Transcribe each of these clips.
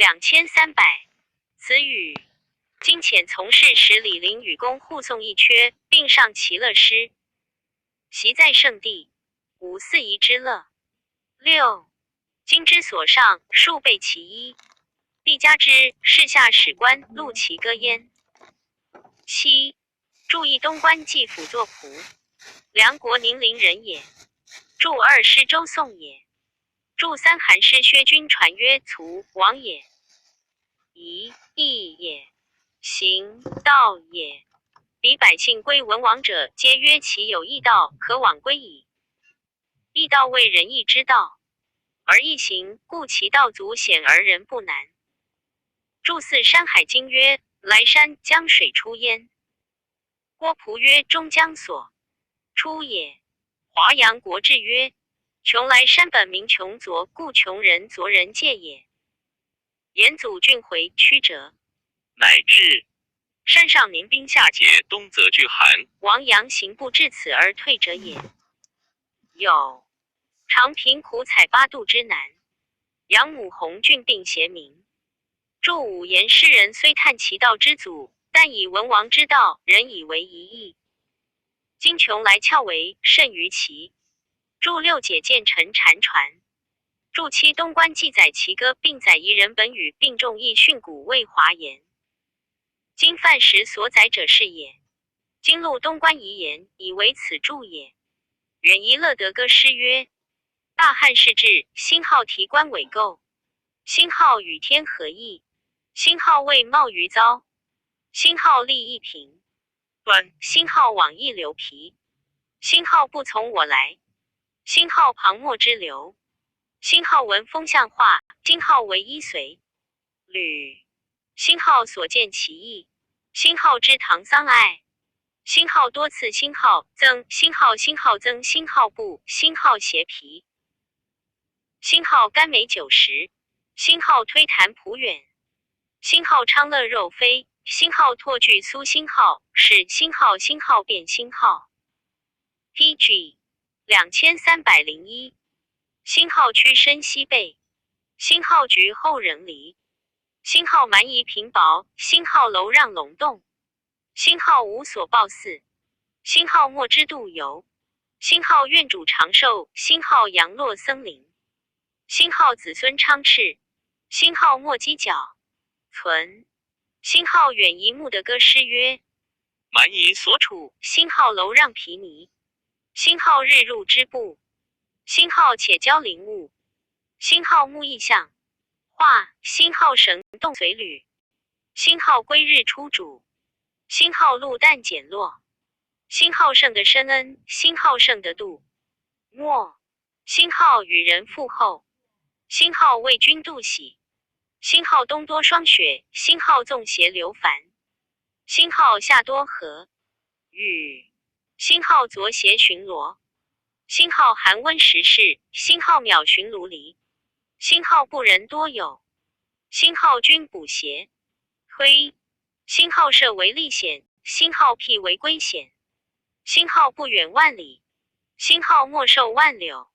2300。子语今遣从事使李陵与公护送一阙，并上齐乐诗。习在圣地，无四夷之乐。6今之所上，数备其一。帝加之，士下史官录其歌焉。7注意东关季辅作仆，梁国宁陵人也。注2师周颂也。注3韩师薛军传曰卒亡也。夷义也，行道也。彼百姓归文王者，皆曰其有义道，可往归矣。义道为仁义之道，而义行，故其道足显而人不难。注4山海经曰来山，江水出焉。郭璞曰中江所出也。华阳国志曰穷来山本名穷卓，故穷人卓人介也。延祖郡回曲折，乃至山上民兵下解，东则拒韩。王阳行不至此而退者也。有常平苦采8度之难，杨母红郡并协民。注5言诗人虽叹其道之祖，但以文王之道，人以为一义。今穷来翘为甚于其。注6解见陈禅传。注7东关记载其歌，并载夷人本语，并重义训诂为华言。今范时所载者是也。今录东关遗言，以为此注也。远夷乐得歌诗曰大汉世至，星号提官委构，星号与天合意，星号为冒于遭，星号立一平端，星号往一流皮，星号不从我来，星号旁莫之流，星号闻风向化，星号为一随吕，星号所见其意，星号之唐桑爱，星号多次，星号增，星号增，星号不，星号斜皮，星号甘美酒食，星号推弹普远，星号昌乐肉飞，星号拓具苏，星号是星号变星号。PG 2301。星号屈身西背，星号局后人离，星号蛮夷平薄，星号楼让龙洞，星号无所报祀，星号莫之度游，星号愿主长寿，星号杨落僧林，星号子孙昌炽，星号莫犄角存，星号远夷牧的歌诗曰蛮夷所处，星号楼让皮泥，星号日入之部，星号且交灵物，星号木意象画，星号绳动随履，星号归日出主，星号露淡减落，星号圣的深恩，星号圣的度末，星号与人父后，星号为君度喜，星号东多霜雪，星号纵斜流繁，星号下多河雨，星号左斜巡逻，星号寒温时事，星号渺寻卢离，星号不人多有，星号君补邪推，星号射为历险，星号辟为归险，星号不远万里，星号莫受万柳，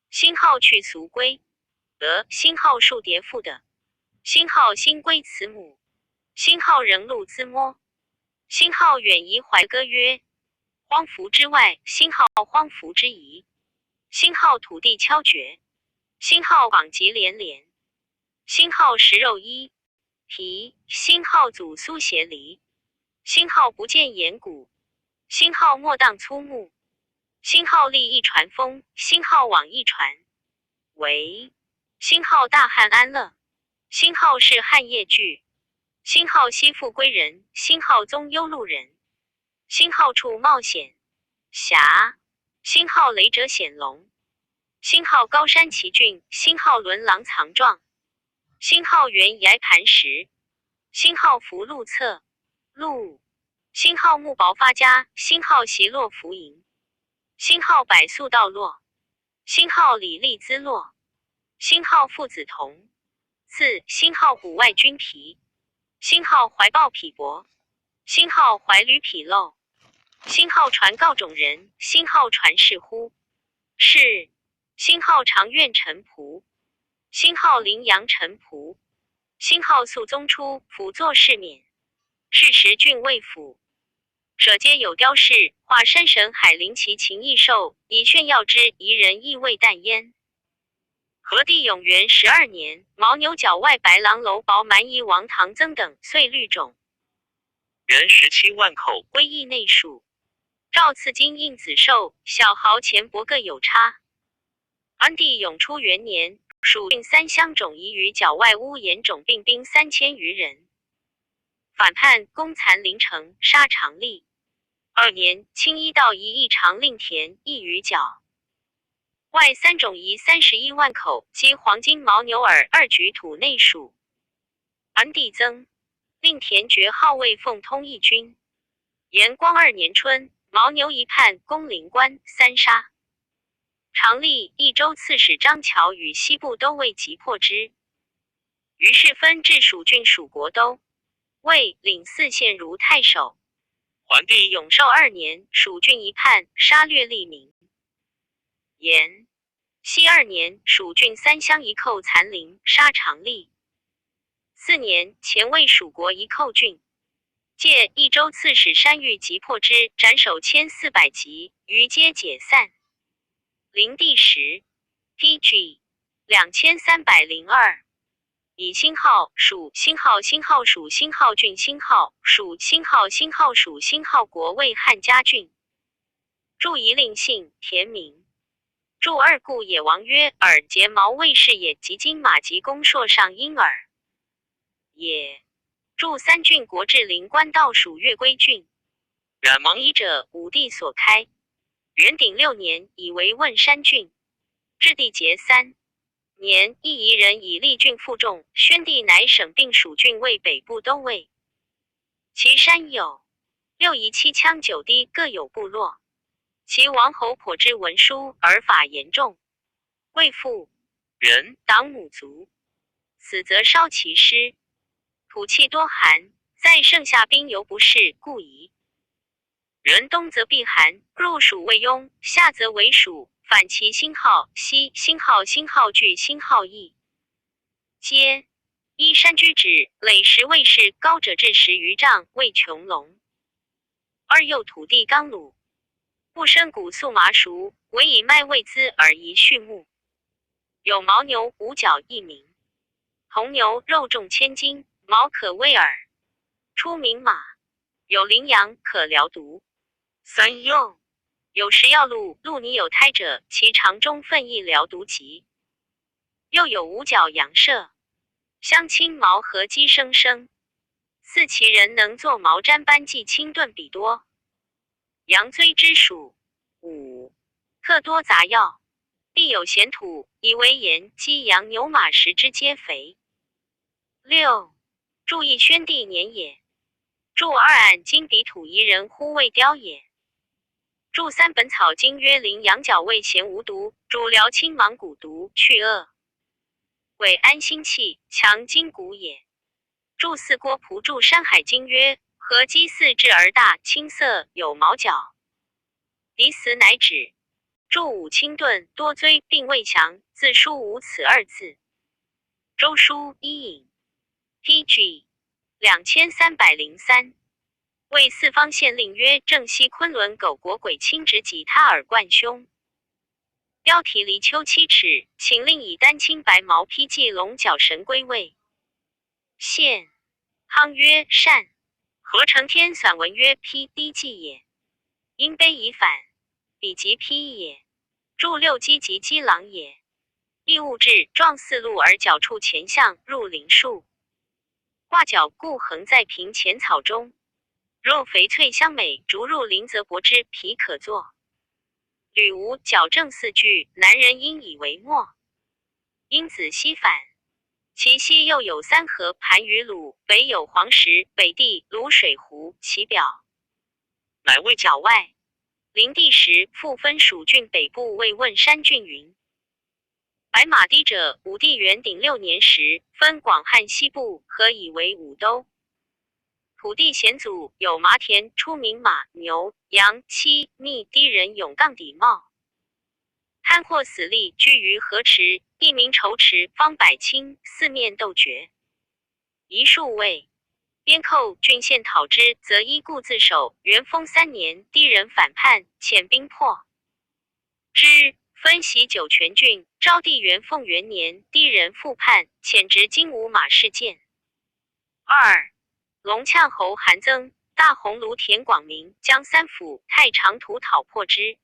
星号去俗归得，星号数叠复的，星号心归慈母，星号人路自摸，星号远夷怀歌曰荒服之外，星号荒服之夷，星号土地敲决，星号广集连连，星号食肉衣皮，星号祖苏协离，星号不见岩谷，星号莫当粗木，星号立一船风，星号往一船为，星号大汉安乐，星号是汉业具，星号西复归人，星号宗幽路人，星号处冒险峡，星号雷者显龙，星号高山奇峻，星号轮廊藏状，星号悬崖磐石，星号福禄侧禄，星号木薄发家，星号席落浮盈，星号百宿道落，星号李立滋落，星号父子同4星号补外军皮，星号怀抱匹帛，星号怀履匹漏，星号传告种人，星号传世乎是，星号长苑臣仆，星号羚羊臣仆辛浩肃宗初，辅佐世免，是时郡尉府，舍皆有雕饰，画山神海灵奇禽异兽，以炫耀之，宜人亦未旦焉。和帝永元12年，牦牛角外白狼楼薄蛮夷王唐曾等遂律种，人17万口，归义内属。赵赐金应子寿，小豪钱帛各有差。安帝永初元年，蜀郡3乡种夷于角外屋檐种并兵3000余人，反叛，攻残陵城，杀常吏。2年，清一道一邑长令田邑于角外3种夷31万口，及黄金牦牛耳2举土内属。安帝增，令田爵号为奉通义军。延光2年春，牦牛一叛，攻灵关，3杀。常吏益州刺史张乔与西部都尉急破之，于是分至蜀郡属国都，魏领4县如太守。桓帝永寿2年，蜀郡一叛，杀掠吏民。延熙2年，蜀郡3乡一寇残陵，杀常吏。4年，前魏蜀国一寇郡，借益州刺史山豫急破之，斩首1400级，余皆解散。灵帝10 PG 2302，以辛号属辛号辛号属辛号郡辛号属辛号辛号属辛号国为汉家郡。注一令姓田名。注2故野王曰尔节毛卫士也，及今马及公朔上因耳也。注3郡国治灵官道属越归郡。冉王夷者，武帝所开。元鼎6年，以为汶山郡。至帝节3年，义夷人以立郡负重，宣帝乃省并蜀郡为北部都尉。其山有6夷7羌9堤，各有部落。其王侯颇之文书，而法严重。贵妇人党母族，死则烧其尸。土气多寒，在盛夏兵犹不适，故宜。人冬则避寒，入蜀为庸；夏则为蜀，反其辛号、西辛号、辛号据辛号邑。皆依山居止，垒石卫士，高者至10余丈，为穹隆。2又土地刚鲁，不生谷粟麻熟，唯以麦味滋而宜畜牧。有牦牛5角1名，红牛肉重1000斤，毛可喂耳。出名马，有羚羊可疗毒。3用，有食药鹿，鹿拟有胎者，其肠中分益疗毒疾。又有5角羊舍，相亲毛合鸡生生。4其人能作毛毡斑剂清炖比多。羊鳃之属。5特多杂药，地有咸土，以为盐，鸡羊牛马食之皆肥。6注意宣帝年也。注2按金比土夷人乎未雕也。注3本草经曰羚羊角味咸无毒，主疗青芒骨毒，去恶，为安心气，强筋骨也。注4郭璞注山海经曰合鸡4至而大，青色，有毛角，敌死乃止。注5清炖多髄，并未强，自书无此2字。周书一引 PG 2303，为四方县令曰正西昆仑苟国鬼亲直己他耳冠胸。标题离丘7尺，请令以丹青白毛披髻龙角神归位。县夯曰善，合成天算文曰披低髻也。因卑以反，比及披也。注6鸡及鸡狼也。异物质状4路而角处前向，入灵树。挂角故横在平浅草中。若肥翠香美，逐入林则薄之，皮可作。吕无矫正4句，南人应以为末。因子西反，其西又有3河，盘于鲁，北有黄石，北地卤水湖，其表乃为角外。灵帝时，复分蜀郡北部为汶山郡云。白马堤者，武帝元鼎6年时，分广汉西部，合以为武都。土地险阻，有麻田，出名马、牛、羊、妻、密低人勇杠底帽。贪获死吏居于河池，一名仇池，方百顷，四面斗绝。一数位。边寇郡县讨之，则依故自守。元丰3年，敌人反叛，遣兵破之，分袭酒泉郡。昭帝元凤元年，敌人复叛，遣直金吾马氏见。2. 龙呛侯韩增、大鸿胪田广明将三府太常图讨破之。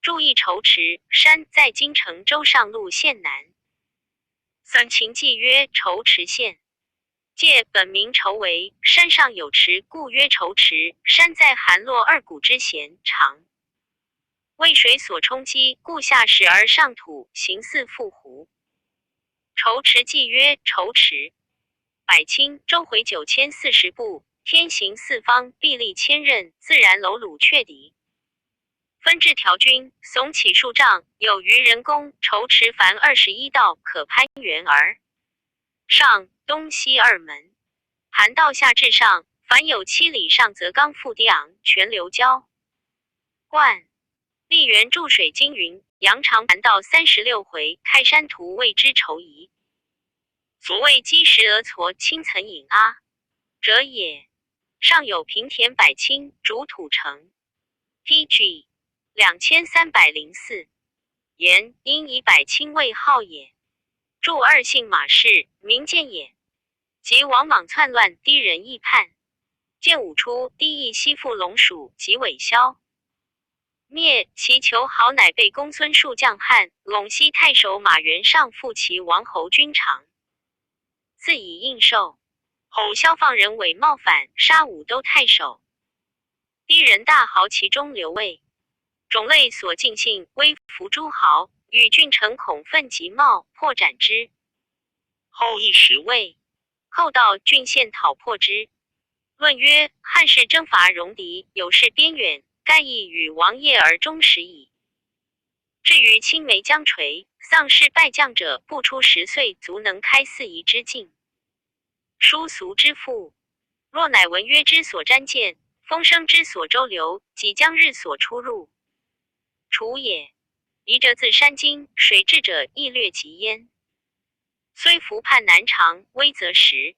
注意仇池山在京城州上路县南。3秦记曰仇池县。借本名仇为，山上有池，故曰仇池。山在韩洛2谷之咸，长，为水所冲击，故下石而上土，形似覆湖。仇池记曰仇池。百顷，周回9040步，天行四方，壁立千仞，自然楼橹阙篱。分至条军，耸起数丈，有余人工。仇池凡21道，可攀援而上，东西2门。韩道下至上，凡有7里上，则刚复低昂，泉流交灌。历元注水经云：杨长盘道36回，开山图谓之仇夷。所谓积石而矬青层隐阿者也。上有平田百顷，主土城。TG 2304。言因以百顷为号也。著2姓马氏，名见也。及王莽篡乱，敌人议叛。建武初，帝义西附龙属，及韦骁灭，其求好乃被公孙述将汉。陇西太守马元上复其王侯军长，自以应受。后萧放人伪冒反，杀武都太守。敌人大豪其中留位，种类所尽信，微服诸豪，与郡臣恐愤急冒，破斩之。后一时位，寇到郡县讨破之。论曰：汉室征伐戎狄，有事边远，盖亦与王业而终始矣。至于青梅将垂，丧失败将者，不出10岁，足能开4夷之境。殊俗之父，若乃文约之所瞻见，风声之所周流，即将日所出入，楚也。夷者自山津，水至者亦略及焉。虽服叛难长，危则时。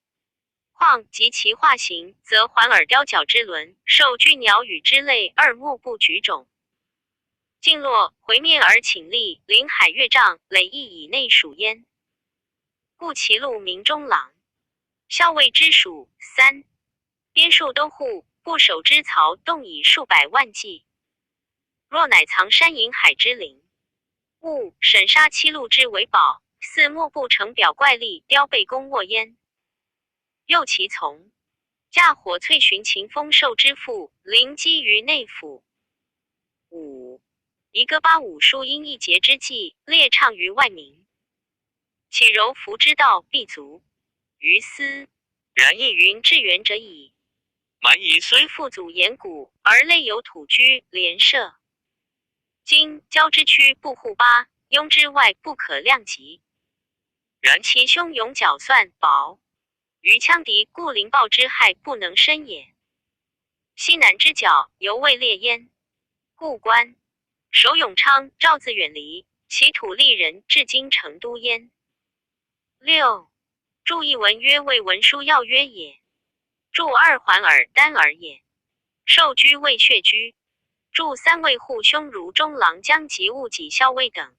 况及其化形，则环耳雕角之轮，受居鸟羽之类，而目不举种。晋洛回面而请立，临海岳丈，累邑以内属焉。故其路名中郎。校尉之属3。边戍都护，不守之曹动以数百万计。若乃藏山隐海之灵，勿审杀七路之为宝，似莫不成表怪力，雕背弓握焉。又其从驾火翠寻秦丰寿之父，临击于内府。5. 一个85书因一节之计，列唱于外民。岂柔服之道，必足于斯。然亦云至远者矣。蛮夷虽虽父祖岩谷，而类有土居连舍。今交之区不护巴，庸之外不可量及。然其凶勇狡算薄，于羌敌故灵暴之害不能申也。西南之角犹未列焉，故关守永昌、赵自远离，其土利人至今成都焉。6. 注一文曰为文书要约也。注2环耳单耳也。受居为阙居。注3卫护匈如中郎将及务己校尉等。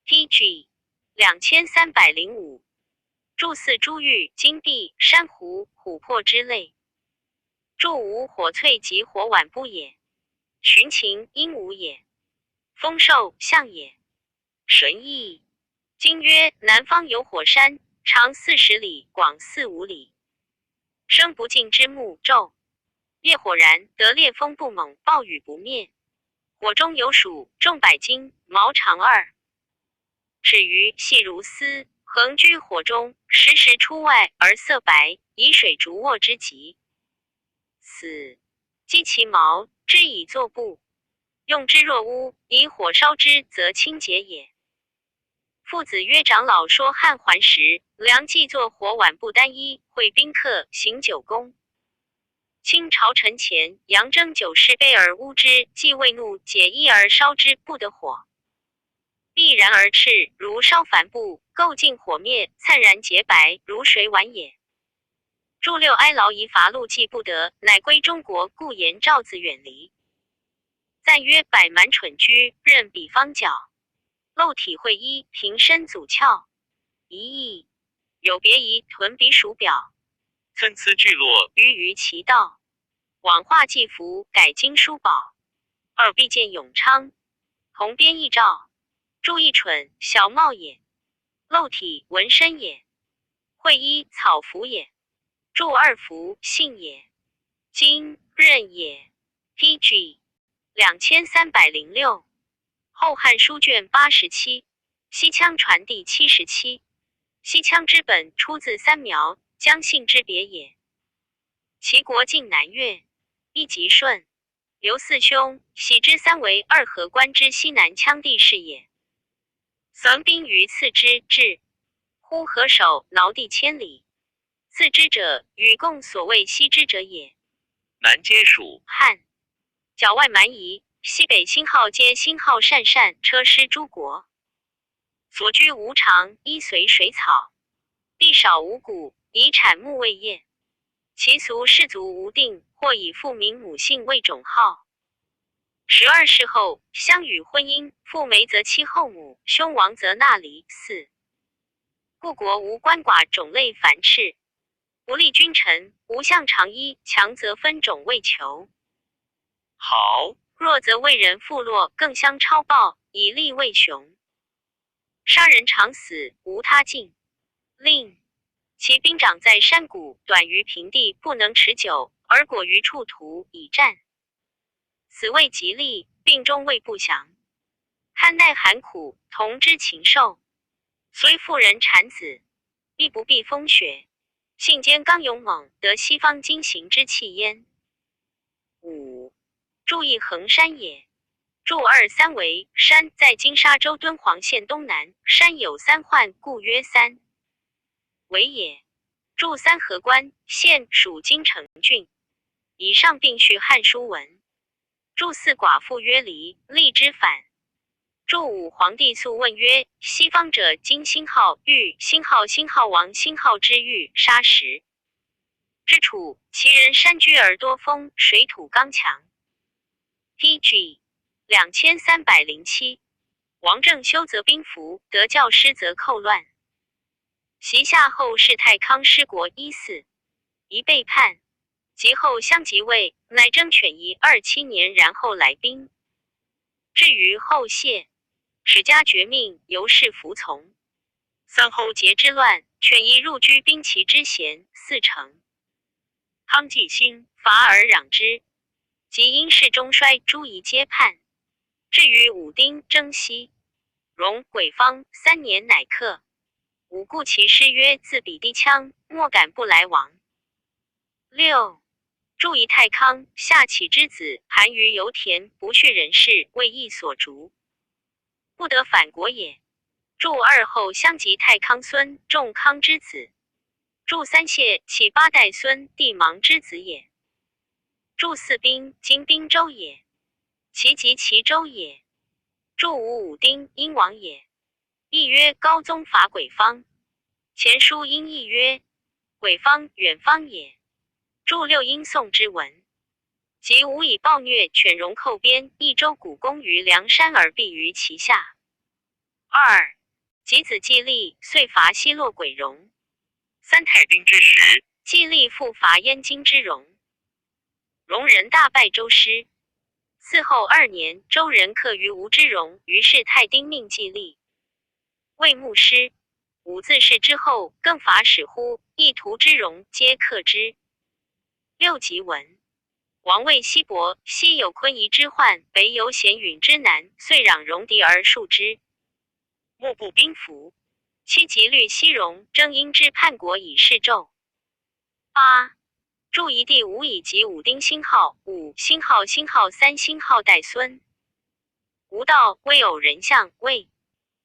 TG 2305。注4珠玉、金碧、珊瑚、琥珀之类。注5火翠及火晚不也。寻秦鹦鹉也。丰寿象也。神异。今曰南方有火山，长40里，广4-5里。生不尽之木昼，烈火燃，得烈风不猛，暴雨不灭。火中有鼠，重100斤，毛长2尺余，细如丝，横居火中，时时出外，而色白，以水逐握之极。4. 击其毛，织以作布，用之若乌，以火烧之，则清洁也。父子曰长老说汉还时，梁冀作火晚布单衣，会宾客，行酒功。清朝臣前，杨征酒试杯而乌之，既未怒，解衣而烧之，不得火。必然而赤，如烧帆布，垢尽火灭，灿然洁白，如水碗也。祝六哀劳夷伐戮既不得，乃归中国，故言赵子远离。赞曰：百蛮蠢居，任彼方角。漏体会一，平身阻翘。一义有别仪，屯彼属表。参差聚落，迂于其道。往画记符，改经书宝。二必见永昌。同编义诏。注意蠢，小帽也。漏体，纹身也。会一，草符也。注二符，信也。经，任也。PG 2306。后汉书卷87。西羌传第77。西羌之本出自三苗，姜姓之别也。齐国晋南越，一吉顺、刘四兄，喜之三为二河关之西南羌地势也。孙兵于次之，至呼河守，挠地千里。次之者，与共所谓西之者也。南皆属汉。角外蛮夷，西北兴号皆兴号鄯善，车师诸国。所居无常，依随水草。地少五谷，以产木为业。其俗氏族无定，或以父名母姓为种号。12世后，相与婚姻，父媒则妻后母，兄亡则纳离。4. 故国无鳏寡种类繁斥，不立君臣，无相长衣，强则分种为求。好，弱则为人负落，更相超暴，以利为雄。杀人常死，无他境。令其兵长在山谷，短于平地，不能持久，而果于处途以战。死未吉利，病中未不详。堪耐寒苦，同之禽兽。虽妇人产子，亦不避风雪。性坚刚勇猛，得西方经行之气焉。5. 注意衡山也。注二三为山，在今沙州敦煌县东南，山有三患，故曰三为也。注三河关，县属京城郡。以上并序汉书文。注四寡妇曰离，立之反。注五皇帝素问曰：西方者今兴号、豫、兴号、兴号王、兴号之豫、沙石之楚，其人山居而多风，水土刚强。PG 2307。王正修则兵服，得教师则寇乱。袭夏后是太康失国14，一背叛，及后相即位，乃征犬夷27年，然后来兵。至于后谢，史家绝命，由是服从。三后节之乱，犬夷入居兵旗之贤4成。康继兴伐而攘之，及因事中衰，诸夷皆叛。至于武丁征西，戎鬼方3年乃克。吾故其师曰：自彼低羌，莫敢不来往。6. 注意太康，夏启之子，韩于油田，不恤人事，为义所逐，不得反国也。注二后相及太康孙，仲康之子。注三谢启八代孙，帝芒之子也。注四兵，今滨州也。其及其州也。注五武丁，殷王也。亦曰高宗伐鬼方。前书因亦曰鬼方远方也。注六殷宋之文。及吾以暴虐犬戎寇边，益州古攻于梁山而避于其下。2. 及子季历，遂伐西洛鬼戎。三太兵之时，季历复伐燕京之戎。戎人大败周师。嗣后2年，周人克于吴之戎，于是太丁命季历为牧师。武自是之后，更伐使乎，一屠之戎，皆克之。6即文。王位西伯，西有昆夷之患，北有咸允之难，遂攘戎狄而戍之。莫不兵服。7即律西戎，征殷之叛国以示纣。8. 注一帝武以及武丁兴号、武兴号、兴号3兴号代孙。吴道微偶人相，谓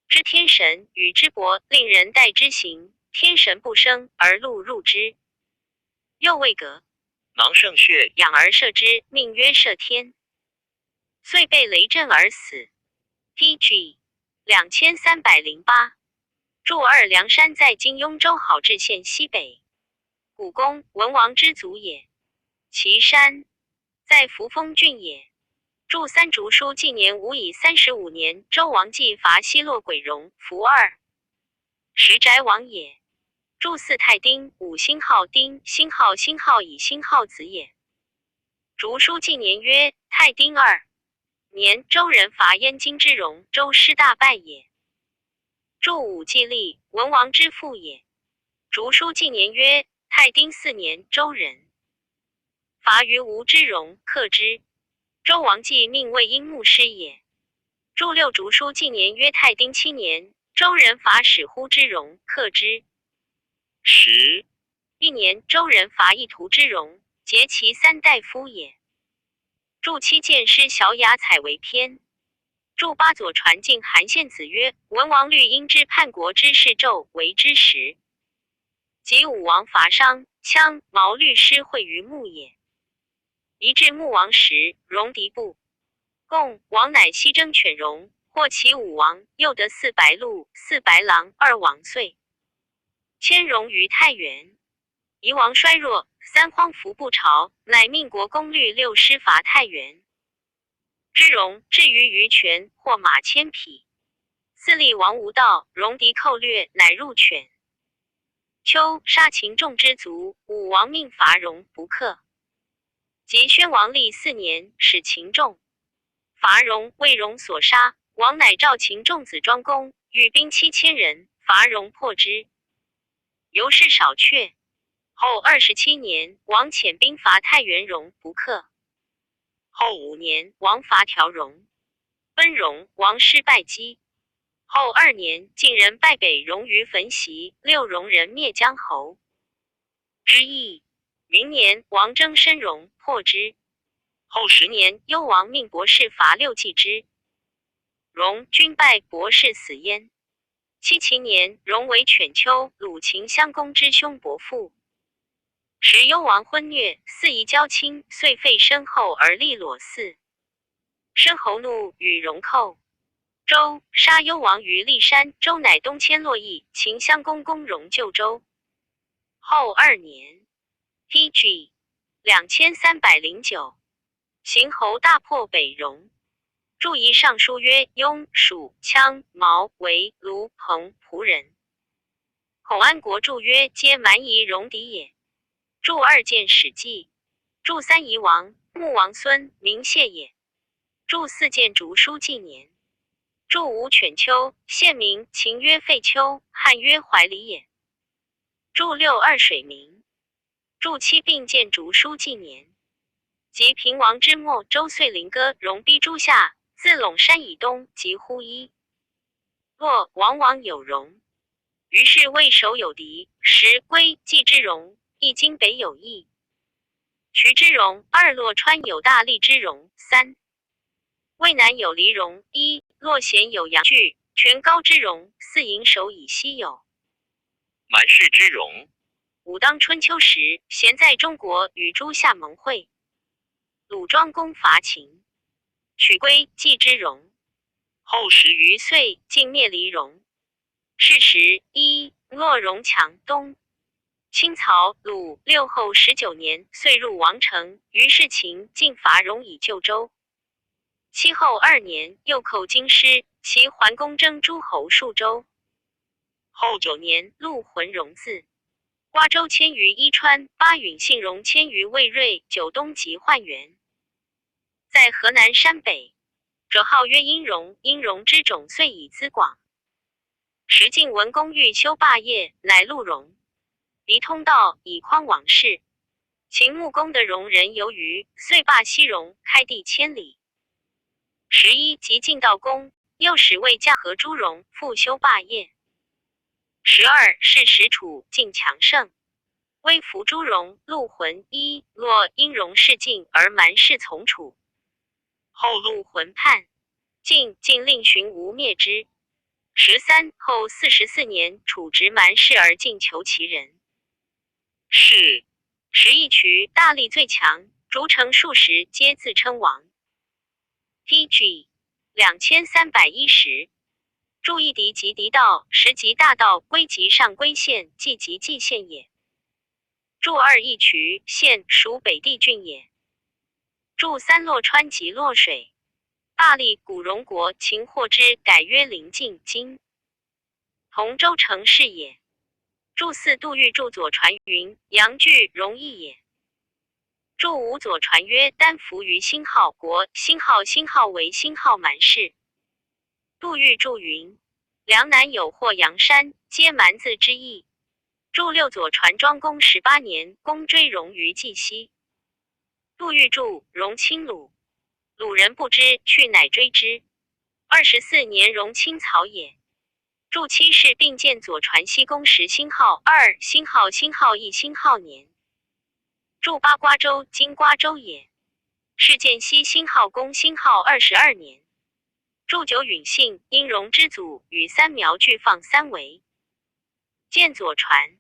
知天神，与之伯，令人代之行，天神不生，而禄入之。又谓革囊盛血，养而射之，命曰射天。遂被雷震而死。PG 2308。筑二梁山在今雍州好志县西北，古公文王之祖也。岐山在扶风郡也。筑三竹书纪年5乙35年，周王季伐西洛鬼戎，伏二石宅王也。筑四太丁五辛号丁，辛号以辛号子也。竹书纪年曰太丁2年，周人伐燕京之戎，周师大败也。筑五季历，文王之父也。竹书纪年曰太丁4年，周人伐于吴之戎，克之。周王季命魏婴牧师也。筑六竹书纪年约太丁7年，周人伐使乎之戎，克之。10一年，周人伐一屠之戎，劫其3大夫也。筑七谏师小雅采为篇。筑八左传进韩献子曰：文王虑因之叛国之事纣为之时，及武王伐商，羌、毛律师会于牧也。宜至穆王时，戎狄不共，王乃西征犬戎，获其武王，又得4白鹿、4白狼、2王遂，迁戎于太原。夷王衰弱，三荒服不朝，乃命国公律6师伐太原。之戎至于于泉，获马千匹。四立王无道，戎狄寇掠，乃入犬。秋，杀秦众之族，武王命伐戎，不克。及宣王历4年，使秦众伐戎，为戎所杀。王乃召秦众子庄公，与兵7000人，伐戎破之。由是少却。后27年，王遣兵伐太原，戎不克。后5年，王伐条戎，奔戎，王师败击。后2年，晋人败北戎于汾袭，6戎人灭姜侯之意。明年，王征申戎，破之。后10年，幽王命博士伐6季之，戎军败，博士死焉。7其年，戎为犬丘，鲁秦襄公之兄伯父。时幽王昏虐，四夷交亲，遂废申后而立裸嗣。申侯怒，与戎寇周，杀幽王于骊山。周乃东迁洛邑，秦襄公攻戎救周。后2年 ，PG 2309，邢侯大破北戎。筑一尚书曰：雍、蜀、羌、毛、韦、卢、彭、蒲人。孔安国注曰：皆蛮夷戎狄也。筑2见史记。筑3夷王，穆王孙，名谢也。筑4见竹书纪年。筑5犬丘，县名，秦曰废丘，汉曰怀里也。筑62水名。筑7并见竹书纪年。及平王之末，周遂临歌，戎逼诸夏，自陇山以东，及乎一洛，往有戎。于是魏守有敌，时归冀之戎，一京北有邑。衢之戎，2洛川有大利之戎，3渭南有黎戎，1洛咸有阳具、泉高之戎，4营守以西有蛮氏之戎。武当春秋时，咸在中国与诸夏盟会。鲁庄公伐秦，取归冀之戎。后10余岁，晋灭黎戎。是时，1洛戎强东。清曹、鲁、6后19年，遂入王城。于是秦、晋伐戎以救周。7后2年，又寇京师，其桓公征诸侯数州。后9年，陆浑戎自瓜州迁于伊川，巴允信戎迁于魏瑞，九东及焕元。在河南山北，者号曰殷戎，殷戎之种遂以资广。时晋文公欲修霸业，乃录戎，离通道，以匡往事。秦穆公得戎人游于，遂罢西戎，开地1000里。11即晋悼公，又使魏驾合诸戎，复修霸业。12是时楚、晋强盛，威服诸戎，陆浑、1洛因戎事晋而蛮氏从楚。后陆浑叛，晋令寻吴灭之。13后44年，楚执蛮氏而进求其人。是11衢大力最强，逐城数十，皆自称王。PG 2310。注一狄及狄道，时即大道，归即上归县，即即蓟县也。注二义渠县，属北地郡也。注三洛川及洛水，罢历古荣国秦获之，改曰临晋，今同州城市也。注四杜预注左传云，阳具容易也。注五左传曰，丹服于辛号国，辛号为辛号蛮氏。杜预注云，梁南有或阳山，皆蛮子之意。注六左传庄公18年，公追戎于绩溪。杜预注戎侵鲁，鲁人不知，去乃追之。24年，戎侵曹也。注七世并建左传西公时辛号2，辛号亦辛号年。注八瓜州，今瓜州也。是建西辛号公辛号22年。注九允信，因戎之祖与三苗俱放三围。建左传。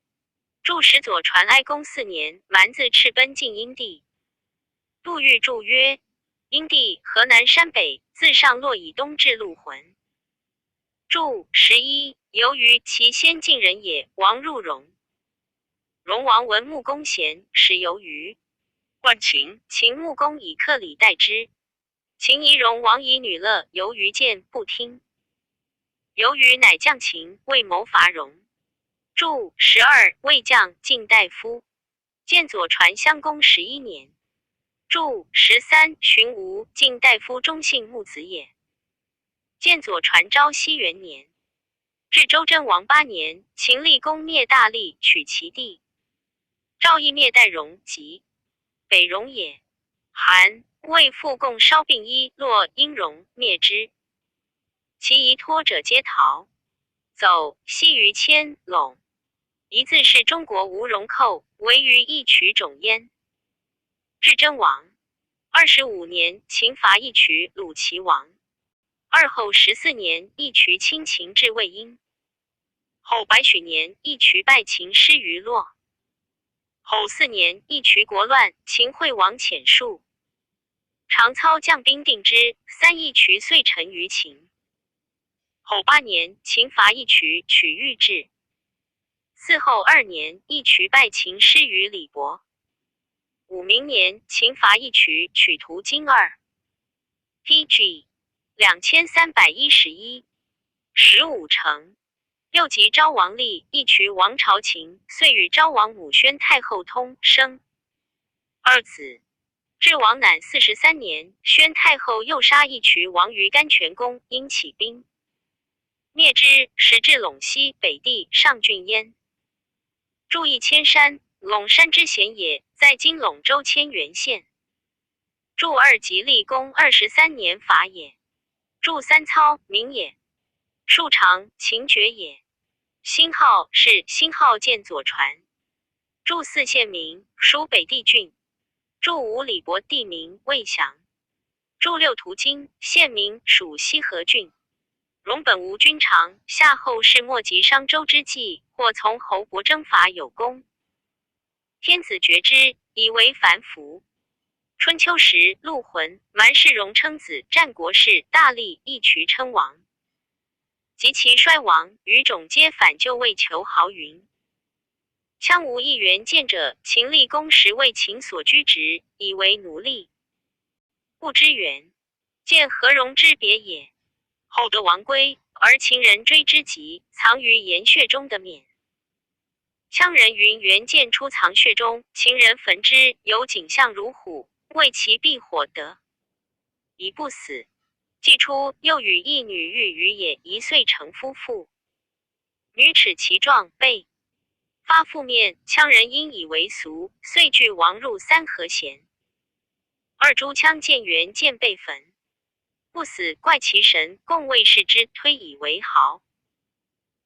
注十左传哀公4年，蛮子赤奔晋阴地。杜预注曰，阴地河南山北，自上洛以东至陆浑。注11，由于其先晋人也，王入戎。戎王闻穆公贤，使由于冠秦，秦穆公以克礼待之。秦夷戎王以女乐，由于见不听。由于乃将秦，为谋伐戎。注12，魏将晋大夫。建左传襄公11年。注13，荀吴晋大夫中姓穆子也。建左传昭熙元年。至周真王8年，秦厉公灭大利，取其地。赵义灭代戎，即北戎也。韩、魏复共烧并伊洛殷戎，灭之。其遗脱者皆逃走，西于千陇。夷自是中国无戎寇，唯于义渠种焉。至真王25年，秦伐义渠，虏其王。二后14年，义渠侵秦至魏阴。后白许年，义渠败秦失于洛。后4年，义渠国乱，秦惠王遣戍。常操将兵定之，义渠遂沉于秦。后8年，秦伐义渠，取豫至。嗣后2年，义渠败秦失于李伯。武明年，秦伐义渠，取途经2。PG 2311 15城。又及昭王立，义渠王朝秦，遂与昭王母宣太后通，生2子。至王乃43年，宣太后又杀义渠王于甘泉宫，因起兵灭之，时至陇西北地上郡焉。注意千山，陇山之险也，在今陇州千源县。注二吉利公23年伐也。注三操，名也。数长，秦爵也。辛号是辛号建左传。注四县名，属北地郡。注五李伯地名，魏降。注六途经，县名，属西河郡。戎本无君长，夏后氏莫及商周之际，或从侯伯征伐有功。天子觉之，以为反服。春秋时，陆浑、蛮氏戎称子，战国时，大利、义渠称王。及其衰亡，余种皆反就魏求豪云。羌无一员见者，秦厉公时为秦所居职，以为奴隶。不知源，见何戎之别也。后得王归，而秦人追之急，藏于岩穴中的免。羌人云袁见出藏穴中，秦人焚之，有景象如虎，为其避火得，已不死。既出，又与一女遇于野，一岁成夫妇。女齿其状，背发覆面，羌人因以为俗，遂拒王入三河咸。二诸羌见袁见被焚，不死，怪其神，共谓视之，推以为豪。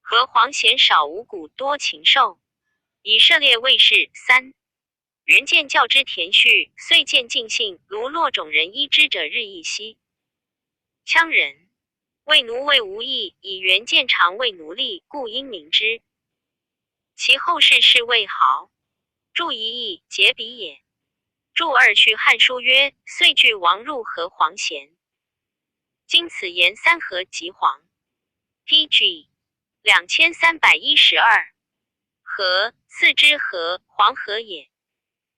何黄贤少五谷，多禽兽，以射猎卫士。3袁见教之田畜，遂见尽兴，如洛种人医之者日益稀。羌人为奴为无益，以袁见常为奴隶，故因名之。其后世是谓豪。注一义，结彼也。注二续汉书曰，遂拒王入河黄咸。今此言三河即黄。PG 2312。河，四之河，黄河也。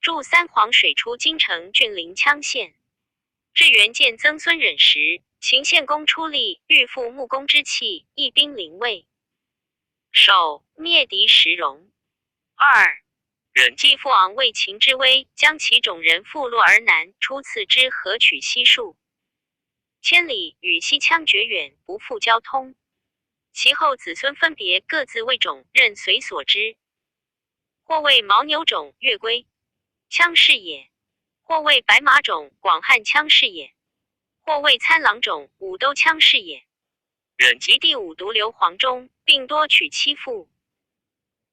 筑三黄水出京城郡临羌县。至元建曾孙忍时，秦献公出力，欲复穆公之器，一兵临魏。首，灭敌石戎。二，忍既复昂为秦之威，将其种人复落而南，出次之河取西数千里，与西羌绝远，不复交通。其后子孙分别各自为种，任随所之。或谓牦牛种，越归羌氏也；或谓白马种，广汉羌氏也；或谓参郎种，武都羌氏也。忍及第五独留黄中，并多娶妻妇。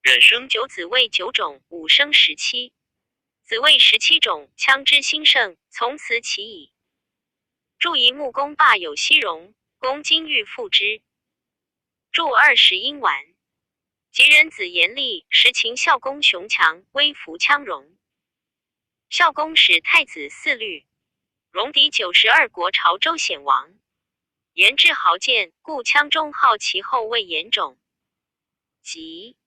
忍生九子为九种，武生17。子为17种，羌之兴盛，从此起矣。筑一穆公霸有西戎，公今欲复之。筑20殷完。及人子严厉，时秦孝公雄强，威服羌戎。孝公使太子嗣律，戎狄92国朝周显王。严至豪健，故羌中号其后为严种。及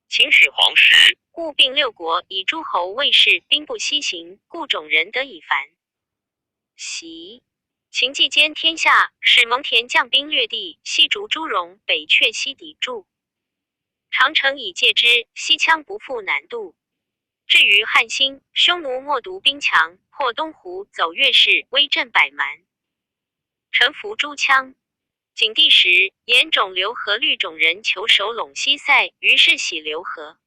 秦始皇时，故并六国，以诸侯卫士，兵不西行，故种人得以繁袭。秦既兼天下，使蒙恬将兵略地，西逐诸戎，北却西抵驻。长城以戒之，西羌不复南渡。至于汉兴，匈奴莫独兵强，破东湖，走越氏，威震百蛮，臣服诸羌。景帝时，严种刘和律种人求守陇西塞，于是徙刘和。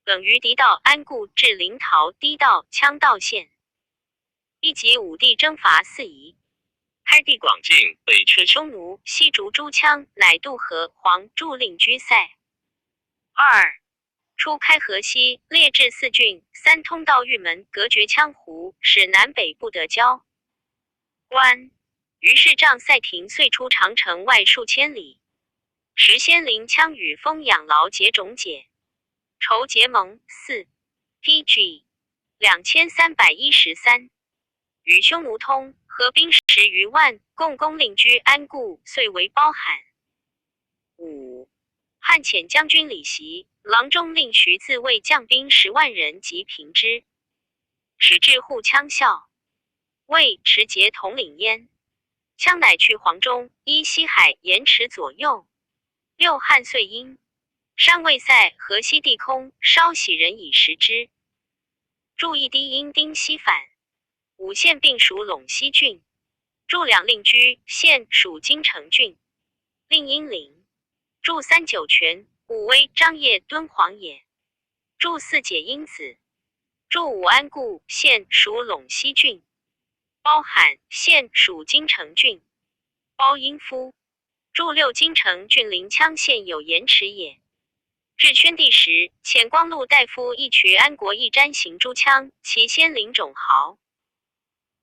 耿于狄道安固至临洮，堤道羌道县。一及武帝征伐四夷，开地广境，北却匈奴，西逐诸羌，乃渡河、黄、驻令居塞。二，出开河西，列至4郡，三通道玉门，隔绝羌胡，使南北不得交关。于是帐塞亭遂出长城外数千里。时先临羌与封养劳结种解，仇结盟。4 PG 2313。与匈奴通，合兵10余万，共攻令居安固，遂为包罕。5汉遣将军李袭、郎中令徐自卫将兵10万人及平之，使至护羌校。魏持节统领焉。羌乃去黄中，依西海盐池左右。6汉遂因山未塞，河西地空，稍徙人以食之。筑一堤因丁西反。5县并属陇西郡。筑2令居，县属京城郡。令阴陵。筑3酒泉，武威、张掖、敦煌也。筑4解阴子。筑5安固，县属陇西郡。包罕，县属京城郡。包阴夫。筑6京城郡临羌县有盐池也。至宣帝时，遣光禄大夫一渠安国一瞻行诸羌，其先领种豪。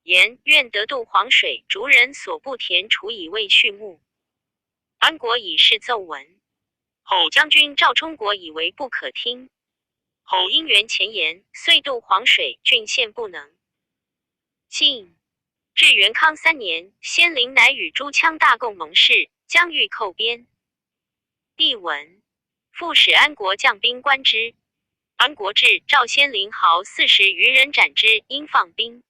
言愿得渡黄水，逐人所不填除以为畜牧。安国以是奏闻，后将军赵充国以为不可听，后因缘前言，遂渡黄水，郡县不能进。至元康3年，先灵乃与诸羌大共盟誓，将欲寇边。帝闻，复使安国将兵关之。安国至，赵先灵豪40余人斩之，因放兵。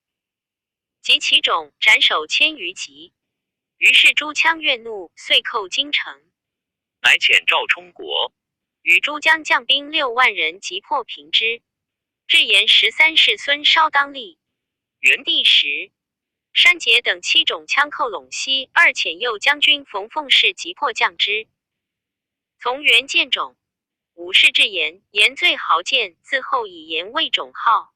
及其种，斩首1000余级。于是诸羌怨怒，遂寇京城。乃遣赵充国与诸将将兵6万人，击破平之。至延13世孙稍当立。元帝时，山节等7种羌寇陇西，2遣右将军冯凤氏击破将之。从元见种。5世至延，延最豪健，自后以延为种号。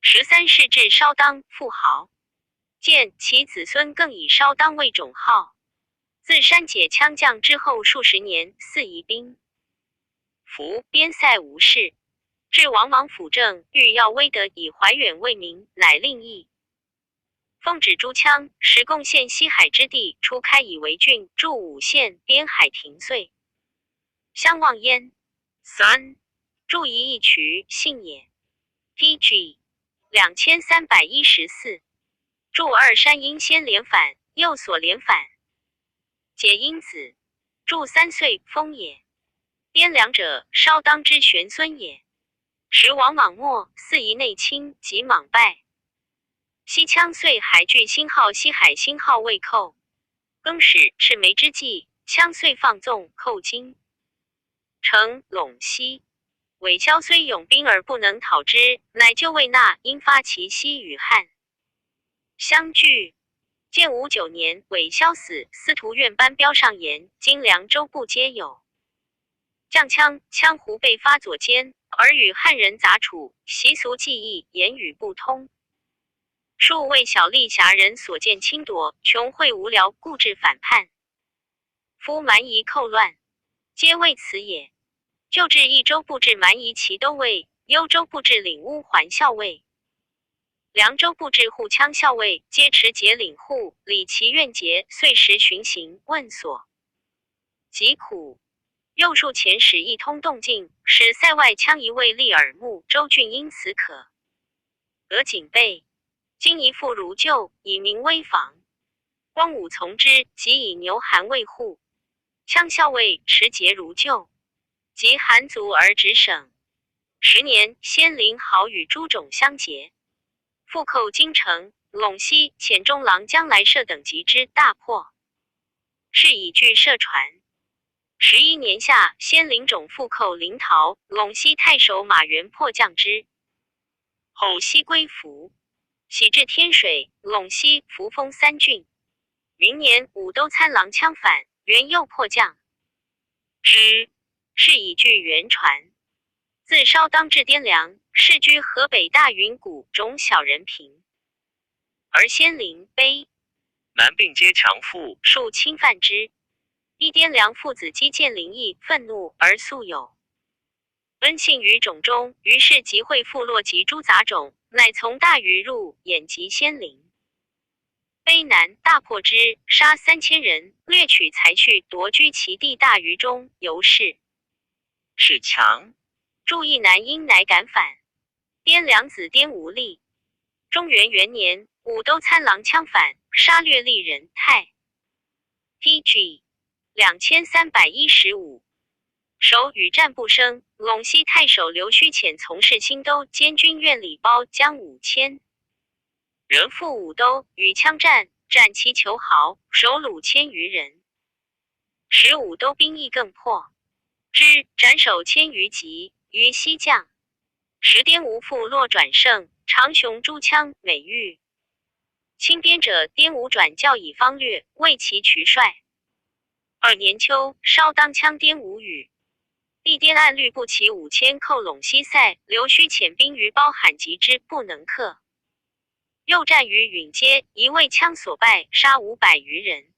13世至稍当，复豪健，其子孙更以稍当为种号。自山解羌将之后数十年，四夷兵服，边塞无事。至王莽辅政，欲要威德以怀远为名，乃令议。奉旨诸羌，时贡献西海之地，初开以为郡，筑5县，边海亭遂。相望焉。3筑夷一渠，信也。PG 2314。筑2山阴先连反，右所连反。解阴子。柱3岁封也。滇粮者，稍当之玄孙也。时王莽末，四夷内侵，及莽败。西羌遂海据新号西海，新号未寇。更始赤眉之际，羌遂放纵寇金。成陇西。韦骁虽勇兵而不能讨之，乃就魏纳因发其西与汉相拒。建武9年，韦骁死，司徒院班标上言，今凉州部皆有。将羌胡被发左奸，而与汉人杂处，习俗技艺，言语不通。数为小吏侠人所见侵夺，穷秽无聊，故致反叛。夫蛮夷寇乱，皆为此也。旧制益州布置蛮夷骑都尉，幽州布置领乌桓校尉，凉州布置护羌校尉，皆持节领户，理其怨节，遂时巡行问所。疾苦。右数前使一通动静，使塞外羌一位立耳目，周郡因此可得警备。今一复如旧，以明威防。光武从之，即以牛韩卫护。羌校尉持节如旧。及韩族而直省。10年，先灵好与诸种相结，复寇京城、陇西、遣中郎将来社等集之，大破。是以据设船。11年夏，先灵种复寇临洮，陇西太守马援破将之，后西归服。喜至天水、陇西、扶风3郡。明年，武都参郎羌反，原又破将之。是以据原传。自稍当至滇粮，世居河北大云谷种小人平。而先灵卑南并皆强附，数侵犯之。一滇粮父子击见灵异，愤怒而素有恩信于种中，于是集会部落及诸杂种，乃从大鱼入，掩及先灵。卑南大破之，杀3000人，掠取财去，夺居其地大鱼中，由是强。注意南因乃敢反。滇粮子滇无力。中元元年，武都参郎羌反，杀掠吏人太 PG 2315。守与战不生。陇西太守刘须遣从事新都监军院礼包将5000人赴武都，与羌战，斩其囚豪，首虏1000余人。使武都兵役更破之，斩首1000余级，于西将。时滇吴复落转胜，长雄诸羌美誉。亲边者，滇吴转教以方略，为其渠帅。2年秋，稍当羌滇吴语。帝滇按律部骑5000寇陇西塞，刘须遣兵于包罕及之，不能克。又战于允街，一为羌所败，杀500余人。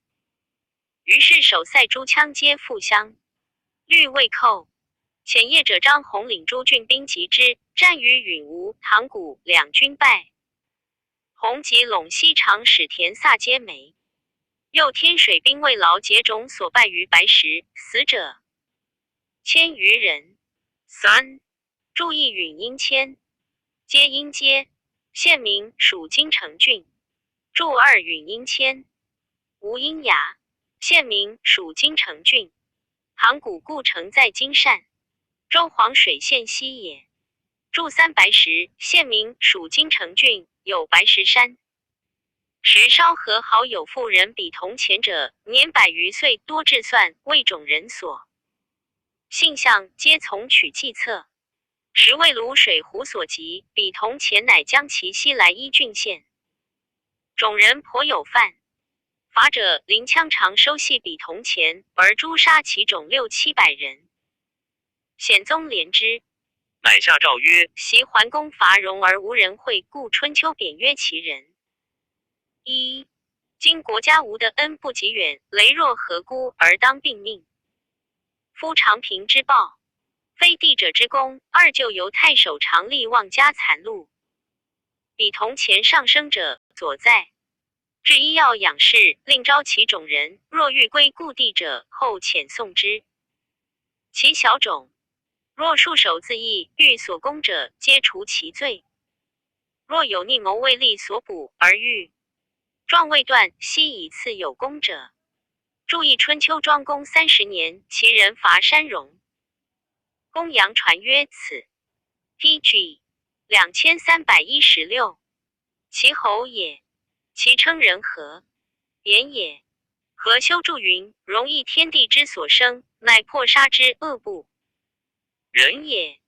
于是守塞诸羌皆复乡。律未寇，遣业者张宏领诸郡兵击之，战于允吴、塘谷2军败。宏及陇西长史田萨皆没。又天水兵为劳结种所败于白石，死者1000余人。3. 注意允阴迁，皆阴街，县名属金城郡。注2允阴迁，无阴崖，县名属金城郡。塘谷故城在金善，州黄水县西也。注3白石，县名属金城郡，有白石山。时稍和好有妇人比同前者，年100余岁，多治算，为种人所。性相皆从取计策。时为泸水湖所及，比同前乃将其西来依郡县。种人颇有犯。法者，临羌常收系比同前，而诛杀其种600-700人。显宗怜之，乃下诏曰：袭桓公伐戎而无人会，故春秋贬约其人。1. 今国家无的恩不及远，羸弱何辜而当并命？夫长平之暴，非帝者之功。2就由太守常力妄加残戮。比同前上升者，左在。至医药养士，另招其种人，若欲归故地者，后遣送之。其小种，若束手自缢，欲所攻者，皆除其罪。若有逆谋为利所捕，而欲状未断，悉以次有功者，注意春秋庄公30年，其人伐山戎。公羊传曰：此 PG 2316，其侯也。其称人和，贬也。何修注云：容易天地之所生，乃破杀之恶不仁也。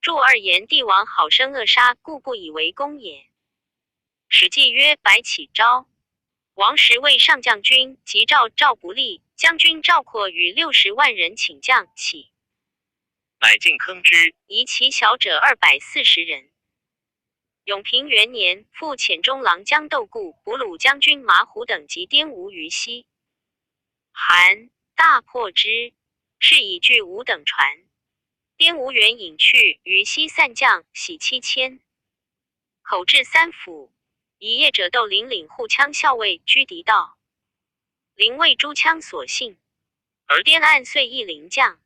注二言帝王好生恶杀，故不以为公也。史记曰：白起昭王时为上将军，及赵不利，将军赵括与60万人请将起，乃进坑之，夷其小者240人。永平元年，复遣中郎将窦固、捕虏将军马虎等及滇吴于西，韩大破之，是以拒吴等船。滇吴元引去，于西散将，喜7000，口至3府。一夜者窦林领护羌校尉居敌道，林为诸羌所信，而滇岸遂一临将。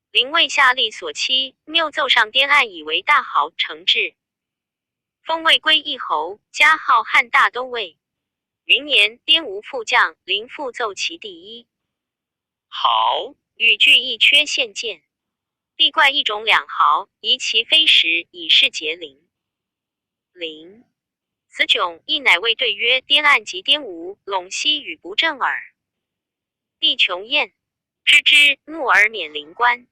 林为下吏所欺，谬奏上滇岸以为大豪，承制，封为归义侯，加号汉大都尉。明年，滇吴副将林复奏其第一好，与具一缺献剑，必怪一种2毫，疑其非实，以示结林。林此迥亦乃谓对曰：滇岸及滇吴、陇西与不正耳。帝穷厌，知之，怒而免林官。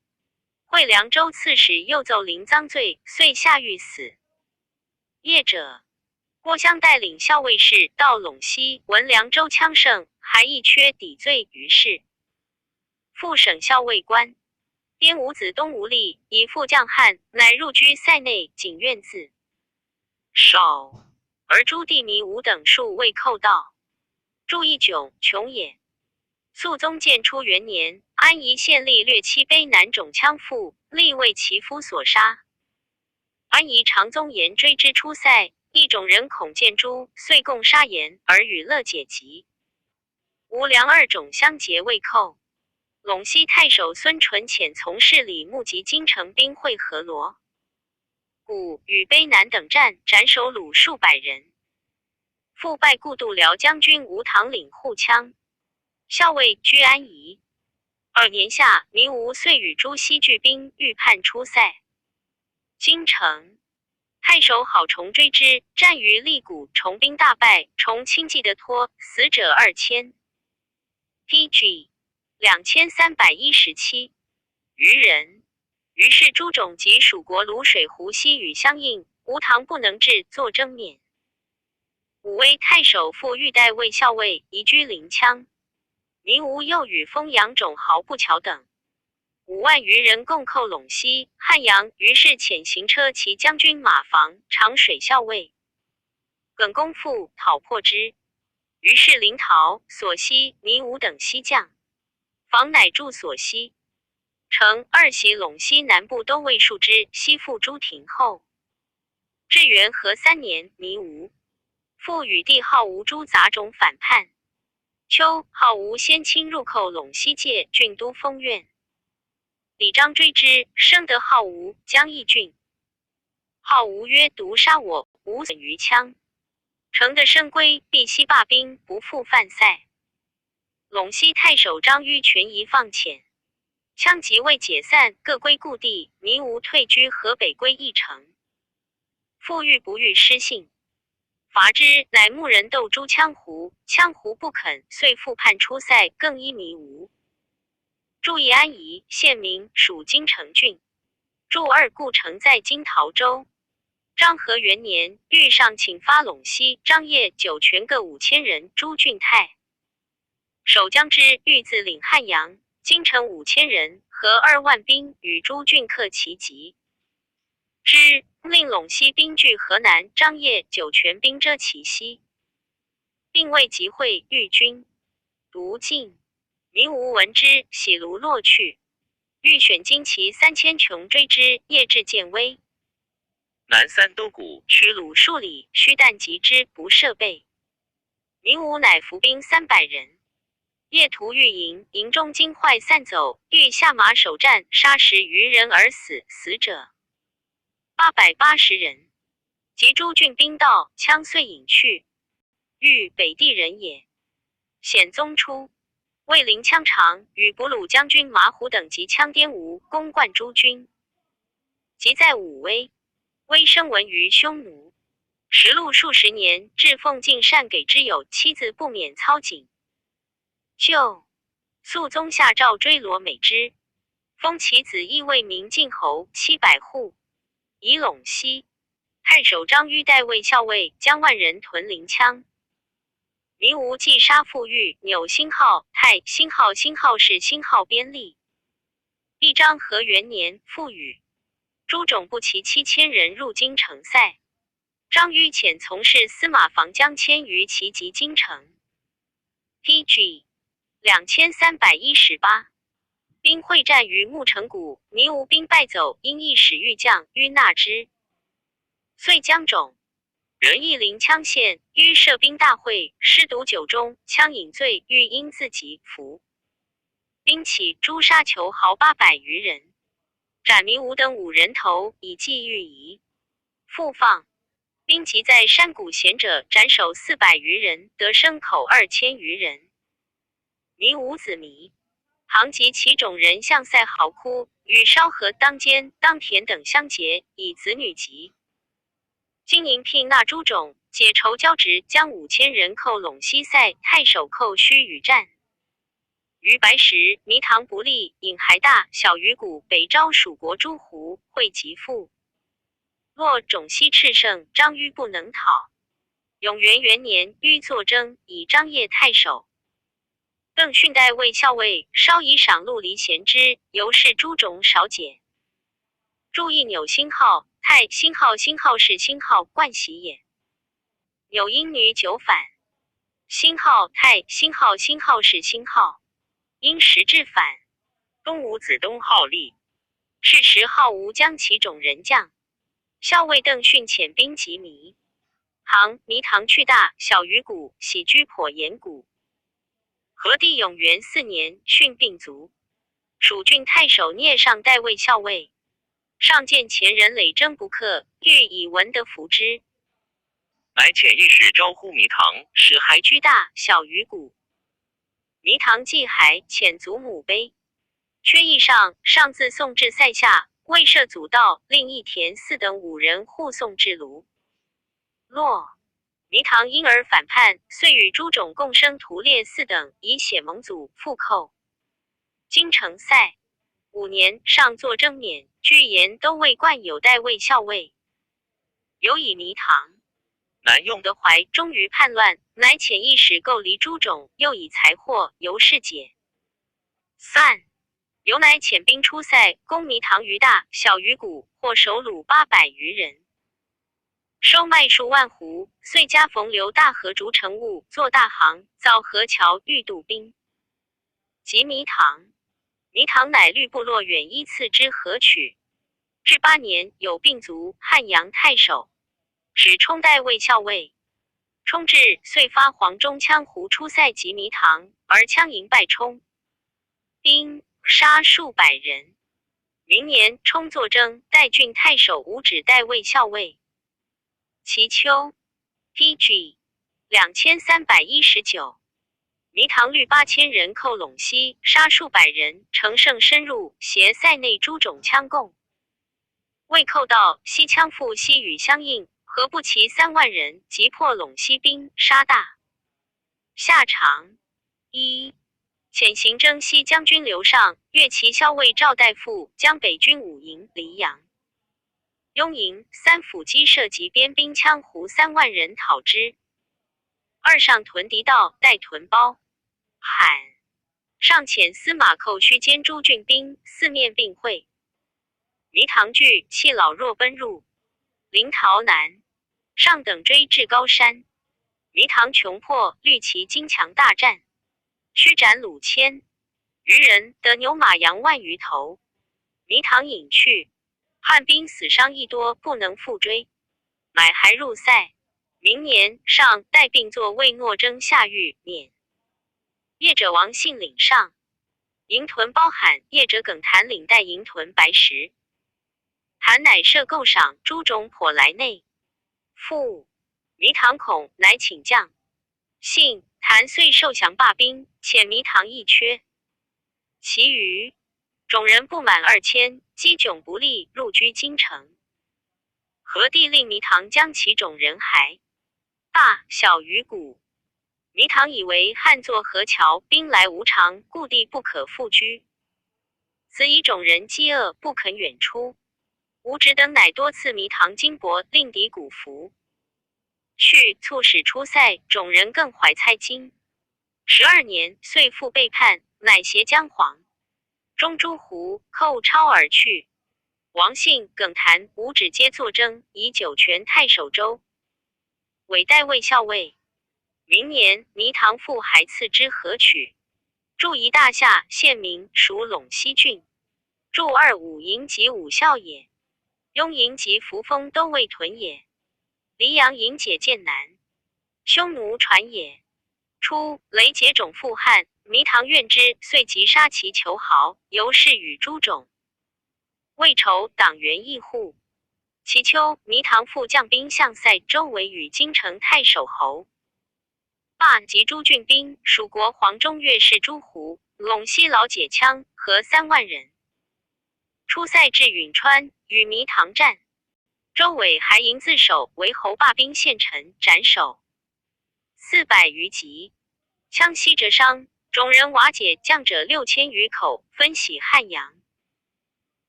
会凉州刺史又奏林赃罪，遂下狱死。业者，郭襄带领校尉士到陇西，闻凉州羌盛，还一缺抵罪于是，复省校尉官。滇吴子东吴立，以副将汉，乃入居塞内，仅愿自少。而诸地糜吴等数未寇到，注意迥穷也。肃宗建初元年，安宜县吏略7卑南种羌妇，力为其夫所杀。安宜长宗言追之出塞，一种人恐见诸，遂共杀言，而与乐解疾。吴梁2种相结未寇。陇西太守孙纯遣从事里募集京城兵会合罗谷与卑南等战，斩首虏数百人。复拜故度辽将军吴唐领护羌校尉居安宜。2年夏，糜吴遂与诸西聚兵，欲叛出塞。京城太守郝崇追之，战于利谷，崇兵大败，崇轻骑得脱，死者2000。PG 2317余人。于是诸种及蜀国泸水湖西与相应，吴唐不能治，作征免。武威太守傅玉带为校尉，移居临羌。糜吴又与丰阳种豪不巧等5万余人共寇陇西、汉阳，于是遣行车骑将军马房、长水校尉耿公复讨破之。于是临洮、所西、糜吴等西将，房乃驻所西。成2袭陇西南部都尉数之，西附诸亭后。至元和3年，糜吴复与帝好吴诸杂种反叛。秋，好吴先侵入寇陇西界，郡都封苑。李章追之，生得好吴，将邑郡。好吴曰：独杀我，无损于羌。成得生归，必西罢兵，不复犯塞。陇西太守张於权宜放遣。羌即未解散，各归故地，糜吴退居河北归义城。复欲不欲失信，伐之，乃牧人斗诸羌胡，羌胡不肯，遂复叛出塞，更依糜吴。注意安宜，县名，属金城郡。注2故城在今陶州。章和元年，豫上请发陇西、张掖、酒泉各5000人，诸郡太守将之，欲自领汉阳。京城5000人，合2万兵，与诸郡克其疾之，令陇西兵据河南，张掖、酒泉兵遮其西，并未集会豫军，独进。糜吴闻之，喜卢落去，欲选精骑3000穷追之，夜至建威。南3都谷，驱虏数里，须旦及之，不设备。糜吴乃伏兵300人。夜屠御营，营中惊坏散走，欲下马首战，杀10余人而死，死者880人。及诸郡兵到，羌遂引去。豫北地人也。显宗初，为临羌长与卜鲁将军马虎等及羌滇吴攻冠诸军，即在武威，威声闻于匈奴。实录数十年，至奉敬善给之有妻子不免操谨。就肃宗下诏追罗美之，封其子义为明晋侯700户，以陇西。太守张迂代为校尉，将万人屯临羌。弥吾既杀傅玉、钮兴浩、太兴浩是兴浩边吏。一章和元年复语，诸种部骑7000人入京城塞。张迂遣从事司马防将迁于其及京城。PG 2318，兵会战于木城谷，弥吾兵败走，因一使御将迂纳之。遂江种人义临羌县，迂设兵大会，师读酒中，羌饮醉，欲因自疾服。兵起，诛杀囚豪800余人，斩弥吾等5人头，以祭御夷。复放兵集在山谷贤者，斩首400余人，得牲口2000余人。弥吾子弥唐及其种人向塞嚎哭，与烧河当间、当田等相结，以子女疾。经营聘纳诸种，解仇交职，将5000人寇陇西塞，太守寇须与战。于白石，弥唐不利，引还大，小于谷，北招蜀国诸胡，会及父。洛种西炽盛，张迂不能讨。永元元年，迂作征，以张掖太守。邓训代为校尉，稍以赏禄离贤之，由是诸种少减。注意钮兴浩、太兴浩是兴浩冠喜也。钮因女久反，兴浩、太兴浩是兴浩，因时至反。东吴子东好立，是时浩吴将其种人将，校尉邓训遣兵击弥唐去大，小于谷，喜居颇岩谷。和帝永元4年，训病卒。蜀郡太守聂尚代为校尉，上见前人累征不克，欲以文德服之，乃遣御史招呼弥唐，使还居大，小于谷。弥唐既还，遣祖母碑，缺邑上自送至塞下，未设祖道，令义田4等5人护送至卢。洛弥唐因而反叛，遂与诸种共生屠猎4等，以血盟祖，复寇。京城塞5年，上作征免，居延都尉冠有代为校尉。有以弥唐南用德怀终于叛乱，乃遣一使购离诸种，又以财货由是解散。由乃遣兵出塞，攻弥唐于大，小于谷，获首虏800余人，收麦数万斛。遂加冯刘大河逐成务，作大行，造河桥，欲渡兵。及弥唐乃律部落远依次之河曲。至8年，有病卒，汉阳太守，使冲代为校尉。冲至，遂发黄中羌胡出塞及弥唐，而羌营败冲，兵杀数百人。明年，冲作征，代郡太守吴止代为校尉。其秋 PG 2319，弥唐率8000人寇陇西，杀数百人，乘胜深入，携塞内诸种羌共。未寇到，西羌复西与相应，何不齐3万人，击破陇西兵，杀大。下长1遣行征西将军刘尚、越骑校尉赵大夫将北军5营黎阳、雍营3府击射及边兵羌胡3万人讨之。二上屯敌道，待屯包罕。上遣司马寇须兼诸郡兵，四面并会。弥唐惧，弃老弱奔入临洮南。上等追至高山，弥唐穷破，虑其精强大战，须斩虏1000余人，得牛马羊万余头。弥唐隐去，汉兵死伤亦多，不能复追，乃还入塞。明年，上带并作魏诺征下狱，免。业者王信领上，营屯包罕，业者耿谭领带营屯白石。谭乃设构赏，诸种颇来内。复弥唐恐，乃请将。信谭遂受降罢兵，遣糜唐一缺。其余种人不满2000，积窘不利，入居京城。何帝令糜唐将其种人还大小于谷。糜唐以为汉作河桥，兵来无常，故地不可复居。此以种人饥饿，不肯远出。吴直等乃多次糜唐金帛，令敌鼓服。续促使出塞，种人更怀猜惊。12年，遂复背叛，乃携姜黄、中诸胡寇超而去。王信、耿谭、吴止皆作征，以酒泉太守州，委代卫校尉。明年，糜唐复还赐之河曲，驻一大夏县名，属陇西郡。驻25营及武校也。雍营及扶风都尉屯也。黎阳营解剑南，匈奴传也。初，雷结种复汉，糜唐怨之，遂即杀其求豪，由是与诸种。魏仇党员义户。其秋，糜唐复将兵向塞周围，与京城太守侯霸及诸郡兵，蜀国黄中岳氏诸胡、陇西老解羌合3万人。出塞至允川，与糜唐战。周伟还营自守，为侯霸兵献城，斩首400余级。羌西折伤，种人瓦解，将者6000余口，分徙汉阳。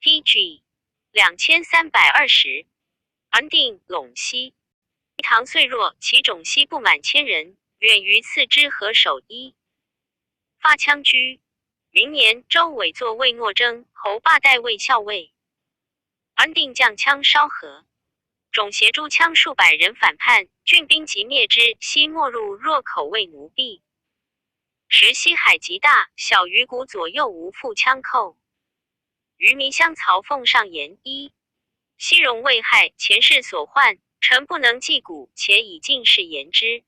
PG 2320。安定、陇西。糜唐虽弱，其种西不满1000人，远于次之河守一。发羌居。明年，周伟作魏诺征，侯霸代卫校尉。安定将羌烧河，种协诸羌数百人反叛，郡兵即灭之，悉没入若口为奴婢。时西海极大，小于谷左右无复羌寇。于弥乡曹凤上言一。西戎未害，前世所患，臣不能继古，且以进士言之。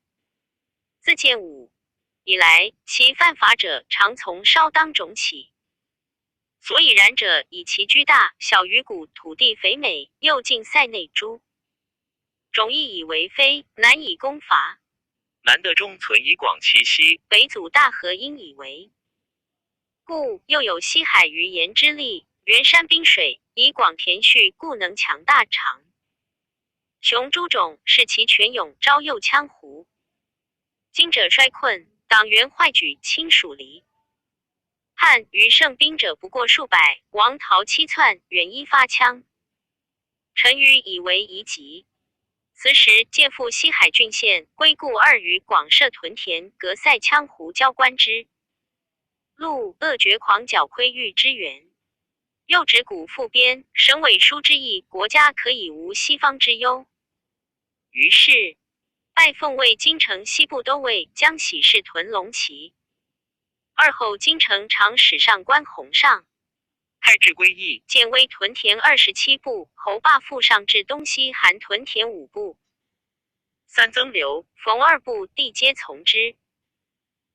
自建武以来，其犯法者常从稍当种起。所以然者，以其居大小于谷，土地肥美，又近塞内诸种亦以为非，难以攻伐。南德中存以广其西，北阻大河因以为。故又有西海于盐之力，原山滨水，以广田畜，故能强大长。雄诸种是其权勇，招诱羌胡。今者衰困，党员坏举，亲属离。汉余胜兵者不过数百，王逃七窜，远依发羌。陈余以为夷急。此时借赴西海郡县，归故2余广设屯田，隔塞羌胡交关之。陆恶绝狂剿窥欲之源。又指古复边，省委书之意，国家可以无西方之忧。于是拜奉为京城西部都尉，将喜事屯龙旗。2后京城长史上官弘上，太治归义，建威屯田27部，侯霸复上至东西韩屯田5部。3增刘，冯2部，地皆从之。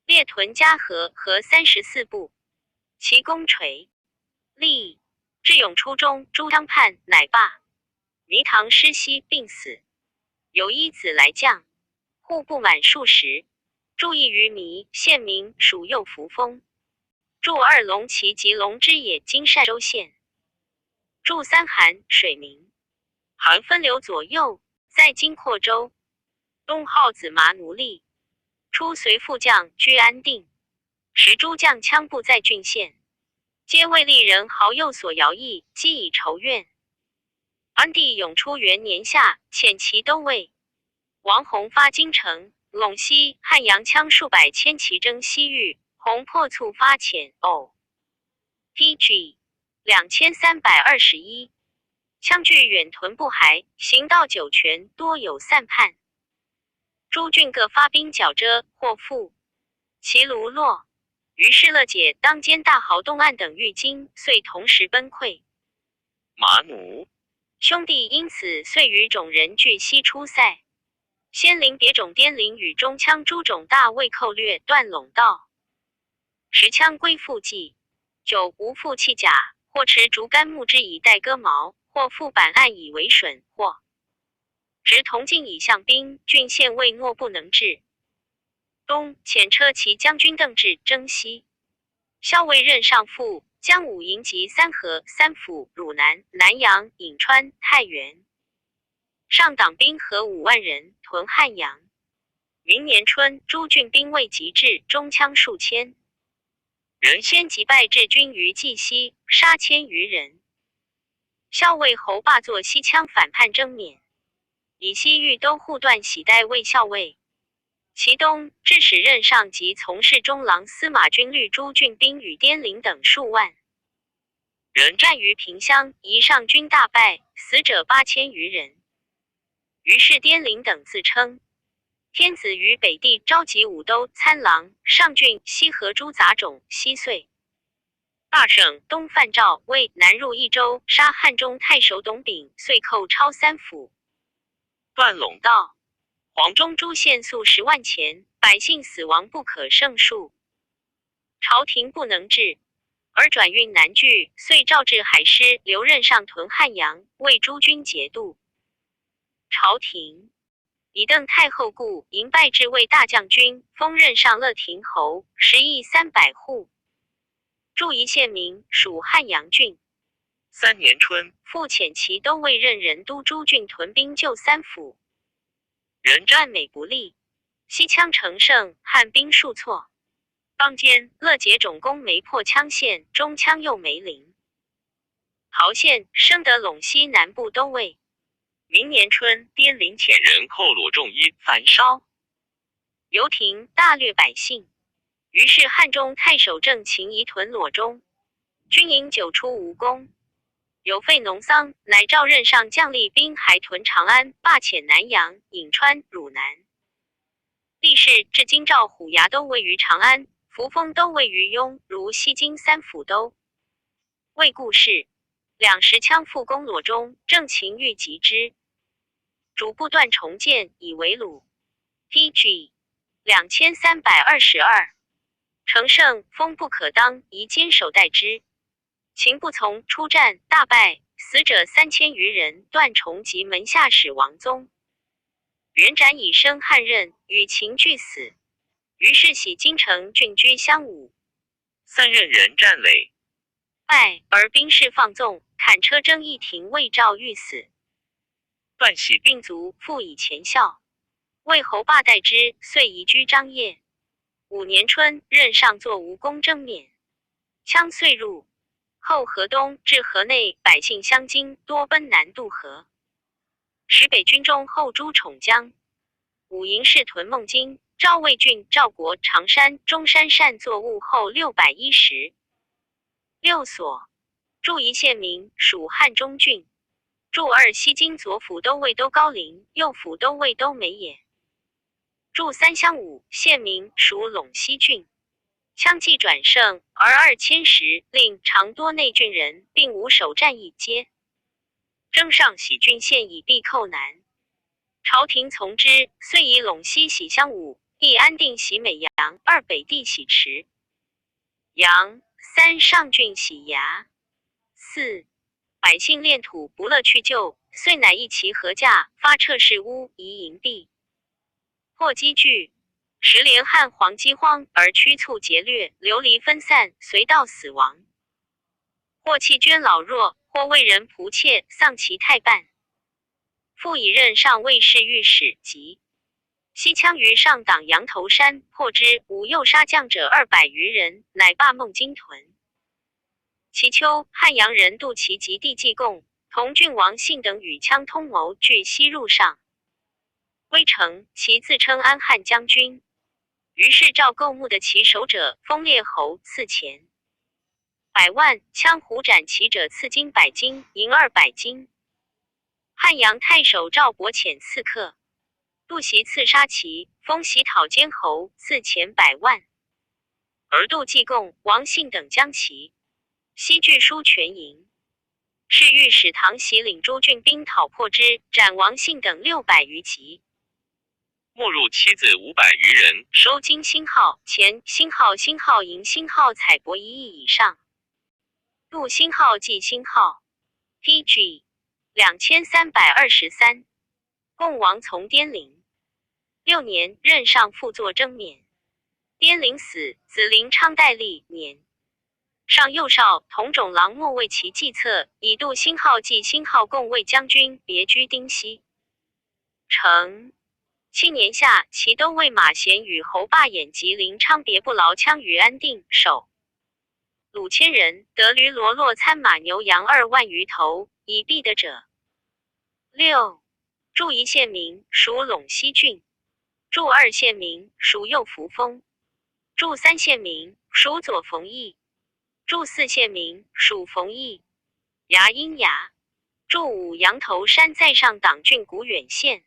列屯嘉禾和34部，其功垂。立智勇初中，朱相叛，乃罢。糜唐失西，病死。有一子来将，户不满数十，注意于糜县名，属右扶风。驻2龙旗及龙之野，今单州县。驻3韩，水名。韩分流左右，在今扩州。东号子麻奴隶。初随副将居安定。时诸将羌部在郡县，皆为利人豪右所徭役，积以仇怨。安帝永初元年夏，遣其都尉王弘发京城，陇西、汉阳羌数百千骑征西域，弘破促发遣偶。PG 2321。羌据远屯不还，行到酒泉，多有散叛。诸郡各发兵剿遮，或复其卢落。于是乐解当监大豪东岸等狱金，遂同时崩溃。马奴兄弟因此遂与种人俱西出塞。先临别种滇陵与中羌诸种大魏寇掠，断陇道。时羌归附计，久无复弃甲，或持竹竿木之以代戈矛，或复板岸以为榫，或执铜镜以向兵，郡县未诺不能治。冬，遣车骑将军邓至征西。校尉任上父，将武营及三河、三府、汝南、南阳、颍川、太原。上党兵合5万人，屯汉阳。明年春，诸郡兵未及至，中羌数千。人先击败至军于蓟西，杀1000余人。校尉侯霸作西羌反叛征缅，以西豫都护段喜代为校尉。其东，致使任上及从事中郎司马军率诸郡兵与滇陵等数万人战于平乡，夷上军大败，死者8000余人。于是滇陵等自称。天子于北地召集武都、参郎、上郡、西河诸杂种，西遂大胜，东犯赵、魏，南入益州，杀汉中太守董秉，遂寇超3府。段陇道黄中诸县粟10万钱，百姓死亡不可胜数，朝廷不能治，而转运南据，遂召至海师，留任上屯汉阳，为诸军节度。朝廷以邓太后故，迎拜至卫大将军，封任上乐亭侯，10邑300户，筑一县名，属汉阳郡。3年春，复遣其都尉任人都诸郡屯兵救3府。人战美不利，西羌乘胜，汉兵数挫。当间，乐节总攻没破羌县，中羌又没陵。陶县升得陇西南部都尉。明年春，滇陵遣人寇裸仲一，反烧。游亭大掠百姓。于是汉中太守郑勤移屯裸中，军营久出无功，有废农桑，乃召任上将吏兵还屯长安，罢遣南阳、颍川、汝南。历仕至今赵虎牙都尉于长安，扶风都尉于雍，如西京3府都尉故事。两时羌复攻裸中，郑勤欲击之，主部段重建，以为虏。PG 2322。乘胜风不可当，宜坚守待之。秦不从，出战大败，死者3000余人。段崇及门下使王宗、元展以生汉任，与秦俱死。于是徙京城，郡居襄武。3任人战垒，败，而兵士放纵，砍车征一庭，魏赵欲死。段喜病卒，复以前效。魏侯霸代之，遂移居张掖。5年春，任上作吴攻征缅，羌遂入。后河东至河内，百姓相惊，多奔南渡河。时北军中后朱宠江，武营士屯孟津、赵魏郡、赵国、常山、中山善作物后616所，筑一县名，属汉中郡。筑2西京左府都尉都高陵，右府都尉都美也。筑3乡5县名，属陇西郡。羌既转胜，而2迁时，令常多内郡人，并无首战一皆征上喜郡县以避寇南。朝廷从之，遂以陇西喜襄武，一安定喜美阳，2北地喜池阳，3上郡喜衙。4百姓恋土不乐去旧，遂乃一齐合价，发撤市屋，移营币。或积聚，时连汉黄饥荒而驱促劫掠，流离分散，随道死亡。或弃捐老弱，或为人仆妾，丧其太半。复以任上卫士御史及西羌于上党羊头山，破之，无诱杀将者200余人，乃罢孟津屯。其秋，汉阳人杜其及弟季贡、同郡王信等与羌通谋，据西入上威城，其自称安汉将军。于是赵构墓的其守者，封列侯，赐钱100万，羌胡斩其者赐金100斤，银200斤。汉阳太守赵伯遣刺客，杜袭刺杀其，封袭讨监侯，赐钱100万。而杜季贡、王信等将其西据书全营。是御史唐袭领诸郡兵讨破之，斩王信等600余级。没入妻子500余人，收金星号、钱星号、星号银星号彩帛1亿以上。杜星号计星号 PG 2323。共王从滇陵。6年，任上复作征缅。颠陵死，子陵昌代历年。上右少同种郎莫为其计策，以度辛浩继辛浩共卫将军，别居丁西。成7年夏，齐都尉马贤与侯霸衍及临昌别部劳羌于安定，守鲁千人，得驴骡骆参马牛羊2万余头，以避得者。6. 驻1县民，属陇西郡；驻2县民，属右扶风；驻3县民，属左冯邑；驻4县民，属冯邑。牙阴牙。驻5羊头山在上党郡古远县。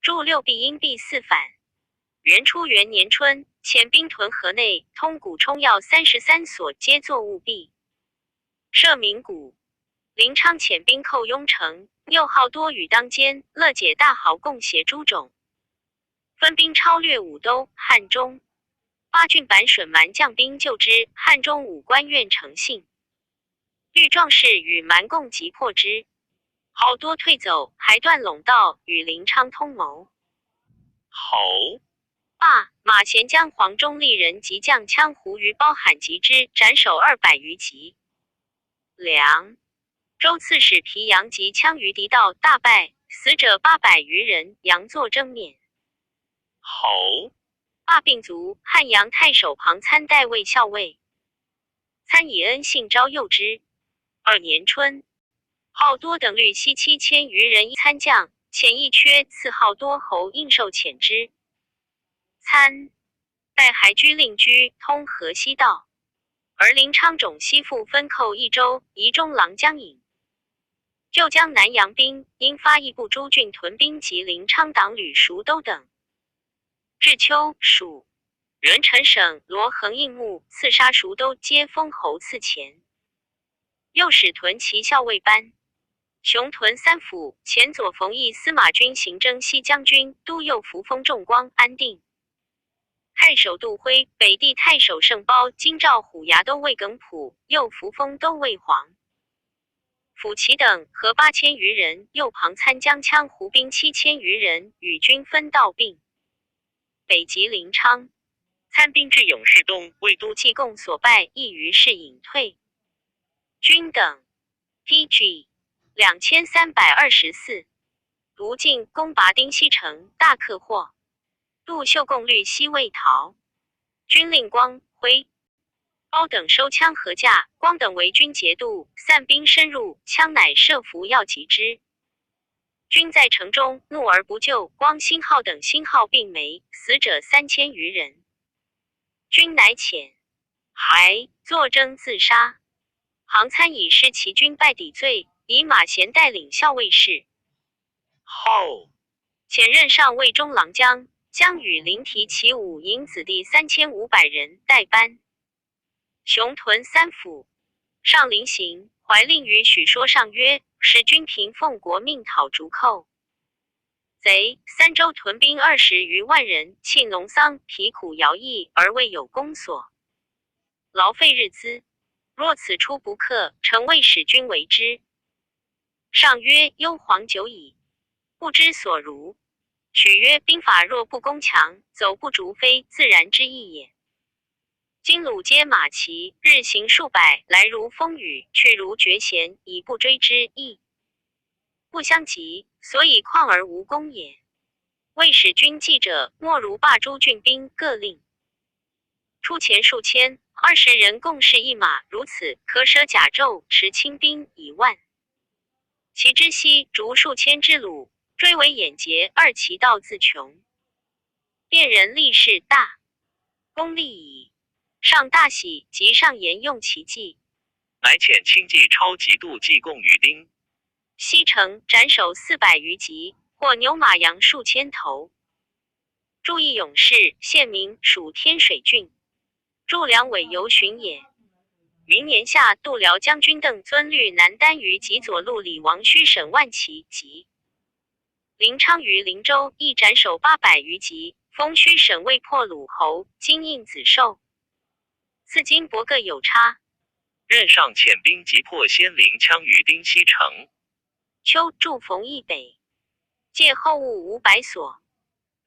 驻6必因避4反。元初元年春，遣兵屯河内，通谷冲要33所，皆作务壁。设名谷。临昌遣兵寇雍城，又好多与当间，乐解大豪共协诸种，分兵超略武都、汉中。8郡版损蛮将兵救之，汉中5官愿诚信。欲壮士与蛮共击破之，好多退走，还断陇道，与临昌通谋。侯霸马贤将黄忠立人及将羌胡于包罕击之，斩首200余级。梁州刺史皮阳及羌于敌道，大败，死者800余人，杨作征免。侯霸病卒，汉阳太守庞参代为校尉。参以恩信招诱之。2年春，好多等率西7000余人参将，遣一缺赐好多侯应受遣之。参代还居令居，通河西道。而临昌种西附分寇益州，宜中郎将引。就将南阳兵，因发义部诸郡屯兵及临昌党吕熟都等。至秋，蜀元陈省罗衡应募，刺杀熟都，皆封侯赐钱。又使屯骑校尉班。雄屯3府，前左冯邑司马军行征西将军，都右扶风重光，安定。太守杜辉，北地太守盛褒，京兆虎牙都尉耿普，右扶风都尉黄辅齐等合8000余人，右旁参将羌胡兵7000余人，与军分道并北及临昌。参兵至永世东，为都济贡所败，亦于是隐退。军等 PG 2324。卢进攻拔丁西城，大克获。杜秀共率西魏逃。军令光辉包等收羌合驾，光等为军节度，散兵深入，羌乃设伏要击之。军在城中，怒而不救，光辛浩等辛浩并没，死者3000余人。军乃遣还作征自杀。杭参以失其军败抵罪，以马贤带领校尉事。后遣任上尉中郎将，将与临提其武营子弟3500人，代班。雄屯3府。上临行，怀令于许说上曰：使君凭奉国命讨逐寇。贼3州屯兵20余万人，弃农桑，疲苦徭役，而未有公所，劳费日资。若此出不克，诚未使君为之。上曰：幽惶久矣，不知所如。许曰：兵法若不攻强，走不逐非自然之意也。今鲁皆马骑，日行数百，来如风雨，去如绝弦，以不追之，亦不相及，所以旷而无功也。未使君计者，莫如罢诸郡兵，各令出钱数千，20人共事一马，如此可舍甲胄，持轻兵以万。其之西逐数千之鲁，追为眼捷，2其道自穷。辨人力士大功利矣。上大喜，即上言用其计，乃遣轻骑超级度济贡于丁西城，斩首400余级，获牛马羊数千头。驻义勇士，县名，属天水郡。驻两尾游巡也。明年夏，度辽将军邓遵率南单于及左路李王须沈万骑及临昌于灵州，亦斩首800余级，封须沈未破鲁侯，今应子寿。赐金帛各有差。任上遣兵击破先临羌于丁西城。秋，驻冯邑北，借后务500所。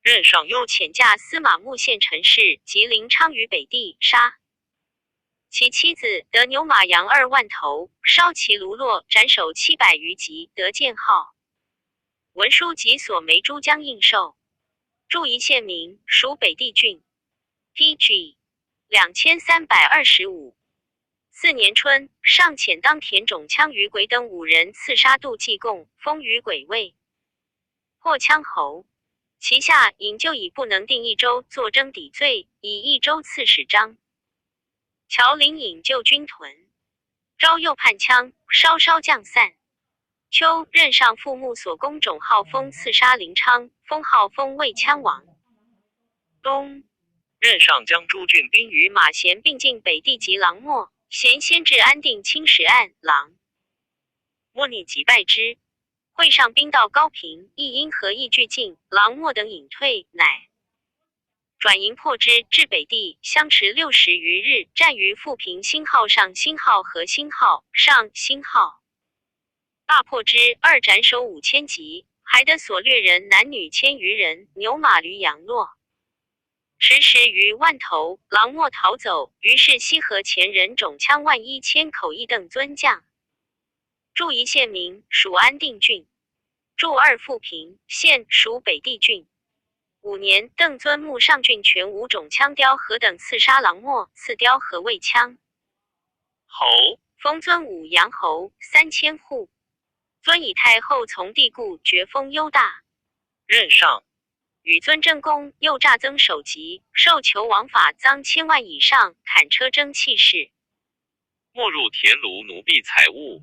任上又遣驾司马穆县陈氏及临昌于北地，杀其妻子，得牛马羊2万头，烧其炉落，斩首700余级，得建号。文书及所梅珠江应受。驻宜县名，属北地郡。PG 2325。4年春，上遣当田种羌于鬼等5人刺杀杜季贡，封于鬼尉，破羌侯。其下引咎以不能定益州作征抵罪，以益州刺史张乔领引救军屯。昭又叛羌，稍降散。秋，任上父穆所攻种号封刺杀临昌，封号封魏羌王。冬，任上将诸郡兵与马贤并进北地及郎莫，贤先至安定青石岸，郎莫逆即败之。会上兵到高平，亦因何意俱尽，郎莫等隐退，乃转营破之，至北地，相持60余日，战于富平新号、上新号和新号、上新号，大破之，2斩首5000级，还得所掠人男女1000余人，牛马驴羊落10余万头，郎莫逃走。于是西河前人种羌11000口，一等尊将。驻宜县名，属安定郡。驻2富平县，属北地郡。5年，邓尊穆上郡全无种羌雕何等刺杀郎莫，赐雕和魏羌侯，封尊武阳侯3000户。尊以太后从地故，爵封优大。任上与尊争功，又诈增首级，受囚王法赃1000万以上，砍车征器士。没入田庐奴婢财物。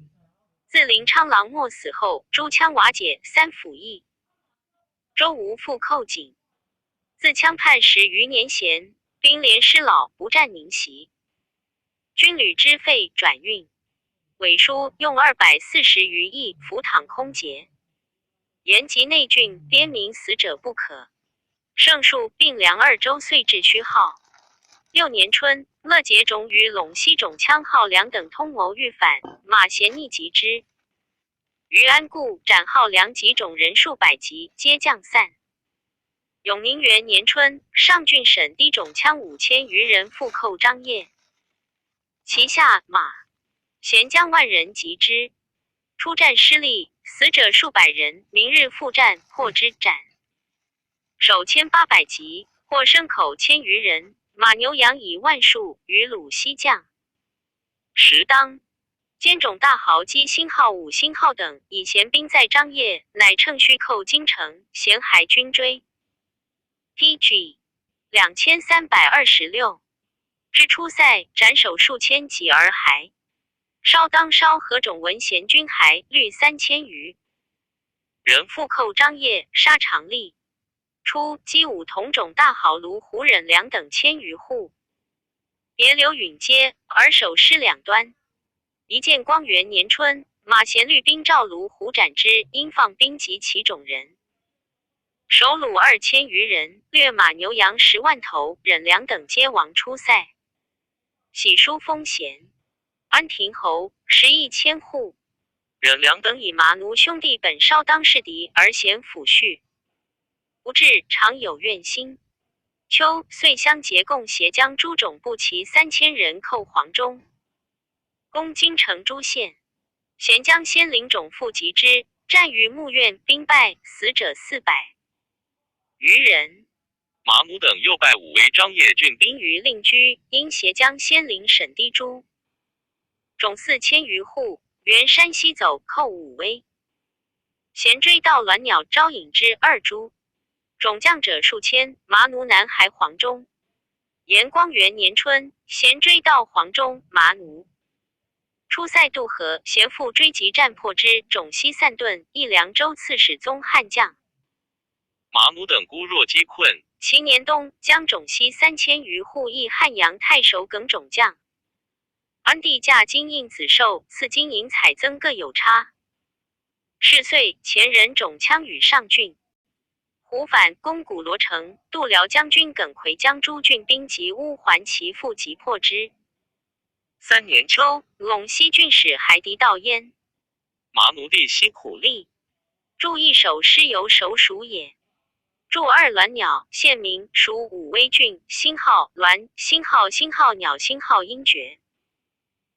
自临昌郎莫死后，诸羌瓦解，3府役，州无复寇警。自羌叛10余年闲，兵连失老，不战宁袭。军旅之费转运，伪书用240余亿，服躺空劫。延吉内郡边民死者不可。圣数并梁2州岁至虚号。6年春，乐节种与陇西种羌号梁等通谋欲反，马贤逆击之。于安固斩号梁及种人数百级，皆降散。永宁元年春，上郡审低种羌5000余人复寇张掖，其下马贤将万人击之，出战失利，死者数百人。明日复战，破之，斩首1800级，获牲口1000余人，马牛羊以万数，于鲁西降。时当兼种大豪击新号、武新号等，以贤兵在张掖，乃乘虚寇京城，咸海军追。PG 2326。之初塞，斩首数千级而还。稍当稍何种文贤军还率3000余人复寇张掖，杀常利。初，击武同种大豪卢胡忍良等1000余户，别刘允街，而守师两端。一见光元年春，马贤率兵赵卢胡斩之，因放兵及其种人，首虏2000余人，掠马牛羊10万头，忍良等皆亡出塞。喜书封贤安亭侯，10亿千户。忍良等以麻奴兄弟本稍当世敌，而贤抚恤，不至，常有怨心。秋，遂相结共协将诸种部骑3000人寇黄中，攻京城诸县。贤将先领种复击之，战于牧苑，兵败，死者400余人。麻奴等又拜武为张掖郡兵。兵于令居，因协将先领沈滴诸种4000余户，原山西走，寇武威。贤追到鸾鸟，招引之2株。种将者数千，麻奴南还黄中。延光元年春，贤追到黄中，麻奴出塞渡河，贤复追击战破之，种西散遁，一凉州刺史宗汉将。麻奴等孤弱饥困。其年冬，将种西3000余户役汉阳太守耿种将。安帝驾金印子寿，赐金银彩增各有差。是岁，前人种羌与上郡。胡反攻古罗城，度辽将军耿奎将诸郡兵及乌桓其父击破之。3年秋，陇西郡使还敌到焉。麻奴弟西苦立，驻一守师游守属也。筑二鸾鸟，县名，属武威郡，星号鸾，星号鸟，星号鹰爵。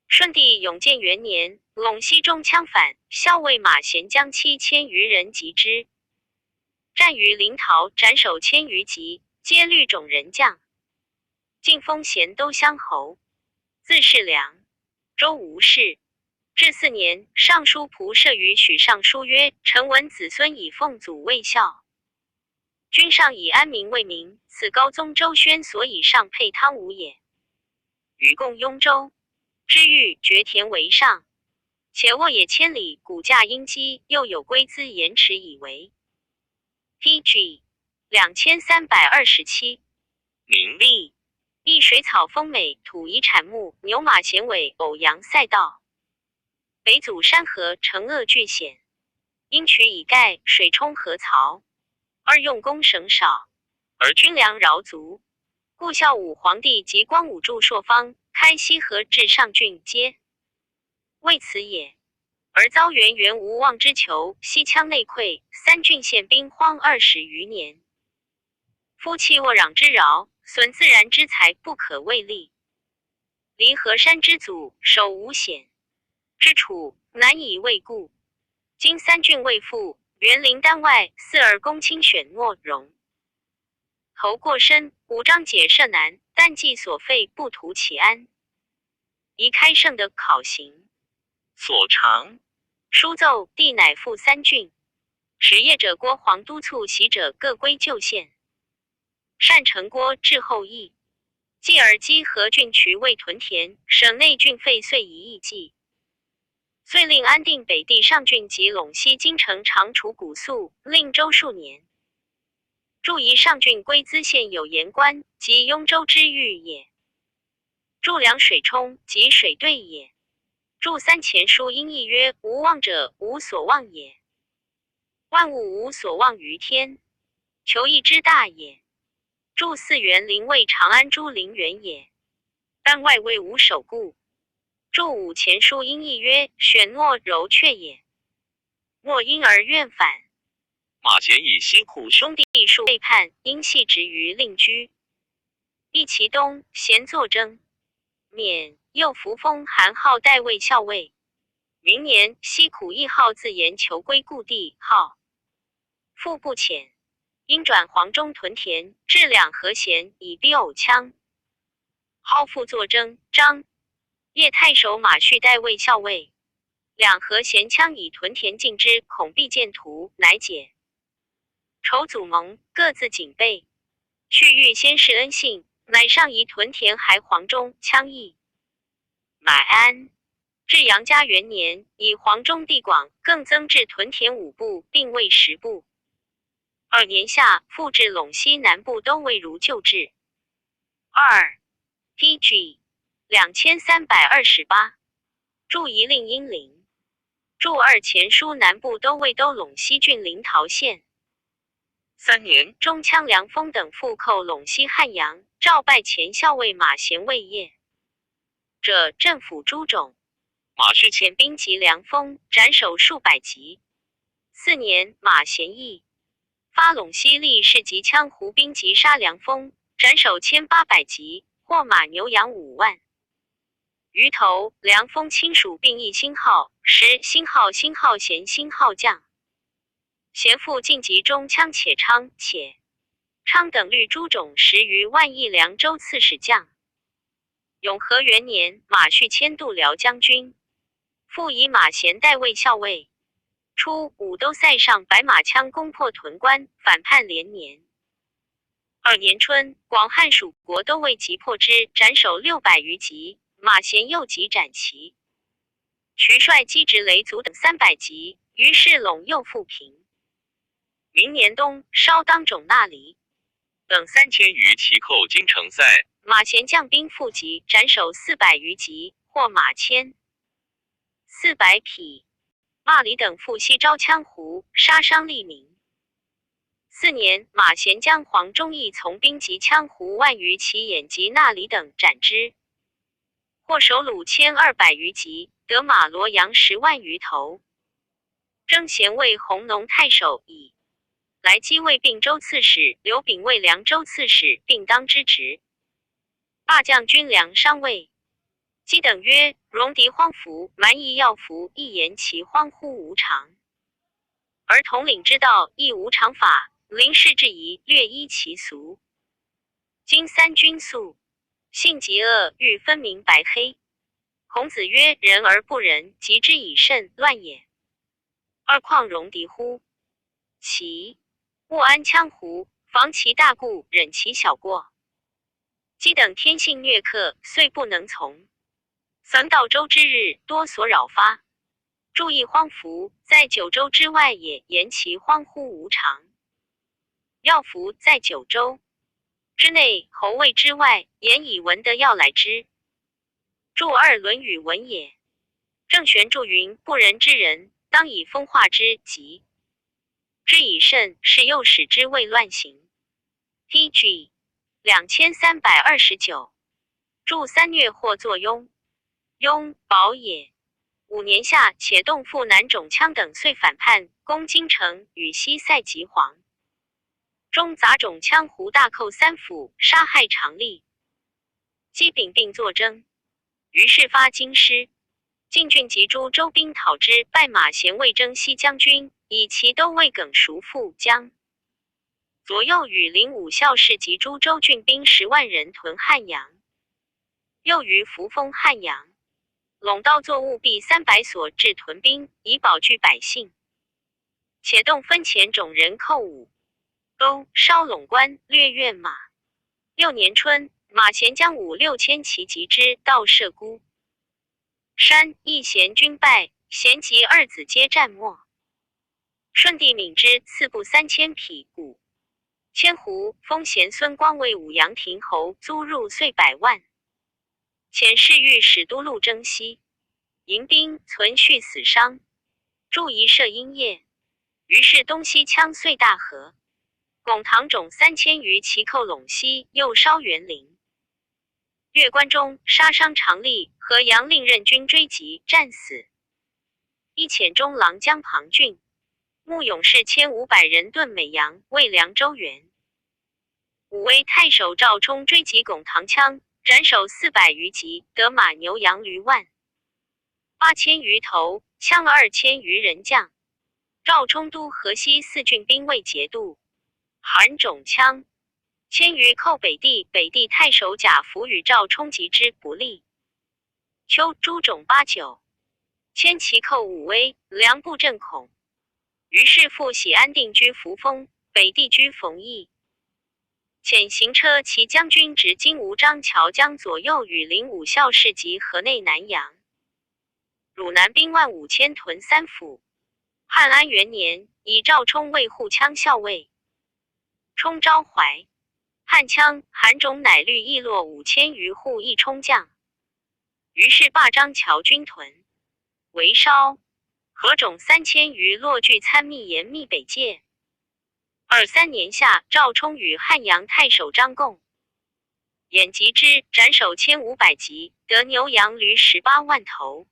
顺帝永建元年，陇西中羌反，校尉马贤将7000余人击之，战于临洮，斩首1000余级，皆绿种人将。晋封咸都乡侯，字世良，州吴氏。至4年，尚书仆射于许尚书曰：“臣闻子孙以奉祖为孝，君上以安民为民，此高宗周宣所以上配汤武也。禹共雍州，知遇绝田为上，且沃野千里，谷稼殷积，又有龟资延迟以为。PG 2327。名利，一水草丰美，土宜产木，牛马衔尾，偶羊赛道。北阻山河，城恶巨险，因渠以盖，水冲河槽。二用弓绳少，而军粮饶足，故孝武皇帝及光武柱朔方，开西河至上郡，皆为此也。而遭元无望之囚，西羌内溃，3郡县兵荒20余年。夫弃沃壤之饶，损自然之财，不可为力。离河山之阻，守无险之楚，难以未固。今3郡未复，园林丹外，四而公卿选诺容。头过身，武章解设难，但计所费，不图其安。宜开盛的考行所长。书奏，帝乃复3郡。使业者郭黄督促袭者各归旧县。单城郭至后邑，继而积河郡渠为屯田，省内郡费遂1亿计。遂令安定北地上郡及陇西京城常除谷粟，令州数年。筑夷上郡归资县有盐官，即雍州之御也。筑梁水冲，即水兑也。筑3前书因义曰：无望者，无所望也。万物无所望于天，求义之大也。筑4园陵为长安诸陵园也，但外为无守固。筑5前书因义曰：选诺柔却也。诺因而愿反。马贤以西户兄弟数背叛，因系职于令居。义其东，咸作征，免。又扶封韩浩代魏校尉。明年，西苦义号自言求归故地，号复不遣，因转黄中屯田，至两河咸，以逼偶羌。号复作征，张叶太守马旭代魏校尉。两河咸羌以屯田进之，恐必见图，乃解。仇祖盟，各自警备。旭欲先示恩信，乃上移屯田还黄中，羌邑。乃安。至杨家元年，以黄中地广，更增至屯田5部，并为10部。2年夏，复至陇西南部都尉如旧制。2 PG 2328。筑夷令阴陵。筑2前书南部都尉都陇西郡临洮县。3年，中羌梁封等复寇陇西汉阳，诏拜前校尉马贤为业。者镇抚诸种。马旭遣兵及梁封，斩首数百级。4年，马贤义发陇西吏士及羌胡兵击杀梁封，斩首1800级，获马牛羊5万。余头，梁封亲属并议星号，时星号贤星号将。贤复晋级中羌且昌昌等率诸种10余万议凉州刺史将。永和元年，马旭迁度辽将军，复以马贤代魏校尉。初，武都塞上白马羌攻破屯关，反叛连年。2年春，广汉属国都尉击破之，斩首600余级，马贤又击斩其。渠率击直雷族等300级，于是陇又复平。明年冬，稍当种那离等3000余骑寇京城塞。马贤将兵复击，斩首400余级，获马千400匹。马离等复西招羌胡，杀伤利民。4年，马贤将黄忠义从兵及羌胡万余其眼及那离等斩之，获首虏1200余级，得马罗羊10万余头。征贤为弘农太守，以来击卫并州刺史，刘秉为凉州刺史，并当之职。罢将军粮伤魏。姬等曰：戎狄荒服，蛮夷要服，亦言其荒乎无常。而统领之道亦无常法，临事质疑，略依其俗。今三军肃，性极恶，欲分明白黑。孔子曰：仁而不仁，及之以慎，乱也。二况戎狄乎？其勿安羌胡，防其大故，忍其小过。姬等天性虐客，遂不能从。凡道周之日，多所扰发。注意荒服，在九州之外也，言其荒乎无常。要服在九州之内，侯魏之外，言以文的要来之。注二论语文也。郑玄注云：不仁之人，当以风化之，及之以慎，是诱使之未乱行。PG 2329。注三虐或作庸。庸，保也。5年夏，且动父南种羌等遂反叛，攻京城，与西塞及黄。中杂种羌胡大寇3府，杀害常吏。姬秉并作征，于是发京师。晋郡及诸州兵讨之，拜马贤为征西将军，以其都尉耿叔父将。左右与领武校士及诸州郡兵10万人屯汉阳。又于扶风汉阳，陇道作务币300所至屯兵，以保据百姓。且动分钱种人寇武都，烧陇关，掠越马。6年春，马贤将5、6千骑击之，到射孤山，义贤军败，贤及2子皆战没。顺帝敏之，赐布3000匹谷。千胡封贤孙光为武阳亭侯，租入岁100万。遣侍御史都路征西，迎兵存续死伤，筑一社阴业。于是东西羌遂大和。巩唐种3000余骑寇陇西，又烧园林。越关中，杀伤常吏，和杨令任军追击，战死。一遣中郎将庞俊、募勇士1500人遁美阳，为凉州援。武威太守赵冲追击巩唐羌，斩首400余级，得马牛羊驴万8000余头，羌2000余人将。赵冲都河西4郡兵未节度，韩种羌1000余寇北地，北地太守贾福与赵冲击之不利。秋，诸种8、9千骑寇武威，梁布震恐。于是复喜安定居扶风，北地居冯邑。遣行车骑将军执金吾张桥江左右与领武校士及河内南阳。汝南兵15000屯3府。汉安元年，以赵冲为护羌校尉。冲招怀，汉羌韩种乃率邑落5000余户，一冲将。于是罢张桥军屯，为烧。何种3000余落据参密严密北界。23年夏，赵冲与汉阳太守张贡演及之，斩首1500级，得牛羊驴18万头。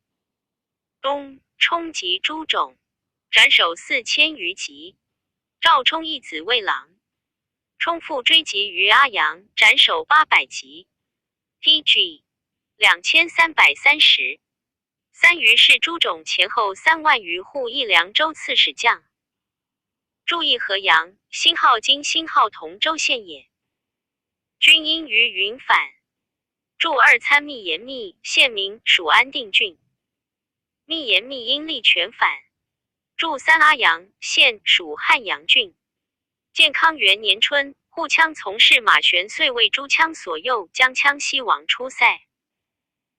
冬，冲击诸种，斩首4000余级。赵冲一子为郎。冲复追击于阿阳，斩首800级。PG 2330。3余是诸种前后3万余户，一凉州刺史将。注意河阳，新号今新号同州县也。军因于云返。注2参密严密，县名属安定郡。密严密因力全返。注3阿阳，县属汉阳郡。建康元年春，护羌从事马玄遂为诸羌所诱，将羌西王出塞。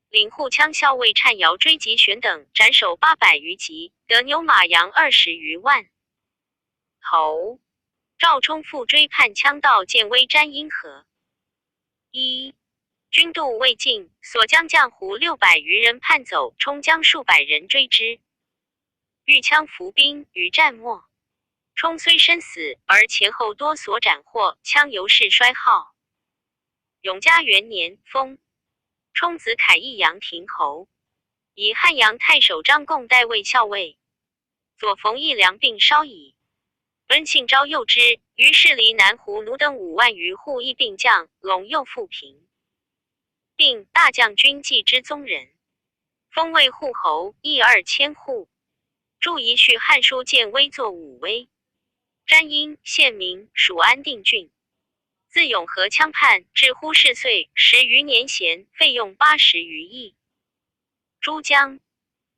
领护羌校尉颤瑶追击玄等，斩首800余级，得牛马羊20余万头。赵冲复追叛羌到建威詹阴河。军渡未尽，所将将胡600余人叛走，冲将数百人追之。遇羌伏兵，与战没。冲虽身死，而前后多所斩获，羌由是衰耗。永嘉元年，封冲子凯益阳亭侯，以汉阳太守张贡代为校尉。左冯义良并稍矣。恩信昭诱之，于是离南胡奴等5万余户亦并将，陇右复平，并大将军季之宗人，封为户侯，邑2000户。著遗序《汉书》建威作武威。詹阴，县名，属安定郡。自永和羌叛，至乎10岁，10余年闲，费用80余亿。珠江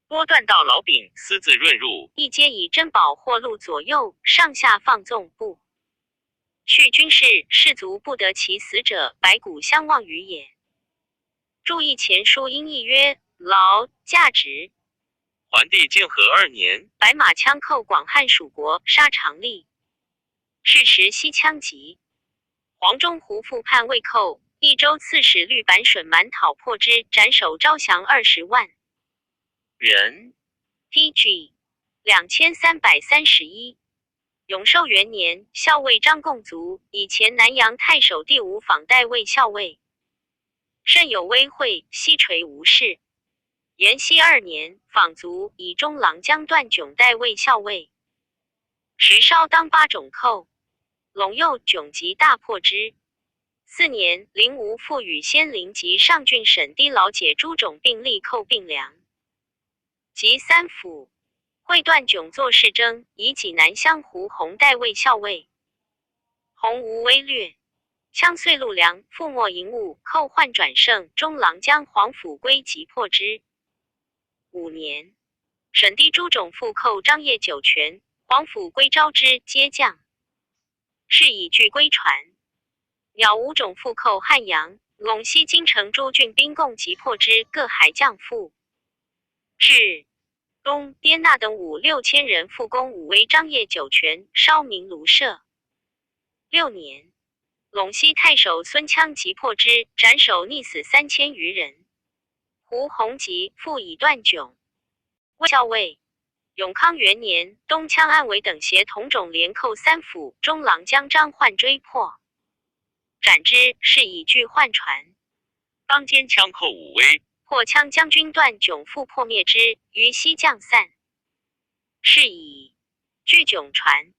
多断道老丙私自润入，一皆以珍宝货路左右，上下放纵不去军事，士卒不得其死者，白骨相望于也。注意前书因义曰：劳价值。桓帝建和2年，白马羌寇广汉属国，杀常利。是时西羌急，黄中胡复叛魏寇，益州刺史律板损蛮讨破之，斩首招降20万人。TG 2331。永寿元年，校尉张贡卒，以前南阳太守第5访代尉校尉，甚有威惠，西垂无事。延熙2年，访卒，以中郎将段炯代尉校尉，时稍当8种寇，陇右炯即大破之。4年，灵吴复与仙陵及上郡省低老解诸种并立寇并梁，及3府。会段炯作事征，以济南乡胡弘代尉校尉。弘无威略，羌遂陆梁，覆没营务，寇患转胜，中郎将黄甫归即破之。5年，省地诸种复寇张掖酒泉，黄甫归招之，皆降。是以据归传。鸟5种复寇汉阳，陇西京城诸郡兵共击破之，各还降复。至东滇纳等5、6千人复攻武威张掖酒泉，烧明庐舍。6年，陇西太守孙羌击破之，斩首溺死3000余人。胡弘吉复以段炯为校尉。永康元年，东羌安伟等协同种连寇3府，中郎将张焕追破，斩之，是以据换传。当间羌寇武威，破羌将军段炯复破灭之，于西降散。是以据炯传。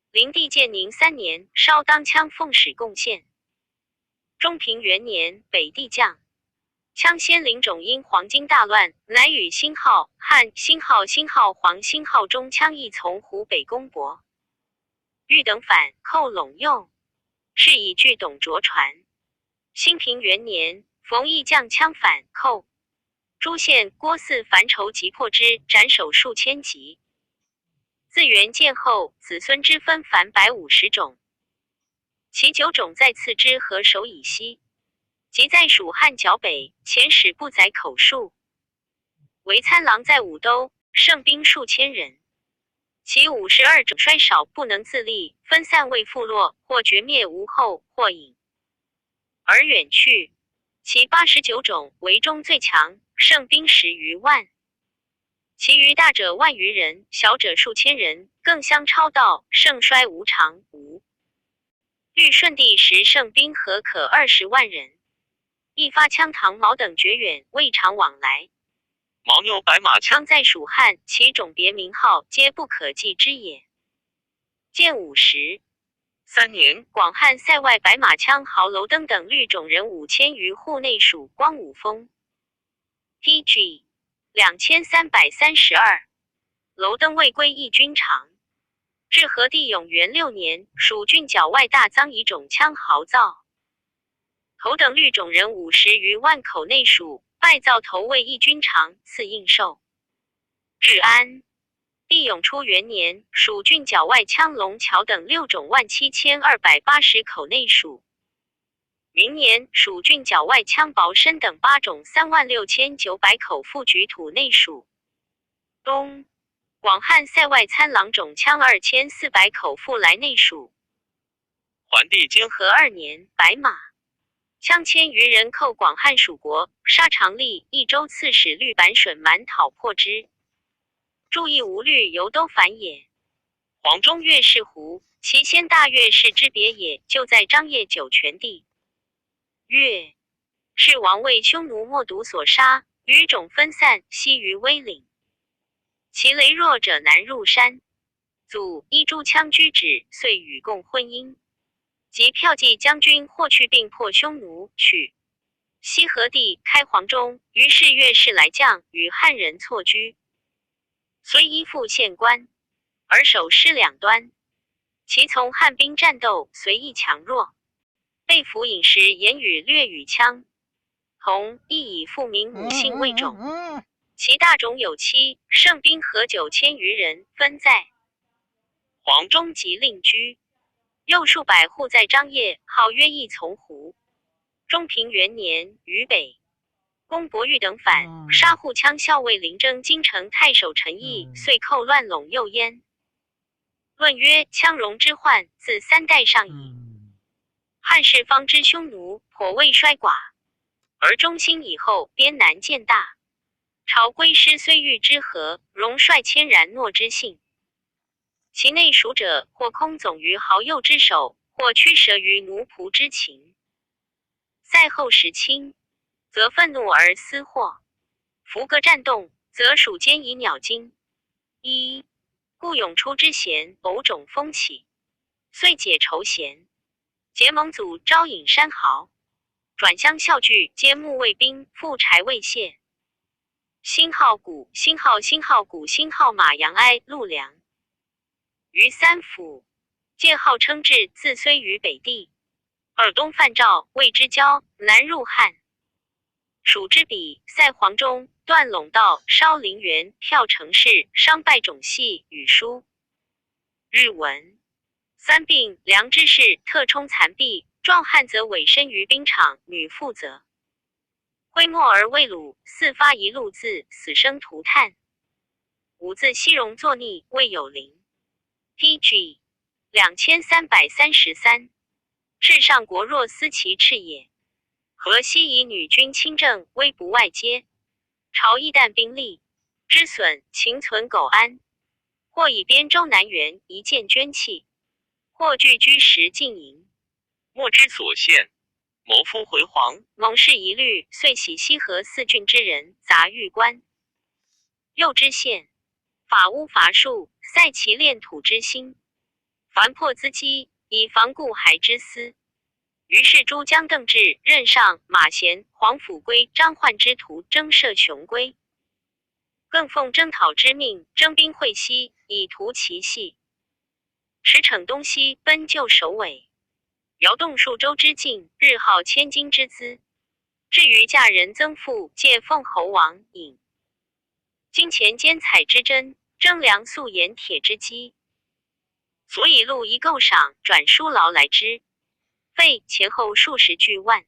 灵帝建宁3年，稍当羌奉使贡献。中平元年，北地降。羌先灵种因黄巾大乱，乃与辛浩、汉、辛浩、黄、辛浩中羌亦从湖北攻博。欲等反，寇陇右。是以据董卓传。兴平元年，冯异将羌反，寇诸县，郭汜樊稠击破之，斩首数千级。自元建后，子孙之分凡150种，其9种在次之河首以西，即在蜀汉剿北，前史不载口述。为参郎在武都，胜兵数千人，其52种衰少，不能自立，分散为附落，或绝灭无后，或隐而远去。其89种为中最强，胜兵10余万。其余大者万余人，小者数千人，更相超道，盛衰无常。律顺帝时胜兵何可20万人，一发羌唐毛等绝远，未常往来。牦牛白马羌羌在蜀汉，其种别名号，皆不可计之也。建50 3年，广汉塞外白马羌豪楼登等律种人5000余户，内属光武封。TG 2332。楼登未归义军长。至和帝永元6年，蜀郡郊外大臧以种羌豪造头等律种人50余万口，内属，拜造头为义军长，赐印绶。至安帝永初元年，蜀郡郊外羌龙桥等6种17280口，内属。明年，蜀郡郊外羌薄参等8种36900口，复举土，内属。东广汉塞外参郎种羌2400口，复来，内属。桓帝建和2年，白马羌1000余人寇广汉属国，杀常利、益州刺史律板损蛮讨破之。注意无虑，犹都反也。黄中岳是胡，其先大岳是之别也，就在张掖酒泉地。岳是王为匈奴冒毒所杀，余种分散，悉于威岭。其羸弱者难入山。祖依诸羌居止，遂与共婚姻。及骠骑将军霍去并破匈奴，取西河地，开黄中。于是越氏来将与汉人错居，虽依附县官，而守师两端。其从汉兵战斗，随意强弱。被俘饮食言语略与羌同，亦以父名母姓为种。其大种有7，胜兵合9000余人，分在黄中及令居。又数百户在张掖，号曰义从胡。中平元年，于北公伯玉等反，杀护羌校尉林征京城太守陈毅，遂寇乱陇右焉。论曰：羌戎之患，自3代上矣。汉室方知匈奴，颇未衰寡，而中兴以后，边南渐大。朝归师虽遇之和，戎率谦然诺之信。其内属者，或空总于豪右之手，或驱蛇于奴仆之情。赛后时亲，则愤怒而私祸；伏戈战动，则属奸以鸟惊。一故涌出之贤，偶种风起，遂解仇嫌。结盟组招引山豪，转乡校聚，皆募卫兵，复柴未泄。兴号谷，兴号谷，兴号马阳哀陆梁。于3府，借号称制，自虽于北地，尔东犯赵，魏之交，南入汉。蜀之彼，塞黄中，断陇道，烧陵园，票城市，伤败种系，语书。日文。3病，良之士，特充残弊，壮汉则委身于兵场，女负责。挥墨而未鲁，4发一路字，死生涂炭。5自西戎作逆，未有灵。PG 2333。至上国若思其赤也。河西以女军亲政，威不外接。朝一旦兵力之损，情存苟安。或以边州南原一见捐弃，或聚居时进营。莫之所献，谋夫回黄。蒙氏疑虑，遂徙西河4郡之人，杂狱官。右知县，法巫伐术，塞其炼土之心。凡破资机，以防固还之私。于是诸将邓志、任上、马贤、黄甫圭、张焕之徒征涉雄归，更奉征讨之命，征兵会西，以图其系。驰骋东西，奔就首尾，摇动数州之境，日耗千金之资。至于嫁人增赋，借奉侯王引金钱兼采之珍，征粮素盐铁之机。所以路一购赏，转书劳来之，费前后数十巨万。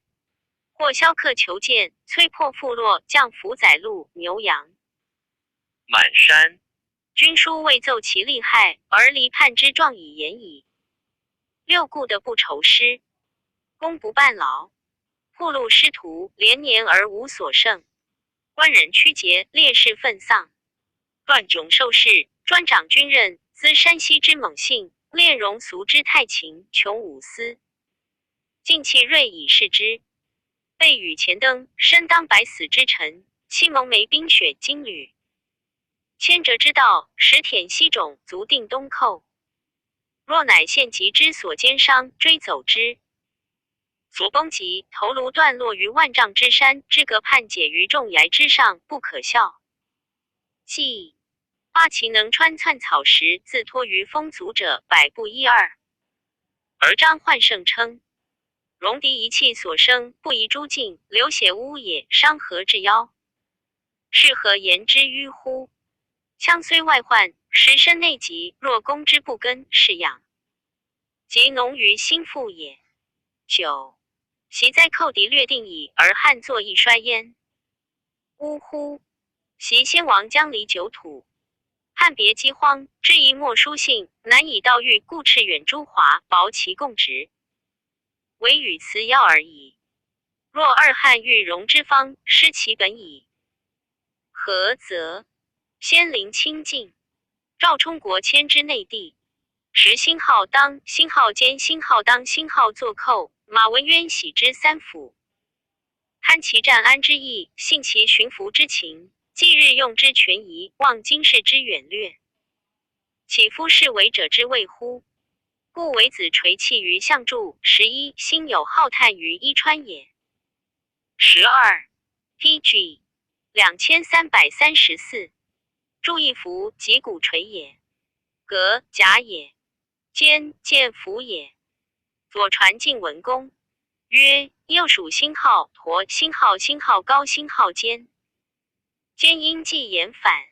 或萧客求见，催迫部落，降服载路牛羊。满山军书未奏其利害，而离叛之状已言矣。6故的不酬师，功不半劳，铺路师徒，连年而无所胜。官人屈节，烈士愤丧，断迥受事，专掌军任，资山西之猛性，恋戎俗之太勤，穷武思。尽弃锐以示之，被与前登，身当百死之臣，期蒙梅冰雪金缕。千折之道，实舔西种，足定东寇。若乃献疾之所奸伤，追走之，所崩及头颅断落于万丈之山，之隔畔解于众崖之上，不可笑。既八其能穿窜草时，自托于风足者百不一二。而张焕胜称，戎狄一气所生，不宜诛尽，流血污也，伤何至夭？是何言之迂乎？羌虽外患，实身内疾，若攻之不根，是养即农于心腹也。9习哉寇敌略定矣，而汉作亦衰焉。呜呼！习先王将离九土，汉别饥荒，知一莫书信，难以道遇，故斥远诸华，薄其共职，唯与辞要而已。若二汉欲戎之方，失其本矣。何则？先灵清净，赵充国迁之内地，时兴号当、兴号兼、兴号当、兴号作寇，马文渊喜之3府，贪其战安之意，信其驯服之情，既日用之权宜，忘经世之远略。岂夫是为者之谓乎？故为子垂弃于相助。11心有浩叹于伊川也。12 PG 2334注意符即鼓垂也，革甲也，坚剑符也。左传晋文公曰：右属星号陀，星号高，星号坚。坚因既言反。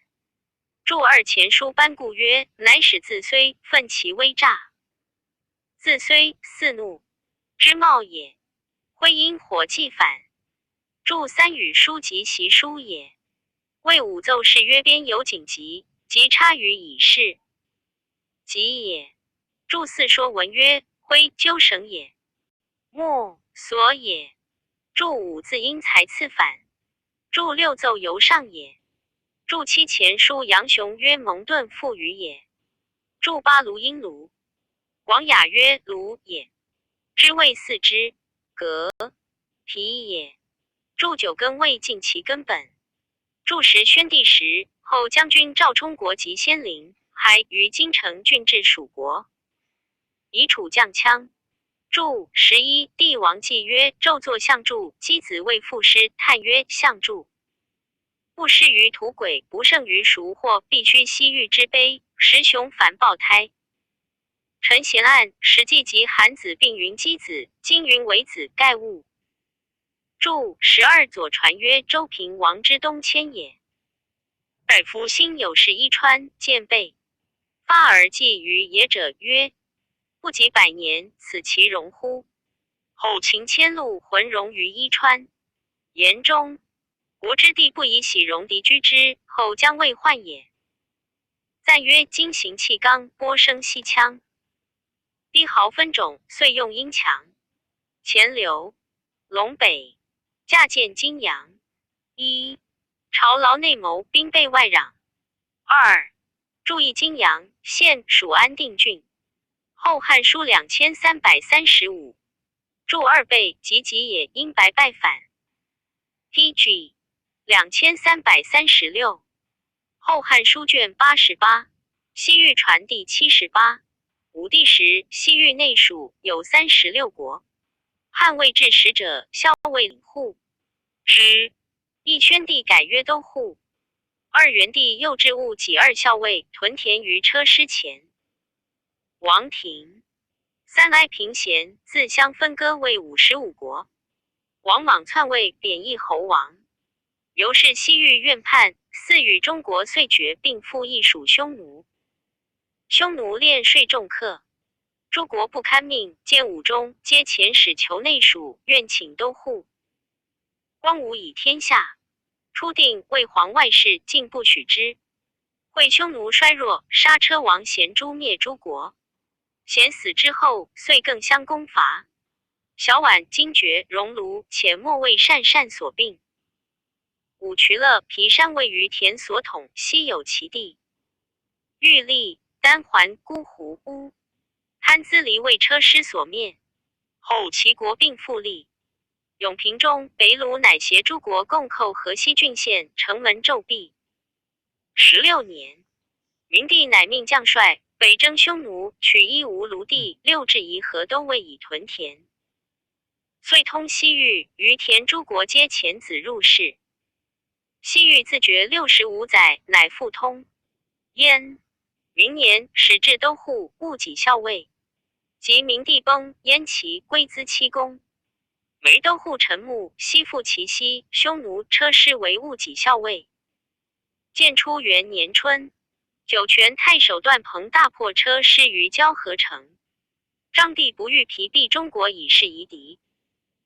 注二前书班固曰：乃使自虽愤其威诈，自虽四怒之冒也。会因火既反。注三语书及习书也。魏武奏事曰：边有紧急，即差于以事，急也。注四说文曰：徽纠绳也，莫所也。注五字因才次反。注六奏由上也。注七前书杨雄曰：蒙顿复语也。注八卢因卢，广雅曰：卢也。之谓四之，革皮也。注九根未尽其根本。注十宣帝时，后将军赵充国及先灵，还于京城郡治蜀国，以楚将羌。注11帝王纪曰：纣作相助，箕子为父师，叹曰：相助不失于土鬼，不胜于熟或，必须西域之悲，时雄繁抱胎。陈贤案实际及韩子并云箕子，今云为子盖物。注12左传曰：周平王之东迁也。盖夫心有事伊川，见备发而祭于野者曰：不及100年，此其容乎？后秦迁陆浑容于伊川。言中国之地不以喜容敌居之，后将未患也。赞曰：今行气刚，波生西羌，低毫分种，遂用阴强。钱流陇北驾见金阳。1朝劳内谋，兵备外攘。2注意金阳现属安定郡。后汉书2335。注二备及己也，因白败反。PG 2336。后汉书卷88。西域传第78。武帝时，西域内属有36国。汉魏至使者，校尉领户之。一宣帝改曰都护。二元帝又置戊己2校尉屯田于车师前。王庭。3哀平贤自相分割为55国。王莽篡位，贬义侯王。由是西域怨叛，似与中国遂绝，并复亦属匈奴。匈奴恋税重课，诸国不堪命，见武中皆遣使求内属，愿请都护。光武以天下，初定为皇外事，竟不许之。会匈奴衰弱，杀车王贤诛灭诸国。贤死之后，遂更相攻伐。小宛、精绝、熔炉，且莫为鄯善所并。武渠勒、皮山位于田所统，悉有其地。玉立、丹环、孤湖、乌、贪资离为车师所灭。后齐国并复立。永平中，北虏乃携诸国共寇河西郡县，城门骤闭。16年，明帝乃命将帅北征匈奴，取伊吾卢地6至夷河都尉以屯田。遂通西域，于田诸国皆遣子入仕。西域自绝65载，乃复通。燕明年，始置都护、戊己校尉。及明帝崩，燕齐归资7公。梅都护陈穆西复其西，匈奴车师为戊己校尉。建初元年春，酒泉太守段鹏大破车师于交河城。张帝不欲疲弊中国以示夷狄，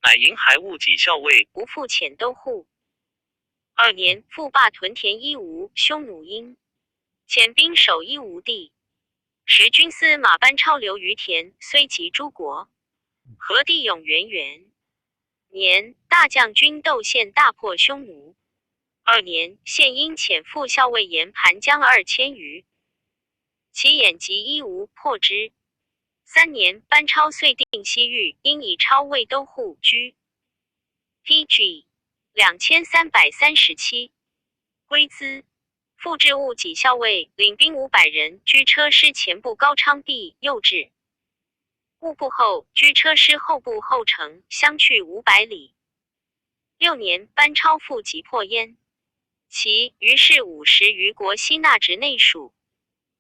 乃迎还戊己校尉，不复遣都护。2年，复罢屯田伊吾，匈奴因遣兵守伊吾地。时军司马班超留于田，虽及诸国。何帝永元年，大将军窦宪大破匈奴。2年，献因遣副校尉沿盘江2000余，其眼及伊吾，破之。3年，班超遂定西域，因以超为都护居。PG 2337。归资复置务给校尉，领兵500人，居车师前部高昌壁右至务部后，居车师后部后程，相去500里。6年，班超复击破燕，其余是50余国西纳直内属，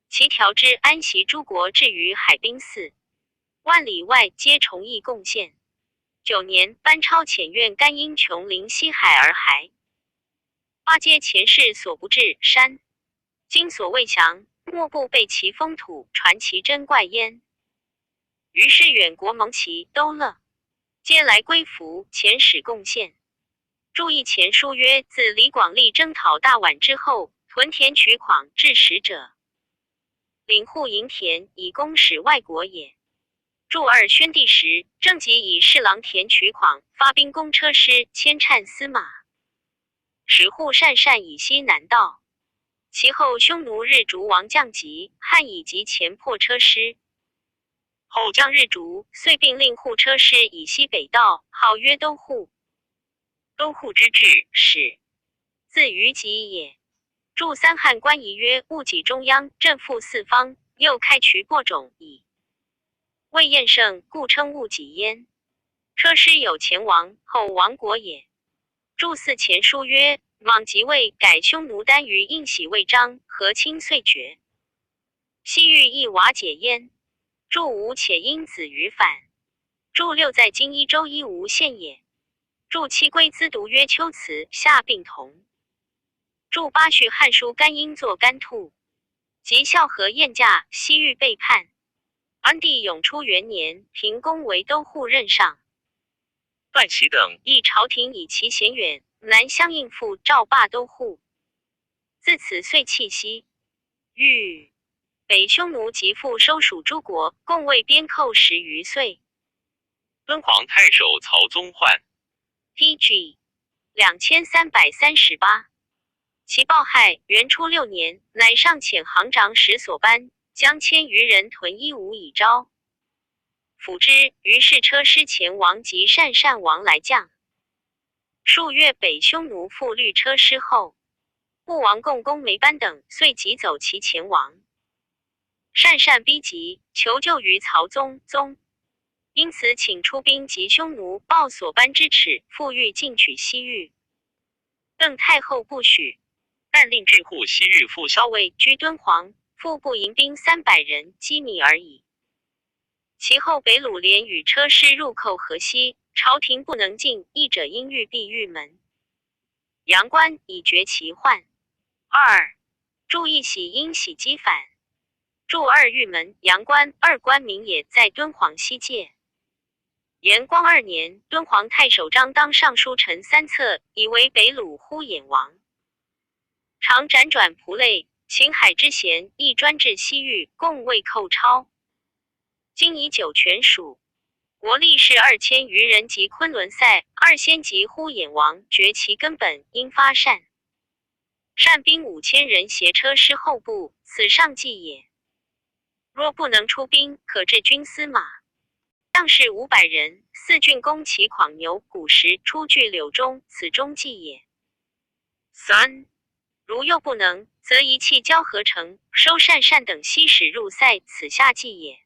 其调之安袭诸国至于海滨4万里外，皆崇义贡献。9年，班超遣愿甘因穷临西海而还。8皆前世所不至山，今所未降，莫不被其风土传其真怪焉。于是远国蒙其都乐，皆来归服，遣使贡献。注意前书曰：自李广利征讨大宛之后，屯田取광至使者，领户营田以供使外国也。注2宣帝时，正即以侍郎田取광，发兵攻车师，牵颤司马，使户善以西南道。其后匈奴日逐王将及，汉以及前破车师。后将日逐，遂并令护车师以西北道，号曰都护。都护之志是自于己也。注3汉官仪曰：务己中央，镇抚四方，又开渠播种矣。魏彦胜，故称务己焉。车师有前王，后亡国也。注4前书曰：莽即位，改匈奴单于应喜魏章，和亲遂绝。西域亦瓦解焉。注5且因子于反。注6在今伊州伊吾县也。注7归资读曰：秋辞夏并同。注8续汉书甘因作甘兔，及孝和宴驾，西域背叛。安帝永初元年，平公为都护任上。段祺等亦朝廷以其嫌远，南相应付赵霸都护。自此遂弃西域。北匈奴即复收属诸国，共为边寇10余岁。敦煌太守曹宗焕 PG 2338。其暴害，元初6年，乃上遣行长史所班，将1000余人屯伊吾以招。辅之，于是车师前王及鄯王来将。数月，北匈奴复虑车师后，穆王共攻梅班等，遂急走其前王。鄯逼急，求救于曹宗，因此请出兵及匈奴，报所班之耻，复欲进取西域。邓太后不许，但令据护西域复校尉居敦煌，复部营兵300人，击米而已。其后北虏连与车师入寇河西，朝廷不能进，议者因欲闭玉门。阳关以绝其患。2注意喜因喜击反。注2玉门、阳关2关名也，在敦煌西界。延光2年，敦煌太守张当上书陈3策，以为北虏呼衍王。常辗转蒲类，秦海之贤，亦专治西域，共未寇超。今以9全属，国力士2000余人及昆仑塞2先及呼衍王，绝其根本，应发善兵5000人，挟车师后部，此上计也。若不能出兵，可置军司马。将士500人，4郡攻其诳牛、古石，出据柳中，此中计也。3如又不能，则一弃交河城，收鄯等西使入塞，此下计也。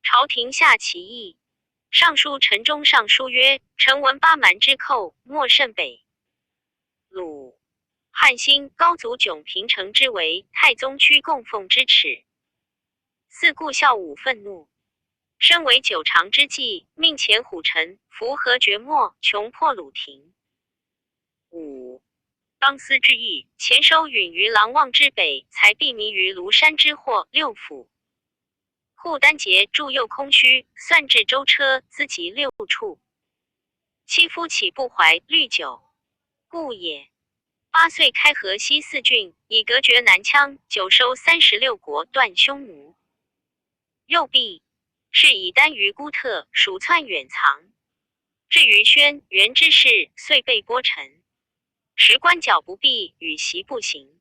朝廷下其意。尚书陈忠上书曰：臣闻巴蛮之寇，莫甚北虏、汉兴、高祖迥平城之为太宗屈供奉之耻。4故孝武愤怒，身为9常之计，命遣虎臣符合绝末，穷破鲁庭。5当思之意，前收允于狼望之北，才避迷于庐山之祸。6府护丹节驻右空虚，算至舟车，资及6处。7夫岂不怀虑久，故也。8岁开河西4郡，以隔绝南羌，9收36国，断匈奴。右弼是以单于孤特，鼠窜远藏。至于轩辕之事，遂被剥陈。时官角不避，与习不行。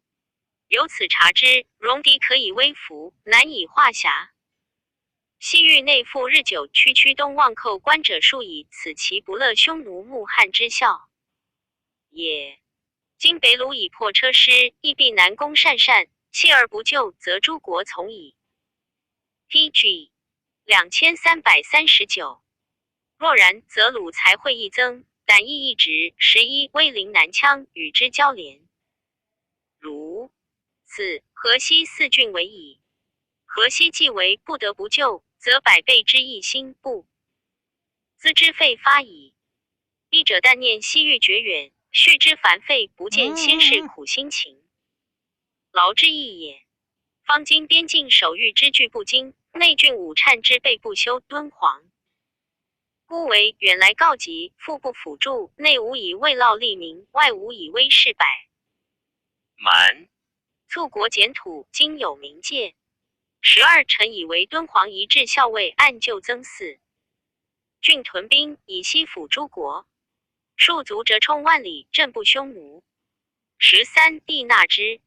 由此察之，戎狄可以威服，难以化瑕。西域内附日久，区东望寇官者数矣，此其不乐匈奴穆汉之效也。今北虏以破车师，亦必南攻鄯善，弃而不救，则诸国从矣。PG 2339。若然，则鲁才会益增，胆亦一直。11威灵南羌与之交连。如此，河西四郡为矣。河西既为不得不救，则百倍之一心不资之废发矣。一者但念西域绝远，续之烦废，不见先世苦心情，劳之意也。方今边境守御之据不精，内郡五颤之备不修，敦煌孤为远来告急，腹不辅助，内无以慰劳利民，外无以威势百蛮促国简土，今有冥界。12臣以为敦煌一至校尉按旧增4郡屯兵，以西辅诸国，数足折冲万里，阵不匈奴。13亦纳之，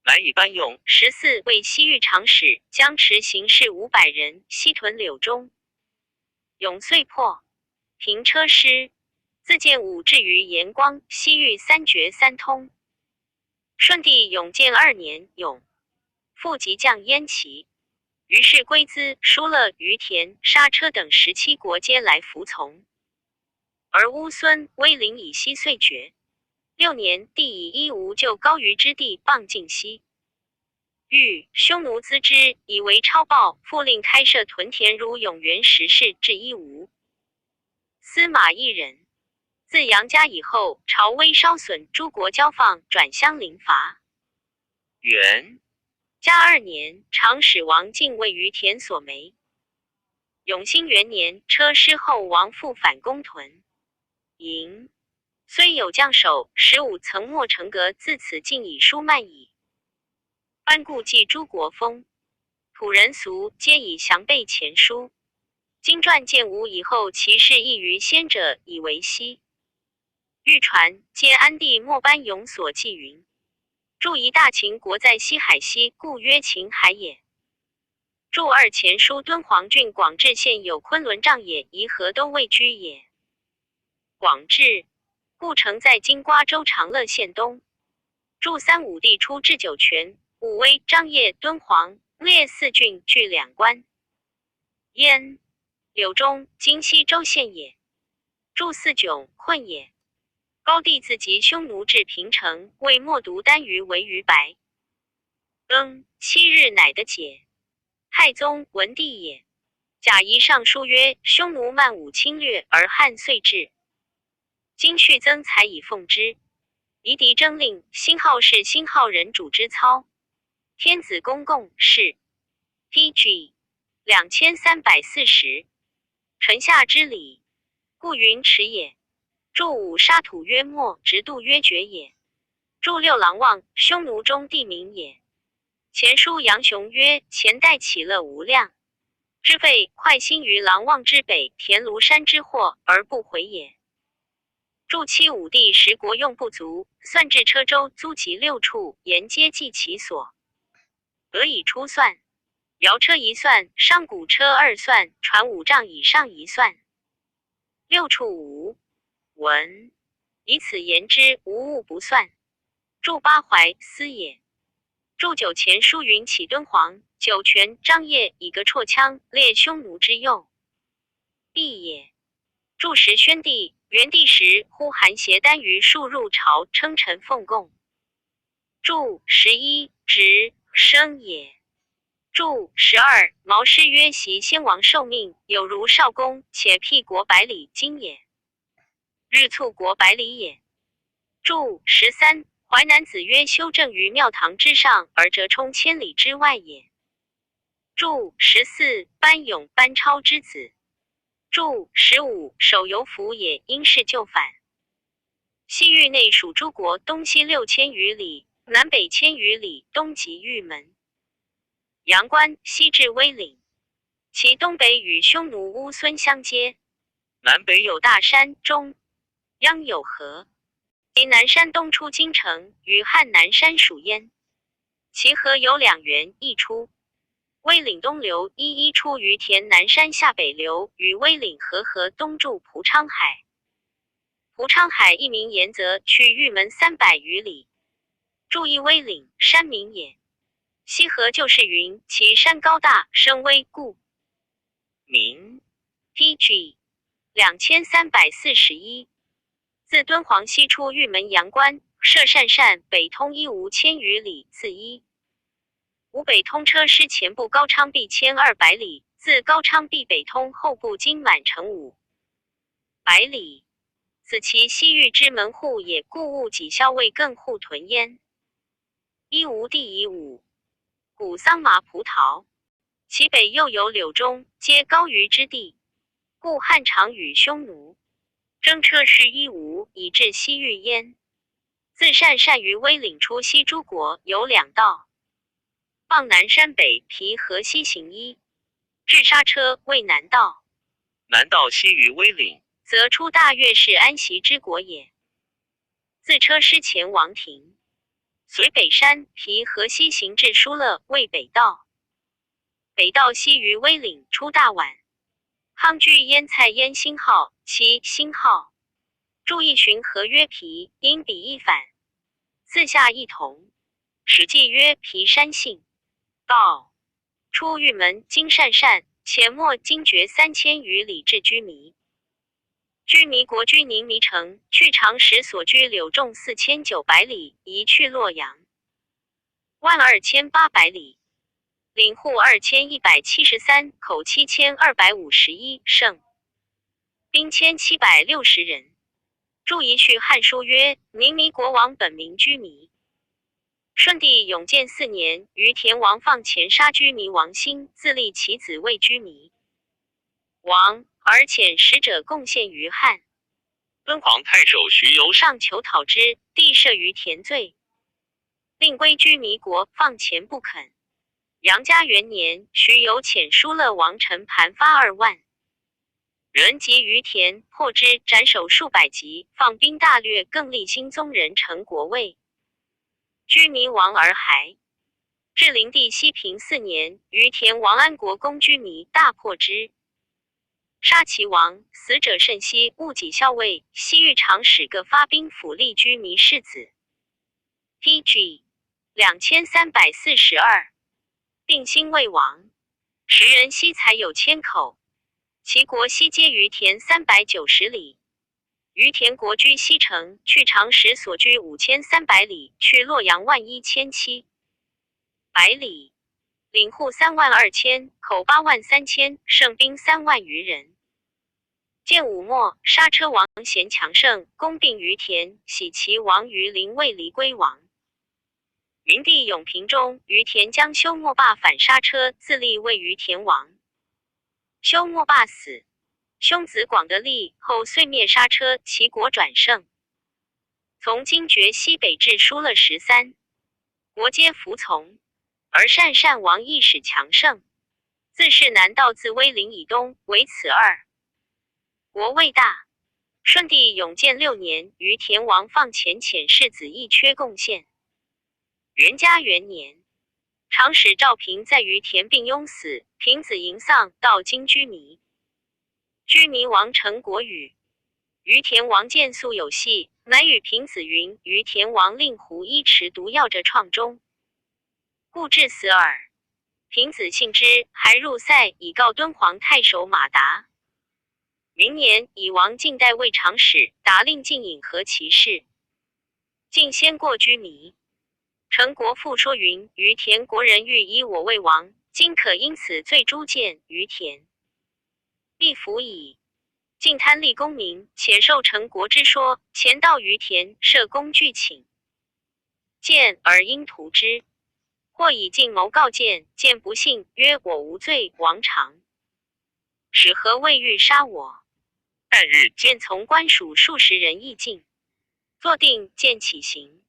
乃以班用。14为西域长史，将持行士500人，西屯柳中。永遂破，平车师，自建武至于延光，西域3绝3通。顺帝永建2年，永复即降燕齐，于是龟兹、疏勒、于田、沙车等17国皆来服从。而乌孙、威灵以西遂绝。6年，帝以伊吾就高于之地傍晋西域，匈奴资之，以为超暴，复令开设屯田如永元10世至伊吾。司马懿人，自杨家以后，朝威稍损，诸国交放，转相邻伐。元嘉2年，长史王敬位于田所没。永兴元年，车师后王复反攻屯营，虽有将守，15曾没成革，自此尽以疏慢矣。班固记诸国风，土人俗，皆以详备前书。经传见吴以后，其事异于先者，以为稀。欲传，皆安帝末班勇所记云：注一大秦国在西海西，故曰秦海也。注2前书敦煌郡广治县有昆仑帐也，宜河都未居也。广治，故城在今瓜州长乐县东。注3武帝出至酒泉、武威、张掖、敦煌，列4郡，据2关。燕、柳中，今西周县也。注4迥，困也。高帝自及匈奴至平城，为莫独单于为于白。庚7日乃得解。太宗文帝也。贾谊上书曰：匈奴漫武侵略，而汉遂至。今续增才以奉之。夷狄征令，辛浩是辛浩人主之操。天子公共是 PG 2340。臣下之礼，故云耻也。注5沙土曰墨，直度曰绝也。注6郎望，匈奴中地名也。前书杨雄曰：前代起乐无量，之费快心于郎望之北，田庐山之祸，而不回也。注7武帝时国用不足，算至车州租及6处，沿皆计其所得以出算。摇车1算，商贾车2算，船5丈以上1算。6处无文，以此言之，无物不算。注8怀思也。注9前书云起敦煌、酒泉、张掖以个绰羌，列匈奴之右必也。注10宣帝、元帝时，呼韩邪单于数入朝，称臣奉贡。注11直生也。注12毛诗曰：袭先王受命，有如少公，且辟国百里，今也。日促国百里也。注13淮南子曰：修正于庙堂之上，而折冲千里之外也。注14班勇、班超之子。注15守游服也，因事就反。西域内属诸国，东西6000余里，南北1000余里，东及玉门、阳关，西至威岭，其东北与匈奴乌孙相接，南北有有大山，中央有河。及南山东出京城，与汉南山属焉。其河有2源，一出威岭东流，一出于田南山下北流，与威岭合东注蒲昌海。胡昌海一名沿则去玉门300余里，注意威岭，山名也。西河就是云，其山高大，声威故名。PG 2341。自敦煌西出玉门阳关，涉鄯善北通一吴1000余里，自一吴北通车师前部高昌壁1200里，自高昌壁北通后部经满城500里，此其西域之门户也，故务己校尉更护屯焉。一吴地以武，古桑麻葡萄，其北又有柳中，皆高于之地，故汉常与匈奴征车师一吴，以至西域焉。自鄯善于威岭出西诸国，有2道，傍南山北，皮河西行一，至沙车为南道。南道西于威岭，则出大月氏安息之国也。自车师前王庭，随北山，皮河西行至疏勒，为北道。北道西于威岭，出大宛，夯居燕蔡燕星号，其星号注意寻河曰皮，因彼一反，四下一同。史记曰皮山姓。道出玉门，经鄯善，前没经绝3000余里至居弥。居弥国居宁弥城，去长史所居柳仲4900里，移去洛阳12800里，领户2173，口7251，胜兵1760人。注一序汉书曰：宁弥国王本名居弥。顺帝永建4年，于田王放前杀居弥王兴，自立其子为居弥王，而遣使者贡献于汉。敦煌太守徐由上求讨之，帝赦于田罪，令归居弥国，放前不肯。杨嘉元年，徐由遣疏勒王陈盘发2万人集于田，破之，斩首数百级，放兵大掠，更立新宗人成国位。居弥王而还。至灵帝熙平4年，于田王安国攻居弥，大破之，杀其王，死者甚稀，务己校尉、西域长史各发兵辅立居弥世子。PG 2342。定兴魏王，时人西才有1000口，其国西接于田390里。于田国居西城，去长史所居5300里，去洛阳11700里，领户32000，口83000，胜兵3万余人。建武末，刹车王贤强盛，攻并于田，徙其王于陵，为离归王。明帝永平中，于田将休莫霸反刹车，自立为于田王。休莫霸死，兄子广德立后遂灭刹车，其国转盛。从经绝西北至疏勒13，国皆服从，而鄯善王亦使强盛。自是南道自威岭以东，为此2国未大。顺帝永建6年，于田王放前遣世子义缺贡献。元嘉元年，长史赵平在于田病庸死，平子迎丧，到京居弥。居弥王成国语，于田王见素有隙，乃与平子云：于田王令胡一持毒药着创中，故致死耳。平子信之，还入塞，以告敦煌太守马达。明年，以王晋代为长史，达令晋引合其事。晋先过居弥。成国父说云：于田国人欲以我为王，今可因此罪诛谏于田，必服矣。晋贪立功名，且受成国之说，前到于田，设公具请谏，而因图之。或以晋谋告谏，谏不信，曰：我无罪，王常使何未欲杀我？旦日，见从官属数十人议进，坐定，见起行。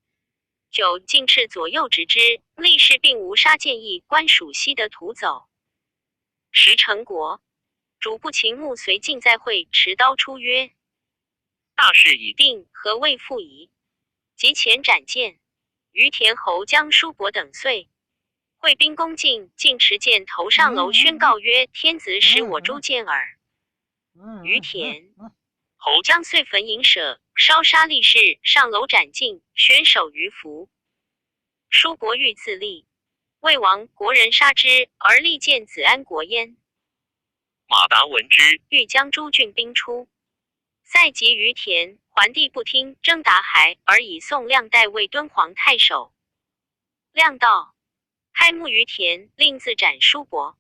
9进斥左右执之，立誓并无杀谏议，官属悉得屠走。时成国主不秦穆随晋在会，持刀出曰：大事已定，何谓复疑？即前斩谏。于田侯将叔伯等遂会兵攻晋，晋持剑头上楼宣告曰：天子使我诛谏耳。于田侯将遂焚营舍，烧杀力士，上楼斩尽，悬首于服。叔伯欲自立，魏王国人杀之，而力荐子安国焉。马达闻之，欲将诸郡兵出，塞及于田，桓帝不听，征达海，而以宋亮代为敦煌太守。亮道，开幕于田，令自斩叔伯。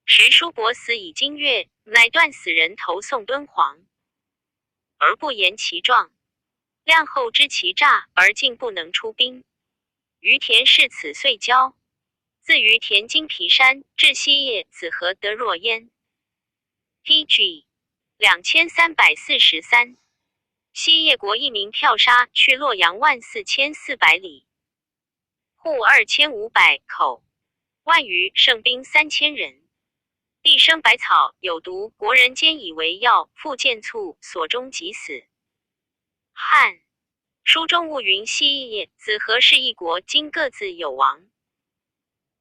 时叔伯死已经月，乃断死人头送敦煌，而不言其状。亮后知其诈，而竟不能出兵。于田是此遂交，自于田经皮山至西叶子何得若焉。PG 2343，西叶国一名票杀去洛阳14400里，户2500口，万余胜兵3000人。地生百草有毒，国人兼以为药，复见卒，所中即死。汉书中误云西叶子何是一国，今各自有王。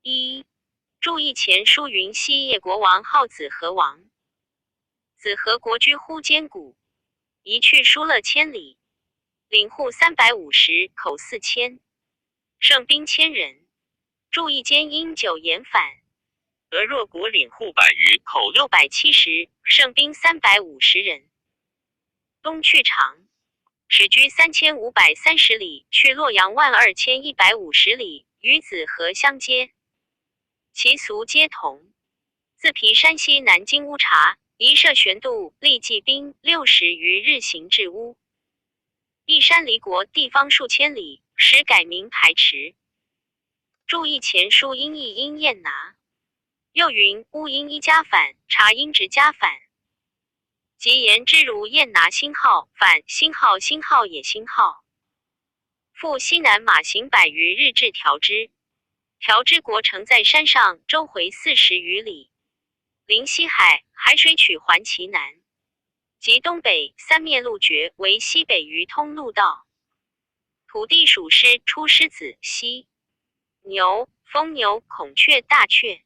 一注意前书云西叶国王号子何王，子何国居乎坚谷，一去疏勒千里，领户350口4000，胜兵1000人。注意间因酒言反，俄若国领户100余口670，胜兵350人。东去长，始居3530里，去洛阳12150里，与子何相接。其俗皆同。自皮山西南京乌察，一设悬渡，历骑兵60余日行至乌。一山离国地方数千里，时改名排池。注意前书因义因燕拿。又云乌因一家反，察因直家反。即言之如燕拿星号，反星号，星号也星号。复西南马行100余日至调之，调之国城在山上，周回40余里，临西海，海水曲环其南。即东北三面路绝，为西北于通路道。土地属狮，出狮子、犀、牛、蜂牛、孔雀、大雀。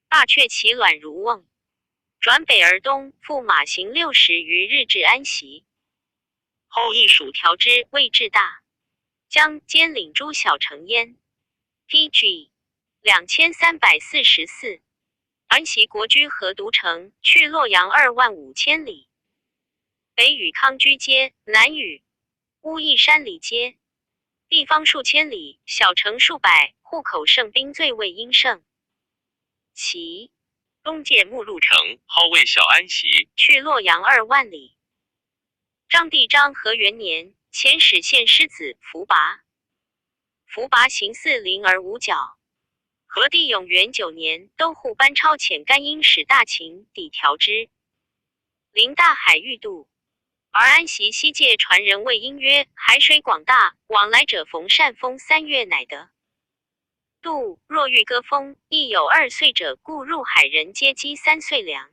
大雀其卵如瓮，转北而东，复马行60余日至安息。后亦属调之，未至大，将兼领诸小城焉。PG 2344，安息国居河渎城，去洛阳25000里。北与康居接，南与乌邑山里接，地方数千里，小城数百，户口胜兵最为殷盛。其东界目录城，号为小安息，去洛阳2万里。章帝章和元年，遣使献狮子伏拔。伏拔行4灵而无角。和帝永元9年，都护班超遣甘英使大秦抵调之。临大海欲渡，而安息西界传人谓因曰：海水广大，往来者逢善风3月乃得。度若欲割风，亦有2岁者，故入海人皆积3岁粮。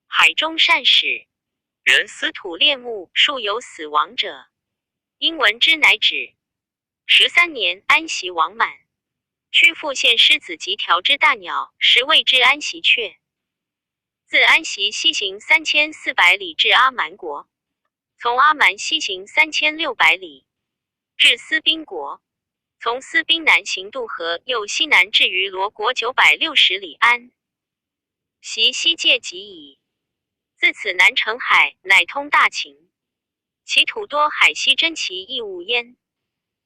海中善使人死土猎木，数有死亡者。因闻之乃止。13年，安息王满，屈复献狮子及调之大鸟，时谓之安息阙。自安息西行3400里至阿蛮国，从阿蛮西行3600里，至斯宾国。从斯宾南行渡河，又西南至于罗国960里安息西界即矣。自此南成海，乃通大秦。其土多海西珍奇异物焉。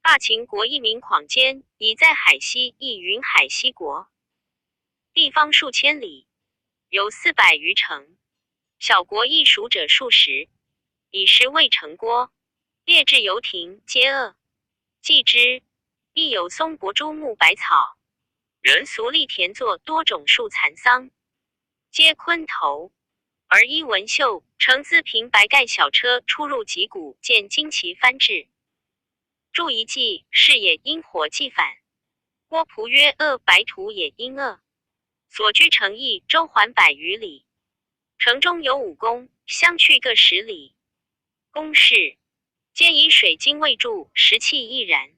大秦国一名旷间，已在海西，亦云海西国。地方数千里，有400余城。小国亦属者数十，以时未成郭，列至游亭，皆恶。继之，亦有松柏诸木百草，人俗立田作多种树蚕桑，皆昆头。而依文秀，乘资平白盖小车出入脊谷，见旌旗翻至。注一记，是也因火既反。郭璞曰：恶白土也因恶。所居城邑周环100余里，城中有5宫，相去各10里。宫室皆以水晶为柱，石器亦然。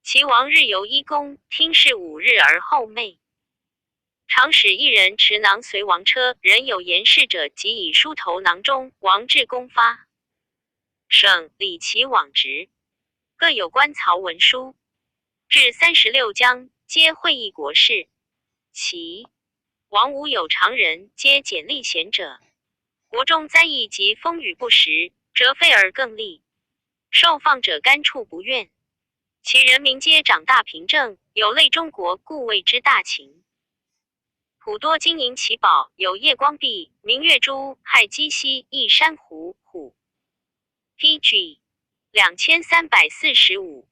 其王日游1宫，听事5日而后寐。常使一人持囊随王车，人有言事者，即以书投囊中，王至公发。省礼其往职，各有官曹文书，至36江，皆会议国事。其王无有常人，皆简历贤者。国中灾异及风雨不时，则废而更立。受放者干处不怨，其人民皆长大平正，有累中国，故谓之大秦。普多金银奇宝，有夜光璧、明月珠、亥鸡犀、一珊瑚、虎。PG 2345。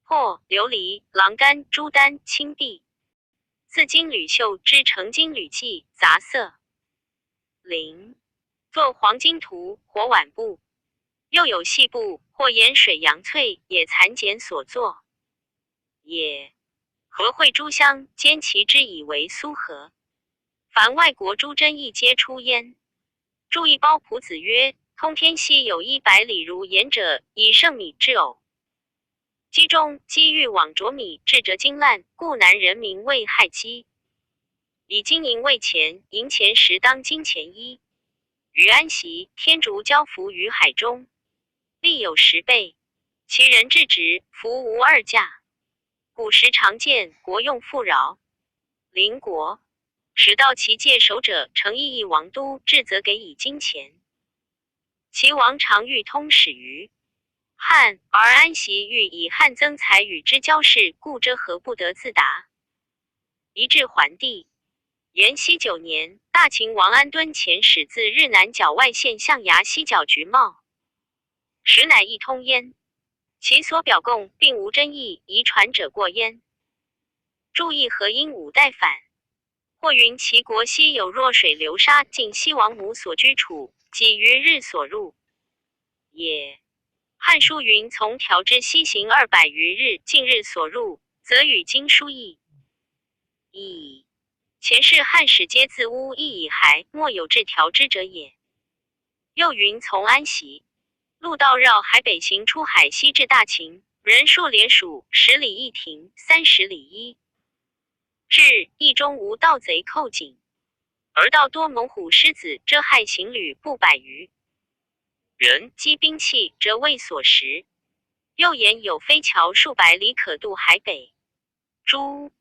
破琉璃、狼肝、朱丹、青碧。自金缕绣之成金缕记，杂色。零。作黄金图，火碗布。又有细布，或盐水阳翠，也蚕茧所作。也。和会珠香，兼其之以为苏合。凡外国诸珍亦皆出焉。注一包仆子曰：通天溪有100里如盐者，以盛米制偶。鸡中鸡欲往着米，至则金烂，故南人民谓害鸡。以金银为钱，银钱10当金钱1。于安息，天竺交浮于海中，利有10倍。其人至直，服无2价。古时常见，国用富饶。邻国使到其界守者，诚意义王都，至则给以金钱。其王常欲通使于汉，而安息欲以汉增财与之交事，故遮何不得自达。一至桓帝延熙9年，大秦王安敦遣使自日南角外县象牙西角局贸，实乃一通焉。其所表供并无争议，遗传者过焉。注意何因5代反？或云其国西有弱水流沙，尽西王母所居处，几余日所入也。汉书云从调之西行200余日，近日所入，则与今书异。矣。前世汉史皆自污亦以还，莫有至调之者也。又云从安息陆道绕海北行出海西至大秦，人数连属10里一亭，30里一。至邑中无盗贼寇警，而盗多猛虎狮子，遮害行旅不100余人，击兵器则未所食。又言有飞桥数百里可渡海北。诸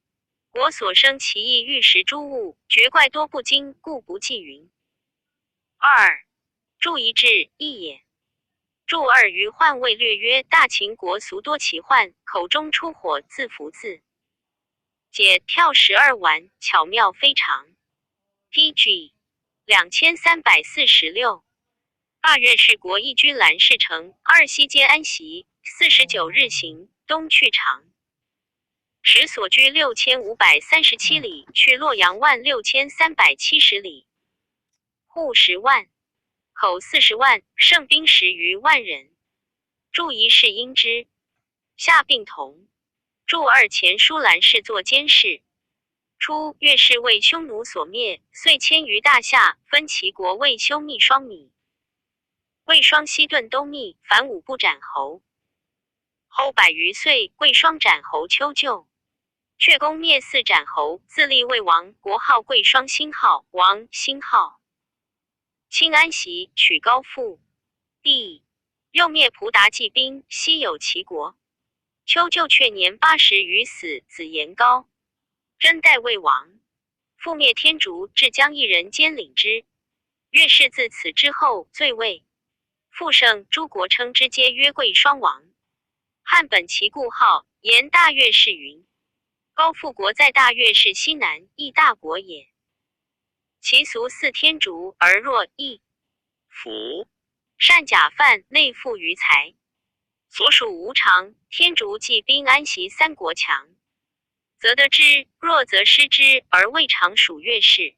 国所生其意欲食诸物，绝怪多不精，故不记云。2. 注一志义也。注2于患未略曰：大秦国俗多奇患，口中出火，自服自解跳12丸，巧妙非常。PG 2346。2月是国一居兰氏城，2西接安息，49日行，东去长。时所居6537里，去洛阳16370里。户10万，口40万，胜兵10余万人。注一是应之。下并同。注2前书兰氏作监事。初，越氏为匈奴所灭，遂迁于大夏，分其国为休密双米。魏双西顿都密，凡5不斩侯。后100余岁，贵双斩侯丘就。却公灭4斩侯，自立魏王，国号贵双，兴号王，兴号。清安息，取高父。帝又灭蒲达骑兵，西有齐国。丘就却年80余死，子延高真代魏王，覆灭天竺，至江一人兼领之。越氏自此之后罪位。复盛诸国称之皆曰贵双王。汉本其故号，言大越氏云。高复国在大越氏西南，亦大国也。其俗似天竺，而若异服，善假犯，内附于财。所属无常，天竺既兵安息3国强，则得之；弱则失之，而未尝属越氏。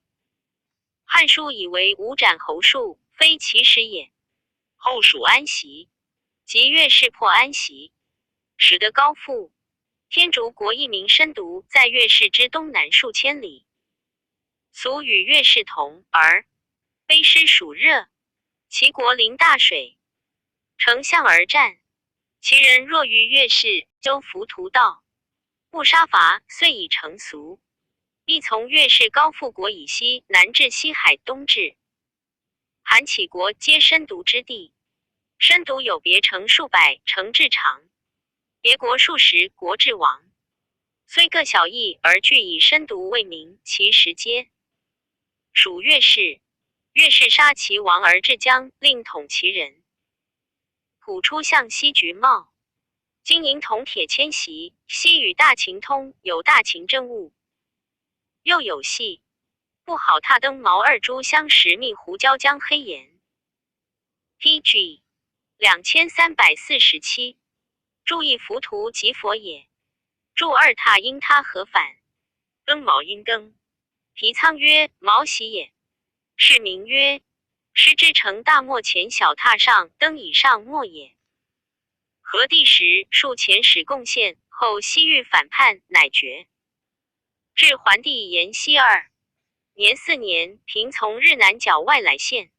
汉书以为5斩侯数，非其实也。后属安息，即越氏破安息，使得高复。天竺国一名深毒，在越氏之东南数千里，俗与越氏同，而卑湿暑热，其国临大水，丞相而战。其人若于越氏，纠浮屠盗，不杀伐，遂已成俗。亦从越氏高复国以西南至西海东至韩杞国，皆深毒之地。深毒有别城数百，城至长，别国数十，国至亡。虽各小异，而俱以深毒为名，其实皆属越氏。越氏杀其王而至江，令统其人。普出向西橘茂，金银铜铁千袭，西与大秦通，有大秦政务。又有系不好踏登毛二株相识密胡椒江黑岩。PG 2347，注意浮屠即佛也。注二踏因他合反，登毛因登。皮仓曰毛喜也，是名曰师之成大漠前小踏上登以上末也。和第时数前使贡献，后西域反叛，乃绝。至桓帝延熙2年4年，平从日南角外来县。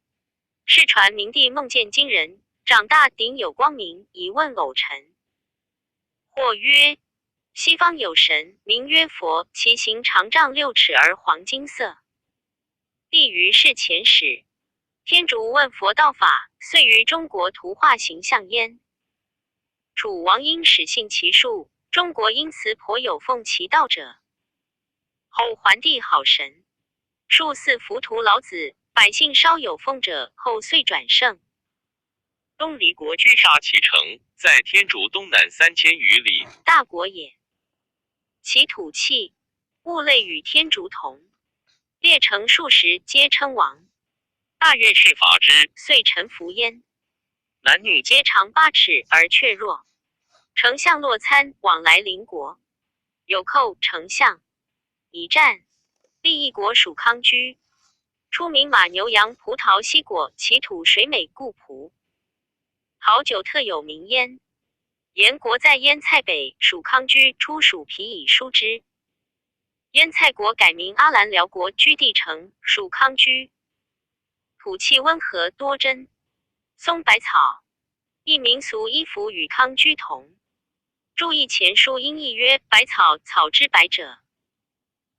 世传明帝梦见金人，长大顶有光明，以问偶臣。或曰：西方有神，名曰佛，其形长丈6尺而黄金色。帝于是前使，天竺问佛道法，遂于中国图画形象焉。楚王因始信其术，中国因此颇有奉其道者。后桓帝好神，数似浮屠老子，百姓稍有奉者，后遂转胜。东离国居杀其城，在天竺东南3000余里，大国也。其土气物类与天竺同，列城数十，皆称王。大越氏伐之，遂臣服焉。男女皆长8尺而却弱。丞相洛参往来邻国，有寇丞相，以战。立一国属康居，出名马牛羊葡萄西果，其土水美故朴。好酒特有名焉。燕国在燕蔡北，属康居，出属皮以书之。燕蔡国改名阿兰辽国，居地城，属康居。土气温和，多针松柏草，一民俗衣服与康居同。注意前书音译曰百草，草之百者。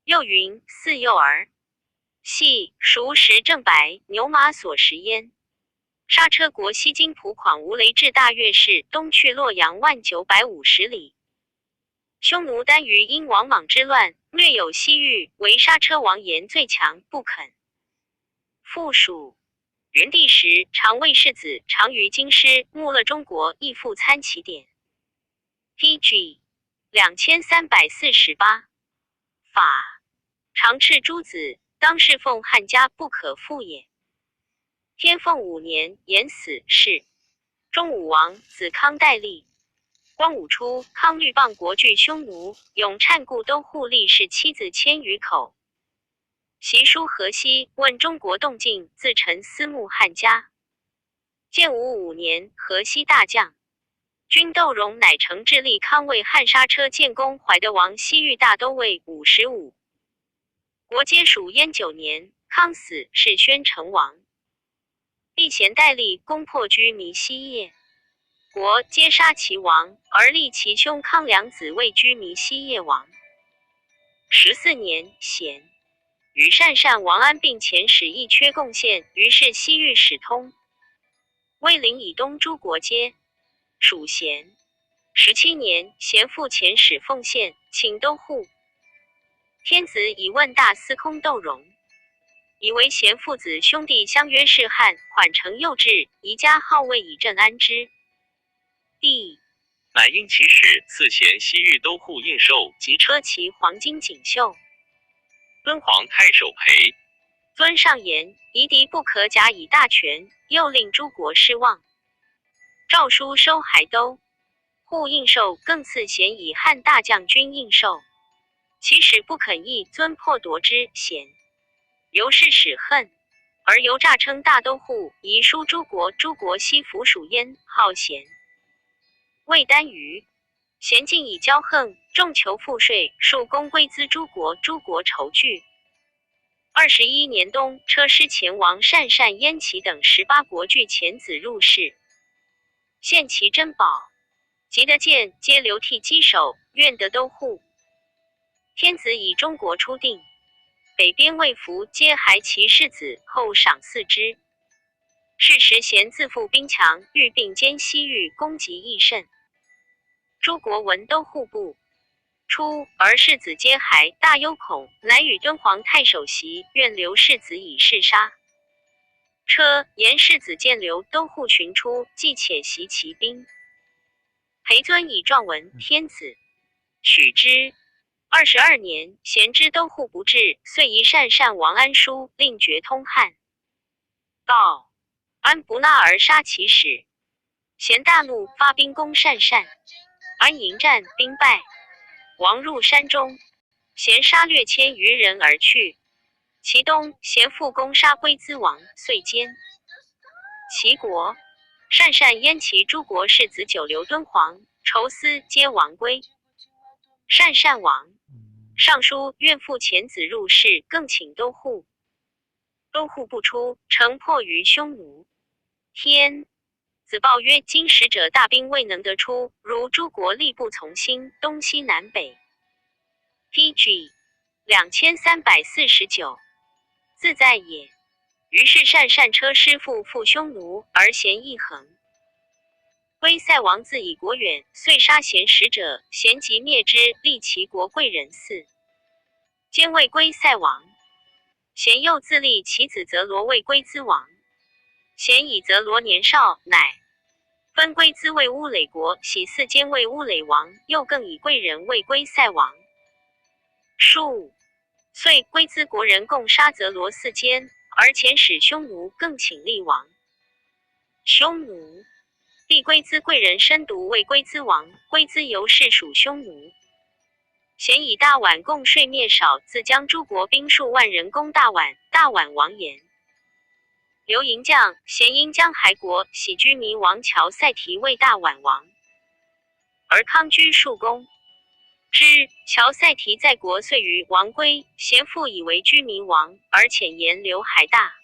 又云似幼儿，系熟食正白，牛马所食焉。刹车国西京浦舫无雷至大越氏，东去洛阳1,950里。匈奴单于因王莽之乱，略有西域，为刹车王言最强，不肯。附属元帝时，常为世子，常于京师，穆勒中国，亦复参其典。PG 2348，法常斥诸子，当侍奉汉家，不可复也。天凤5年，延死，谥忠武王，子康代立。光武初，康律谤国拒匈奴，永忏故都护吏士妻子千余口。习书河西，问中国动静，自陈思慕汉家。建武5年，河西大将军窦融乃成智立康为汉刹车建功怀德王西域大都尉55。国皆属燕9年，康死，是宣成王。立贤代立，攻破居弥西叶，国皆杀其王，而立其兄康良子为居弥西叶王。14年，贤与鄯善王安并遣使一缺贡献，于是西域始通。魏陵以东诸国皆属贤。17年，贤复遣使奉献，请都护。天子以问大司空窦融，以为贤父子兄弟相约试汉，缓成幼稚，宜加号位以镇安之。帝乃因其使赐贤西域都护印绶及车骑黄金锦绣。敦煌太守裴尊上言，夷狄不可假以大权，又令诸国失望。诏书收海都护印绶，更赐贤以汉大将军印绶。其使不肯义，尊破夺之，贤由是使恨，而由诈称大都护，遗书诸国，诸国悉服属焉，号贤。魏丹于贤尽以骄横，重求赋税，数公归资诸国，诸国仇惧。21年冬，车师前王鄯善、燕齐等18国拒遣子入室，献其珍宝，及得剑，皆流涕稽首，愿得都护。天子以中国初定，北边魏福皆还其世子，后赏赐之。是时贤自负兵强，欲并兼西域，攻击益甚。诸国闻都护部。初，而世子皆还，大忧恐，乃与敦煌太守檄，愿留世子以示杀。车言世子见刘都护寻出，既且袭其兵。裴尊以状闻天子，许之。22年，贤知都护不至，遂移鄯王安书，令决通汉。告安不纳而杀其使，贤大怒，发兵攻鄯。安迎战，兵败，王入山中，贤杀掠1000余人而去。其东，贤复攻杀龟兹王，遂歼齐国。鄯燕齐诸国世子久留敦煌，愁思皆亡归。鄯亡，上书愿复遣子入室，更请都护。都护不出，城破于匈奴。天子报曰：今使者大兵未能得出，如诸国力不从心，东西南北。PG 2349，自在也。于是鄯车师父赴匈奴，而贤亦恒。龟塞王自以国远，遂杀贤使者，贤即灭之，立其国贵人嗣，兼为龟塞王。贤又自立其子则罗为龟兹王。贤以则罗年少，乃分龟兹为乌垒国，喜嗣兼为乌垒王，又更以贵人为龟塞王。数岁，龟兹国人共杀则罗4间，而遣使匈奴，更请立王。匈奴立龟兹贵人申独为龟兹王，龟兹由是属匈奴。贤以大宛共税灭少，自将诸国兵数万人攻大宛，大宛亡言。刘营将贤因将还国，喜居弥王乔赛提为大宛王，而康居数攻之。乔赛提在国，遂于王归，贤复以为居弥王，而遣言刘还大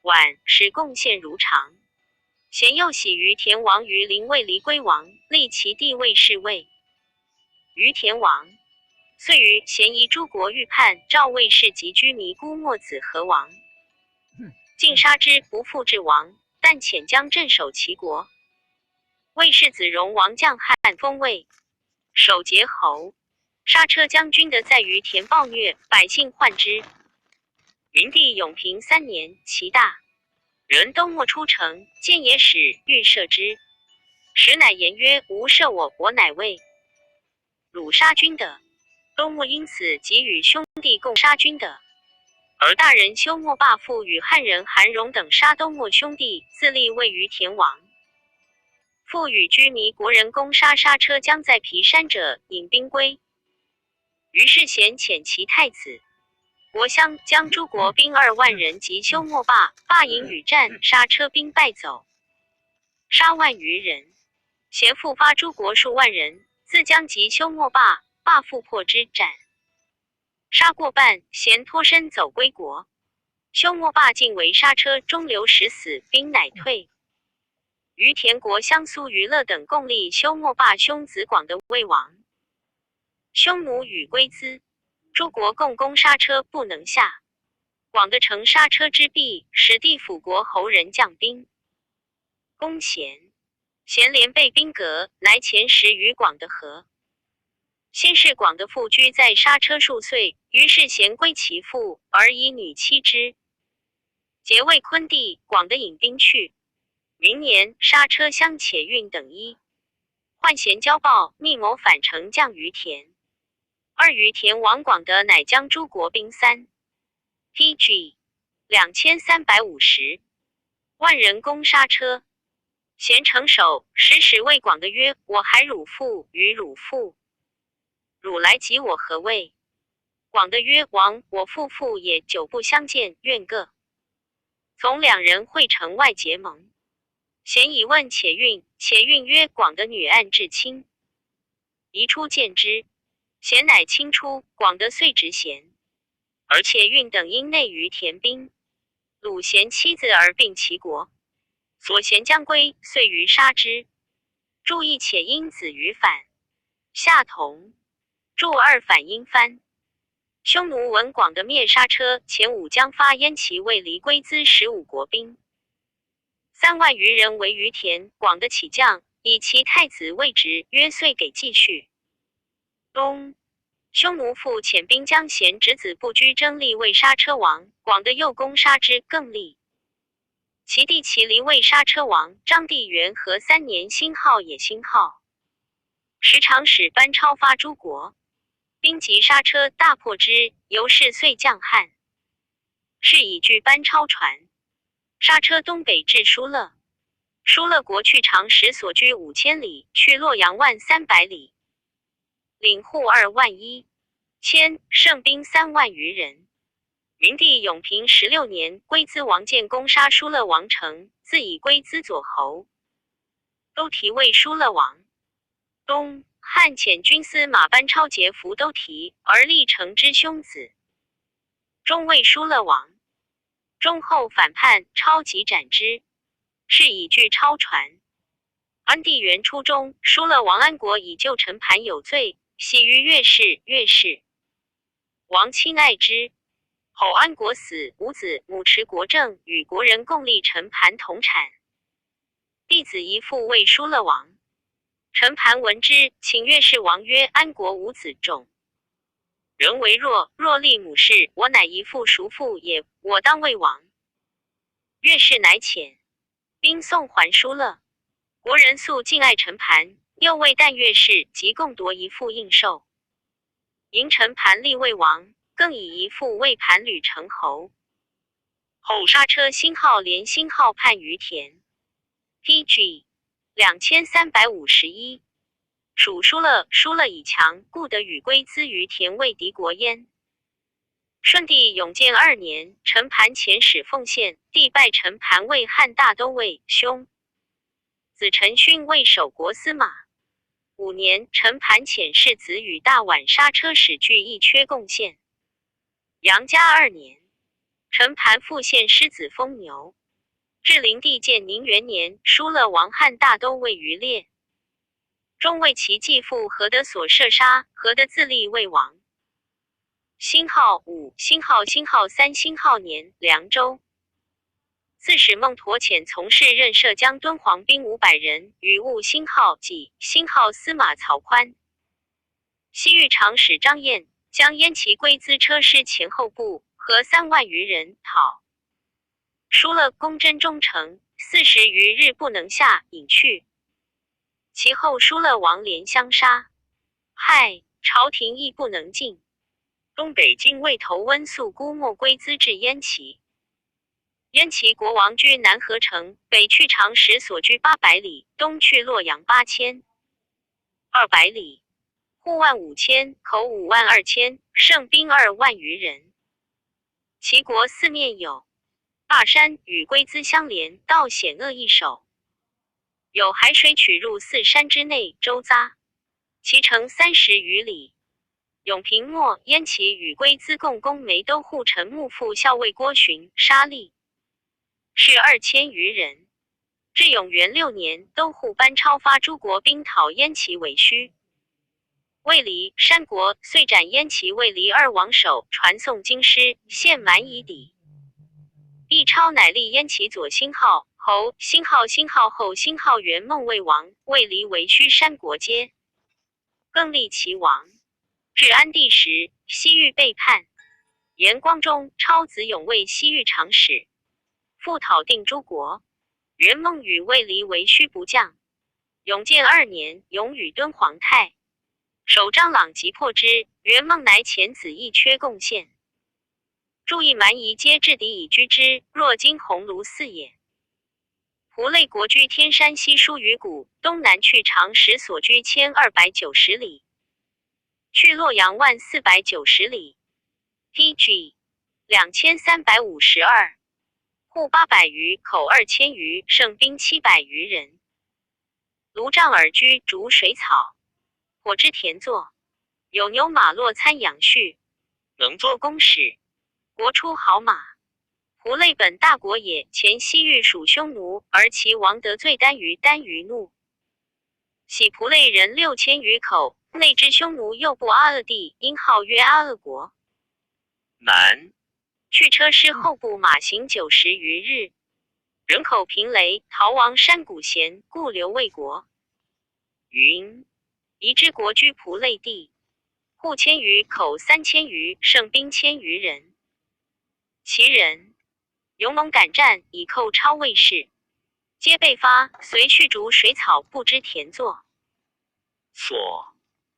宛，使贡献如常。贤又喜于田王于陵为离归王，立其弟为侍卫。于田王遂于咸夷诸国欲叛，赵魏氏及居弥姑墨子和王，尽杀之，不复至王，但遣将镇守齐国。魏世子荣王将汉，封魏守节侯。杀车将军的在于田暴虐，百姓患之。明帝永平3年，齐大人都没出城，见也使欲射之，时乃言曰：吾射我，我乃魏。汝杀君的。都没因此即与兄弟共杀君的。而大人休谟罢父与汉人韩荣等杀都没兄弟，自立位于田王。父与居弥国人攻杀杀车将在皮山者，引兵归。于是贤遣其太子国相将诸国兵2万人及休谟罢营与战，杀车兵败走，杀万余人。贤复发诸国数万人，自将及休谟罢复破之，斩杀过半，贤脱身走归国。休谟罢尽为杀车，中流矢死，兵乃退。于田国相苏娱乐等共立休谟罢兄子广的魏王。匈奴与龟兹诸国共攻杀车，不能下。广的乘杀车之弊，使地辅国侯人将兵攻贤。贤连被兵革，乃遣使与广的和。先是广的父居在杀车数岁，于是贤归其父，而以女妻之。结为昆弟，广的引兵去。明年，杀车相且运等一，患贤交报，密谋反城将于田。2于田王广的乃将诸国兵3 PG 2350万人攻杀车。贤城守，使谓广的曰：我还汝父与汝父，汝来及我何谓？广的曰：王，我父也，久不相见，愿各从2人会城外结盟。贤以问且运曰：广的女暗至亲，宜出见之。贤乃亲出，广的遂执贤，而且运等因内于田兵，虏贤妻子而并其国。所贤将归，遂于杀之。注意且因子于反，夏同注2反因藩。匈奴闻广的灭杀车，前武将发燕齐卫离归资15国兵，3万余人为于田。广的起将以其太子位职，约遂给继续。冬，匈奴复遣兵将贤侄子不居争立为杀车王，广的右攻杀之，更立。其弟其离为杀车王，张帝元和3年，辛号也辛号。时常使班超发诸国，兵及杀车，大破之，由是遂降汉。是以据班超传，杀车东北至疏勒，疏勒国去长时所居5000里，去洛阳13000里，领户2万1千，胜兵3万余人。明帝永平16年，龟兹王建攻杀疏勒王城，自以龟兹左侯，都提为疏勒王。冬，汉遣军司马班超劫俘都提，而立成之兄子，终为疏勒王。中后反叛，超即斩之。是以据超传。安帝元初中，疏勒王安国以救陈盘有罪，喜于越氏，越氏王亲爱之。后安国死，无子，母持国政，与国人共立陈盘同产。弟子一父为疏勒王。陈盘闻之，请越氏王曰：安国无子种，人为弱，若立母氏，我乃一父孰父也，我当为王。越氏乃遣兵送还疏勒。国人素敬爱陈盘，又为但越氏，即共夺一父应受。迎陈盘立为王，更以一父为盘吕成侯。后杀车辛号连辛号叛于田。PG 2351。属疏勒，疏勒以强，故得与龟兹于田为敌国焉。顺帝永建2年，陈盘遣使奉献，帝拜陈盘为汉大都尉，兄子陈勋为守国司马。5年，陈盘遣世子与大宛杀车使据一缺贡献。杨嘉2年，陈盘复献狮子封牛。至灵帝建宁元年，疏勒王汉大都尉于烈，终为其继父何德所射杀，何德自立为王。辛号5，辛号3，辛号年，凉州。刺史孟陀遣从事任摄江敦煌兵500人，与务辛号己，辛号司马曹宽。西域长史张燕将燕齐龟兹车师前后部合3万余人讨。疏勒攻真中城，40余日不能下，引去。其后疏勒王连相杀，害朝廷亦不能进。东北禁卫头温宿孤没龟兹至燕齐。燕齐国王居南河城，北去长时所居800里，东去洛阳8200里，户15000，口52000，胜兵2万余人。齐国四面有灞山，与龟兹相连，道险恶易守。有海水取入4山之内，周匝，其城30余里。永平末，燕齐与龟兹共攻梅都护城幕副校尉郭循，杀吏是2000余人。至永元6年，都护班超发诸国兵讨燕齐为虚。魏离、山国，遂斩燕齐魏离2王首，传送京师，献蛮夷底。毕超乃立燕齐左辛号侯，辛号后辛号元孟为王，魏离为虚山国皆，更立齐王。至安帝时，西域背叛，延光中，超子永为西域长史，复讨定诸国。元孟与魏离为虚不将。永建2年，永与敦煌太守张朗即破之，元孟乃遣子义缺贡献。注意蛮夷皆制敌以居之，若今鸿胪4也。胡类国居天山西疏于谷，东南去长时所居1290里，去洛阳10490里。PG 2352。户800余，口2000余，胜兵700余人。卢障耳居，逐水草，火之田作，有牛马骆参养畜，能作弓矢。国出好马。胡类本大国也，前西域属匈奴，而其王得罪单于怒，喜仆类人6000余口，内之匈奴右部阿鄂地，因号曰阿鄂国。南，去车师后部马行90余日，人口平雷，逃亡山谷咸，故留魏国。云，夷之国居蒲类地，户千余口3000余，胜兵1000余人。其人勇猛敢战，以寇超魏氏，皆被发，随去逐水草，不知田作。所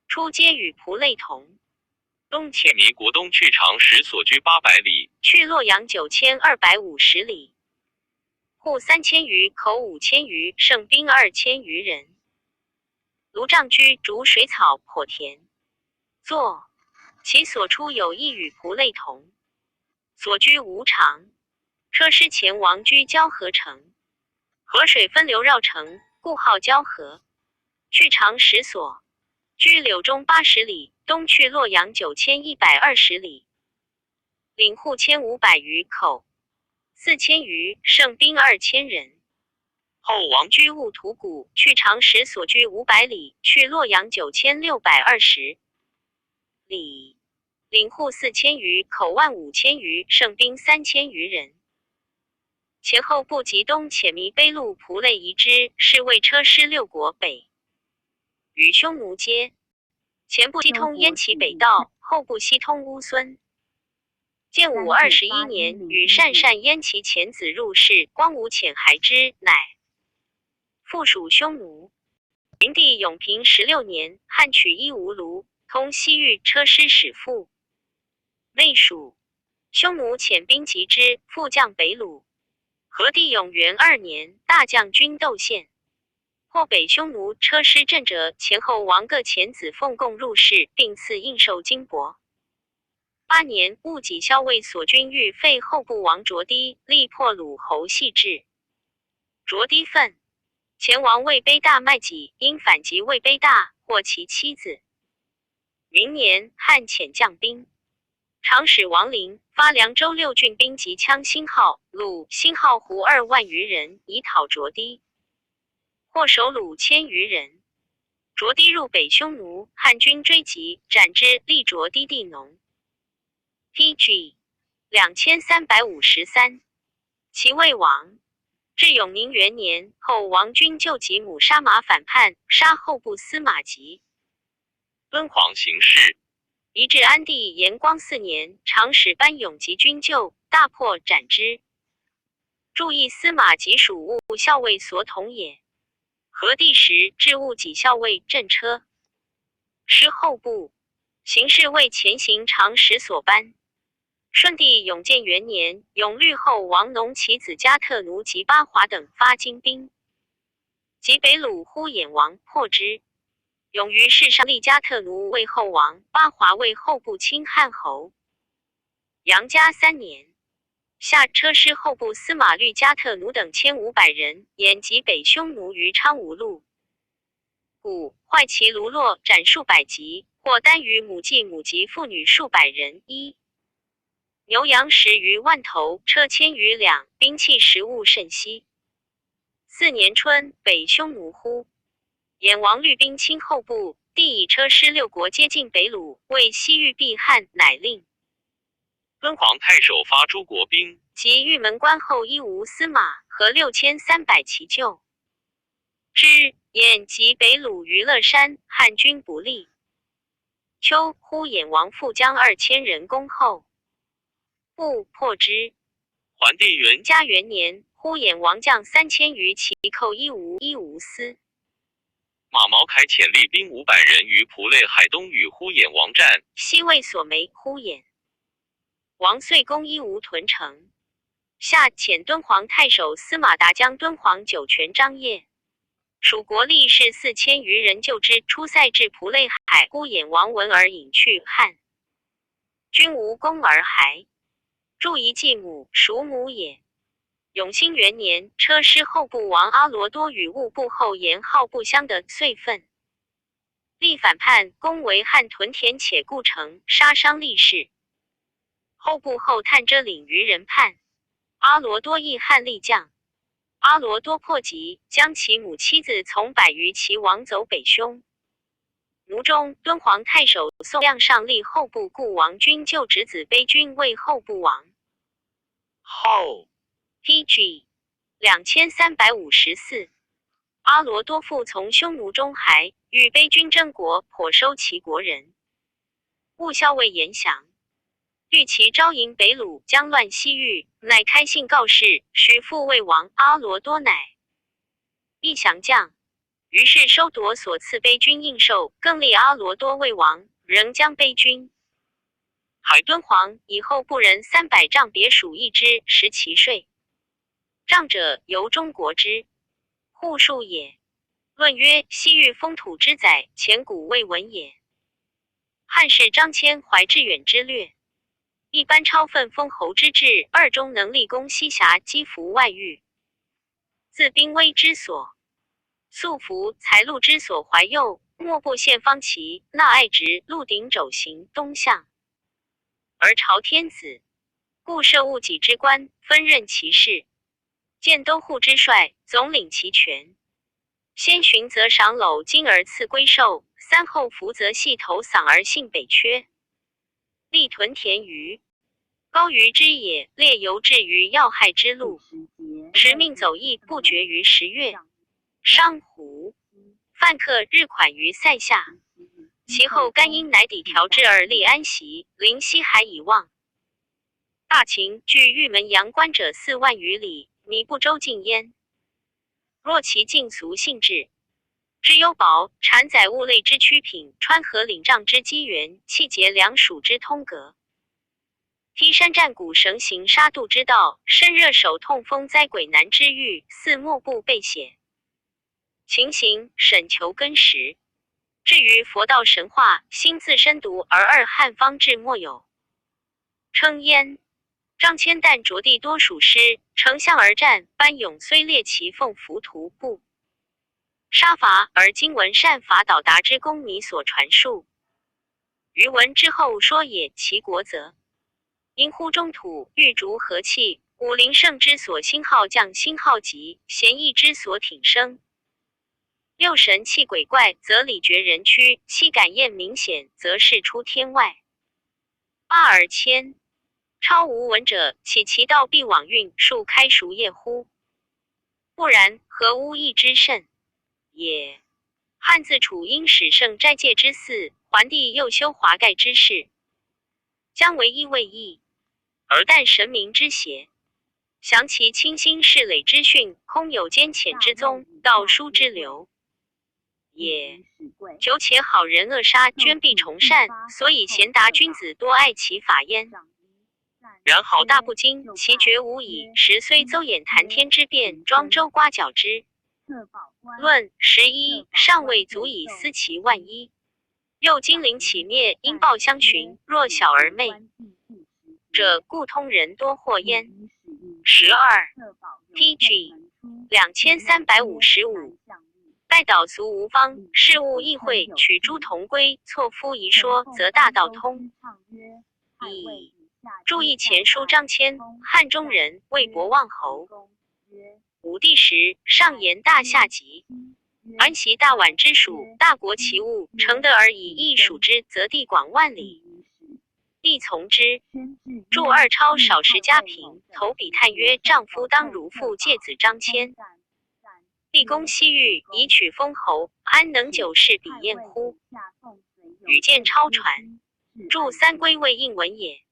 出皆与蒲类同。东且弥国东去长实所居800里，去洛阳9250里，户3000余，口5000余，胜兵2000余人。卢障居逐水草，破田作，其所出有异与蒲类同。所居无常，车师前王居交河城，河水分流绕城，故号交河。去长实所，居柳中80里，东去洛阳9120里，领户1500余口，4000余，胜兵2000人。后王居兀图谷，去长实所居500里，去洛阳9620里，领户4000余，口15000余，胜兵3000余人。前后不及东且弥卑路蒲类遗之，是为车师6国北与匈奴接，前部西通燕齐北道，后部西通乌孙。建武21年，与鄯善燕齐遣子入室，光武遣还之，乃附属匈奴。明帝永平16年，汉取伊吾卢，通西域，车师使父。内属匈奴遣兵击之，复降北虏。和帝永元2年，大将军窦宪获北匈奴车师阵者，前后王各遣子奉贡入室，并赐印绶金帛。8年，戊己校尉所军欲废后部王卓堤，力破鲁侯系至。卓堤愤，前王魏卑大卖己，因反击魏卑大，获其妻子。明年，汉遣将兵，长使王陵发凉州6郡兵及羌辛号、鲁、辛号胡2万余人，以讨卓堤。获首虏1000余人。卓堤入北匈奴，汉军追击，斩之，立卓堤地农。PG 2353，其魏王。至永宁元年，后王军救己母杀马反叛，杀后部司马吉。敦煌行事。移至安帝延光4年，长使班勇及军救，大破斩之。注意司马吉属务校尉所统也。和帝时，置务己校尉镇车师后部，行事为前行长史所颁。顺帝永建元年，永律后王农其子加特奴及巴华等发精兵，及北虏呼衍王，破之。永于世上立加特奴为后王，巴华为后部清汉侯。杨嘉3年，下车师后部司马律加特奴等1500人，掩及北匈奴于昌吴路。故坏其卢洛，斩数百级，或单于母祭母及妇女数百人。牛羊10余万头，车1000余辆，兵器食物甚稀。4年春，北匈奴呼衍王律兵侵后部，帝以车师6国接近北虏，为西域避汉，乃令敦煌太守发诸国兵，及玉门关后一吴司马和6300骑救之，掩及北虏于乐山，汉军不利。秋，呼衍王复将2000人攻后，不破之。桓帝元嘉元年，呼衍王将3000余骑寇一吴司。马毛凯遣厉兵500人于蒲类海东与呼衍王战，西魏所没，呼衍王遂攻一吴屯城。下遣敦煌太守司马达将敦煌酒泉张掖，蜀国力士4000余人救之，出塞至蒲类海，呼衍王闻而引去，汉军无功而还。祝夷继母，属母也。永兴元年，车师后部王阿罗多与兀部后延号部相得，遂愤，立反叛，攻为汉屯田且固城，杀伤力士。后部后探遮领余人叛，阿罗多亦汉力将。阿罗多破籍，将其母妻子从百余骑亡走北匈。奴中，敦煌太守宋亮上立后部固王君就侄子卑君为后部王。后 PG 2354。阿罗多父从匈奴中还，与卑君争国，颇收其国人。务校尉严祥欲其招迎北虏，将乱西域，乃开信告示，许复魏王。阿罗多乃一降将，于是收夺所赐卑君应寿，更立阿罗多为王，仍将卑君海敦煌以后部人300丈别属一之，食其税。杖者由中国之户数也。论曰：西域封土之载，前古未闻也。汉室张骞怀致远之略，一般超分封侯之志，二中能立功西峡，击服外域。自兵威之所素服，财禄之所怀右，莫不献方旗，纳爱职，鹿鼎肘行，东向而朝天子。故设戊己之官，分任其事，见都护之帅，总领其权。先巡则赏篓金而赐归寿，三后服则系头嗓而信北缺。立屯田鱼，高于之野，列游至于要害之路，时命走驿不绝于10月。商胡范克日款于塞下，其后甘因乃抵调之而立安息，临西海以望。大秦距玉门阳关者4万余里，弥不周境焉。若其尽俗性质，之优薄，产载物类之曲品，川河岭障之机缘，气节良属之通格。梯山战鼓绳行杀戮之道，身热手痛风灾鬼难之欲，似莫不备写。情形审求根实。至于佛道神话，心自深读而二汉方志莫有。称焉。张骞但着地多属师，丞相而战，班勇虽列其奉浮屠不杀伐，而今闻善法导达之功弥所传述。余闻之后说也，其国则因乎中土，玉竹和气，武陵胜之所兴号降，兴号极，贤义之所挺升。六神气鬼怪，则理绝人躯；七感验明显，则事出天外。八而谦超无闻者，岂其道必往运，数开熟业乎？不然，何无益之甚也？汉自楚因始圣斋戒之祀，桓帝又修华盖之事，将为义未易，而但神明之邪。详其清新世累之训，空有兼浅之宗，道书之流也。久且好人恶杀，捐必崇善，所以贤达君子多爱其法焉。然好大不精，其绝无矣。时虽邹衍谈天之辩，庄周刮角之论11，尚未足以思其万一。又金陵起灭，因报相寻，若小而媚者，故通人多祸焉。12 PG 2355。拜倒俗无方，事务议会，取诸同归，错夫一说，则大道通。以注意前书张骞，汉中人，魏博望侯。武帝时，上言大夏吉，安习大宛之属，大国其物，成德而以义属之，则地广万里。帝从之。著二超少时家贫，投笔叹曰：丈夫当如父介子张骞。立功西域，以取封侯，安能久视彼厌乎？语见超传。著三归为应文也。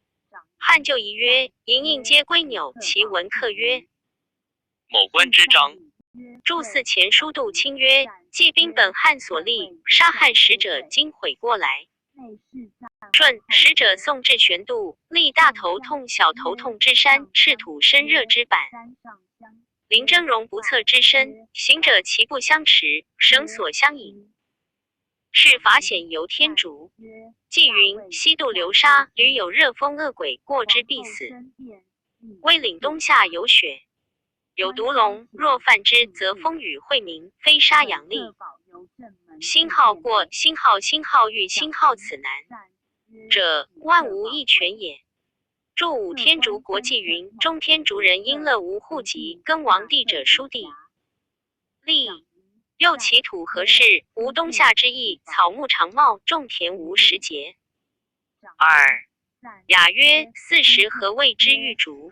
汉就疑曰：营应皆归纽，其文客曰：某官之章。著四前书杜卿曰：既兵本汉所立，杀汉使者今悔过来。舜使者宋至玄度，立大头痛小头痛之山，赤土深热之板。临峥嵘不测之深，行者其不相持，绳索相引。是法显由天竺。纪云：西渡流沙，屡有热风恶鬼过之必死。威岭冬夏有雪，有毒龙，若犯之，则风雨晦明，飞沙扬砾。星号过，星号星号遇星号此难者，万无一全也。著五天竺国纪云：中天竺人因乐无户籍，更亡地者书地。立又其土合适，无冬夏之意，草木长茂，种田无时节。二雅曰：40何谓之玉竹？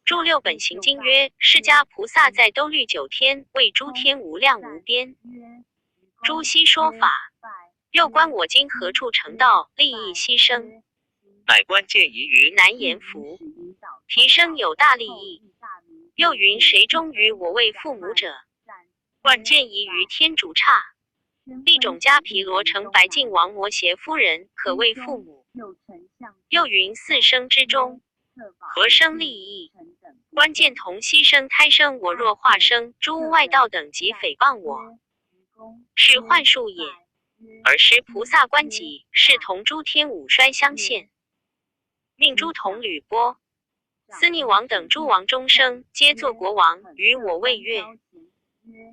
注六本行经曰：释迦菩萨在兜率9天，为诸天无量无边。诸悉说法，又观我今何处成道，利益牺牲，乃观见疑云：难言服，提升有大利益。又云：谁忠于我为父母者？观见疑于天竺刹。利种迦毗罗城白净王摩羯夫人，可谓父母。又云：4生之中，何生利益？观见同牺牲胎生，我若化生，诸外道等即诽谤我，是幻术也。尔时菩萨观己，是同诸天五衰相现，命诸童吕波、斯逆王等诸王终生，皆作国王，于我位乐。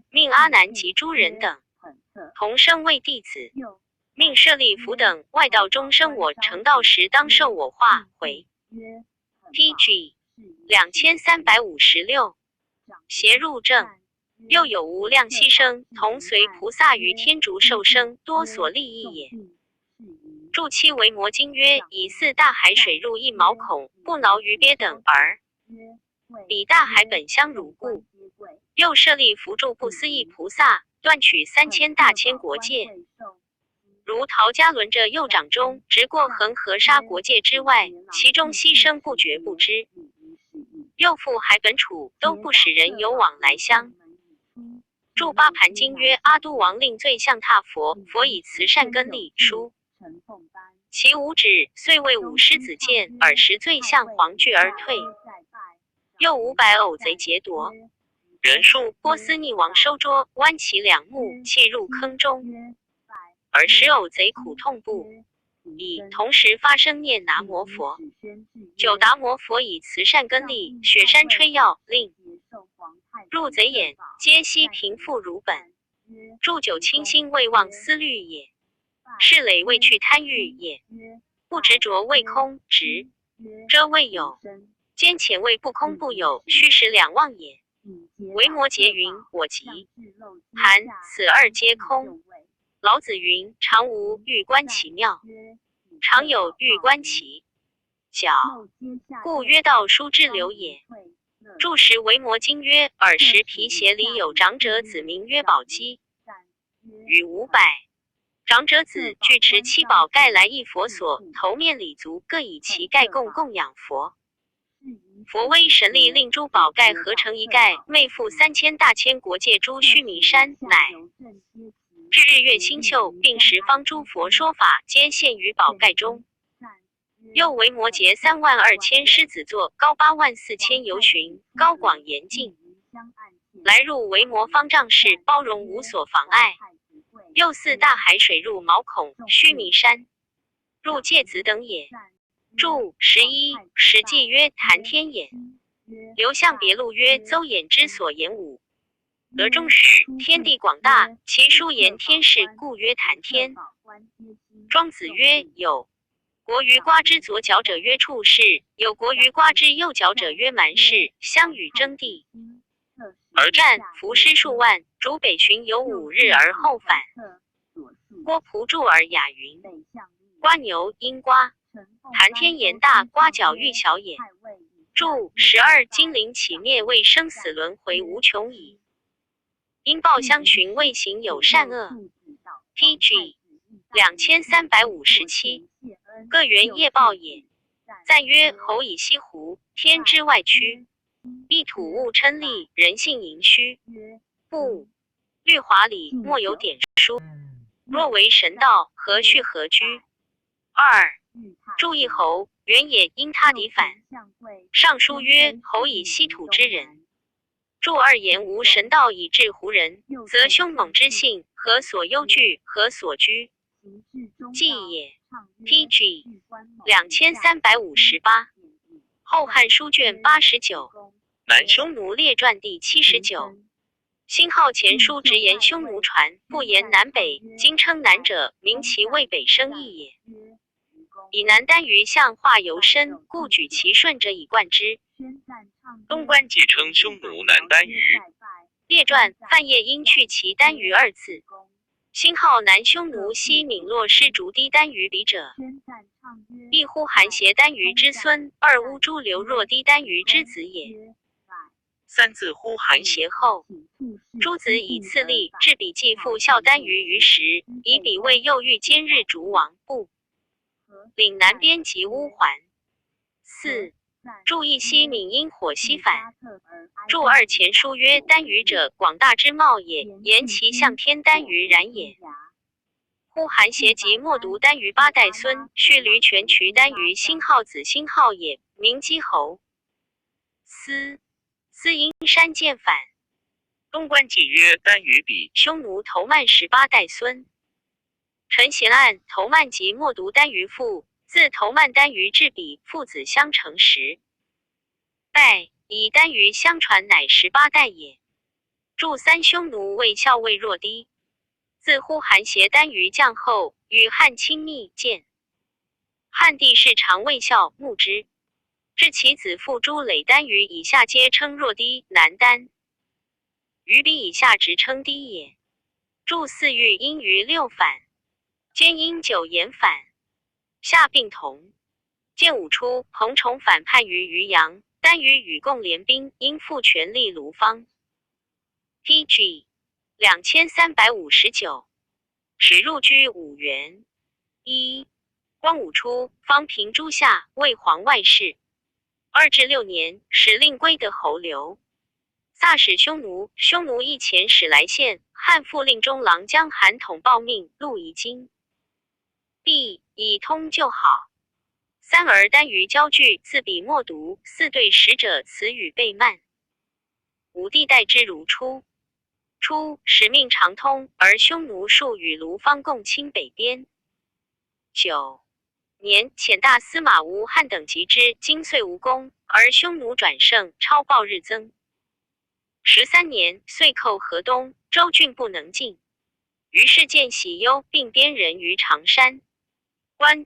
命阿难及诸人等同生为弟子，命舍利弗等外道终生我成道时，当受我化回。PG 2356邪入正。又有无量牺牲，同随菩萨于天竺受生，多所利益也。注七维摩经曰：以4大海水入一毛孔，不挠于鳖等而彼大海本相如故。又舍利弗住不思议菩萨，断取3000大千国界，如陶迦轮者右掌中，直过恒河沙国界之外，其中牺牲不觉不知。又复海本处，都不使人有往来相。注八盘经曰：阿都王令罪向踏佛，佛以慈善根力书。其五指，遂为五狮子见，尔时罪向黄惧而退。又500偶贼劫夺人数，波斯匿王收捉，剜其2目，弃入坑中。尔时偶贼苦痛不已，同时发生念南无佛。九达摩佛以慈善根力，雪山吹药，令入贼眼，皆悉平复如本。祝酒清心未忘思虑也，是累未去贪欲也。不执着为空执，遮未有，坚浅为不空不有，虚实两忘也。维摩诘云：我即含此二皆空。老子云：常无欲观其妙，常有欲观其角，故曰道书之流也。注释维摩经曰：尔时皮鞋里有长者子，名曰宝积，与500长者子具持7宝盖来诣佛所，头面礼足各以其盖供养佛。佛威神力，令诸宝盖合成一盖，昧覆3000大千国界诸须弥山，乃至日月星宿，并十方诸佛说法，皆现于宝盖中。又维摩诘32000狮子座，高84000由旬，高广严净，来入维摩方丈室，包容无所妨碍。又4大海水入毛孔，须弥山入芥子等也。注11实际曰谈天眼，流向别录曰邹衍之所言5。德中许天地广大，其书言天事，故曰谈天。庄子曰：有国于瓜之左脚者曰处士，有国于瓜之右脚者曰蛮士，相与争地。而战伏尸数万，逐北巡有5日而后返。郭璞注而雅云：瓜牛因瓜，谈天言大，瓜角愈小也。注12精灵起灭，为生死轮回无穷矣。因报相寻，未行有善恶。PG 2357各缘业报也。赞曰：侯以西湖，天之外区，一土物称利，人性盈虚。不律华里，莫有典书。若为神道，何去何居？二注意侯，原也因他敌反。尚书曰：侯以西土之人。注2言无神道以治胡人，则凶猛之性，何所忧惧，何所居？记也。PG 2358后汉书卷89南匈奴列传第79。辛浩前书直言匈奴传，不言南北，今称南者，名其为北生意也。以南单于向化尤深，故举其顺者以贯之。东关既称匈奴南单于，列传范晔因去其单于二字，辛号南匈奴西闽洛师逐低单于比者，亦呼韩邪单于之孙，二乌珠刘若低单于之子也。三字呼韩邪邪后，诸子以次立，至比继父孝单于于时，以彼为右御监日逐王部，岭南边及乌桓。四注意西闽因火西反。注二前书曰：单于者，广大之貌也，言其向天单于然也。呼韩邪及莫独单于八代孙，续驴泉渠单于辛号子辛号也，名姬侯。司因山见反。东关记曰：单于比匈奴头曼18代孙。陈贤案头曼及莫独单于父，自头曼单于至彼，父子相承10代，以单于相传乃18代也。注三匈奴为校尉若低，自呼韩邪单于将后，与汉亲密见。汉帝是常卫校牧之，至其子父诸累单于以下皆称若低南单，于彼以下直称低也。注四欲因于6反，兼因9言反，下并同。建武初，彭崇反叛于渔阳，单于与共联兵，因复权力卢方。PG 2359，始入居5原。光武初，方平诸夏，为皇外事。2至6年，使令归的侯刘。萨使匈奴役前使来献，汉复令中郎将韩统报命，录遗经。必以通就好。3而单于交据，自彼莫读。4对使者词语备慢。5帝待之如初。使命长通，而匈奴数与卢方共侵北边。9年，遣大司马吴汉等击之，今遂无功，而匈奴转胜，超暴日增。13年，遂寇河东，州郡不能进。于是见喜忧，并边人于长山。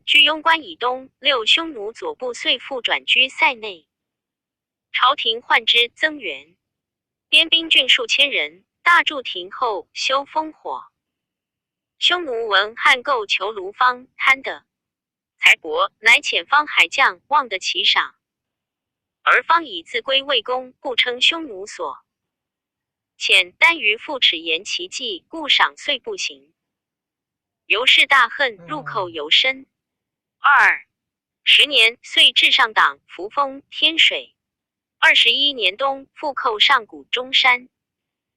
居庸关以东，6匈奴左部遂复转居塞内。朝廷患之，增援。边兵郡数千人，大筑亭后，修烽火。匈奴闻汉构求卢方，贪得财帛，乃遣方海将，望得其赏。而方以自归魏公，故称匈奴所。遣单于复齿言其计，故赏遂不行。由是大恨，入寇尤深。10年，遂至上党，扶风天水。21年冬，复寇上谷中山，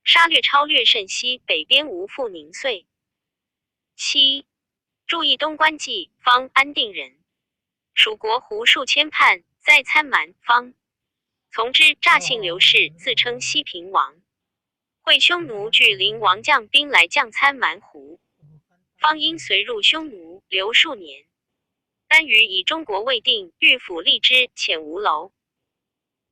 杀掠超略甚西，北边无复宁遂。7注意东关记，方安定人，蜀国胡数千叛，在参蛮方。从之，诈信刘氏，自称西平王。会匈奴据临王将兵来降参蛮胡，方因随入匈奴，留数年。单于以中国未定，欲辅立之，遣吴楼。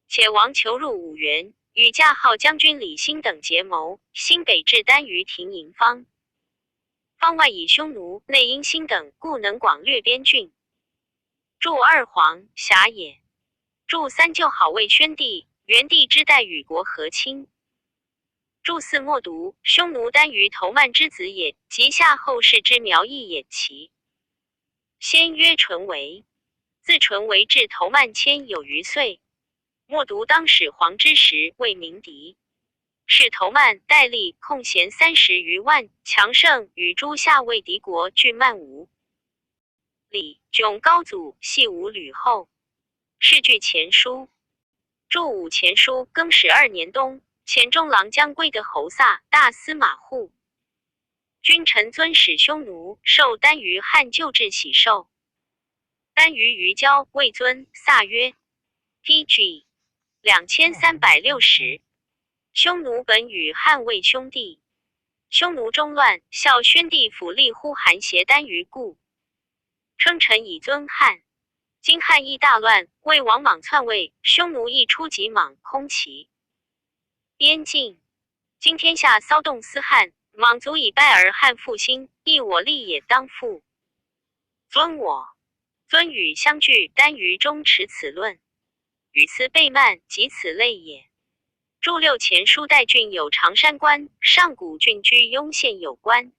且王求入5原，与驾号将军李兴等结谋，兴北至单于停营方。方外以匈奴，内因兴等，故能广略边郡。注2黄辖也。注3就好魏宣帝，元帝之代与国和亲。注4莫读，匈奴单于头曼之子也，及夏后氏之苗裔也。其先曰纯为，自纯为至头曼1000有余岁。莫读当始皇之时，为鸣敌。是头曼戴笠控弦30余万，强盛，与诸夏魏敌国俱曼吴。李迥高祖系吴吕后。是据前书。注5前书，更始2年冬，遣中郎将归的侯萨、大司马护。君臣尊使匈奴，受单于汉旧制喜寿。单于于交，魏尊，萨曰 PG 2360。匈奴本与汉魏兄弟，匈奴中乱，孝宣帝府立呼韩邪单于故，称臣以尊汉。今汉亦大乱，魏王莽篡位，匈奴亦出及莽空其边境。今天下骚动思汉，莽足以败而汉复兴，亦我力也当复。尊与相拒，单于中持此论，与此备慢，即此类也。注六前书代郡有常山关，上古郡居雍县有关。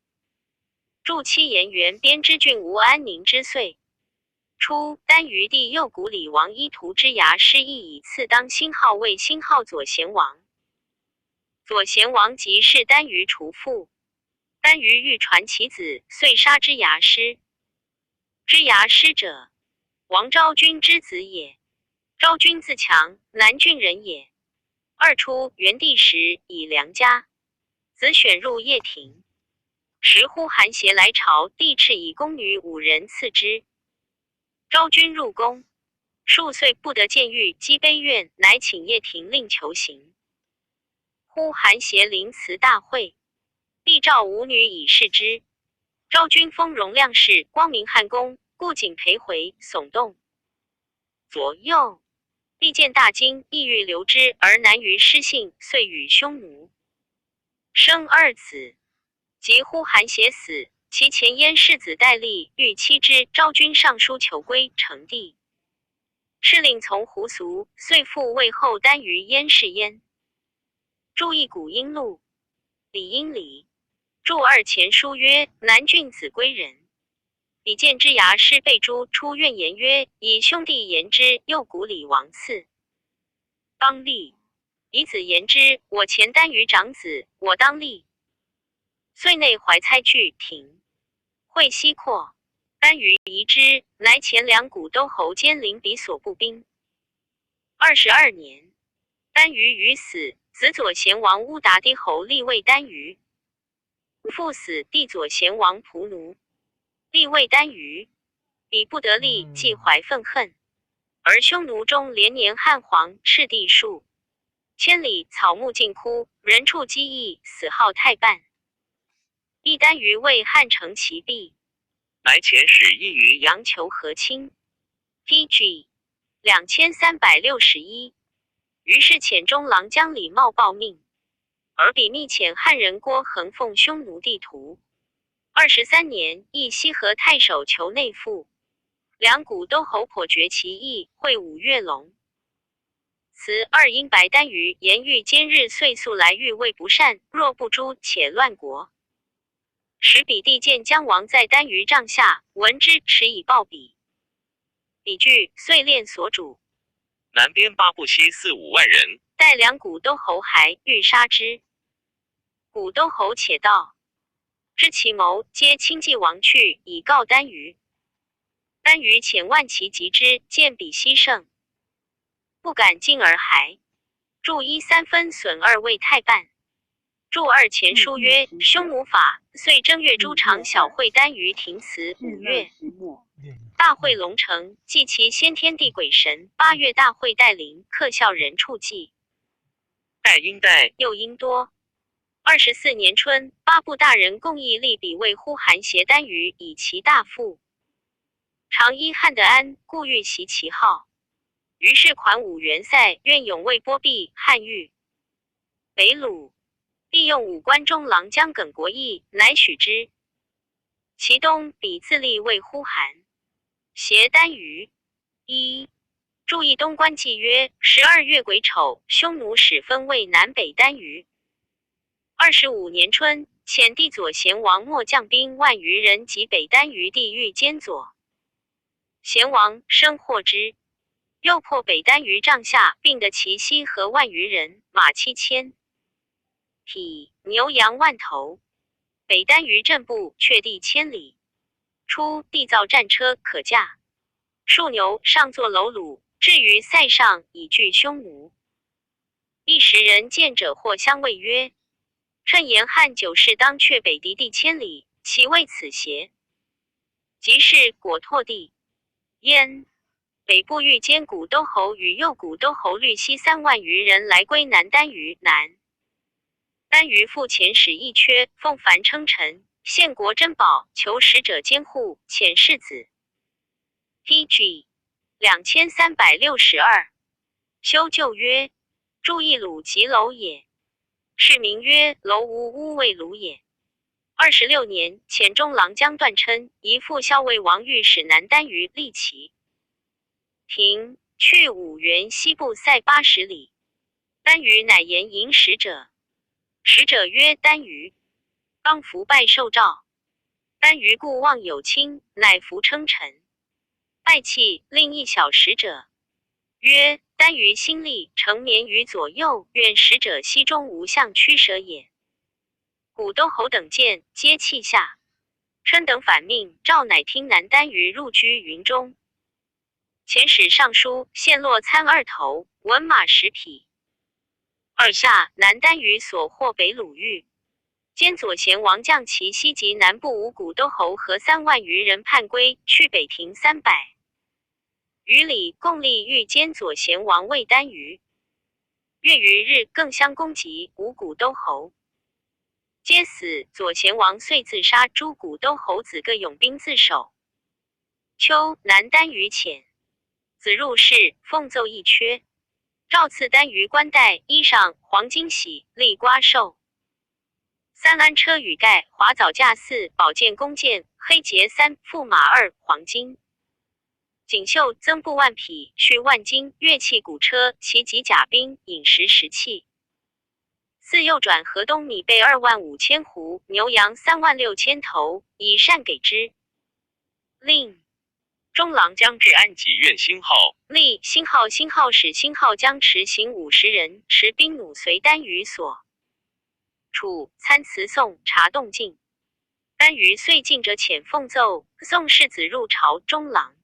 注七言元边之郡无安宁之岁。初，丹于帝右谷里王伊图之牙师亦以次当新号为新号左贤王。左贤王即是丹于除父，丹于欲传其子，遂杀之牙师。之牙师者，王昭君之子也。昭君自强，南郡人也。二初，元帝时以良家，子选入掖庭。时呼韩邪来朝，帝敕以宫女5人赐之。昭君入宫，数岁不得见御，积悲怨，乃请掖庭令求刑。呼韩邪临祠大会，帝召舞女以示之。昭君封容亮氏，光明汉宫，顾景陪回，耸动左右。帝见大惊，意欲留之，而难于失信，遂与匈奴生2子。及呼韩邪死，其前燕世子戴笠欲妻之，昭君上书求归，成帝敕令从胡俗，遂复魏后丹于燕氏焉。注一古音录，李英礼。注2前书曰：南郡子归人。比见之牙师被诛，出怨言曰：以兄弟言之，右谷里王赐。当立。以子言之，我前丹于长子，我当立。岁内怀猜据庭，会西扩，丹于疑之，乃前两谷都侯兼临彼所部兵。22年，丹于于死，子左贤王乌达低侯立为丹于。父死，弟左贤王仆奴立为丹于。彼不得立，既怀愤恨，而匈奴中连年汉皇赤地数千里，草木尽枯，人畜饥疫，死号太半。亦丹于为汉成其弊，乃遣使议于阳求和亲。PG 2361。于是遣中郎将李茂报命，而彼密遣汉人郭恒奉匈奴地图。23年，义西河太守求内附，两谷都侯颇觉其意，会5月龙。此2因白丹于言欲兼日岁速来欲谓不善，若不诛，且乱国。使彼弟见姜王在丹于帐下，闻之，持以报彼。彼惧，遂练所主。南边八部西4、5万人，待两谷都侯还，欲杀之。谷都侯且道，知其谋，皆轻骑王去，以告丹于。丹于遣万骑击之，见彼西胜，不敢进而还。注13分损2为太半。注2前书曰：匈奴法，遂正月诸常小会丹于庭祠5月。大会龙城，祭其先天地鬼神。8月大会代灵，克孝人畜祭。代因代又因多。24年春，八部大人共议立彼为呼韩邪丹于，以其大父。常依汉德安，故欲袭其号。于是款5元塞，愿永为波壁，汉欲北虏。利用5关中郎将耿国义，乃许之。其东彼自立为呼韩邪丹于。注意东关纪曰：12月癸丑，匈奴始分为南北丹于。25年春，遣帝左贤王末将兵万余人及北丹于地狱兼左。贤王生获之，又破北丹于帐下，并得其西和万余人，马7000。匹牛羊万头，北丹于阵部，却地千里。初，帝造战车可驾，数牛上作楼橹，至于塞上，以拒匈奴。一时人见者或相谓曰：趁言汉9世当却北敌地千里，其为此邪？即是果拓地焉。北部欲兼谷都侯与右谷都侯律西3万余人来归南丹于。南丹于复遣使义缺，奉凡称臣，献国珍宝，求使者监护，遣世子。PG 2362。修旧曰：注意鲁及楼也。是名曰楼无乌为鲁也。26年，遣中郎将段琛移副校尉王御史南丹于，立其庭，去5原西部塞80里。单于乃言迎使者，使者曰：单于。刚服拜受诏。单于故望有卿，乃服称臣。拜泣，令一小使者，曰：单于心力承绵于左右，愿使者西中无相驱舍也。古都侯等见，皆泣下。称等反命，诏乃听南单于入居云中。遣使尚书献洛参2头，文马10匹。2下，南单于所获北鲁豫。兼左贤王将其西及南部五古都侯和3万余人叛归，去北庭300余里，共立豫兼左贤王为单于。月余日，更相攻击五古都侯，皆死。左贤王遂自杀，诸古都侯子各拥兵自守。秋，南单于遣子入室，奉奏一阙，诏赐单于冠带、衣裳、黄金玺、立瓜绶。3鞍车羽盖、华藻架4、宝剑弓箭、黑节3、驸马2、黄金锦绣增布1匹，序1斤，乐器鼓车，骑及甲兵，饮食食器。4右转河东米备2万5千斛，牛羊3万6千头，以善给之。令中郎将至安济院兴号，立兴号使兴号将持行50人，持兵弩随单于所处，参词颂察动静。单于遂进者遣奉奏，送世子入朝中郎。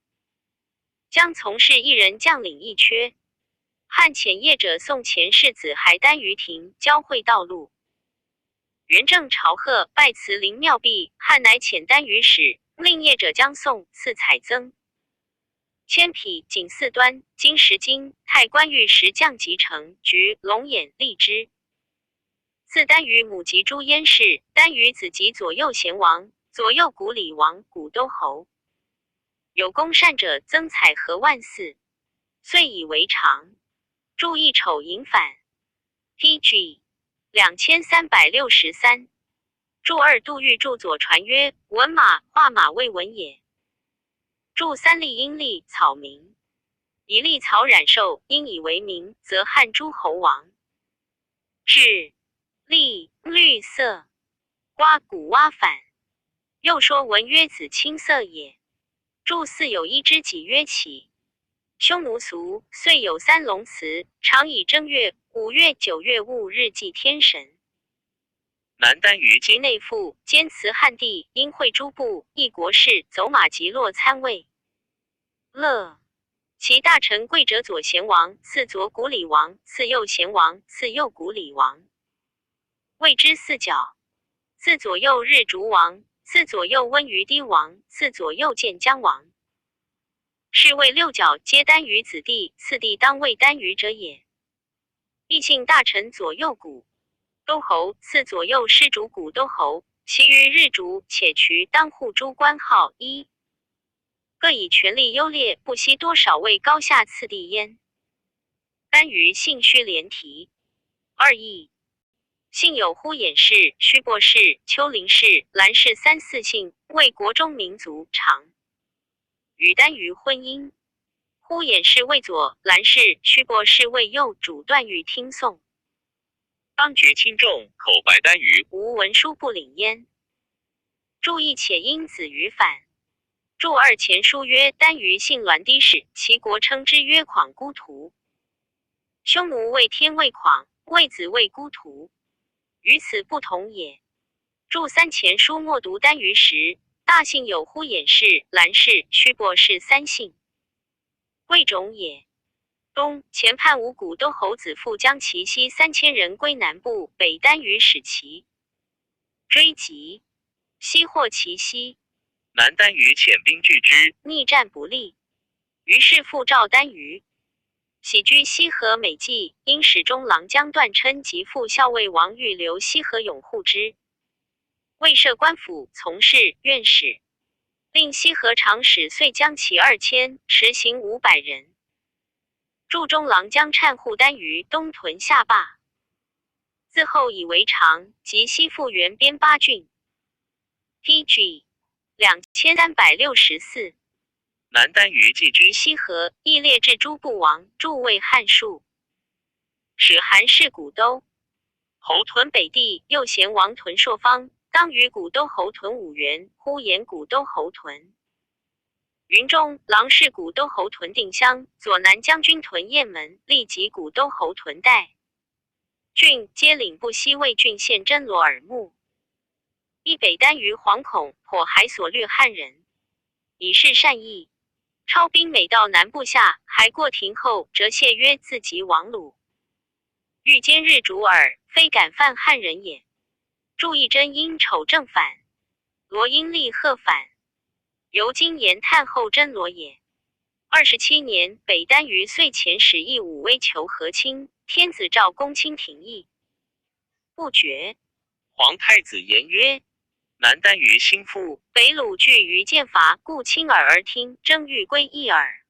将从事一人将领一阙。汉遣业者送前世子还单于庭，交会道路。元正朝贺，拜辞灵庙壁，汉乃遣单于使，令业者将送，赐彩增千匹，锦4端，金10斤，太官御10将集成，菊、龙眼、荔枝。赐单于母及诸燕氏，单于子及左右贤王，左右古里王、古都侯。有功善者，增彩和万4，遂以为常。铸一丑寅反 PG 2363。铸2杜预著左传曰：文马画马未文也。铸3立阴历草名，以立草染寿，因以为名，则汉诸侯王。至立绿色，瓜古蛙反。又说文曰子青色也。铸4有一之己曰起。匈奴俗，岁有3龙祠，常以正月、5月、9月戊日祭天神。南单于及内附，兼辞汉帝，因会诸部，一国事，走马及洛参位。乐其大臣贵者左贤王，次左古里王，次右贤王，次右古里王。谓之4角。次左右日逐王，次左右温于堤王，次左右建江王。是谓6角皆单于子弟，次第当为单于者也。异姓大臣左右古都侯，次左右师主古都侯，其余日逐且渠当户诸官号1，各以权力优劣，不惜多少位高下次第焉。单于姓须连提2义，姓有呼衍氏、须伯氏、丘陵氏、兰氏3、4姓，为国中民族常。与单于婚姻，呼衍氏为左，兰氏、须伯氏为右，主断欲听讼。当爵轻重，口白单于，无文书不领焉。注意且因子于反。注2前书曰：单于姓栾低氏，其国称之曰诳孤徒。匈奴谓天谓诳，谓子谓孤徒，与此不同也。注3前书莫读单于时，大姓有呼衍氏、兰氏、须伯氏3姓，贵种也。东前叛五古都侯子父将其西3000人归南部，北单于使其追击，西获其西。南单于遣兵拒之，逆战不利，于是复召单于。喜居西河美济，因使中郎将段琛及副校尉王欲留西河拥护之。未设官府，从事院使，令西河长史遂将其2000，持行500人。驻中郎将忏护单于东屯下坝，自后以为常，及西复原边8郡。PG 2364。南单于寄居西河，亦列至诸部王，诸为汉数。使韩氏古都侯屯北地，又贤王屯朔方，当于古都侯屯五原，呼延古都侯屯云中，郎氏古都侯屯定襄，左南将军屯雁门，立即古都侯屯代郡，皆领部西魏郡县真罗耳目。亦北单于惶恐，颇还所掠汉人，以示善意。超兵每到南部下，还过庭后，折谢曰：“自即亡虏。”欲兼日逐耳，非敢犯汉人也。祝义真因丑正反，罗因立贺反。由今言探后真罗也。27年，北单于岁前使义武威求和亲，天子诏公卿廷议，不决。皇太子言曰：“南单于心腹，北虏惧于剑伐，故亲耳而听，争欲归一耳。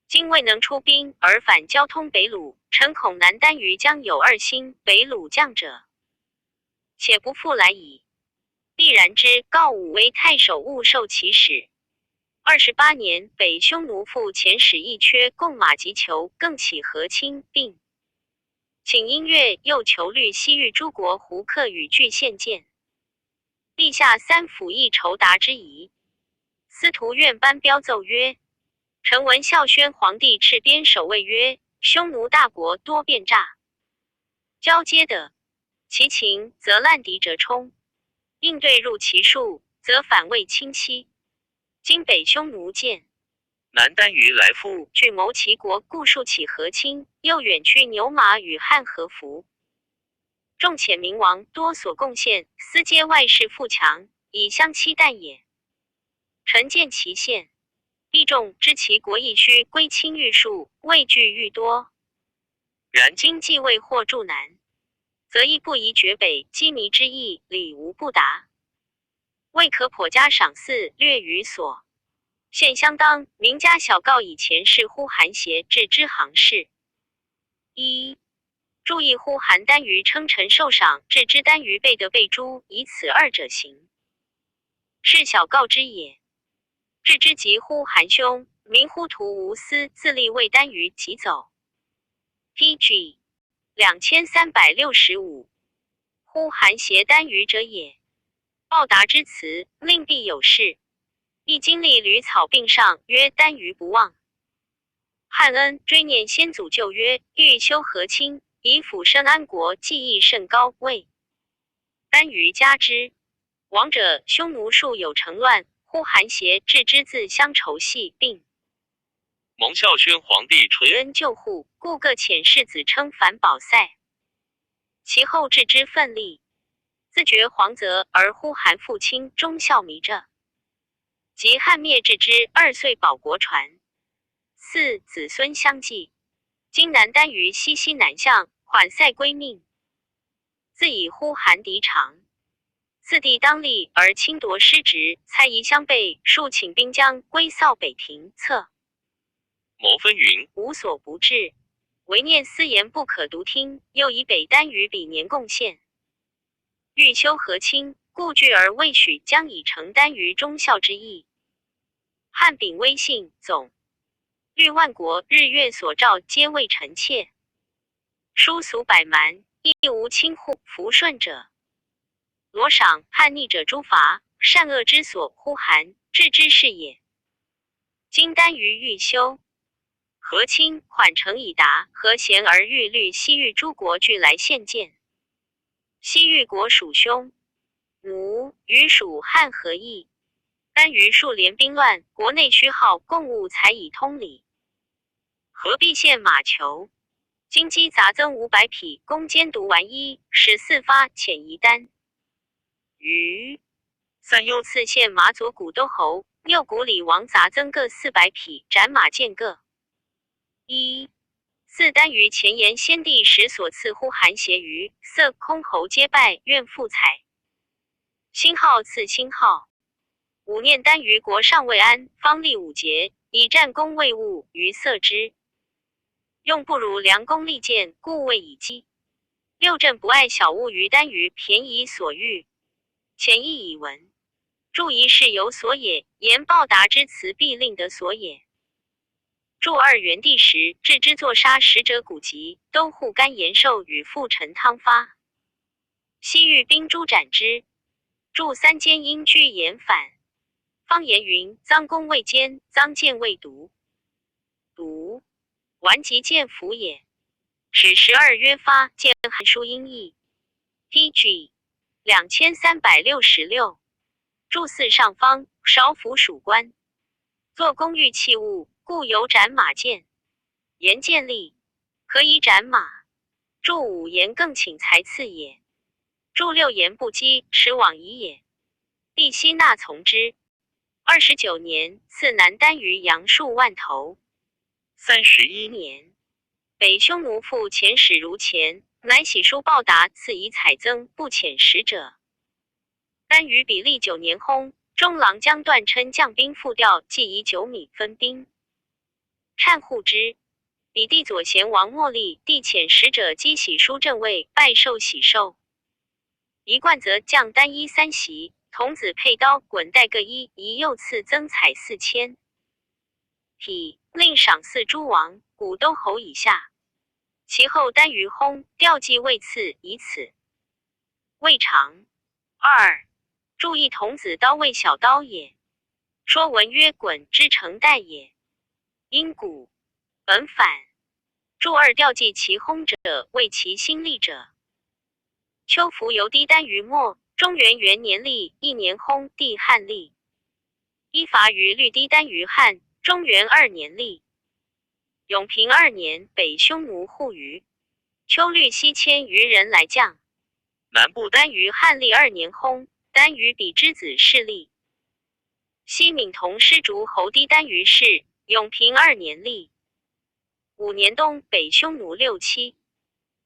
今未能出兵，而反交通北虏，臣恐南单于将有二心，北虏将者，且不复来矣。必然之，告武威太守务受其使。28年，北匈奴复遣使一缺，贡马及裘，更起和亲，并请音乐，又求律西域诸国胡客与据献见。立下三府议酬答之仪。司徒院颁标奏曰：臣闻孝宣皇帝敕边守卫曰：匈奴大国多变诈，交接的其情，则滥敌折冲；应对入其数，则反魏侵欺。今北匈奴见南单于来复，据谋其国，故数起和亲，又远驱牛马与汉和服。众且明王多所贡献，私皆外事富强，以相期待也。臣见其县，必众知其国亦须归亲愈数，畏惧愈多。然今既未获助南，则亦不宜绝北，羁縻之意，理无不达。未可颇加赏赐，略于所现相当。名家小告以前事呼韩协至知行事。一注意呼韩单于称臣受赏，至知单于备得备诛，以此二者行，是小告之也。至之即呼韩兄，名呼图无私，自立为单于即走。PG 2365，呼韩协单于者也。报答之词，令必有事。亦经历屡草并上，曰单于不忘汉恩，追念先祖旧约，欲修和亲，以抚生安国，技艺甚高，谓单于加之。亡者匈奴数有成乱，呼韩协至之自相仇隙，并蒙孝宣皇帝垂恩救护，故各遣世子称反保塞。其后至之奋力，自觉皇泽，而呼韩父亲忠孝弥着。及汉灭至之2岁，保国传。4子孙相继。今南单于西南向，缓塞归命。自以呼韩敌长。四弟当立而侵夺失职，猜疑相悖，数请兵将归扫北庭，策谋分云，无所不至。唯念私言不可独听，又以北单于比年贡献，欲修和亲，故惧而未许，将以成单于忠孝之意。汉秉威信，总虑万国，日月所照，皆为臣妾。殊俗百蛮，亦无轻忽服顺者。罗赏叛逆者诛伐，善恶之所呼韩，治之是也。今单于欲修和亲，缓成已达，和贤而欲虑西域诸国俱来献见。西域国属匈奴，与蜀汉合议。单于数连兵乱，国内虚耗，贡物才以通礼。何必献马裘？金鸡杂增500匹，弓监毒丸1，使4发，遣夷单于散又赐献马左古都侯、右古里王杂增各400匹，斩马剑各1。4单于前言先帝时所赐呼韩协于色空侯皆拜，愿复采。星号赐星号。5念单于国尚未安，方立5节，以战功未务，于色之用不如良弓利箭，故未以击。6镇不爱小物于单于，便宜所欲。前意以闻，注一事有所也，言报答之词必令得所也。筑二元帝时，置之作杀使者古籍，都护甘延寿与父陈汤发。西域兵诛斩之。筑三监因居言反。方言云：臧公未奸，臧建未独。独，顽疾见服也。始12约发，见汉书音译。PG 2366。筑四上方，韶服属官。做工玉器物，故有斩马剑。言见力，可以斩马。筑五言更请才次也。筑六言不击，持往夷也。帝悉纳从之。29年，赐南丹于杨数万头。31年，北匈奴复遣使如前，乃喜书报答，赐以采增，不遣使者。丹于比历9年薨，中郎将段琛将兵复调，计以9米分兵，忏护之。比帝左贤王莫立，帝遣使者击喜书正位，拜受喜寿。一贯则将单衣3袭，童子佩刀滚带各一，一又赐增彩4000。匹令赏赐诸王、古都侯以下。其后单于薨，调祭位次，以此。未尝。2. 注意童子刀为小刀也。说文曰滚之成带也。因古本反。注二调祭其薨者，为其新立者。秋服由低单于末，中元元年历1年薨，帝汉历。依伐于律低单于汉，中元2年历。永平2年，北匈奴护于。秋律西迁余人来降。南部单于汉历2年薨，单于比之子是立。西闽同施竹侯低单于氏，永平2年历。5年冬，北匈奴6期，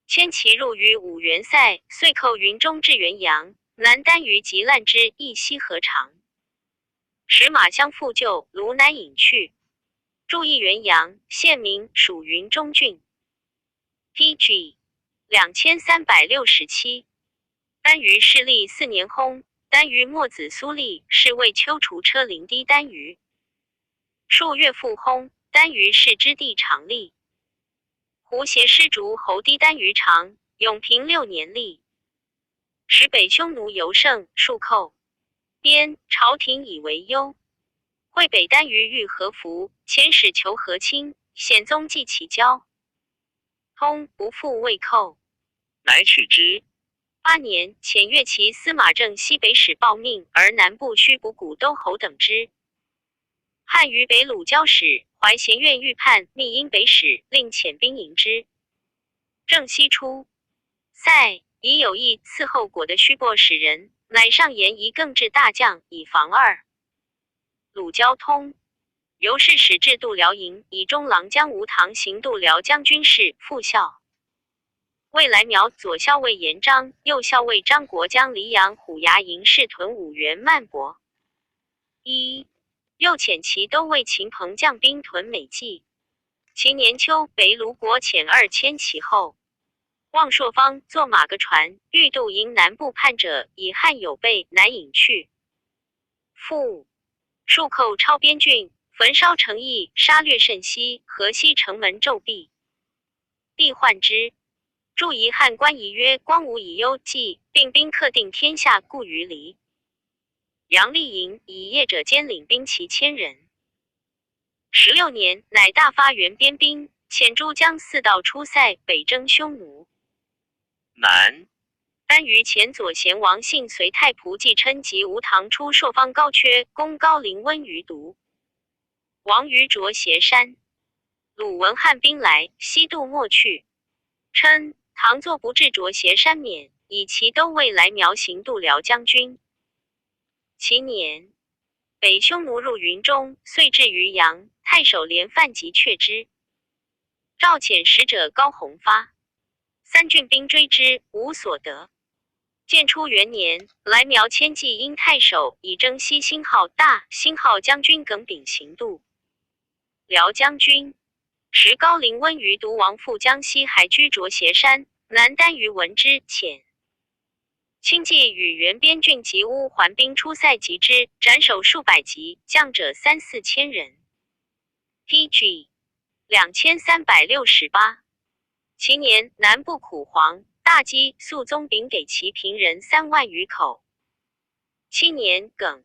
迁其入于五原塞，遂寇云中至元阳，南单于及烂之，一西何长。使马相复救，卢南引去。注意元阳，县名属云中郡。PG 2367。单于是历4年薨，单于末子苏立是为丘除车陵低单于。数月复薨，单于是之地常立。胡协施竹侯低单于长，永平6年历。使北匈奴尤盛，数寇边，朝廷以为忧。会北单于欲和服，遣使求和亲，显宗继其交。通不复未寇，乃取之。8年，遣越骑司马正西北使报命，而南部须补古都侯等之。汉于北鲁交使怀贤院预判密因北使，令遣兵迎之。正西出，塞以有意伺候果的虚薄使人，乃上言一更制大将，以防2。鲁交通，由是使至度辽营，以中郎将吴唐行度辽将军事，副校尉来苗左校尉严章，右校尉张国将黎阳虎牙营士屯5原曼博。1. 又遣其都尉秦鹏将兵屯美济。其年秋，北卢国遣2000其后。望朔方坐马个船，欲渡营南部叛者，以汉有备，乃引去。复数寇超边郡，焚烧城邑，杀掠甚稀，河西城门骤闭。帝患之。驻夷汉官仪曰：光武以忧计，并兵克定天下，故于离。杨立营以业者兼领兵其1000人。16年，乃大发援边兵，遣诸将4道出塞，北征匈奴。南单于前左贤王信随太仆季琛及吴唐出朔方高阙，攻高陵温于独。王于卓斜山。鲁闻汉兵来，西渡莫去。琛、唐作不至卓斜山免，以其都尉来苗行度辽将军。其年，北匈奴入云中，遂至于阳，太守连范及却之。赵遣使者高弘发，3郡兵追之，无所得。建初元年，来苗迁骑因太守，以征西兴号大、兴号将军耿炳行度辽将军。时高陵温于独王父江西还居卓斜山，南单于闻之，遣亲骑与原边郡及乌还兵出塞击之，斩首数百级，将者3、4千人。PG 2368。其年，南部苦黄、大饥，肃宗禀给其平人3万余口。7年，庚，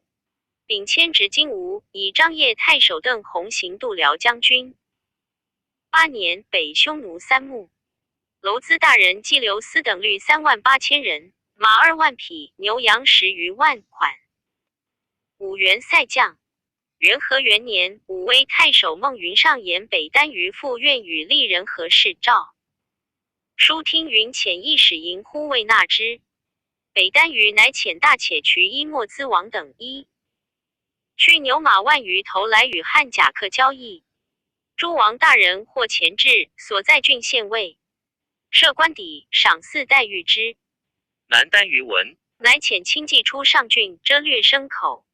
丙迁职金吾，以张掖太守邓弘行度辽将军。8年，北匈奴3牧，楼资大人季留司等率3万8千人，马2万匹，牛羊10余万款。5元塞将。元和元年，武威太守孟云上言北单于复愿与丽人何事诏。书听云遣一使迎呼未纳之。北单于乃遣大且渠伊莫兹王等驱牛马万余头来与汉甲客交易。诸王大人或前至，所在郡县尉设官邸，赏赐待遇之。南单于闻，乃遣轻骑出上郡，遮掠牲口，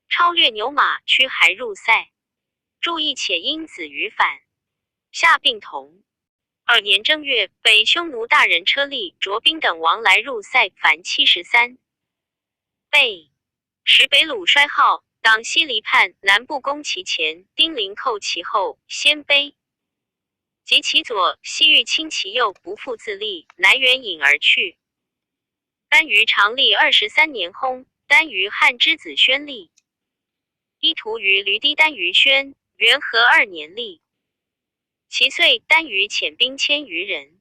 超掠牛马，驱还入塞。注意且因子于反。下并同。2年正月，北匈奴大人车利、卓宾等王来入塞，凡73。备。时北虏衰号，党西离叛，南部攻其前，丁零寇其后，鲜卑及其左，西域侵其右，不复自立，乃远引而去。单于长历23年薨，单于汉之子宣立。依图于闾堤单于宣，元和2年立。其岁，单于遣兵1000余人，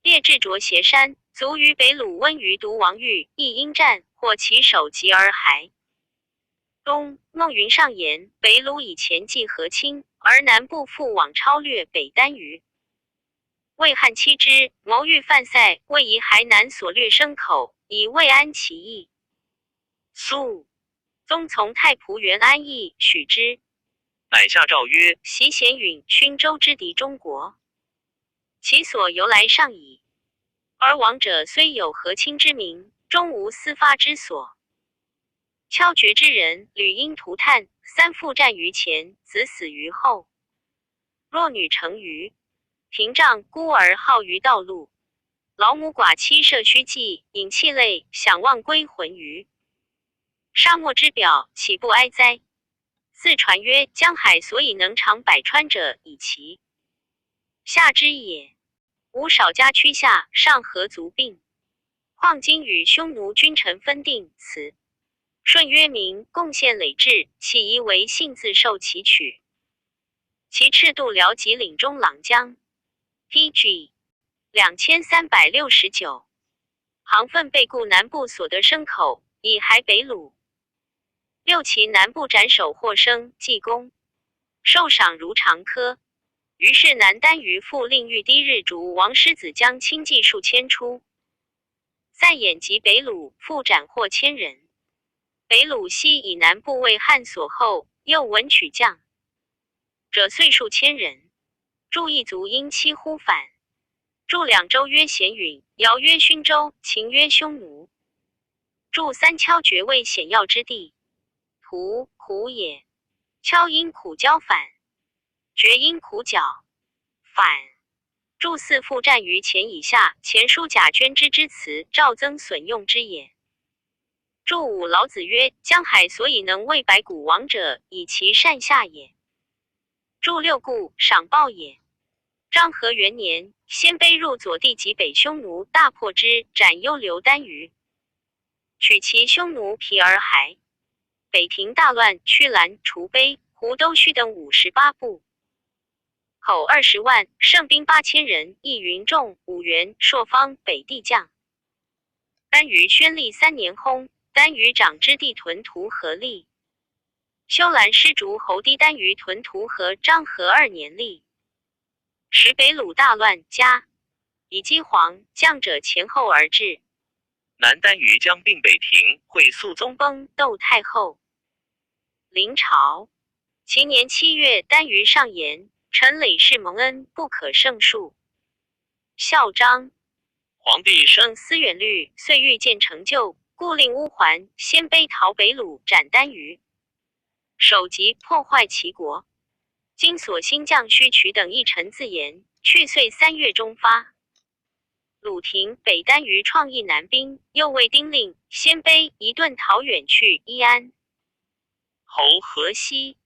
列至卓斜山，卒于北虏温于独王玉，亦因战，获其首级而还。冬，孟云上言，北虏以前继和亲，而南部复往超掠北单于。魏汉期之，谋欲犯塞，为夷还南所掠牲口，以慰安其意。肃宗从太仆元安邑，许之。乃下诏曰：袭咸允，勋州之敌中国，其所由来上矣。而亡者虽有和亲之名，终无私发之所。敲决之人，屡因涂炭，3父战于前，子死于后。弱女成于屏障，孤儿好于道路。老母寡妻设虚计，引气泪，想望归魂于沙漠之表，岂不哀哉？自传曰：江海所以能长百川者，以其下之也。吾少家区下，上何足病？况今与匈奴君臣分定，此顺曰明，贡献累至，岂宜为信自受其取？其赤渡辽及岭中朗江 PG 2369。行分被故南部所得牲口，以还北虏。6其南部斩首获生，济公受赏如常科。于是南单于复令玉堤日逐王狮子将轻骑数千出，塞眼及北虏，复斩获1000人。北虏西以南部为汉所后，又闻取将者岁数千人。驻一族因期忽反。驻2州曰咸允，辽曰勋州，秦曰匈奴。驻3敲爵位险要之地。图苦也。敲因苦交反，绝因苦剿反。驻4复战于前以下，前书贾捐之之词，赵增损用之也。驻5老子曰：江海所以能为百谷王者，以其善下也。驻6故赏报也。章和元年，鲜卑入左地及北匈奴，大破之，斩幽留单于，取其匈奴皮而还。北庭大乱，驱兰、除卑、胡都须等58部，口20万，胜兵8000人，亦云仲、武元、朔方北地将。单于宣历3年薨，单于长之弟屯屠和立。修兰失逐侯堤单于屯屠和章和2年立。时北虏大乱，加以击黄将者前后而至。南单于将并北庭，会肃宗崩，窦太后。临朝，其年7月，单于上言：臣累世蒙恩，不可胜数。孝章。皇帝圣思远虑，遂欲见成就，故令乌桓、鲜卑逃北虏，斩单于，首级破坏其国。今所新将须取等一臣自言，去岁3月中发。鲁廷北单于创意南兵，又为丁令、鲜卑一顿逃远去伊安。侯河西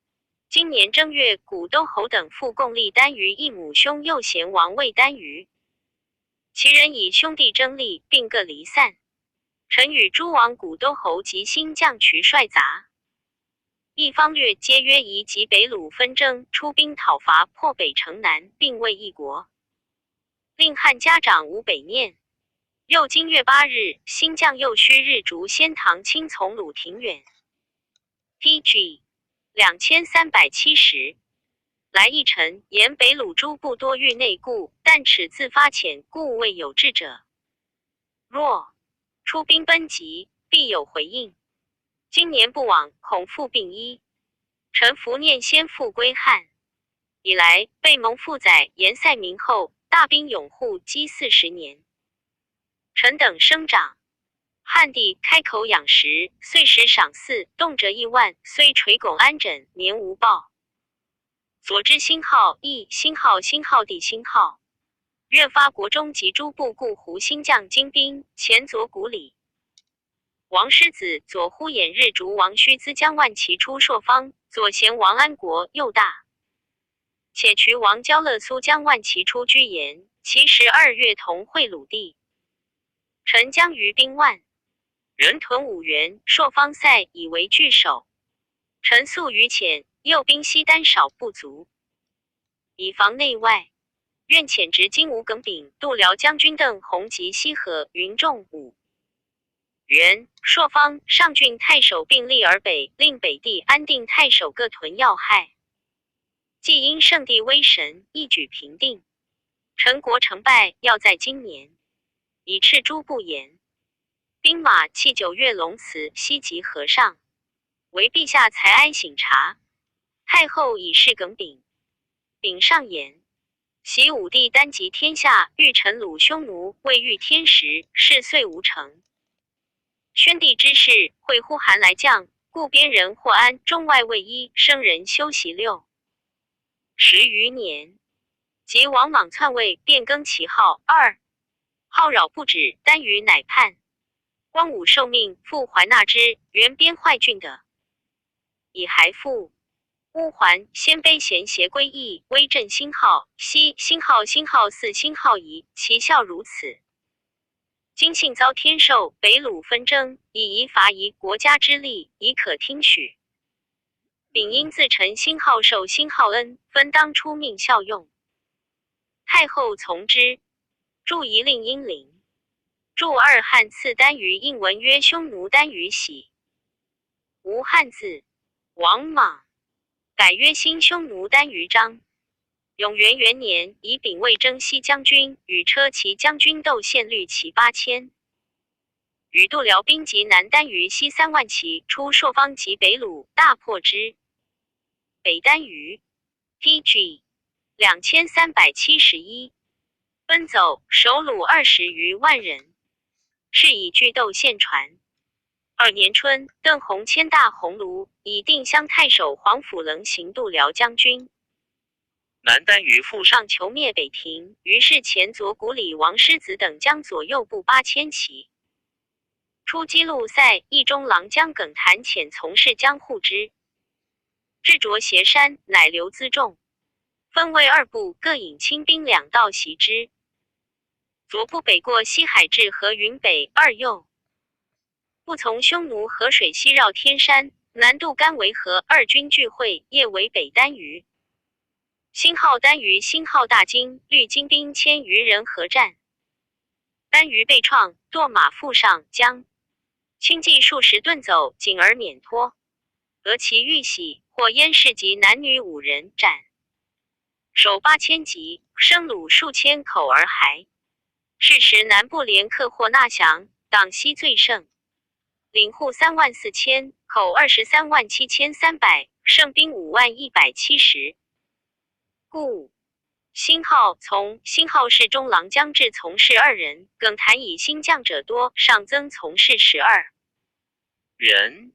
今年正月，古都侯等父共立单于一母兄右贤王位单于，其人以兄弟争利，并各离散。臣与诸王古都侯及新将渠帅杂一方略皆约夷及北虏纷争，出兵讨伐，破北城南，并为一国。令汉家长无北念。又今月8日，新将右须日逐先唐亲从鲁庭远。PG 2370。来一臣言北虏诸部多欲内顾，但耻自发遣，故未有志者。若出兵奔急，必有回应。今年不往，恐复病医。臣伏念先父归汉以来，被蒙父载延塞明后，大兵拥护积40年。臣等生长，汉帝开口养食，岁时赏赐，动辄1万，虽垂拱安枕，年无报。所知兴号亦兴号兴号帝兴号，愿发国中及诸部固胡新将精兵，前左谷里。王师子左呼衍日逐王须资将万骑出朔方，左贤王安国又大。且渠王焦乐苏将万骑出居延，其12月同会鲁地。臣将于兵万人屯5原，朔方塞以为据守。臣素于浅，右兵西单少不足，以防内外。愿遣直金吾耿炳、度辽将军邓弘及西河、云仲5原，朔方、上郡太守并立而北，令北地安定太守各屯要害。既因圣帝威神，一举平定。陈国成败要在今年，以斥诸部言。兵马弃9月龙祠西极河上，为陛下才安省察。太后以示耿炳。炳上言：袭武帝单及天下，欲臣鲁匈奴，未遇天时，事遂无成。宣帝之事，会呼韩来将，故边人或安，中外未一，生人休息60余年。及王莽篡位，变更其号2，号扰不止，单于乃叛。光武受命复还纳之，原边坏郡的，以还复乌桓，鲜卑贤邪归义，威震兴号，西兴号兴号4兴号夷，其效如此。今幸遭天授，北虏纷争，以夷伐夷，国家之力，已可听许。秉因自陈兴号受兴号恩，分当出命效用。太后从之，著夷令英灵。著2汉赐单于印文曰匈奴单于喜，无汉字。王莽改曰新匈奴单于章。永元元年，以丙未征西将军，与车骑将军窦宪率骑8000，与度辽兵及南单于西3万骑出朔方及北虏，大破之。北单于 PG 2371，奔走，首虏20余万人。是以据窦宪传。2年春，邓弘迁大鸿胪，以定襄太守黄甫棱行度辽将军。南单于复上上求灭北庭，于是前左谷里王师子等将左右部8000骑出击路塞，义中郎将耿谭遣从事将护之。至着斜山，乃留辎重，分为2部，各引轻兵2道袭之。左部北过西海至河云北2右，不从匈奴河水西绕天山，南渡甘为河，2军聚会，夜为北单于。兴号单于兴号大惊，率精兵1000余人合战。单于被创，堕马腹上，将轻骑数十遁走，仅而免脱。俄其欲喜，或燕士及男女5人斩，首8000级，生虏数千口而还。是时南部连克或纳降，党西最盛，领户3万4千，口23万7300，胜兵5万170。故兴号从兴号侍中郎将至从事2人，耿谭以新将者多，上增从事12人。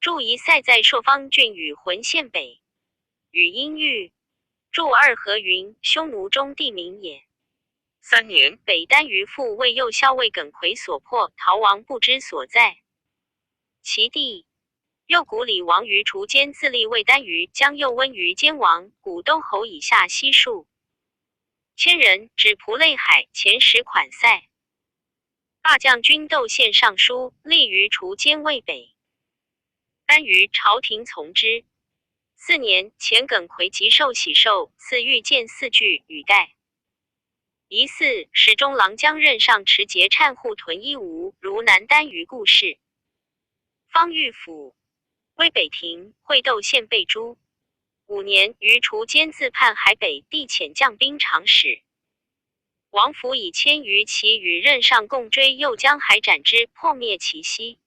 驻夷塞在朔方郡与浑县北，与阴郁。驻2河云，匈奴中地名也。3年，北单于复为右校尉耿奎所破，逃亡不知所在。其地右古里王于除间自立魏丹于将右温于监王古东侯以下悉数千人，指蒲类海前10款塞。大将军窦宪尚书，立于除间渭北。丹于朝廷从之。4年，钱耿奎即受喜寿赐御剑4具与盖。疑4，史中郎将任上持节忏护屯一吴，如南丹于故事。方御府渭北庭会窦宪被诛。5年，于除间自叛海北，地遣将兵长使。王府以千余骑与任上共追右江海斩之，破灭其西。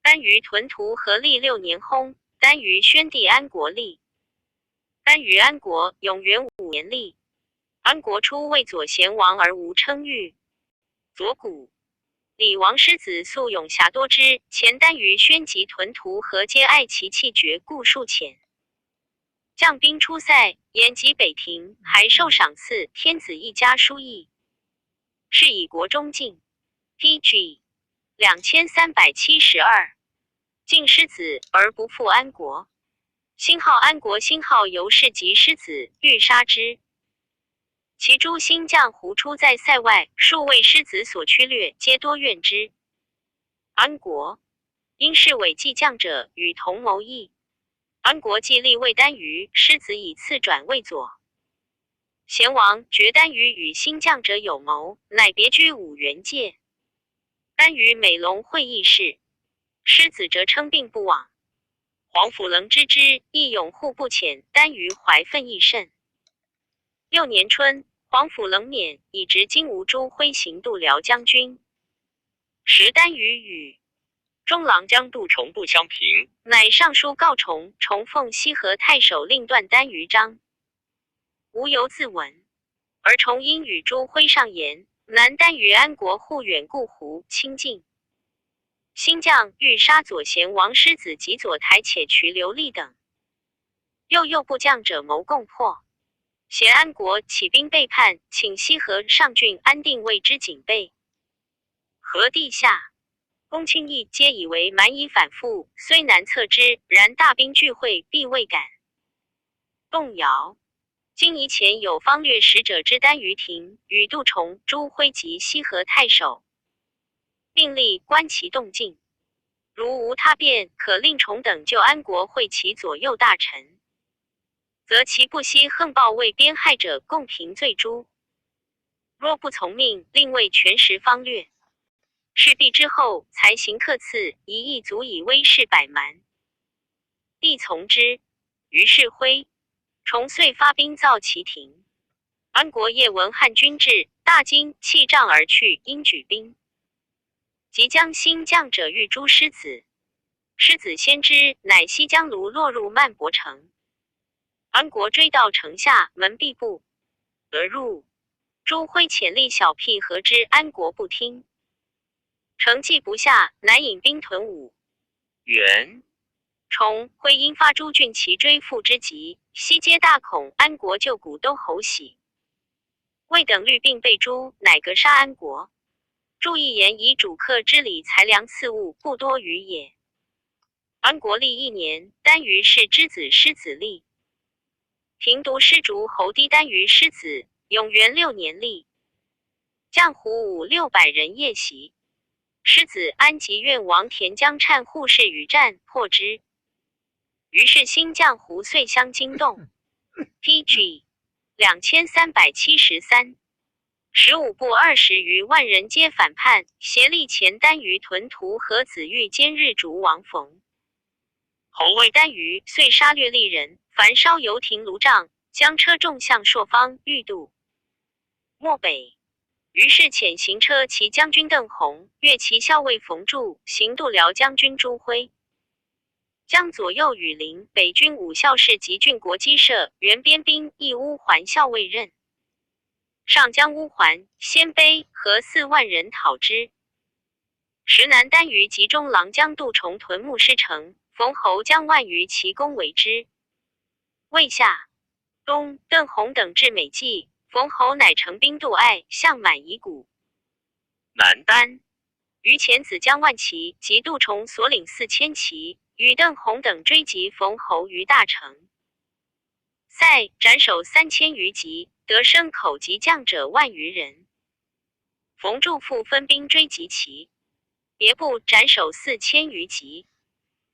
丹于屯屠合历6年薨。丹于宣帝安国立。丹于安国永元5年立。安国初为左贤王而无称誉。左古李王师子素永侠多之，前丹于宣及屯屠和皆爱其气绝，故数遣。将兵出塞，延及北庭，还受赏赐天子一家书议。是以国中进。PG 2372。晋师子而不复安国。兴号安国，兴号由是及师子，欲杀之。其诸新将胡出在塞外，数为师子所驱掠，皆多怨之。安国因是伪计将者与同谋议。安国既立魏丹于，师子以次转魏左。贤王觉丹于与新将者有谋，乃别居五原界。丹于美龙会议事。师子则称病不往。皇甫棱知之，亦拥护不遣。丹于怀愤亦甚。6年春，皇甫棱免，以执金吾朱辉行度辽将军。时丹于与中郎将杜重不相平，乃上书告崇，崇奉西河太守，令断丹于章。无由自刎。而崇因与朱辉上言，南丹于安国护远固胡清晋。新将欲杀左贤王师子及左台且渠刘立等。右部将者谋共破。贤安国起兵背叛，请西河上郡安定为之警备。河地下，公卿议皆以为蛮夷反复，虽难测之，然大兵聚会，必未敢动摇。今夷前有方略使者之丹于庭，与杜重、朱辉及西河太守。命立观其动静，如无他变，可令崇等就安国会其左右大臣，则其不惜横暴为边害者共平罪诛。若不从命，令为全实方略。事毕之后，才行克赐，一役足以威势百蛮。帝从之。于是辉、崇遂发兵造其庭。安国夜闻汉军至，大惊，弃帐而去，因举兵。即将新将者欲诛师子，师子先知，乃西江卢落入曼伯城。安国追到城下，门闭不得入。朱辉遣立小辟合之，安国不听。城既不下，乃引兵屯武原。崇、辉因发诸郡其追复之急，悉皆大恐，安国就古都侯喜。魏等虑并被诛，乃格杀安国。注意言以主客之礼财粮赐物不多余也。安国历1年，丹于是之子师子立。平独师逐侯低丹于师子，永元6年立。将胡武600人夜袭。师子安吉院王田江忏护士与战，破之。于是新将胡遂相惊动。PG 2373。15部20余万人皆反叛，协力前丹于屯屠和子玉兼日逐王冯侯为丹于，遂杀掠利人，焚烧游亭炉帐，将车众向朔方、玉渡漠北。于是遣行车骑将军邓弘、越骑校尉冯柱、行度辽将军朱辉，将左右羽林、北军武校士及郡国机设、原边兵一乌桓校尉任。上将乌桓、鲜卑和4万人讨之。时南丹于及中郎将杜重屯牧师城，冯侯将万余骑攻围之。魏下东，邓弘等至美济，冯侯乃乘兵渡爱，向满夷谷。南丹于前子将万骑及杜重所领4000骑，与邓弘等追击冯侯于大城。塞斩首3000余级，得牲口及将者万余人。冯祝复分兵追击其，别部斩首4000余级。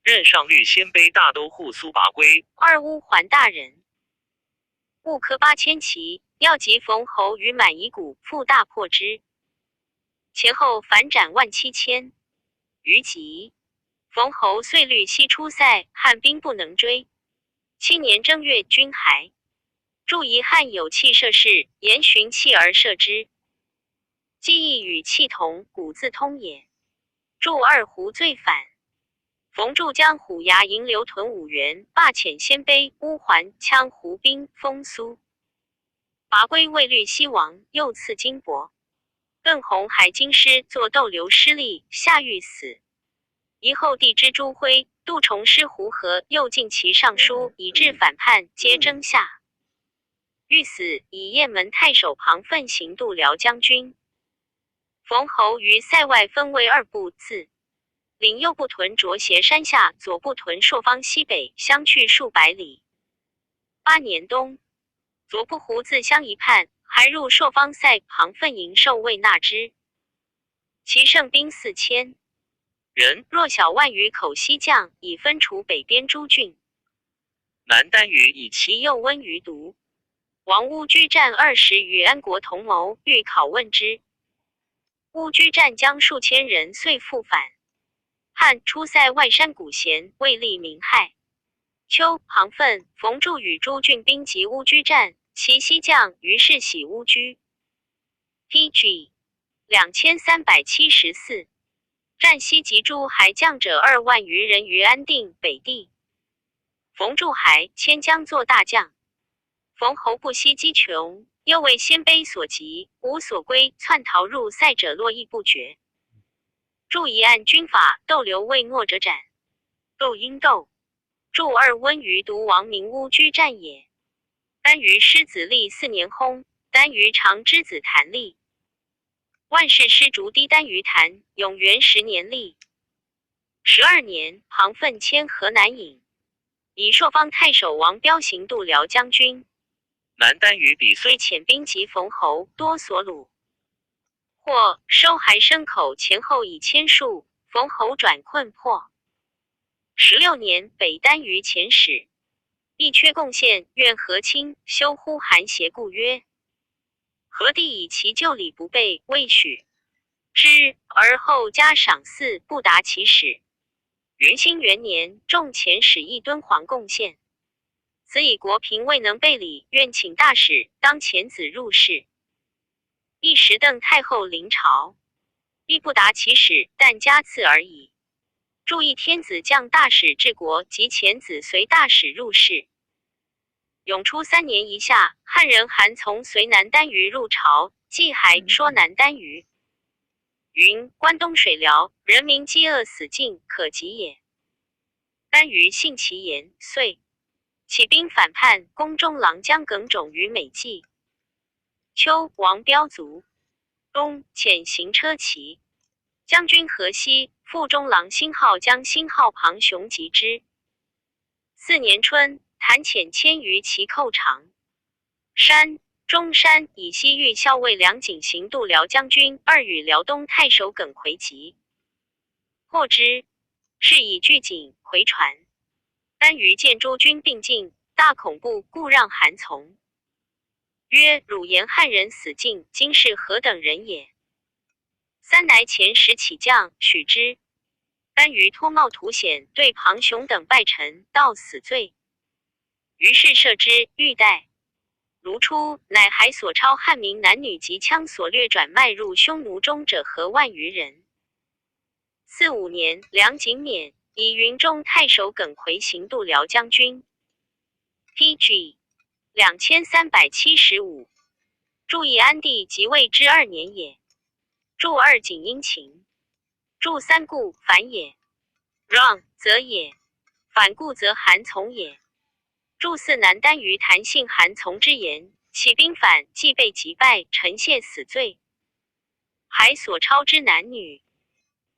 任上律鲜卑大都护苏拔归，二乌桓大人。戊科8000骑，要击冯侯于满夷谷，复大破之。前后反斩17000余级。冯侯遂虑西出塞，汉兵不能追。7年正月，军还。祝遗汉有气射士，沿循气而射之。机亦与气同，古自通也。祝二胡罪反。冯祝将虎牙营留屯5原，罢遣鲜卑、乌桓、羌胡兵封苏。拔归未虑西王，又赐金帛。邓弘海京师作斗留失利，下狱死。夷后帝之朱辉、杜重师胡和，又进其上书，以致反叛，皆征下。欲死，以雁门太守庞奋行度辽将军。冯侯于塞外分为2部，自领右部屯卓斜山下，左部屯朔方西北，相去数百里。8年冬，左部胡自相一叛，还入朔方塞，庞奋营受未纳之。其胜兵4000人，弱小万余口西将，以分除北边诸郡。南单于以其右温于独。王乌居战20与安国同谋，欲拷问之。乌居战将数千人，遂复返。汉出塞外山谷咸，未立民害。秋，庞奋、冯祝与诸郡兵及乌居战，其西将于是喜乌居。PG 2374。战西及诸还将者2万余人于安定北地。冯祝还迁将作大将。冯侯不惜饥穷，又为鲜卑所及，无所归，窜逃入塞者络绎不绝。祝一按军法，斗留未诺者斩。斗应斗。祝2温于独王明乌居战也。单于师子立4年薨，单于长之子谭立。万世师逐低单于谭，永元10年立。12年，庞奋迁河南尹，以朔方太守王彪行度辽将军。南单于比虽遣兵及冯侯，多所虏。或收还牲口前后以千数，冯侯转困迫。16年，北单于遣使，亦缺贡献，愿和亲，休呼韩协故曰：何帝以其旧礼不备，未许之，而后加赏赐，不达其使。元兴元年，众遣使议敦煌贡献。此以国平未能备礼，愿请大使当遣子入仕。一时邓太后临朝，亦不达其使，但加赐而已。注意天子降大使治国，及遣子随大使入仕。永初3年一夏，汉人韩从随南单于入朝，季还说南单于云：关东水辽，人民饥饿死尽，可及也。单于信其言，遂起兵反叛，攻中郎将耿种于美济。秋，王彪卒。冬，遣行车骑将军河西，副中郎辛浩将辛浩庞雄击之。4年春，谭遣1000余骑寇长山、中山以西域校尉梁景行度辽将军，2与辽东太守耿回击，获之。是以据警回传。单于见诸军并进，大恐怖，故让韩从。曰：汝言汉人死尽，今是何等人也？3乃遣使起将，许之。单于脱帽图显，对庞雄等拜臣，道死罪。于是赦之，欲待。卢初，乃还所抄汉民男女及枪所掠转卖入匈奴中者何万余人。45年，梁景勉以云中太守耿回行度辽将军。PG 2375。祝义安帝即位之2年也。祝2景殷勤。祝3故反也。让则也。反故则韩从也。祝4南单于谭信韩从之言，起兵反，既被击败，臣谢死罪。还所抄之男女，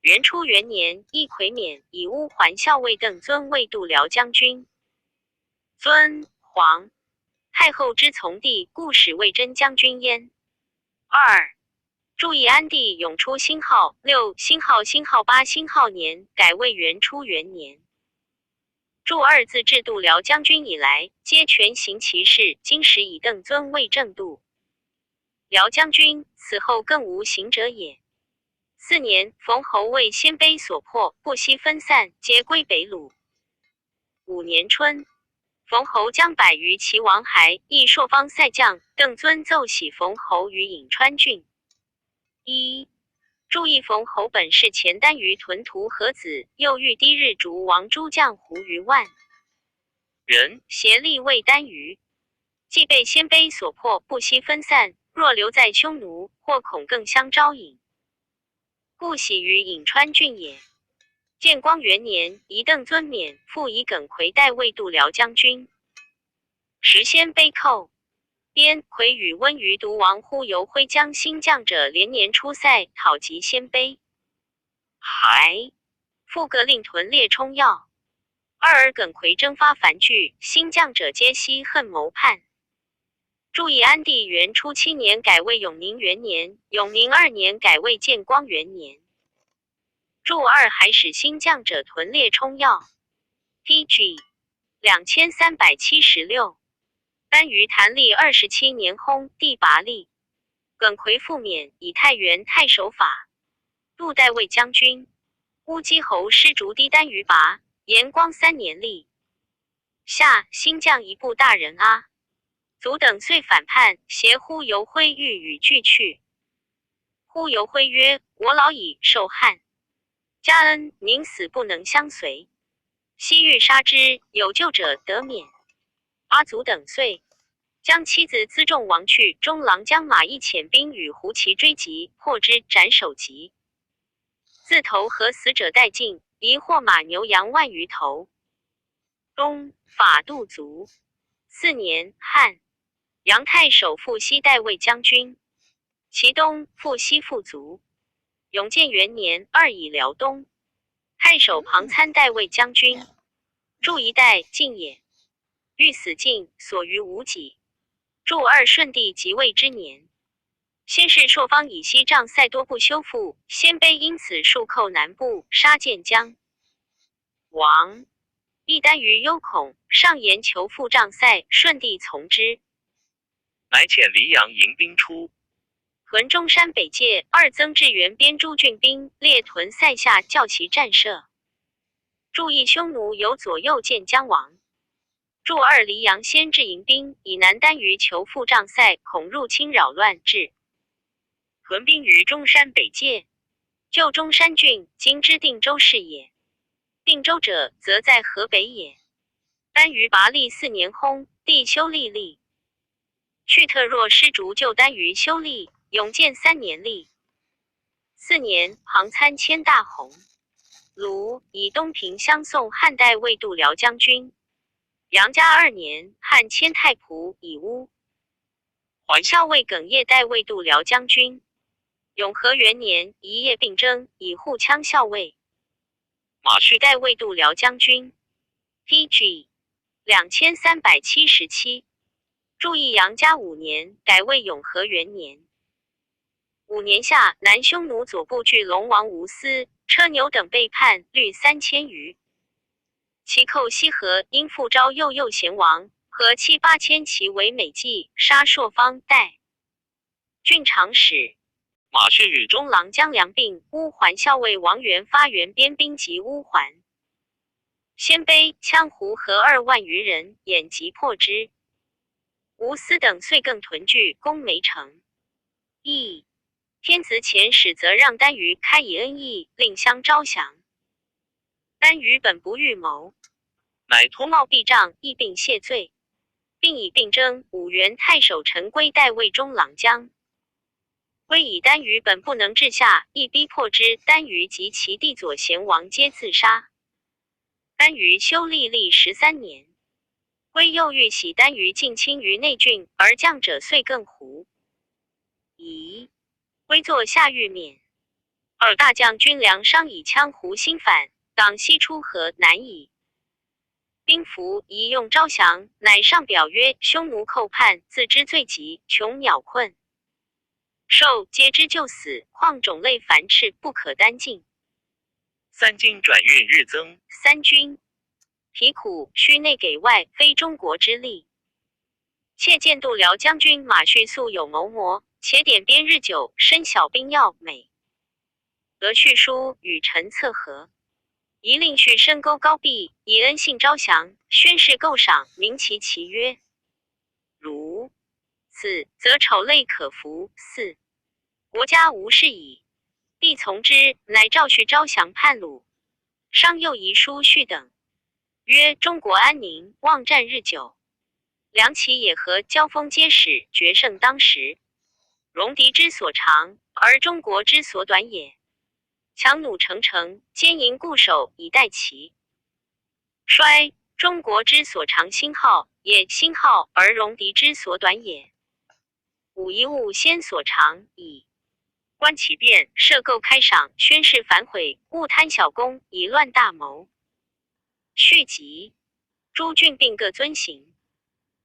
元初元年，义魁冕，以乌桓校尉邓遵为度辽将军。遵，皇太后之从弟，故使魏真将军焉。二，注意安帝永初辛号6辛号8辛号年，改为元初元年。注二自制度辽将军以来，皆权行其事，今时以邓遵为正度辽将军，此后更无行者也。4年，冯侯为鲜卑所破，不惜分散，皆归北虏。5年春，冯侯将百余骑王骸，亦朔方塞将，邓遵奏喜冯侯于颍川郡。一，注意冯侯本是前单于屯屠何子，又遇低日逐王诸将胡余万人，协力为单于，既被鲜卑所破，不惜分散，若留在匈奴，或恐更相招引，故喜于颍川郡也。建光元年，以邓遵免，复以耿奎代为度辽将军。时鲜卑寇，边魁与温于独王忽游挥将新将者连年出塞，讨击鲜卑。还复各令屯列冲要。而耿奎征发繁剧，新将者皆悉恨谋叛。注意安帝元初7年改为永宁元年，永宁2年改为建光元年。注二还使新将者屯列冲要。PG 2376。单于谭历27年薨，帝拔立。耿奎复免，以太原太守法，度代卫将军。乌鸡侯师逐低单于拔。延光3年立。下新将一部大人阿卒等遂反叛，携呼游挥欲与俱去。呼游挥曰：我老矣，受汉家恩，宁死不能相随。昔欲杀之，有救者得免。阿卒等遂将妻子辎重亡去，中郎将马邑遣兵与胡骑追击，破之，斩首级。自头和死者殆尽，疑获马牛羊万余头。冬，法度卒。4年，汉杨太守复西代卫将军。其东，复西复卒。永建元年，2以辽东。太守庞参代卫将军。注一代，晋也。欲死尽，所余无几。注二顺帝即位之年。先是朔方以西障塞多不修复，鲜卑因此数寇南部，杀建江王。亦单于忧恐，上言求复障塞，顺帝从之。乃遣黎阳迎兵出，屯中山北界，二增至援边诸郡兵，列屯塞下，教其战射。注意匈奴有左右建江王。注二黎阳先至迎兵，以南单于求复障塞，恐入侵扰乱，至屯兵于中山北界。就中山郡，今之定州市也。定州者，则在河北也。单于拔历4年薨，帝修历立。去特若师逐就单于修历，永建3年立。4年，庞参迁大鸿卢，以东平相送汉代卫度辽将军。杨家2年，汉迁太仆以乌桓校尉耿业代卫度辽将军。永和元年，一夜并征，以护羌校尉。马旭代卫度辽将军。PG 2377。注意杨家5年，改为永和元年。5年夏，南匈奴左部据龙王吴思、车牛等背叛，率3000余。其寇西河，因复招右贤王和7、8千骑为美计，杀朔方代郡长史。马旭与中郎将梁并，乌桓校尉王元发援边兵及乌桓。鲜卑、羌胡合2万余人，掩击破之。吴思等遂更屯聚，攻梅城。义天子遣使则让单于开以恩义，令相招降。单于本不预谋，乃脱帽避杖，亦并谢罪，并以并征武原太守陈规代卫中郎将。归以单于本不能治下，亦逼迫之，单于及其弟左贤王皆自杀。单于修历历13年。归又欲喜单于进侵于内郡，而将者遂更胡。归作下狱免。二大将军梁商以羌胡兴反，党西出河南矣。兵符一用招降，乃上表曰：匈奴寇叛，自知罪极，穷鸟困，兽皆知就死，况种类繁斥，不可单尽。三金转运日增。三军疲苦，须内给外，非中国之力。窃见度辽将军马胥素有谋谋，且点鞭日久，深晓兵要美。俄叙书与臣策和，宜令叙深沟高壁，以恩信招降，宣誓构赏，明其其曰：如此，则丑类可服。四国家无事矣，必从之。乃赵胥招降叛虏，商又遗书叙等，曰：中国安宁，望战日久。梁齐也和交锋皆始，决胜当时。戎狄之所长，而中国之所短也。强弩成城，坚营固守，以待齐衰。中国之所长兴浩，也兴浩而戎狄之所短也。武一物先所长矣。观其变，设构开赏，宣誓反悔，勿贪小功，以乱大谋。续集，诸郡并各遵行。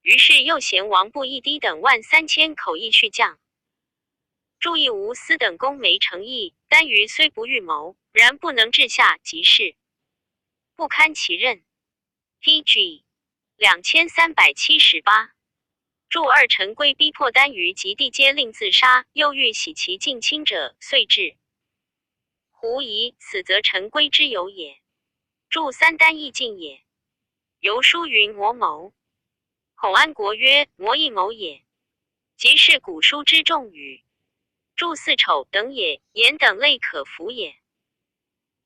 于是又贤王布一滴等13000口义去将。注意吴思等功没诚意，单于虽不预谋，然不能治下即事，不堪其任。PG 2378。祝二臣归逼迫单于及地皆令自杀，又欲洗其近亲者，遂至。狐疑此则臣归之有也。祝三单亦尽也。游书云谋谋。孔安国曰：谋亦谋也。即是古书之众语。祝四丑等也，言等类可服也。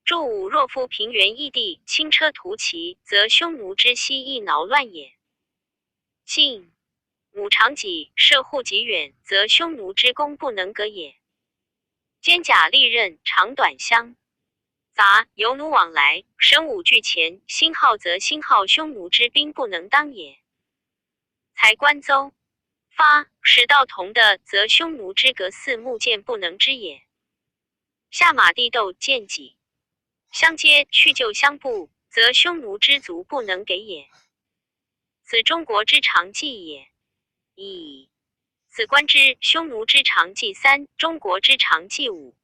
祝五若夫平原异地，轻车屠骑，则匈奴之西亦挠乱也。晋母长戟，射户极远，则匈奴之攻不能革也。坚甲利刃，长短相杂，由奴往来，神武俱前，兴号则兴号匈奴之兵不能当也。才观邹发使道同的，则匈奴之革四木剑不能之也。下马地斗剑戟相接，去就相步，则匈奴之卒不能给也。此中国之长计也。矣。此观之，匈奴之长计3，中国之长计5，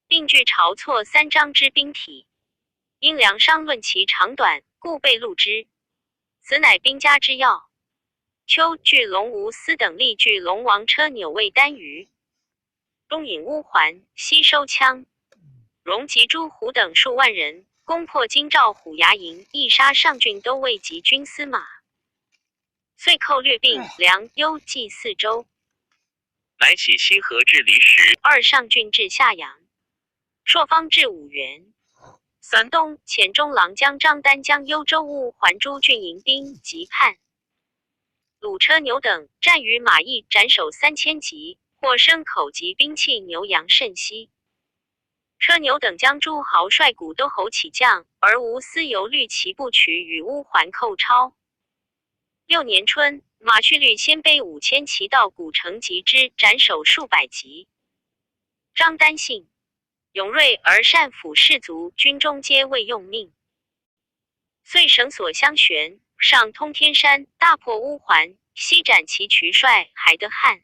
并据晁错3章之兵体。因梁商论其长短，故被录之。此乃兵家之要。丘据龙吴思等力据龙王车纽卫单于，东引乌桓，西收羌，戎及诸胡等数万人，攻破京兆虎牙营，一杀上郡都尉及军司马。遂寇略并梁幽冀4州，乃起西河至离石。二上郡至夏阳，朔方至五原。三东遣中郎将张丹将幽州乌桓诸郡营兵及叛。鲁车牛等战于马邑，斩首3000级，获牲口及兵器牛羊甚稀。车牛等将诸豪帅古都侯起将，而吴思犹虑其不取，与乌桓寇超。6年春，马胥率鲜卑5000骑到古城击之，斩首数百级。张丹信勇锐而善抚士卒，军中皆未用命。遂绳索相悬，上通天山，大破乌桓，西斩其渠帅海德汉，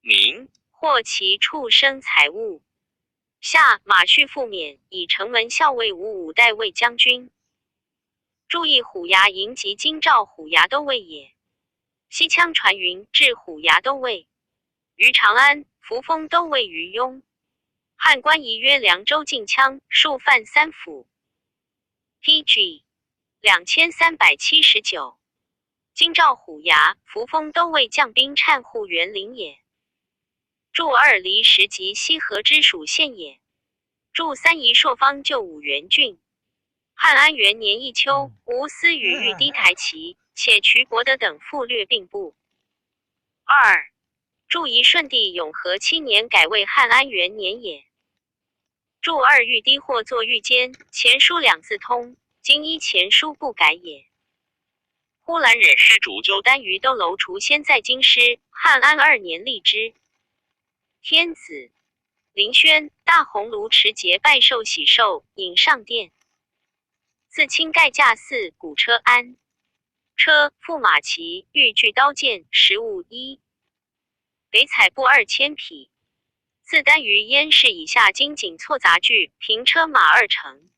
宁获其畜生财物。下马胥复免，以城门校尉吴五代卫将军。注意虎牙营及京兆虎牙都尉也。西羌传云至虎牙都尉于长安，扶风都尉于雍。汉官仪曰凉州进羌，数犯3府。PG 2379。京兆虎牙、扶风都尉将兵忏护园陵也。祝2离石及西河之属县也。祝3移朔方就五原郡。汉安元年一秋，吴思与玉堤台齐，且瞿伯德等复略并部。2祝仪顺帝永和7年改为汉安元年也。祝2玉堤或作御监，前书2字通，今依前书不改也。呼兰忍施主就单于都楼除先在京师，汉安2年立之。天子林轩，大鸿胪持节拜寿喜寿，引上殿。自清盖驾4古车鞍，车驸马骑，御具刀剑15一，北彩布2000匹。自单于燕市以下金锦错杂具，平车马2乘。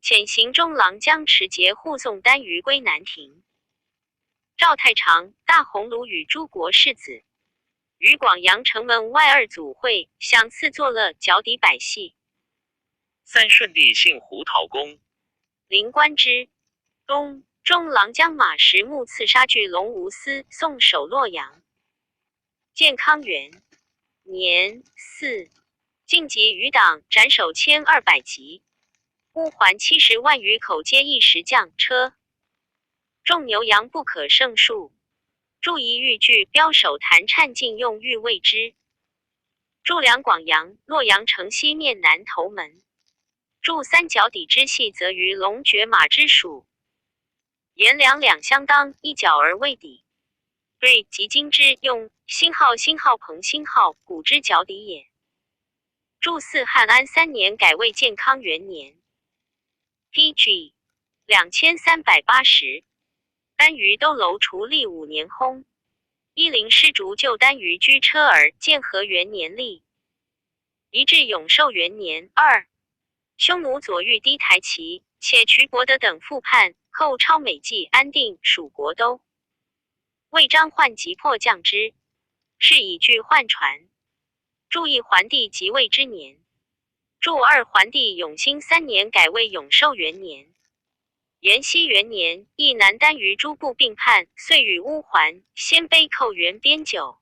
遣行中郎将持节护送单于归南庭。赵太常、大鸿胪与诸国士子，于广阳城门外2组会，享赐作乐，脚底百戏。三顺帝幸胡桃公，临官之。冬，中郎将马石木刺杀巨龙无私，送守洛阳。建康元年4，晋级余党，斩首1200级，乌桓70万余口，皆一时将车。众牛羊不可胜数，筑一御具，标手弹颤尽用欲为之。筑梁广阳、洛阳城西面南头门。筑三角底之系，则于龙角马之属。沿梁两相当，一角而为底。锐及金之用星号、棚、鼓之角底也。筑四汉安3年，改为建康元年。PG 2380。单于都楼除历5年薨。伊陵失竹就单于居车耳，建和元年立。移至永寿元年2，匈奴左御低台旗，且瞿伯德等复叛，寇超美济、安定属国都。魏章焕急迫降之，是以据换传。筑一桓帝即位之年。筑二桓帝永兴3年，改为永寿元年。延熙元年，义南单于诸部并叛，遂与乌桓、鲜卑寇援边久。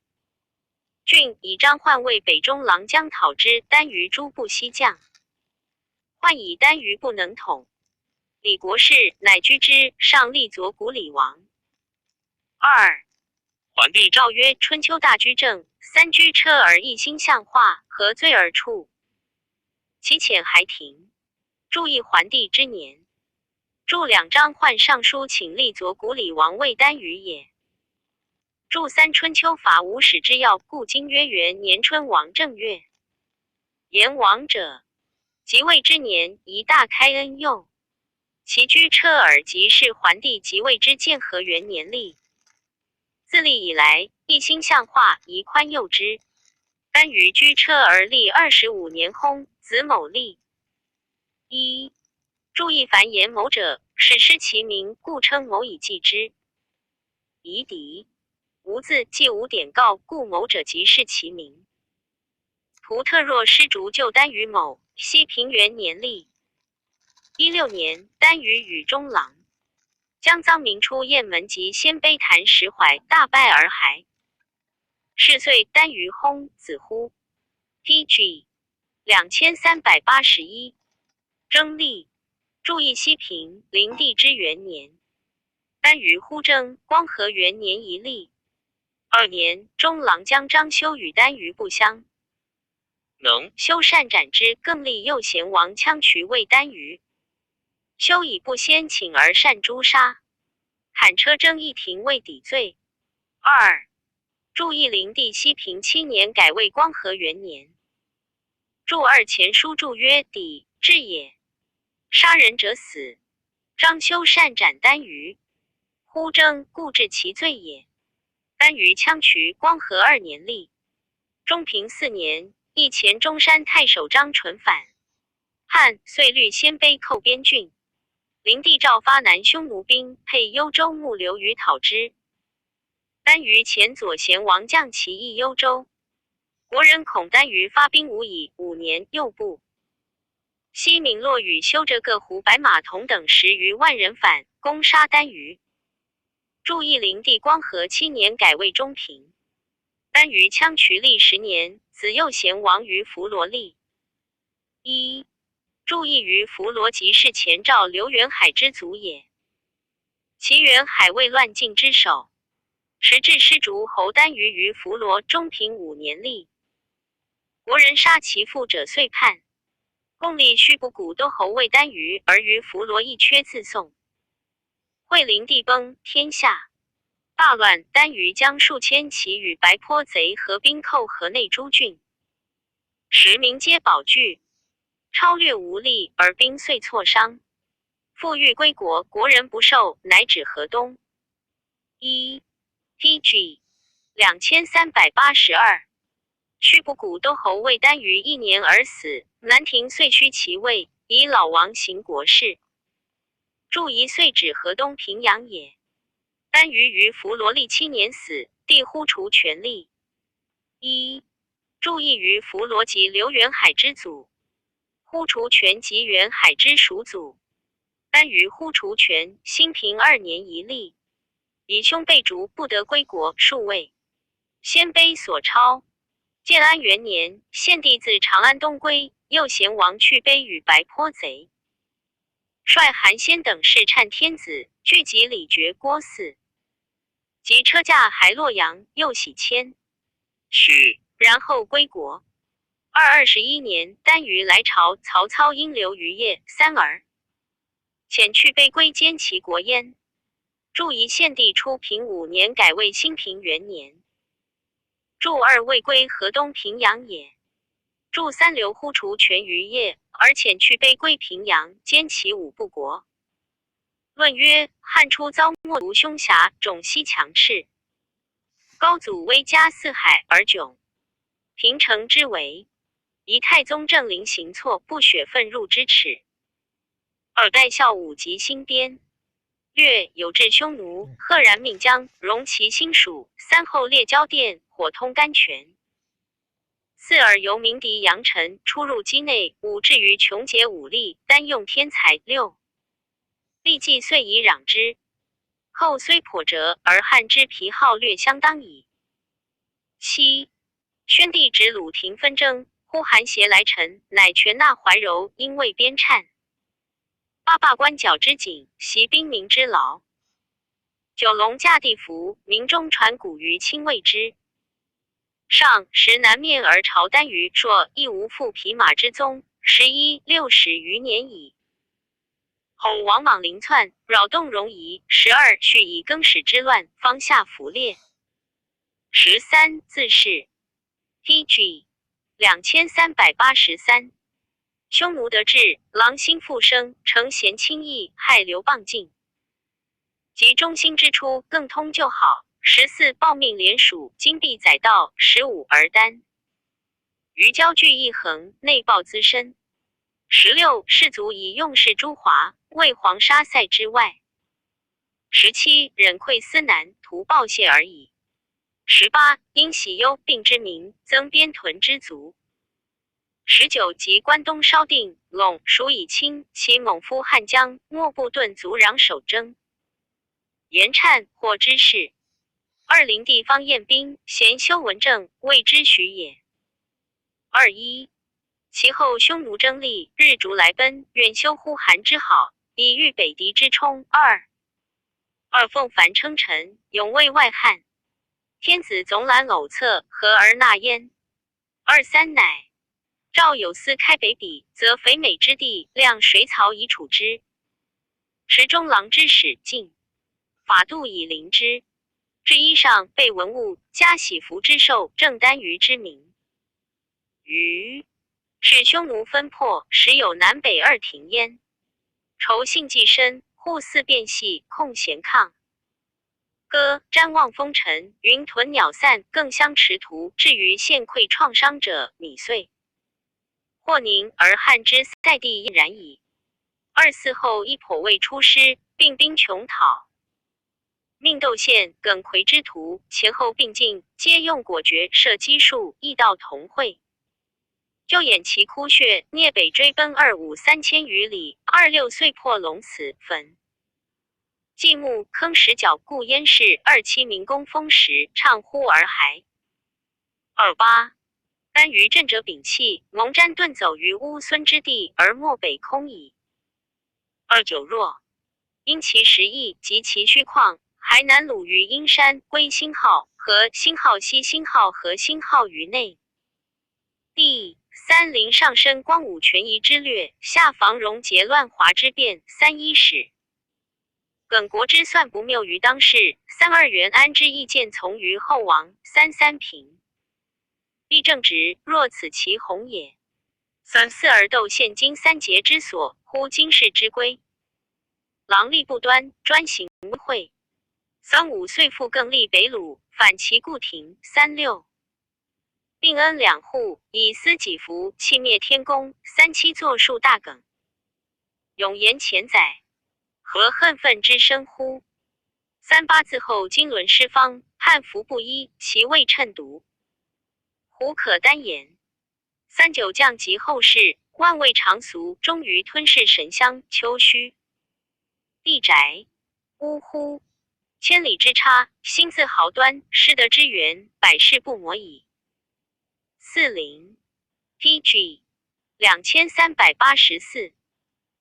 郡以张焕为北中郎将讨之，单于诸部西降。焕以单于不能统，李国士乃居之，上立左谷李王。2. 桓帝诏曰：春秋大居正，3居车而一心向化，何罪而处？其遣还庭。筑一桓帝之年。筑2张焕上书请立左谷李王为单于也。筑3春秋法无始之要，故今曰元年春王正月。炎王者，即位之年，宜大开恩佑。其居车耳，即是桓帝即位之建和元年立。自立以来，一心向化，宜宽宥之。单于居车而立25年薨，子某立。1. 筑一凡言某者，始失其名，故称某以记之。夷狄无字，既无典告，故某者即是其名。图特若失竹就单于某，西平元年立。16年，单于与中郎将臧明出雁门及鲜卑谭石怀，大败而还。是岁，单于薨，子乎。PG 2381。征立。筑一西平，灵帝之元年。单于呼征，光和元年一立。2年，中郎将张修与单于不相能，修善斩之，更立右贤王羌渠为单于。修以不先请而善诛杀，砍车征一庭为抵罪。2. 筑一灵帝西平7年，改为光和元年。筑二前书注曰：抵至也。杀人者死。张修善斩单于，呼征，故治其罪也。单于羌渠，光和2年立。中平4年，义前中山太守张纯反汉，遂率鲜卑寇边郡。灵帝诏发南匈奴兵，配幽州牧刘虞讨之。单于前左贤王将其役幽州，国人恐单于发兵无以，5年又不。西闽洛与修着各胡白马童等10余万人反，攻杀单于。筑一灵帝光和7年，改为中平。单于羌渠历10年，子右贤王于弗罗立。1. 筑一于弗罗即是前赵刘元海之族也。其元海为乱晋之首，时至失逐侯单于于弗罗，中平5年立。国人杀其父者，遂叛。共立须不古都侯为单于，而于弗罗一缺自送。惠灵帝崩，天下大乱，单于将数千骑与白坡贼合兵寇河内诸郡。时民皆保惧，超略无力，而兵遂挫伤。复欲归国，国人不受，乃止河东。PG 2382。屈不古都侯魏丹于1年而死，南庭遂驱其位，以老王行国事。祝仪遂止河东平阳也。丹于弗罗历7年死，帝呼除权力。祝意于弗罗及刘元海之祖，呼除权及元海之属祖。丹于呼除权，兴平2年一立，以兄被逐，不得归国数位。鲜卑所抄。建安元年，献帝自长安东归，右贤王去卑与白坡贼，率韩先等侍忏天子，聚集李傕郭汜，及车驾还洛阳，又喜迁，许，然后归国。21年，丹于来朝，曹操因留于邺、三儿，遣去卑归兼齐国焉。祝仪献帝初平5年，改为兴平元年。祝2未归河东平阳也。祝3留呼除权于邺，而遣去卑归平阳，兼齐5部国。论曰：汉初遭莫毒凶侠，种西强斥。高祖威加四海而窘，平城之围，宜太宗正陵行错，不雪愤入之耻。尔代孝武及新编。略有至匈奴，赫然命将，容其心属。3后列交殿，火通甘泉。4尔由鸣笛扬尘，出入畿内。5至于穷竭武力，单用天才。6立计遂以攘之。后虽颇折，而汉之疲耗略相当矣。7宣帝指鲁庭纷争，呼韩邪来臣，乃全纳怀柔，因为边谶。8罢官角之警，袭兵民之劳。9龙驾地服，民中传古于亲卫之。上时南面而朝丹于朔，亦无复匹马之踪。11 60余年矣。后王莽凌篡，扰动戎夷。12续以更始之乱，方下伏列。13自是。PG 2383。匈奴得志，狼心复生，承贤轻义，害刘邦尽。及中兴之初，更通旧好。14报命连署，金币载道。15而丹。余交聚一横，内报滋深。16士卒以用事诸华，为黄沙塞之外。17忍愧思难，图报谢而已。18因喜忧病之民，增边屯之卒。19及关东稍定，陇蜀以清，其猛夫汉江，莫不顿卒攘守争。言谶或之事。20地方验兵，咸修文正，谓之许也。21其后匈奴争利，日逐来奔，远修呼韩之好，以御北敌之冲。2凤凡称臣，勇为外汉。天子总览偶策，和而纳焉。23乃赵有司开北鄙，则肥美之地，量水草以处之。时中郎之使进，法度以临之。至衣上备文物，加喜服之寿，正丹于之名。余是匈奴分破，时有南北2庭焉。仇性既深，互似变细，控咸抗。歌瞻望风尘，云屯鸟散，更相持图。至于陷溃创伤者，米碎。或宁而汉之塞地亦然矣。24后一颇未出师，并兵穷讨。命窦宪、耿夔之徒前后并进，皆用果决射击术，异道同会。就偃其窟穴，聂北追奔25 3000余里。26遂破龙祠坟。季木坑石角故燕氏27民工封时，畅呼而还。28丹于震者摒弃，蒙瞻遁走于乌孙之地，而漠北空矣。29若因其实意及其虚旷，还南虏于阴山，归辛号，和辛号西辛号和辛号于内。第3临上申光武权宜之略，下防戎劫乱华之变。3一史。耿国之算不谬于当世。3二元安之意见从于后王。3三平。必正直，若此其弘也。四而斗现今三节之所，乎经世之规。郎吏不端，专行污秽。5岁复更立北鲁，反其故庭。36并恩2户，以私己服，弃灭天宫。37作数大梗。永言前载，何恨愤之深乎？38自后经纶失方，判服不一，其未称读。胡可单言。39降及后世，万味常俗，终于吞噬神香。丘墟地宅，呜呼！千里之差，心自豪端，失德之源，百世不磨矣。40 PG 2384。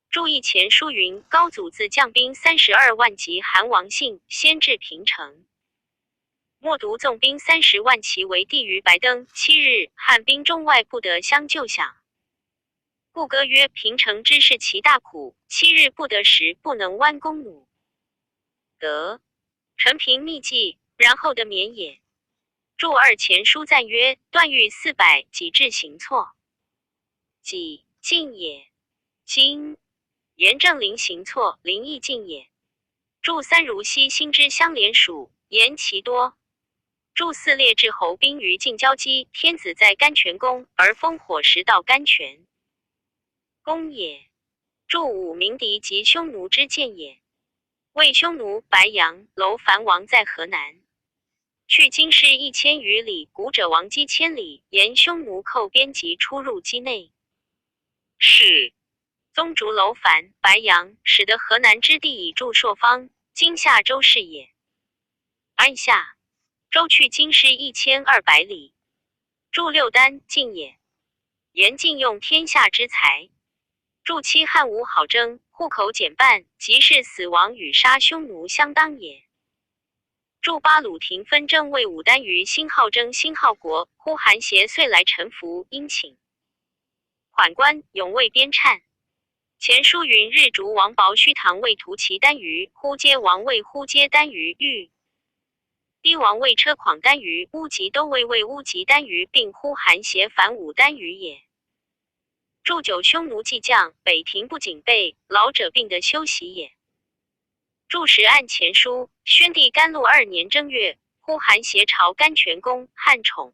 注意前书云：高祖自将兵32万及韩王信，先至平城。莫独纵兵30万骑为地于白登。7日，汉兵中外不得相救饷。故歌曰：平城之事其大苦，7日不得食，不能弯弓弩。得陈平秘记，然后得免也。注2前书赞曰：段誉400，己至行错。己进也。今严正陵行错，陵亦进也。注3如西辛之相连属，言其多。注4列至侯兵于晋交击，天子在甘泉宫，而烽火时到甘泉宫也。注5鸣笛及匈奴之见也。魏匈奴、白杨、楼烦王在河南，去京师1000余里，古者王击千里，沿匈奴寇边及出入畿内。是宗逐楼烦、白杨，使得河南之地以筑朔方，今夏州市也。按下州去京师1200里。注6丹晋也。言晋用天下之财。注7汉武好征，户口减半，即是死亡与杀匈奴相当也。注8鲁廷纷争魏武丹于辛浩征辛浩国，呼韩邪遂来臣服，殷请缓官，永卫边颤。前书云：日逐王薄虚堂为屠其单于，忽皆王位忽皆单于欲。帝王位车辇单于，乌及都尉为乌及单于，并呼韩邪反武单于也。注9匈奴既将，北庭不警备，老者病得休息也。注10按前书，宣帝甘露2年正月，呼韩邪朝甘泉宫，汉宠。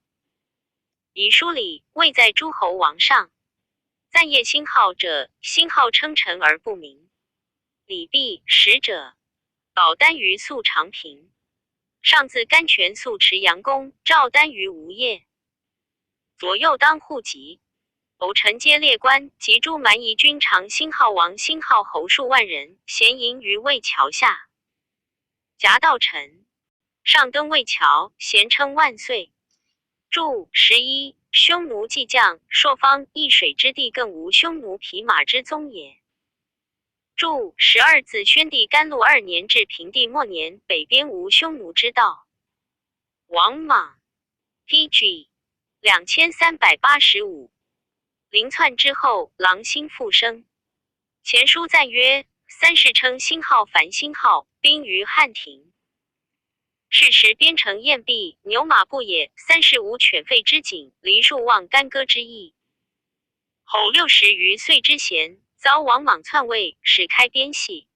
以书里位在诸侯王上。赞业辛浩者，辛浩称臣而不明。礼毕使者，保单于宿长平。上自甘泉宿持阳宫，召单于无业。左右当户籍。偶臣皆列官，及诸蛮夷军长辛浩王辛浩侯数万人，闲营于渭桥下。夹道臣上登渭桥，咸称万岁。注11匈奴既将，朔方一水之地，更无匈奴匹马之踪也。注12自宣帝甘露2年至平帝末年，北边无匈奴之道。王莽 PG 2385。临窜之后，狼心复生。前书赞曰：三世称辛浩烦辛浩，兵于汉庭。是时边城燕壁，牛马不也，三世无犬吠之景，梨树望干戈之意。后60余岁之闲，遭王莽篡位，始开边系。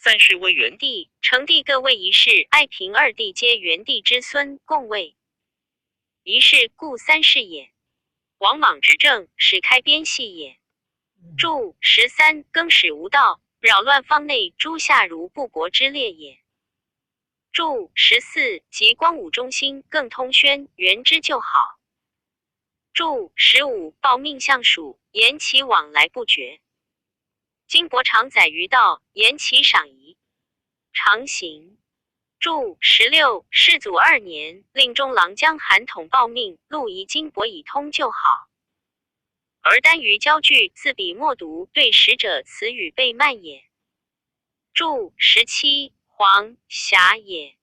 3世为元帝，成帝各位一世，爱平2帝皆元帝之孙，共位一世，故3世也。王莽执政，始开边系也。注13更始无道，扰乱方内，诸夏如不国之列也。注14及光武中兴，更通宣，元之就好。注15报命相属，言其往来不绝。今伯常载于道，言其赏仪常行。注16世祖2年，令中郎将韩统报命，陆夷金帛以通就好。而单于交据，自笔默读，对使者词语被慢也。注17黄霞也。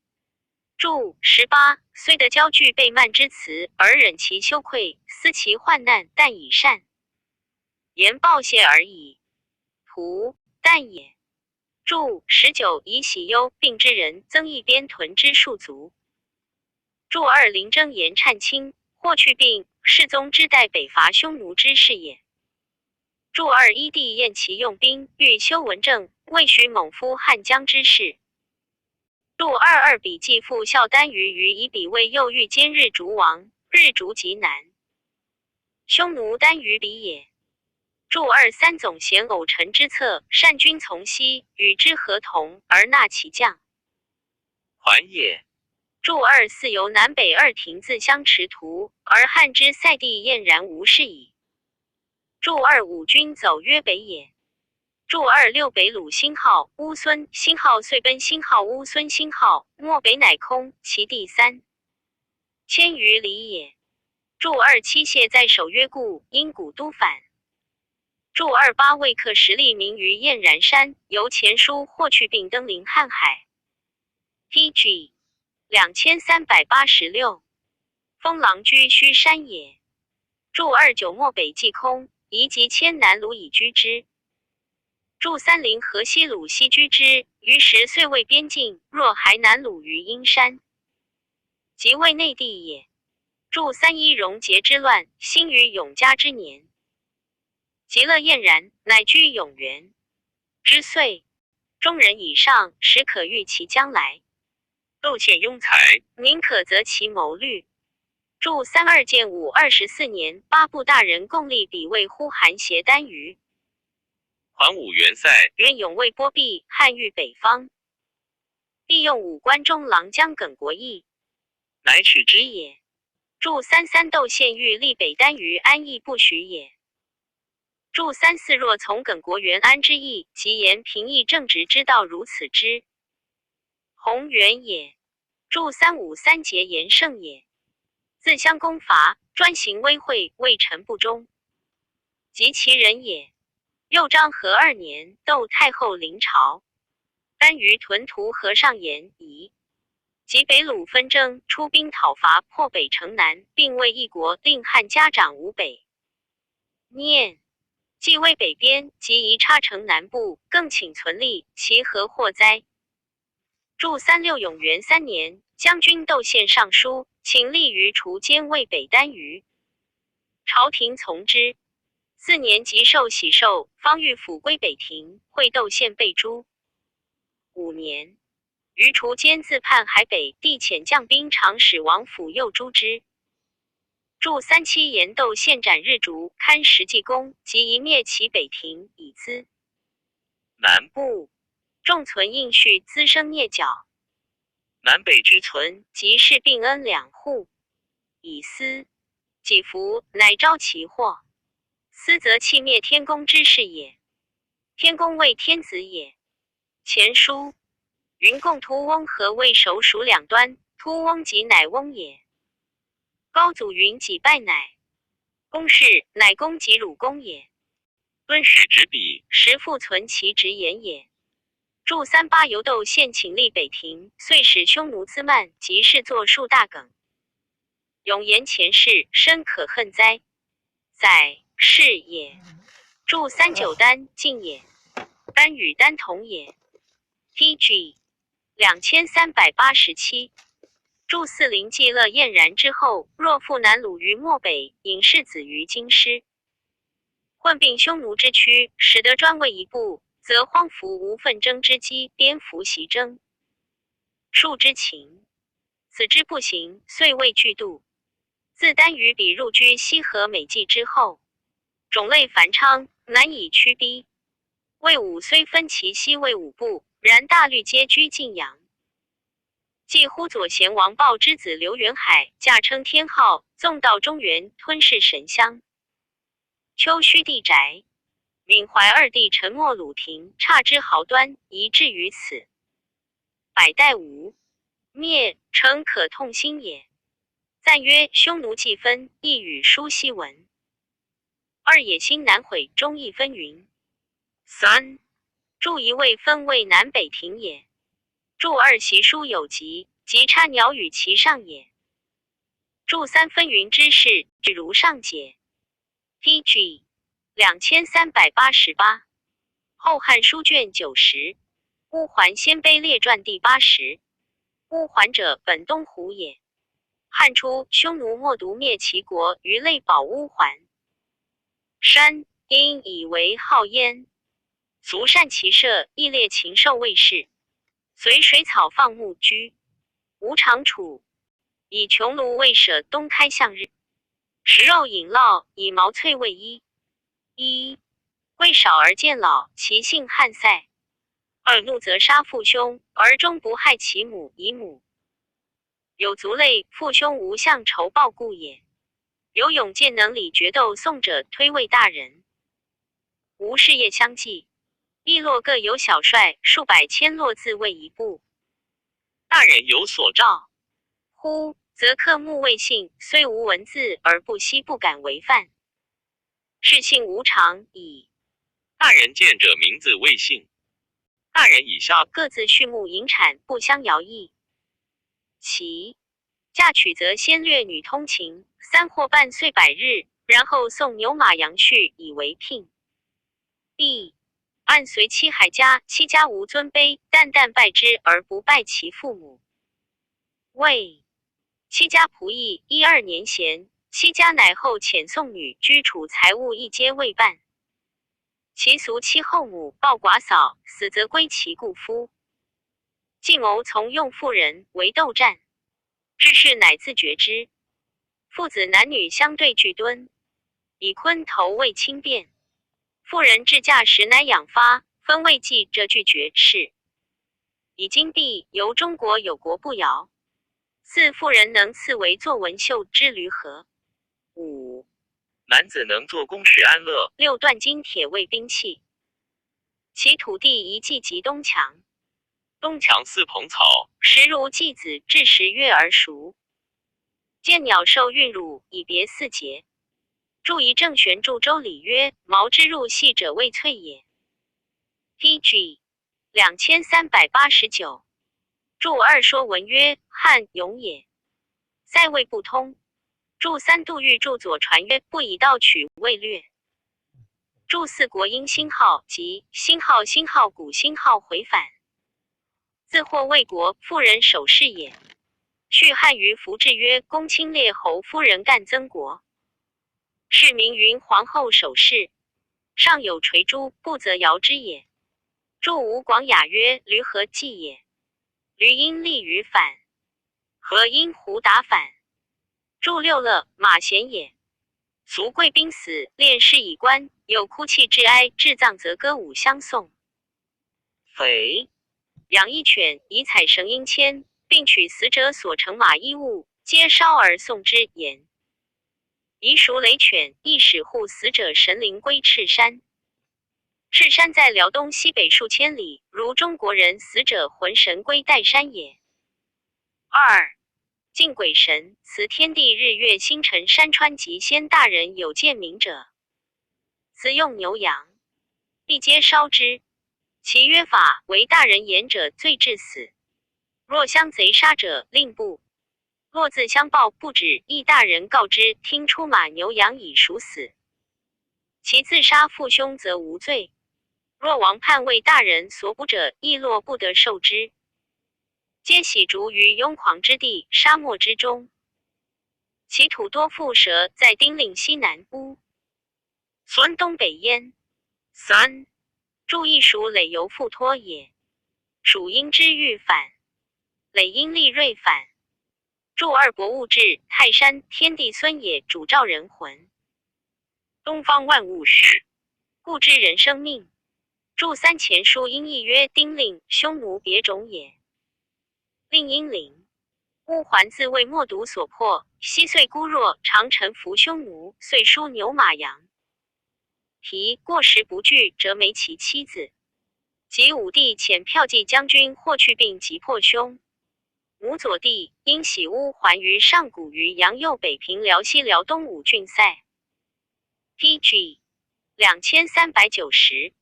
注18虽得交据被慢之词，而忍其羞愧，思其患难，但以善言报谢而已。图但也。注19以喜忧病之人，增一边屯之戍卒。注2临征言忏清，霍去病，世宗之代北伐匈奴之事也。注二一帝宴其用兵，欲修文正，为许猛夫汉江之事。注二二笔记复孝丹于以彼为右御监日逐王，日逐极南。匈奴单于彼也。注二三总贤偶臣之策，善君从西，与之合同，而纳其将。还也。注二四由南北二庭自相持图，而汉之塞地晏然无事矣。注二五军走约北也。注二六北虏辛号、乌孙，辛号遂奔辛号、乌孙辛号，漠北乃空，其地3千余里也。注二七谢在守约固，因古都反。注二八魏克实力名于燕然山，由前书霍去病登临瀚海。PG 2386，封狼居虚山也。注二九漠北既空，夷及迁南虏以居之。注三陵河西虏西居之，于时遂为边境，若还南虏于阴山，即为内地也。注三一戎节之乱，兴于永嘉之年。极乐晏然，乃居永元之岁，中人以上，实可预其将来。窦宪庸才，宁可择其谋虑。注三二建武24年，八部大人共立比魏呼韩协单于。桓武元塞，元永为波壁，汉御北方。必用武关中郎将耿国义，乃取之。也。注三三窦宪欲立北单于，安邑不许也。注三四若从耿国元安之意，即言平易正直之道如此之宏远也。注三五三节言胜也。自相攻伐，专行威惠，为臣不忠，及其人也。又章和2年，窦太后临朝，单于屯屠河上言夷，及北虏纷争，出兵讨伐，破北城南，并为一国，令汉家长吴北。念既为北边，即宜插城南部，更请存立，其何祸哉？注三六永元3年，将军窦宪上书，请立于除监卫北单于。朝廷从之。4年即受喜寿，方欲抚归北庭，会窦宪被诛。5年，于除监自叛海北，帝遣将兵长使王府诱诛之。注三七言窦宪斩日逐，堪实济功，即一灭其北庭，以资南部。众存应续，滋生孽角。南北之存，即是并恩两户，以私己服，乃招其祸。私则弃灭天公之事也。天公为天子也。前书云共突翁和为首属两端，突翁即乃翁也。高祖云己拜乃公事，乃公即汝公也。敦使执笔，时复存其直言也。注三八由窦宪请立北庭，遂使匈奴滋蔓，即是作数大梗。永言前世，深可恨哉！在是也。注三九丹晋也。丹与丹同也。PG 2387。注四陵既乐晏然之后，若复南虏于漠北，引世子于京师，混并匈奴之区，使得专为一部，则荒服无奋争之机，边服袭征，数之情。此之不行，遂未惧度。自单于彼入居西河美济之后，种类繁昌，难以驱逼。魏武虽分其西魏武部，然大律皆居晋阳。继忽左贤王豹之子刘元海驾称天号，纵到中原，吞噬神乡。丘墟地宅，闽淮二帝沉没鲁庭，差之毫端，宜至于此。百代无灭，诚可痛心也。赞曰：匈奴既分，亦与书西文。二野心难毁，忠义分云。3注一位分为南北庭也。注二习书有疾，即插鸟与其上也。注三分云之事，如上解。PG 2388。后汉书卷90。乌桓鲜卑列传第80。乌桓者，本东胡也。汉初，匈奴冒毒灭齐国，于类保乌桓。山因以为好焉，卒善骑射，亦猎禽兽卫士，随水草放牧居，无常处，以穹庐为舍，东开向日。食肉饮酪，以毛翠为衣。一未少而渐老，其性悍塞。二怒则杀父兄，而终不害其母以母。有族类，父兄无相仇报故也。有勇健能理决斗讼者，推为大人。无事业相继，邑落各有小帅，数百千落自为一部。大人有所召，忽则克木未信，虽无文字而不惜不敢违犯。是性无常矣。大人见者名字未信，大人以下各自畜牧引产，不相摇役。其嫁娶则先略女通情，3或半岁百日，然后送牛马羊去以为聘。B 按随妻海家，妻家无尊卑，但拜之而不拜其父母。谓妻家仆役1-2年闲，妻家乃后遣送女居处财物一皆未办。其俗妻后母抱寡嫂，死则归其故夫。计谋从用妇人为斗战，至是乃自绝之。父子男女相对俱敦，以昆头为轻便。妇人至嫁时乃养发，分未继这俱绝事。以今必由中国有国不摇。4妇人能赐为作文绣之驴何？5男子能做工时安乐。6锻金铁为兵器。其土地一季及东墙，东墙似蓬草，时如季子至10月而熟。见鸟兽运乳，以别4节。注一正玄注周礼曰：毛之入细者谓翠也。PG 2389。注2说文曰：汉勇也。塞谓不通。注3杜预注左传曰：不以道取谓略。注4国因兴号即兴号古兴号回返。自或魏国妇人守事也。续汉于符志曰：公卿列侯夫人干曾国。是名云皇后守事，上有垂珠，不则摇之也。注吴广雅曰：驴何计也？驴因立于反，何因胡打反？注6乐马贤也。俗贵宾死，恋尸以观，有哭泣之哀，治葬则歌舞相送。匪养一犬，以采绳缨牵，并取死者所乘马衣物，皆烧而送之言。夷熟雷犬，亦使护死者神灵归赤山。赤山在辽东西北数千里，如中国人死者魂神归岱山也。2敬鬼神，辞天地日月星辰山川及先大人有见明者，辞用牛羊，必皆烧之。其约法为大人言者，罪致死。若相贼杀者，令部。若自相报不止，亦大人告之，听出马牛羊以赎死。其自杀父兄则无罪。若王叛为大人所捕者，亦落不得受之。皆喜逐于庸狂之地，沙漠之中。其土多蝮蛇，在丁令西南乌孙东北焉。3注意属累由复托也。属阴之欲反，累阴利锐反。注2博物志，泰山天地孙也，主召人魂。东方万物始，故知人生命。注3前书音译曰：丁令，匈奴别种也。令阴灵，乌桓自为冒毒所迫，昔岁孤弱，常臣服匈奴，遂输牛马羊。提过时不拒，折没其妻子。及武帝遣骠骑将军霍去病击破匈。母左帝因喜乌桓于上古于阳右北平辽西辽东5郡塞。PG 2390。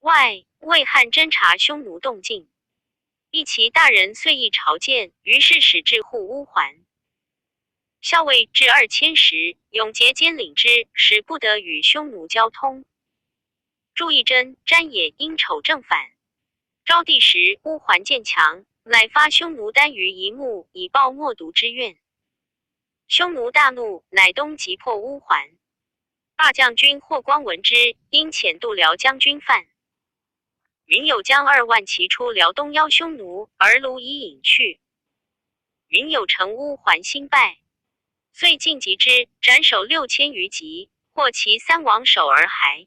外，魏汉侦察匈奴动静，一其大人遂议朝见，于是使至护乌桓。校尉至2000时，永节兼领之，使不得与匈奴交通。注意真詹也因丑正反。昭帝时，乌桓渐强，乃发匈奴单于一牧，以报冒毒之怨。匈奴大怒，乃东击破乌桓。霸将军霍光闻之，因遣度辽将军范明友将2万骑出辽东邀匈奴，而卢已隐去。明友乘乌桓兴败，遂进击之，斩首6000余级，获其3王首而还。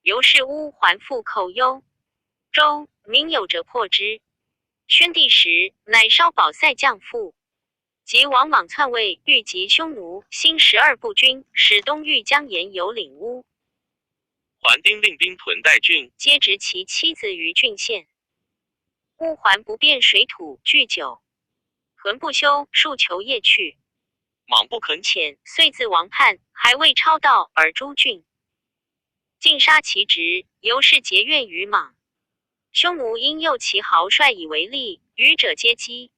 由是乌桓复寇幽州，明友者破之。宣帝时，乃稍保塞将父，及王莽篡位，欲击匈奴，兴12部军，使东豫将沿有领乌桓丁令兵屯代郡，皆执其妻子于郡县。乌桓不辨水土，拒酒，屯不休，数求夜去。莽不肯遣，遂自王叛，还未超道而诛郡，尽杀其侄，由是结怨于莽。匈奴因诱其豪帅以为利，愚者皆击。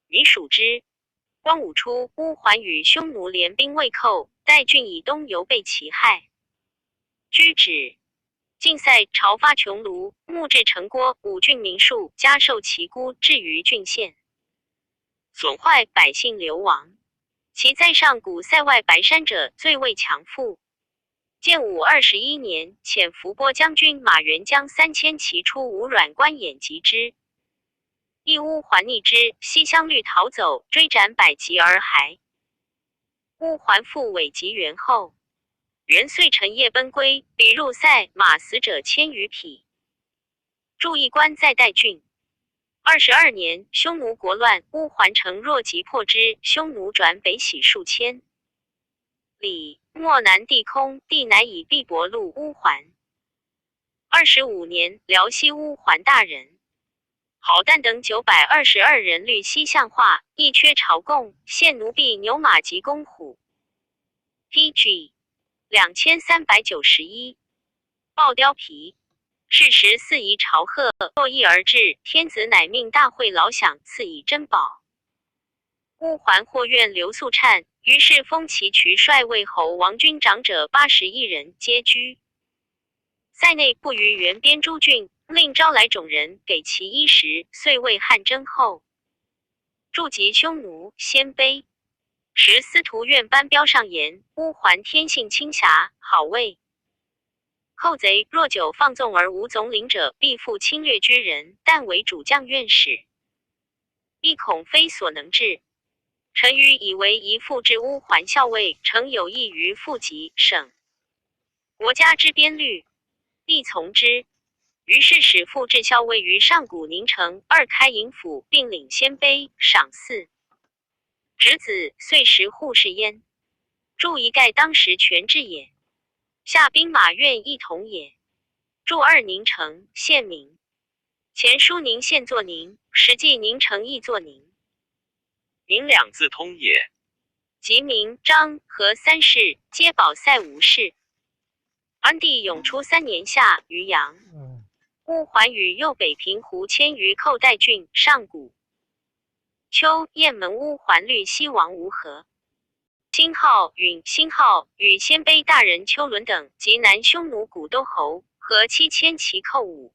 你属之。光武初，乌桓与匈奴联兵未寇，代郡以东犹被其害。居止。晋塞朝发穷庐，牧至城郭，5郡民数，加授其孤，至于郡县，损坏百姓流亡。其在上古塞外白山者，最为强富。建武21年，遣伏波将军马元将3000骑出吴阮关掩击之。义乌桓逆之，西乡律逃走，追斩100级而还。乌桓复委及元后，元遂乘夜奔归，彼入塞，马死者1000余匹。驻一关在代郡。22年，匈奴国乱，乌桓城若击破之，匈奴转北徙数千里，漠南地空，地乃以毕帛戮乌桓。25年，辽西乌桓大人郝旦等922人律西向化，一缺朝贡，献奴婢、牛马及公虎。PG 2391，豹貂皮。是时4夷朝贺，若议而至，天子乃命大会劳饷赐以珍宝。乌桓或愿刘肃粲，于是封其渠帅魏侯王军长者81人，皆居塞内，不于原边诸郡，令招来种人，给其衣食，遂为汉征后。驻及匈奴，鲜卑。时司徒院班彪上言，乌桓天性轻侠，好畏。寇贼若久放纵而无总领者，必复侵略居人，但为主将院使，亦恐非所能治。臣愚以为宜复置乌桓校尉，诚有益于复籍省国家之边律，亦从之。于是使复置校尉于上古宁城，2开营府，并领鲜卑，赏赐侄子，遂食护士焉。筑一盖当时权制也。下兵马院一同也。筑2宁城，县名。前书宁县作宁，实际宁城亦作宁。宁2字通也。及明、张、和3世，皆保塞无事。安帝永初3年夏，于阳，乌桓与右北平胡千余寇代郡，上古。秋，雁门乌桓律西王吴和。辛浩、允、辛浩与鲜卑大人丘伦等及南匈奴古都侯合7000骑寇伍。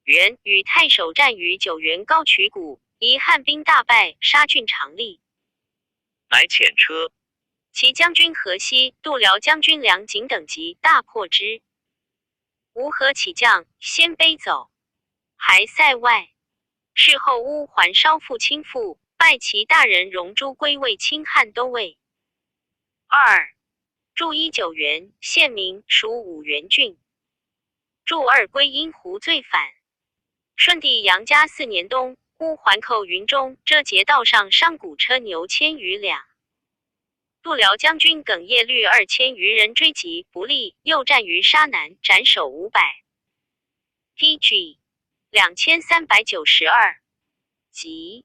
元与太守战于九原高渠谷，夷汉兵大败，杀郡长吏，乃遣车。其将军河西、度辽将军梁景等级大破之。吴和起将，鲜卑走，还塞外。事后乌桓稍复倾覆，拜其大人荣珠归为清汉都尉。2. 筑19原，县名，属五原郡。筑2归阴胡罪反。顺帝杨嘉4年冬，乌桓寇云中，遮截道上商贾车牛1000余辆。度辽将军耿业率2000余人追击不利，又战于沙南，斩首500。PG 2392，即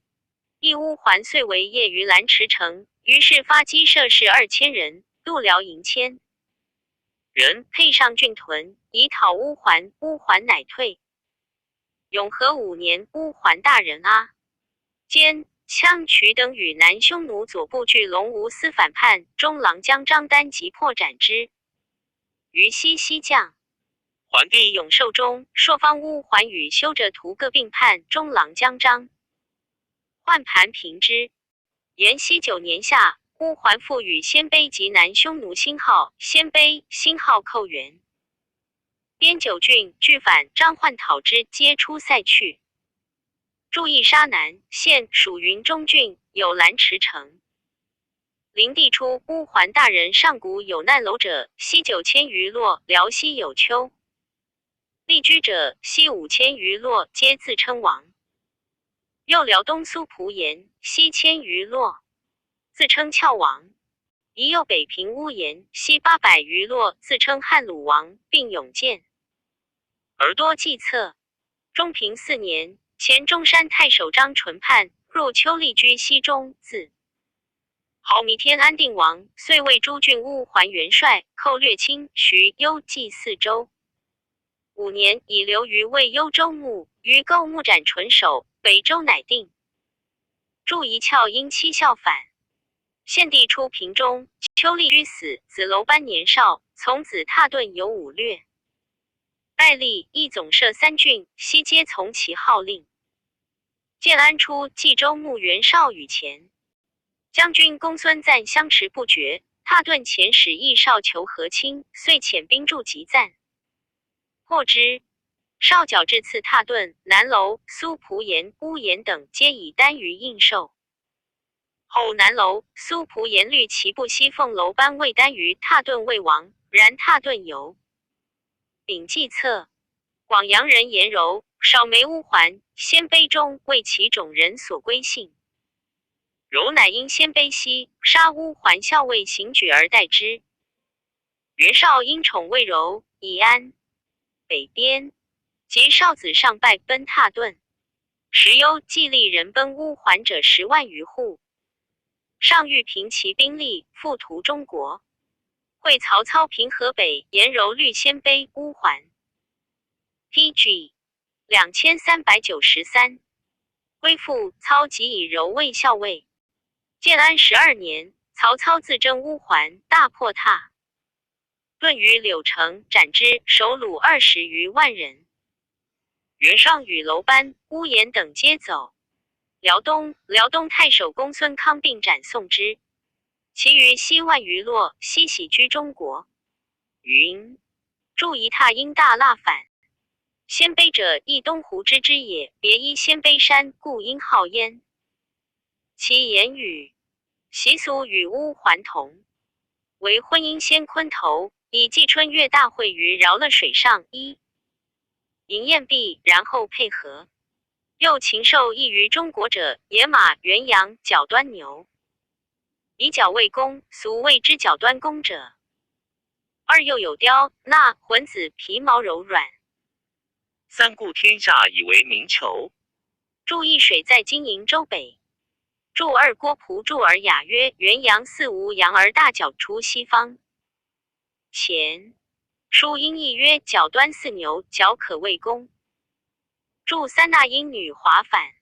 义乌桓遂为业于兰池城，于是发击射士2000人，度辽营1000人，配上郡屯，以讨乌桓，乌桓乃退。永和5年，乌桓大人阿坚、羌渠等与南匈奴左部据龙吴斯反叛，中郎将张丹即破斩之。于西将桓帝永寿中，朔方乌桓与修者图各并叛中郎将张，换盘平之。延熙9年夏，乌桓复与鲜卑及南匈奴兴号、鲜卑、兴号寇援。边九郡、拒反、张焕讨之，皆出塞去。驻义沙南，现属云中郡，有兰池城。灵帝初，乌桓大人上古有难楼者，西9000余落，辽西有丘。立居者，西5000余落，皆自称王。又辽东苏蒲延，西1000余落，自称翘王。宜右北平乌延，西800余落，自称汉鲁王，并永建。而多计策。中平4年，前中山太守张纯叛入丘立居西中，自号弥天安定王，遂为诸郡乌桓元帅，寇略清、徐、幽冀4州。5年，以留于魏幽州牧，于构木斩纯首，北州乃定。祝一翘因妻效反。献帝出平中，丘立居死，子楼班年少，从子踏顿有5略。拜立，亦总摄3郡，悉皆从其号令。建安初，冀州牧袁绍与前将军公孙瓒相持不绝，踏顿遣使议绍求和亲，遂遣兵助击瓒，获之。绍矫至次踏顿、南楼、苏蒲延、乌延等，皆以单于应受。后南楼、苏蒲延虑其不惜奉楼班为单于，踏顿为王，然踏顿游。秉计策。广阳人颜柔，少梅乌桓，鲜卑中为其种人所归信。柔乃因鲜卑西杀乌桓校尉行举而代之。袁绍因宠魏柔，以安北边，及少子上拜奔踏顿。时幽冀利人奔乌桓者10万余户。上欲平其兵力，复图中国。会曹操平河北，颜柔虑鲜卑乌桓。PG 2393。归附，操即以柔为校尉。建安12年，曹操自征乌桓，大破踏顿于柳城，斩之，首虏20余万人。袁绍与楼班、乌延等皆走。辽东太守公孙康并斩宋之，其余西万余落，西徙居中国。云祝一踏因大腊反。鲜卑者，亦东胡之也，别依鲜卑山，故因号焉。其言语、习俗与乌桓同，为婚姻先昆头，以祭春月大会于饶乐水上一迎宴毕，然后配合。又禽兽异于中国者，野马、原羊、角端牛，以角为公，俗谓之角端公者。2又有雕、纳、浑子，皮毛柔软。3故天下以为民求。注一水在金营州北。注2郭璞注而雅曰：元阳四无阳而大角出西方。前书音译曰：角端似牛，角可为公。注3纳因女华反。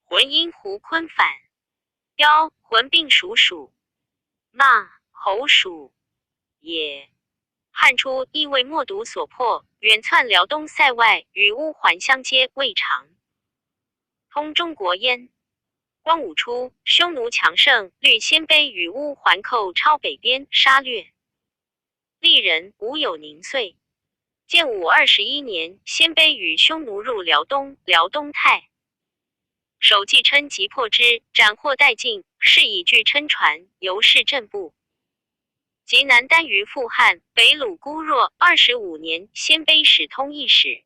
浑因胡坤反。雕、浑并属属。纳、侯属也。汉初亦为冒毒所迫，远窜辽东塞外，与乌桓相接，未尝通中国焉。光武初，匈奴强盛，虑鲜卑与乌桓寇超北边，杀掠利人，无有宁岁。建武21年，鲜卑与匈奴入辽东太守季琛即破之，斩获殆尽，是以据琛船，由是镇部。及南单于复汉，北虏孤弱25年，鲜卑始通一使。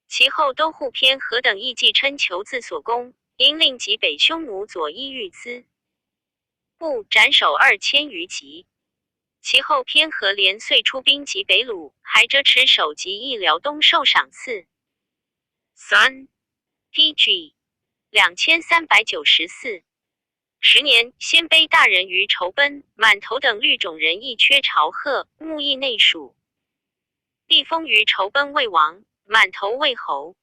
其后都护偏何等亦季琛求自所攻，因令及北匈奴左伊欲资部斩首2000余级。其后偏和连遂出兵及北虏，还折持首级诣辽东受赏赐。3 PG 2394。10年，鲜卑大人于仇奔，满头等绿种人亦缺朝贺，牧邑内属。帝封于仇奔为王，满头为侯。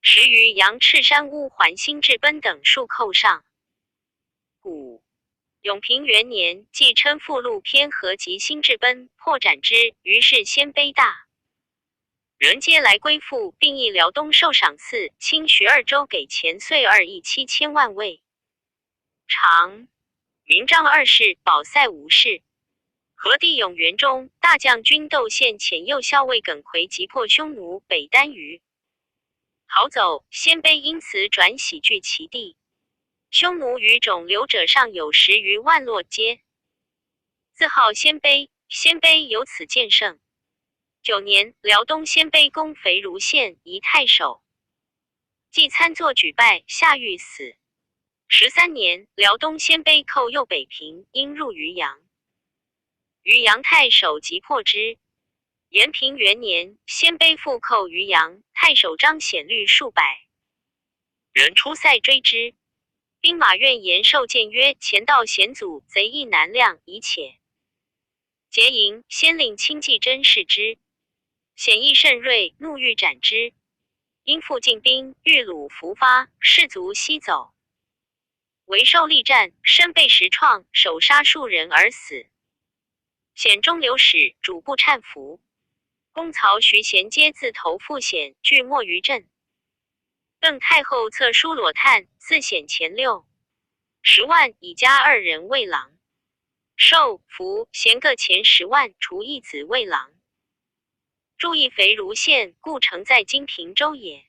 时于阳赤山乌桓兴至奔等数寇上。古永平元年，季琛复录偏和及兴至奔，破斩之，于是鲜卑大人皆来归附，并诣辽东受赏赐，清徐2州给钱岁2亿7千万位。长明章二世保塞吴氏。何帝永元中，大将军窦宪遣右校尉耿奎击破匈奴北单于，逃走，鲜卑因此转喜据其地。匈奴于种流者上有10余万落皆自号鲜卑，鲜卑由此渐盛。9年，辽东鲜卑攻肥如县一太守，既参作举败，下狱死。13年，辽东鲜卑寇右北平，因入渔阳，渔阳太守即破之。延平元年，鲜卑复寇渔阳，太守张显率数百人出塞追之。兵马院言授谏曰：前道险阻，贼易难量，以且结营，先令亲骑真视之，险亦甚锐，怒欲斩之。因复进兵，遇虏伏发，士卒西走。为受力战，身被10创，手杀数人而死。险中流矢，主不忏服。公曹徐贤皆自投赴险，俱没于阵。邓太后册书裸叹，自险前6，10万，以加2人为郎。寿、福、贤各前10万，除一子为郎。注意肥如县，故城在今平州也。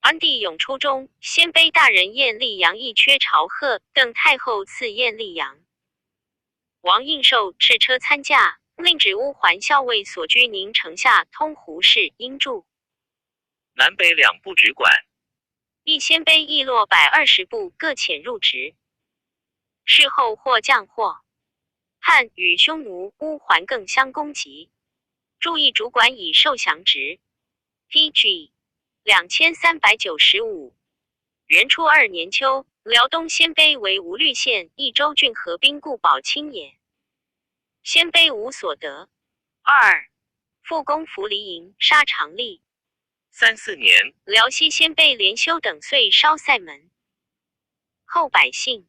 安帝永初中，鲜卑大人晏濧阳一缺朝贺，邓太后赐晏濧阳。王应寿敕车参驾，令指乌桓校尉所居宁城下通胡氏应驻。南北2部直管。一鲜卑亦落120部，各遣入职。事后或降祸。汉与匈奴、乌桓更相攻击。注意主管以受降职。PG 2395。元初2年秋，辽东鲜卑为吴律县益州郡合兵固保清也。鲜卑无所得。2. 复攻符离营，杀长吏。34年，辽西鲜卑连休等遂烧塞门。后百姓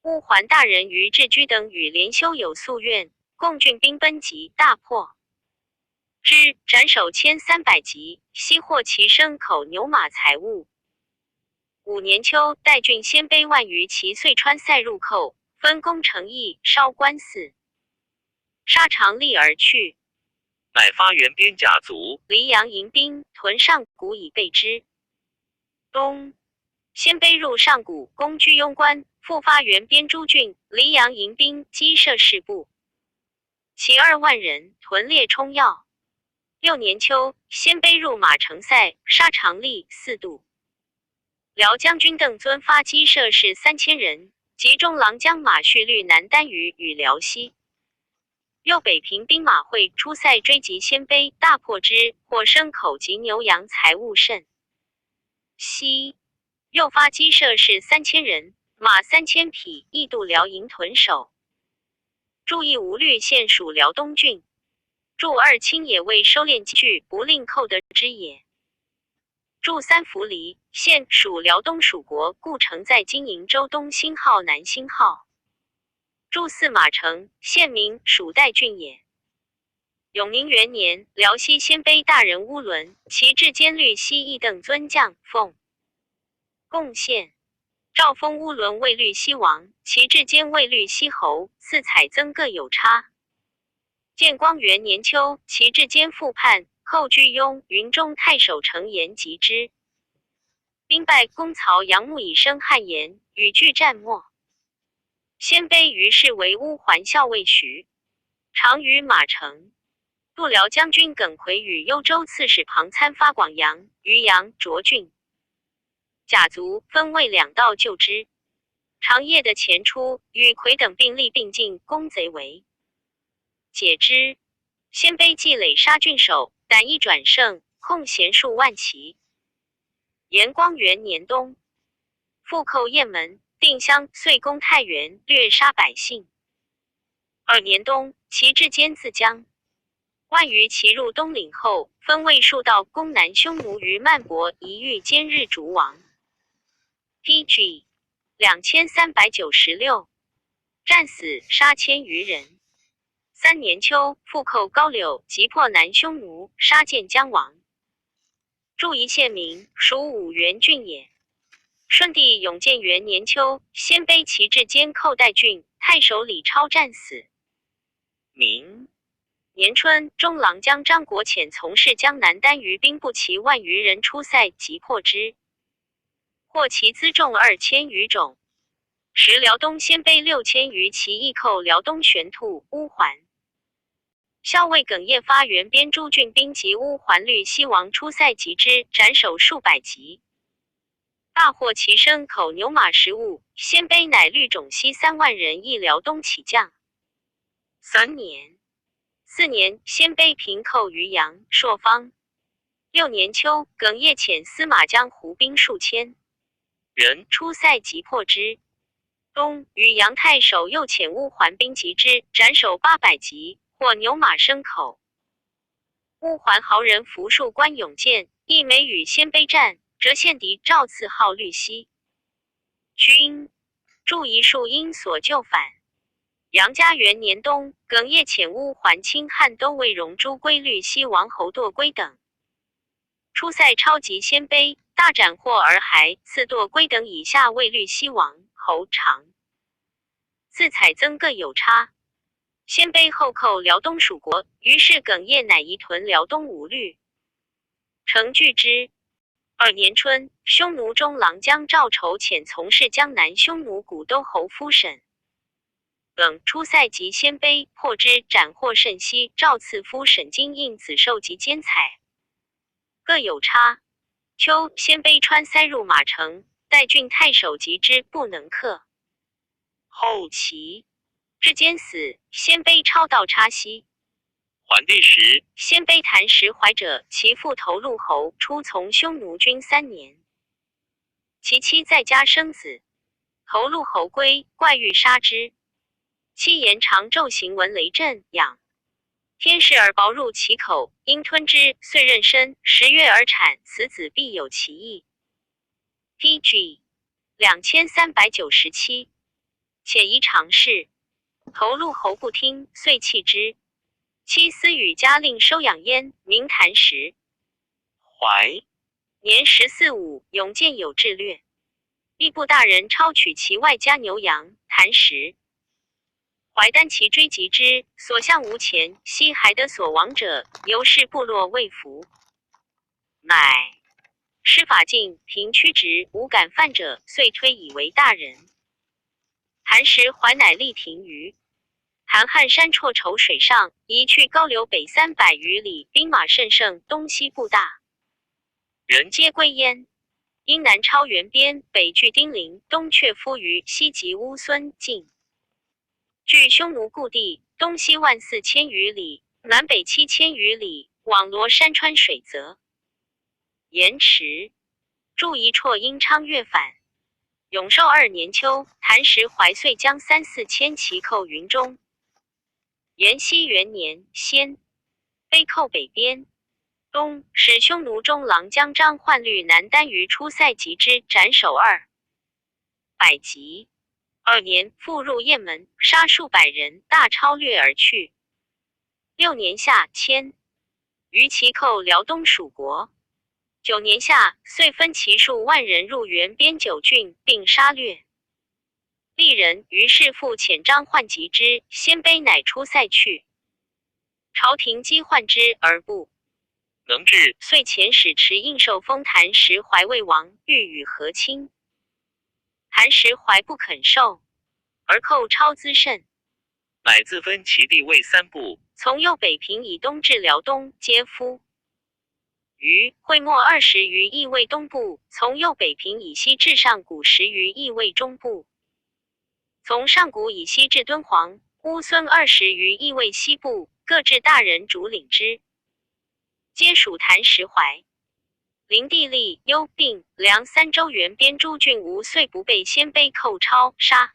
乌桓大人于志居等与连休有宿怨，共郡兵奔及，大破之，斩首1300级，悉获其牲口牛马财物。5年秋，代郡鲜卑万余骑遂川塞入寇，分攻城邑，烧官寺，杀长吏而去。乃发原边甲卒，黎阳迎兵屯上谷以备之。冬，鲜卑入上谷，攻居庸关，复发原边诸郡，黎阳迎兵击射士部，其2万人，屯列冲要。6年秋，鲜卑入马城塞，杀长吏4度。辽将军邓遵发击射士3000人，及中郎将马旭率南单于与辽西。右北平兵马会出塞追击鲜卑，大破之，获牲口及牛羊财物甚悉。又发击射士3000人，马3000匹，亦渡辽营屯守。注意吴律县属辽东郡。注2清也为收敛据，不令寇得之也。注3符离县属辽东属国，故城在今营州东兴号南兴号。注4马城县名属代郡也。永宁元年，辽西鲜卑大人乌伦，其至监律西议邓遵将奉贡献，诏封乌伦为律西王，其至监为律西侯，赐采增各有差。建光元年秋，其至监复叛，寇居庸、云中太守程延及之。兵败公曹杨牧以生汉延，与拒战没。鲜卑于是为乌桓校尉徐常于马城。度辽将军耿奎与幽州刺史庞参发广阳、渔阳、涿郡。甲卒，分为2道救之。长夜的前出，与奎等并力并进，攻贼为解之。鲜卑既累杀郡守，胆亦转胜，控贤数万骑。延光元年冬，复寇雁门、定襄，遂攻太原，掠杀百姓。2年冬，其至监自江，万余骑入东岭后，分为数道攻南匈奴于曼伯，一遇监日逐王。PG 2396。战死，杀1000余人。3年秋，复寇高柳，击破南匈奴，杀建江王。注一县名，属五原郡也。顺帝永建元年秋，鲜卑旗帜兼寇代郡太守李超战死。明年春，中郎将张国潜从事江南单于兵部骑万余人出塞，击破之，获其辎重2000余种。时辽东鲜卑6000余骑役寇辽东玄兔、乌桓。校尉耿业发援边诸郡兵及乌桓律西王出塞击之，斩首数百级，大获其牲口牛马食物。鲜卑乃律种西3万人，亦辽东起将。3年，4年，鲜卑平寇于阳、朔方。6年秋，耿业遣司马江湖兵数千人出塞，击破之。冬，于阳太守又遣乌桓兵击之，斩首800级，获牛马牲口。乌桓豪人扶树关永建亦每与鲜卑战，折献敌赵赐号律西军，驻一树因所救返。杨家元年冬，耿业遣乌桓清汉都尉荣诸归律西王侯堕归等出塞，超级鲜卑，大斩获而还。赐堕归等以下为律西王侯长，自采增各有差。鲜卑后寇辽东属国，于是耿业乃移屯辽东五律，成据之。2年春，匈奴中郎将赵筹遣从事江南匈奴古都侯夫沈耿出塞及鲜卑，破之，斩获甚稀。赵赐夫沈经应子受及奸采，各有差。秋，鲜卑川塞入马城，代郡太守击之，不能克。后齐至坚死，鲜卑超到插西。桓帝时，鲜卑谭石怀者，其父头陆侯出从匈奴军3年，其妻在家生子，头陆侯归，怪欲杀之。妻言长昼行闻雷震，养天使而薄入其口，因吞之，遂妊娠，10月而产，此子必有其意。PG 2397，且宜常事。头陆侯不听，遂弃之。妻私与家令收养焉，名谭石怀。年14、5，永建有志略，吏部大人超取其外家牛羊。谭石怀单其追击之，所向无前。昔还得所亡者，由是部落未服，乃施法禁，平屈直，无敢犯者，遂推以为大人。谭石怀乃立庭于韩汉山绰筹水上，移去高流北300余里，兵马甚盛，东西部大人皆归焉。因南超原边，北据丁零，东却夫余，西及乌孙晋，据匈奴故地，东西14000余里，南北7000余里，网罗山川水泽。延迟驻宜绰因昌越反。永寿2年秋，谭石怀遂将3、4千骑寇云中。延熙元年，鲜卑寇北边。冬，使匈奴中郎将张焕律南单于出塞击之，斩首200级。2年，复入雁门，杀数百人，大超掠而去。6年夏，迁于其寇辽东属国。9年夏，遂分其数万人入原边9郡，并杀掠吏人。于是复遣张焕击之，鲜卑乃出塞去。朝廷积患之而不能治，遂遣使持应受封谭石怀为王，欲与和亲。谭石怀不肯受，而寇超滋甚，乃自分其地为3部，从右北平以东至辽东，皆夫。于会末20余邑为东部，从右北平以西至上谷10余邑为中部，从上谷以西至敦煌、乌孙20余邑为西部，各置大人主领之，皆属谭石怀。灵帝立、幽、并、梁3州原边诸郡无遂不被鲜卑寇超杀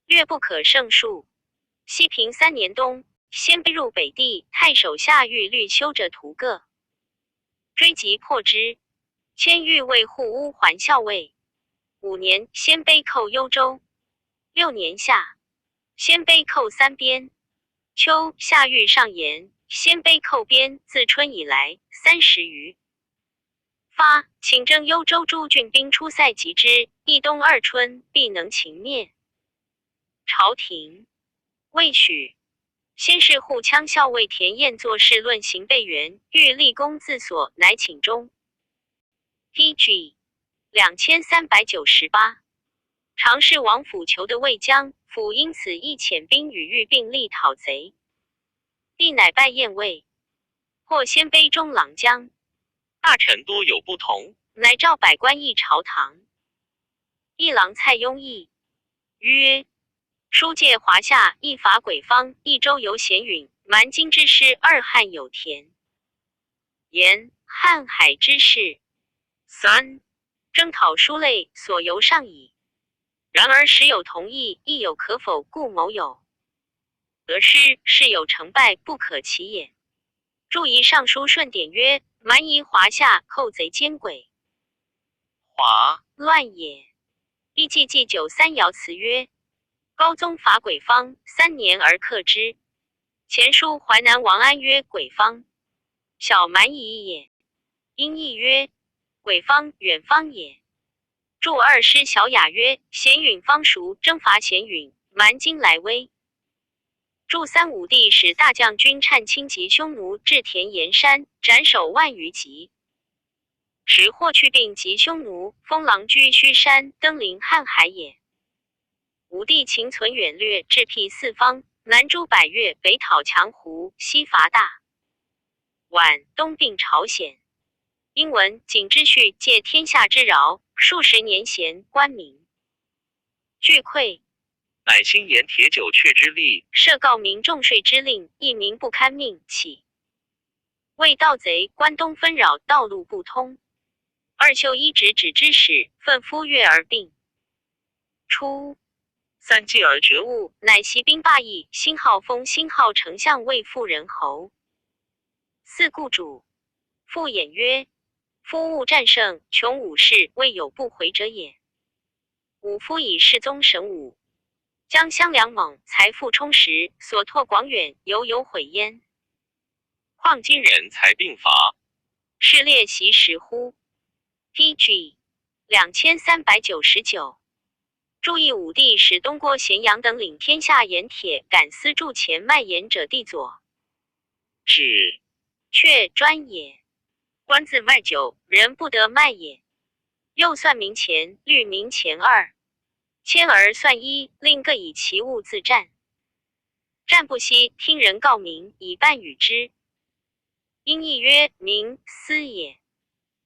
略不可胜数。西平3年冬，鲜卑入北地，太守下狱律修者屠各，追击破之，迁狱卫护乌桓校尉。5年，鲜卑寇幽州。6年夏，鲜卑寇3边。秋，下狱上言，鲜卑寇边自春以来30余发，请征幽州诸郡兵出塞击之，一冬二春必能擒灭。朝廷未许。先是护羌校尉田彦作事论刑备员，欲立功自所，乃请中。DG 2398。常侍王府求的魏将，府因此亦遣兵与欲并力讨贼。帝乃拜宴魏，或鲜卑中郎将。大臣多有不同，乃召百官议朝堂。议郎蔡邕议曰：书界华夏，一伐鬼方，一周游咸允，蛮荆之师，二汉有田。言瀚海之事。3. 征讨书类，所由上矣。然而时有同意，亦有可否，故谋有。得失，事有成败，不可齐也。注仪尚书顺典曰：蛮夷华夏，寇贼奸诡，华乱也。亦记93爻辞曰：高宗伐鬼方，3年而克之。前书淮南王安曰：鬼方，小蛮夷也。因译曰：鬼方，远方也。注二师小雅曰：咸允方熟，征伐咸允，蛮荆来威。注三武帝使大将军羼轻及匈奴至田延山，斩首万余级。使霍去病及匈奴，封狼居胥山，登临瀚海也。武帝勤存远略，制辟四方，南诛百越，北讨强胡，西伐大宛，东并朝鲜。因闻景之绪借天下之饶，数十年贤，官民俱溃，乃兴言铁九阙之力，设告民重税之令，一民不堪命，起为盗贼，关东纷扰，道路不通。二秀一直指之使，奋夫跃而病。初3继而觉悟，乃袭兵罢役，辛号封辛号丞相，为妇人侯。四顾主复演曰：夫务战胜，穷武士，未有不回者也。武夫以世宗神武，将相良猛，财富充实，所拓广远，犹有毁焉。况今人才并伐，是列习时乎？DG 2399。注意武帝使东郭咸阳等领天下盐铁，敢私铸钱卖盐者地左指却专也。官自卖酒，人不得卖也。又算民钱，律民钱2，千而算1，令各以其物自战。战不息，听人告民，以半与之。因义曰民私也，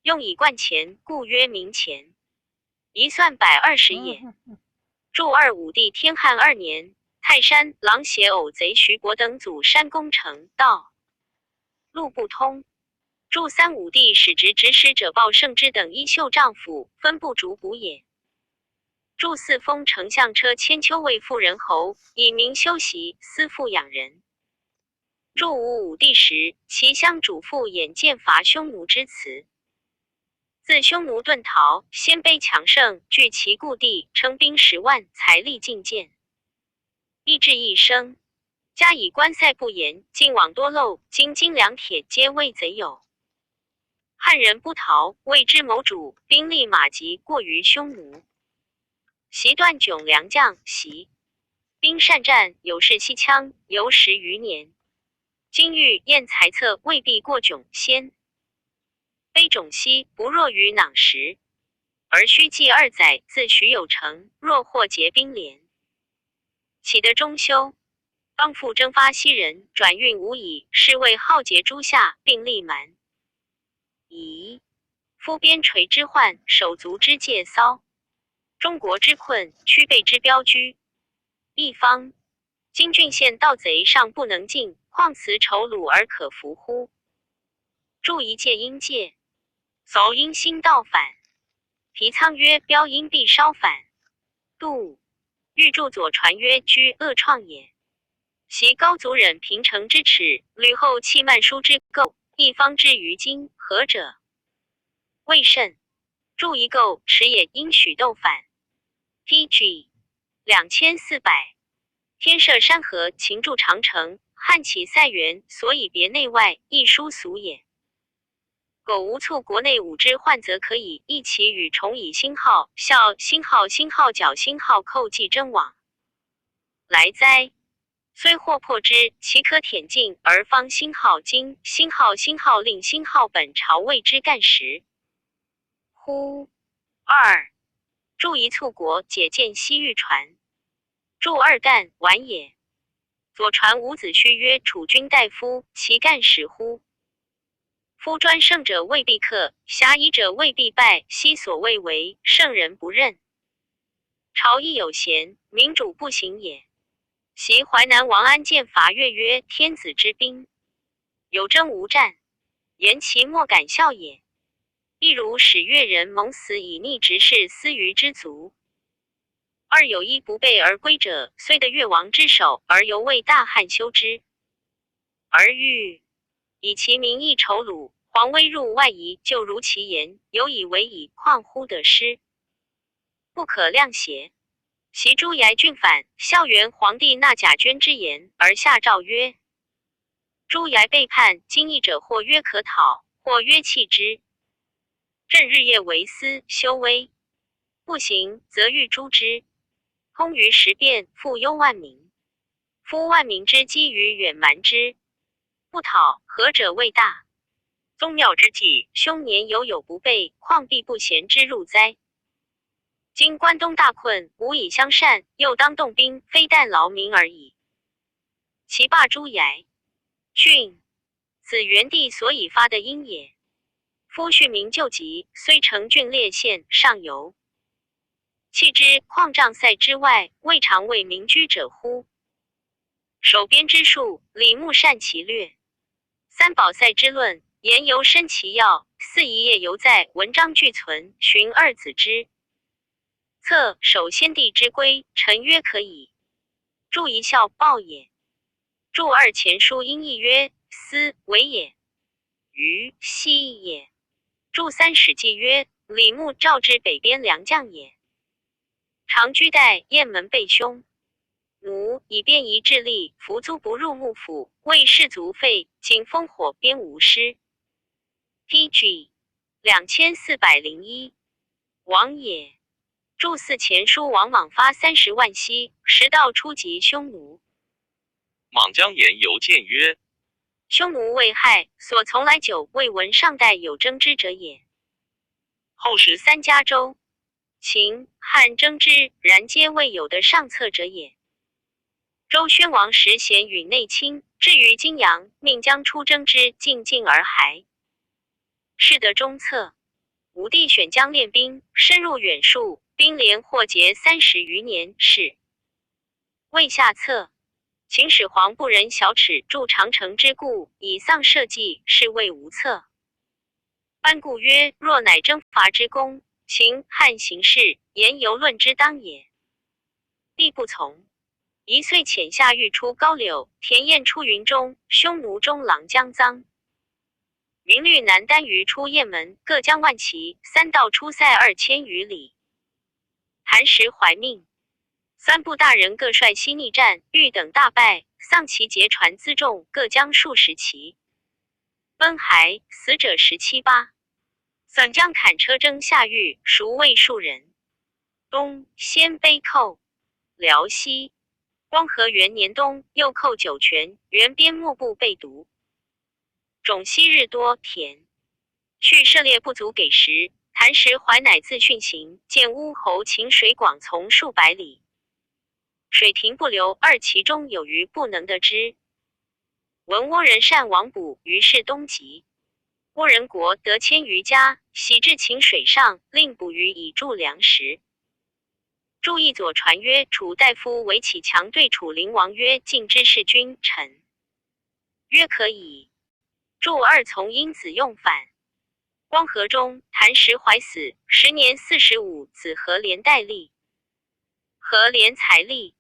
用以贯钱，故曰民钱。一算120也。注二武帝天汉2年，泰山狼邪偶贼徐伯等阻山攻城，道路不通。注三武帝使直指使者鲍胜之等衣袖丈夫，分部逐捕也。注四封丞相车千秋为妇人侯，以民修习，私富养人。注五武帝时，其乡主父眼见伐匈奴之辞。自匈奴遁逃，鲜卑强盛，据其故地，称兵10万，财力尽见。意志一生，加以关塞不严，尽网多漏，今金粮铁皆为贼有。汉人不逃，谓之谋主，兵力马疾过于匈奴。袭断迥良将，袭兵善战，有士西羌，游10余年。今欲验才策，未必过迥先。卑种西不弱于囊时，而须计2载，自许有成，若或结兵连，岂得中休？方复征发西人，转运无已，是谓浩劫诸夏，并力蛮夷。夫边陲之患，手足之介骚，中国之困，屈备之标居。一方今郡县盗贼尚不能进，况此丑虏而可服乎？注一介应戒，凿因心盗反。皮仓曰：标因必稍反。杜欲著左传曰：居恶创也。袭高祖忍平城之耻，吕后弃慢书之垢，一方之于今，何者？未甚。注一垢，持也应许斗反。DG 2400。天设山河，秦筑长城，汉起塞垣，所以别内外，一殊俗也。苟无促国内五之患，则可以一起与重以星号、效星号、星号角、星号寇计争往来哉。虽或破之，其可舔尽，而方星号今星号令星号本朝为之干时乎？二助一促国，解见西域传。助二干完也。左传伍子胥曰：楚军大夫，其干始乎？夫专胜者未必克，侠夷者未必败，昔所谓为圣人不任。朝亦有贤，民主不行也。袭淮南王安建伐越曰：天子之兵，有征无战，言其莫敢笑也。亦如使越人蒙死以逆执事思虞之族。二有一不备而归者，虽得越王之手，而犹为大汉修之。而欲以其民益仇虏，皇威入外夷，就如其言，有以为以，况乎得失？不可量邪。袭朱崖郡反，孝元皇帝纳贾捐之言，而下诏曰：朱崖背叛，今义者或曰可讨，或曰弃之。朕日夜为思，修威，不行，则欲诛之。通于时变，复忧万民。夫万民之积于远蛮之，不讨，何者谓大？宗庙之计，凶年有不备，况必不贤之入哉？今关东大困，无以相善，又当动兵，非但劳民而已。其罢朱崖郡，此元帝所以发的因也。夫恤民救急，虽成郡列县，上游弃之，况帐塞之外，未尝为民居者乎？守边之术，李牧善其略。三宝塞之论，言犹深其要。四一夜犹在，文章俱存。寻二子之策，守先帝之规，臣曰可以。注一孝报也。注二前书音译曰：思为也，于西也。注三史记曰：李牧召之北边良将也。常居代雁门备凶，奴以便宜智力，服租不入幕府，为士卒费，仅烽火边无失。PG 2401王也。注四前书王莽发30万息，时道初及匈奴。莽将言犹谏曰：匈奴未害，所从来久，未闻上代有争之者也。后时三家州、秦、汉争之，然皆未有的上策者也。周宣王时贤与内亲，至于荆阳，命将出征之，进而还。是得中策。武帝选将练兵，深入远戍，兵连获结30余年，是未下策。秦始皇不忍小耻筑长城之故，以丧社稷，是谓无策。班固曰：若乃征伐之功，秦汉行事，言犹论之当也。帝不从。一岁遣下狱出高柳，田燕出云中，匈奴中郎将臧、明律南单于出雁门，各将万骑，三道出塞2000余里。韩时怀命，三部大人各率西逆战，欲等大败，丧其劫船辎重，各将数十骑奔还，死者17、8。散将砍车征下狱，孰未数人。东鲜卑寇辽西。光和元年冬，又寇酒泉，原边幕部被毒。种昔日多田，续涉猎不足给食。谭时怀乃自训行，见乌侯秦水广从数百里，水停不流，二其中有余不能得之。闻倭人善王卜，于是东极。倭人国得1000余家，徙至秦水上，令捕鱼以助粮食。注意左传曰：楚大夫为启强对楚灵王曰：晋之弑君，臣曰可以。注二从因子用反。光和中，谭时怀死，时年45，子何连代立。何连才立，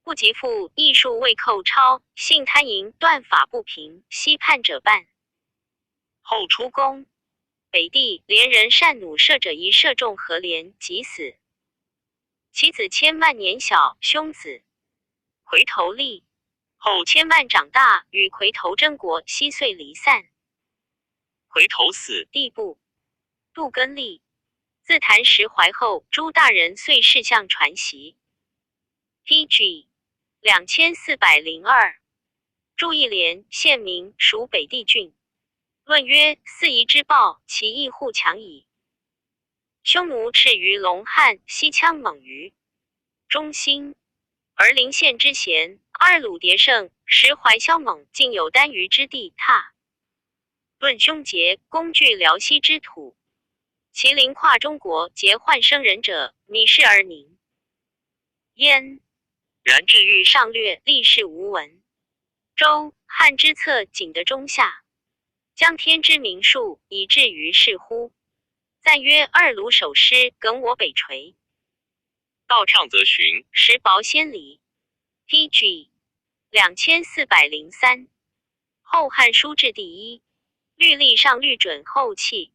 不及父，艺术未寇超，性贪淫，断法不平，西叛者半。后出宫，北地连人善弩射者一射中何连，即死。其子千曼年小，兄子夔头立。后千曼长大，与夔头争国，悉遂离散。回头寺地部杜根立，自坛石怀后诸大人遂事项传习。PG 2402，注意连县名属北地郡。论曰：四夷之暴，其义护强矣。匈奴赤于龙汉，西羌猛于中兴，而临县之贤，二鲁迭盛，时怀骁猛，竟有单于之地踏。论凶节，攻据辽西之土，其邻跨中国，结患生人者，米氏而宁焉。然至欲上略，历事无闻。周汉之策，仅得中下。将天之名数，以至于是乎？赞曰：二鲁守师，梗我北陲。道畅则循，时薄先离。PG 2403，后汉书治第一，律历上律准后弃。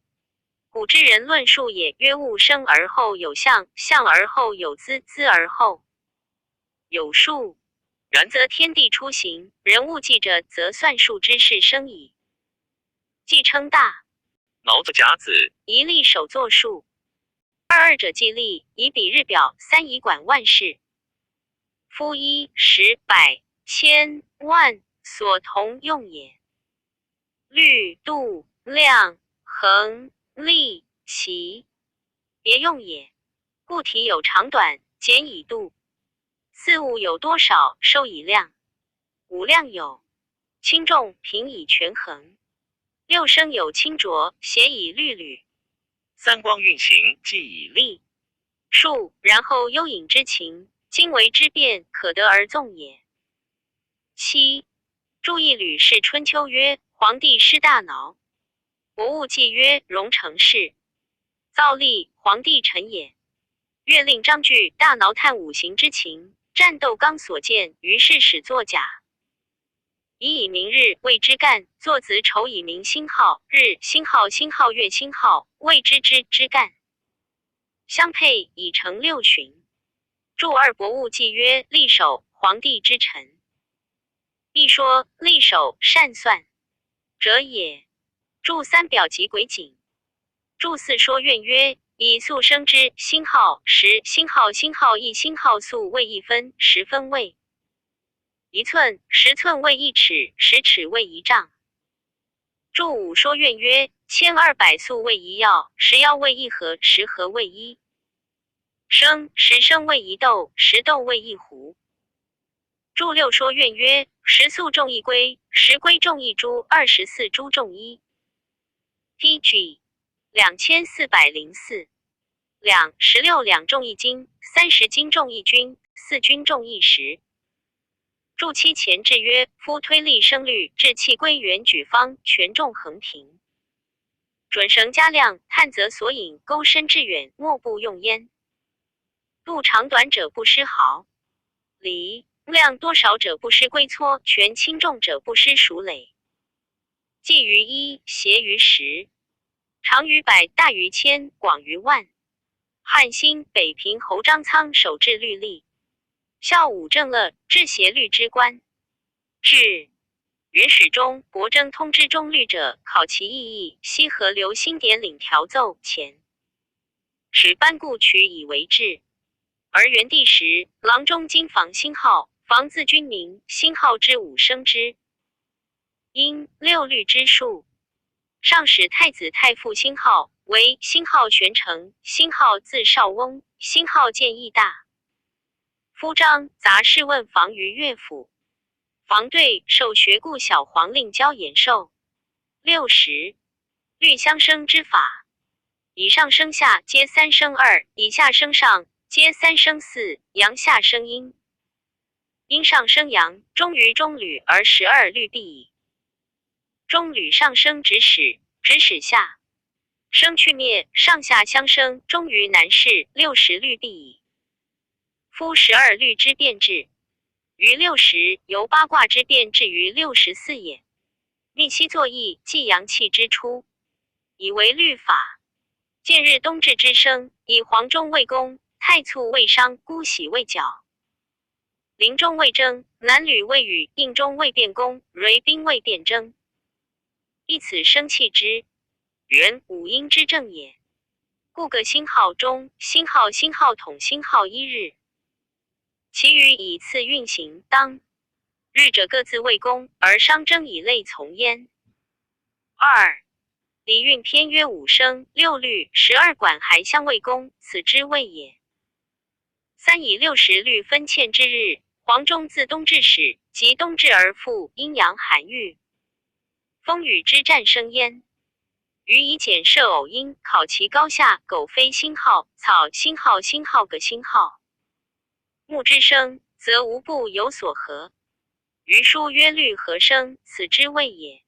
古之人论述也，曰物生而后有象，象而后有资，资而后有数。然则天地出行，人物记着，则算术之事生矣。既称大，挠子甲子，一历手作数。二者计历，以比日表，三以管万事。夫一十百千万所同用也。律度量衡力其别用也。故体有长短，简以度。四物有多少，收以量。五量有轻重，平以权衡。六声有清浊，谐以律吕。三光运行，记以历数，然后幽隐之情，今为之变，可得而纵也。七，注意吕氏春秋曰：皇帝失大脑。博物记曰：荣成事。造历，皇帝臣也。月令章句大挠探五行之情，战斗刚所见，于是始作甲。以明日谓之干，作子丑以明星号，日星号星号月星号，谓之之干。相配以成六旬。注二博物记曰：历守，皇帝之臣。一说历守善算者也。注三表及癸景。注四说愿曰：以素生之星号时，星号星号一星号素为一分，十分位一寸，十寸为一尺，十尺为一丈。注五说愿曰：1200素为一曜，十曜为一合，十合为一升，十升为一斗，十斗为一斛。注六说愿曰：十素重一龟，十龟重一猪，24猪重一。PG 2404。两16两重一斤，30斤重一军，4军重一石。注七前制曰：夫推力生律，至气归元举方，权重横平。准绳加量，探则索引，钩深致远，莫不用焉。度长短者不失毫，厘量多少者不失龟撮，权轻重者不失属累。计于一，斜于十，长于百，大于千，广于万。汉兴北平侯张苍手制律历，孝武正乐治协律之官。至元始中国征通之中律者，考其意义，西河流星典领条奏前，使班固取以为制。而元帝时，郎中经房星号，房字君名，星号之五生之，因六律之数。上使太子太傅星号为星号玄成，星号字少翁，星号见义大夫张杂事问房于乐府，房对受学故小黄令教演授。60律相生之法，以上生下皆三生二，以下生上皆三生四，阳下生阴，阴上生阳，终于中履而12律必矣。中履上升直始，直始下生去灭，上下相生，终于南市60律必矣。夫12律之变至于60，由八卦之变至于64也。逆息作义，即阳气之出，以为律法。见日冬至之生，以黄中为公，太卒为商，姑喜为角，临中为征，南吕为羽，应中为变公，蕤宾为变征。以此生气之，元五阴之正也。故各星号中，星号统星号一日，其余以次运行。当日者各自为宫，而商征以类从焉。二、礼运篇曰五声、六律、12管还相为宫，此之谓也。三、以60律分欠之日，黄钟自冬至始，即冬至而复，阴阳含郁，风雨之战生焉。予以简设偶音，考其高下，苟非星号，草星号各星号。木之声，则无不有所合。余书曰律合声，此之谓也。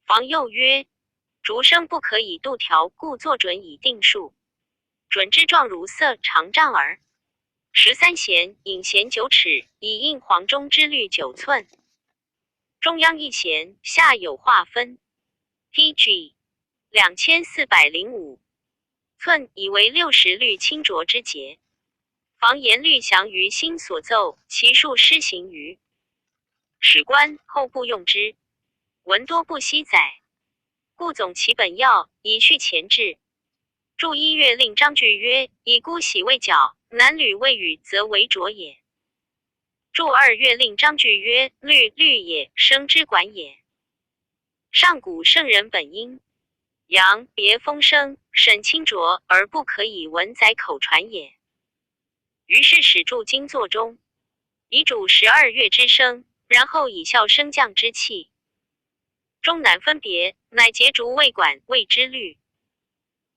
房又曰，竹声不可以度调，故作准以定数。准之状如色，长丈耳。13弦，引弦9尺，以应黄钟之律9寸。中央一弦，下有划分。PG 2405寸，以为60律清浊之节。房言律详于心所奏，其数施行于史官，后部用之。文多不悉载，故总其本要，以续前志。注1月令章句曰：以姑喜未角，男女未语，则为浊也。注2月令章句曰：律也，声之管也。上古圣人本应扬别风声，审清浊，而不可以文载口传也。于是始注经作中，以主12月之声，然后以效升降之气。终难分别，乃结竹未管，谓之律。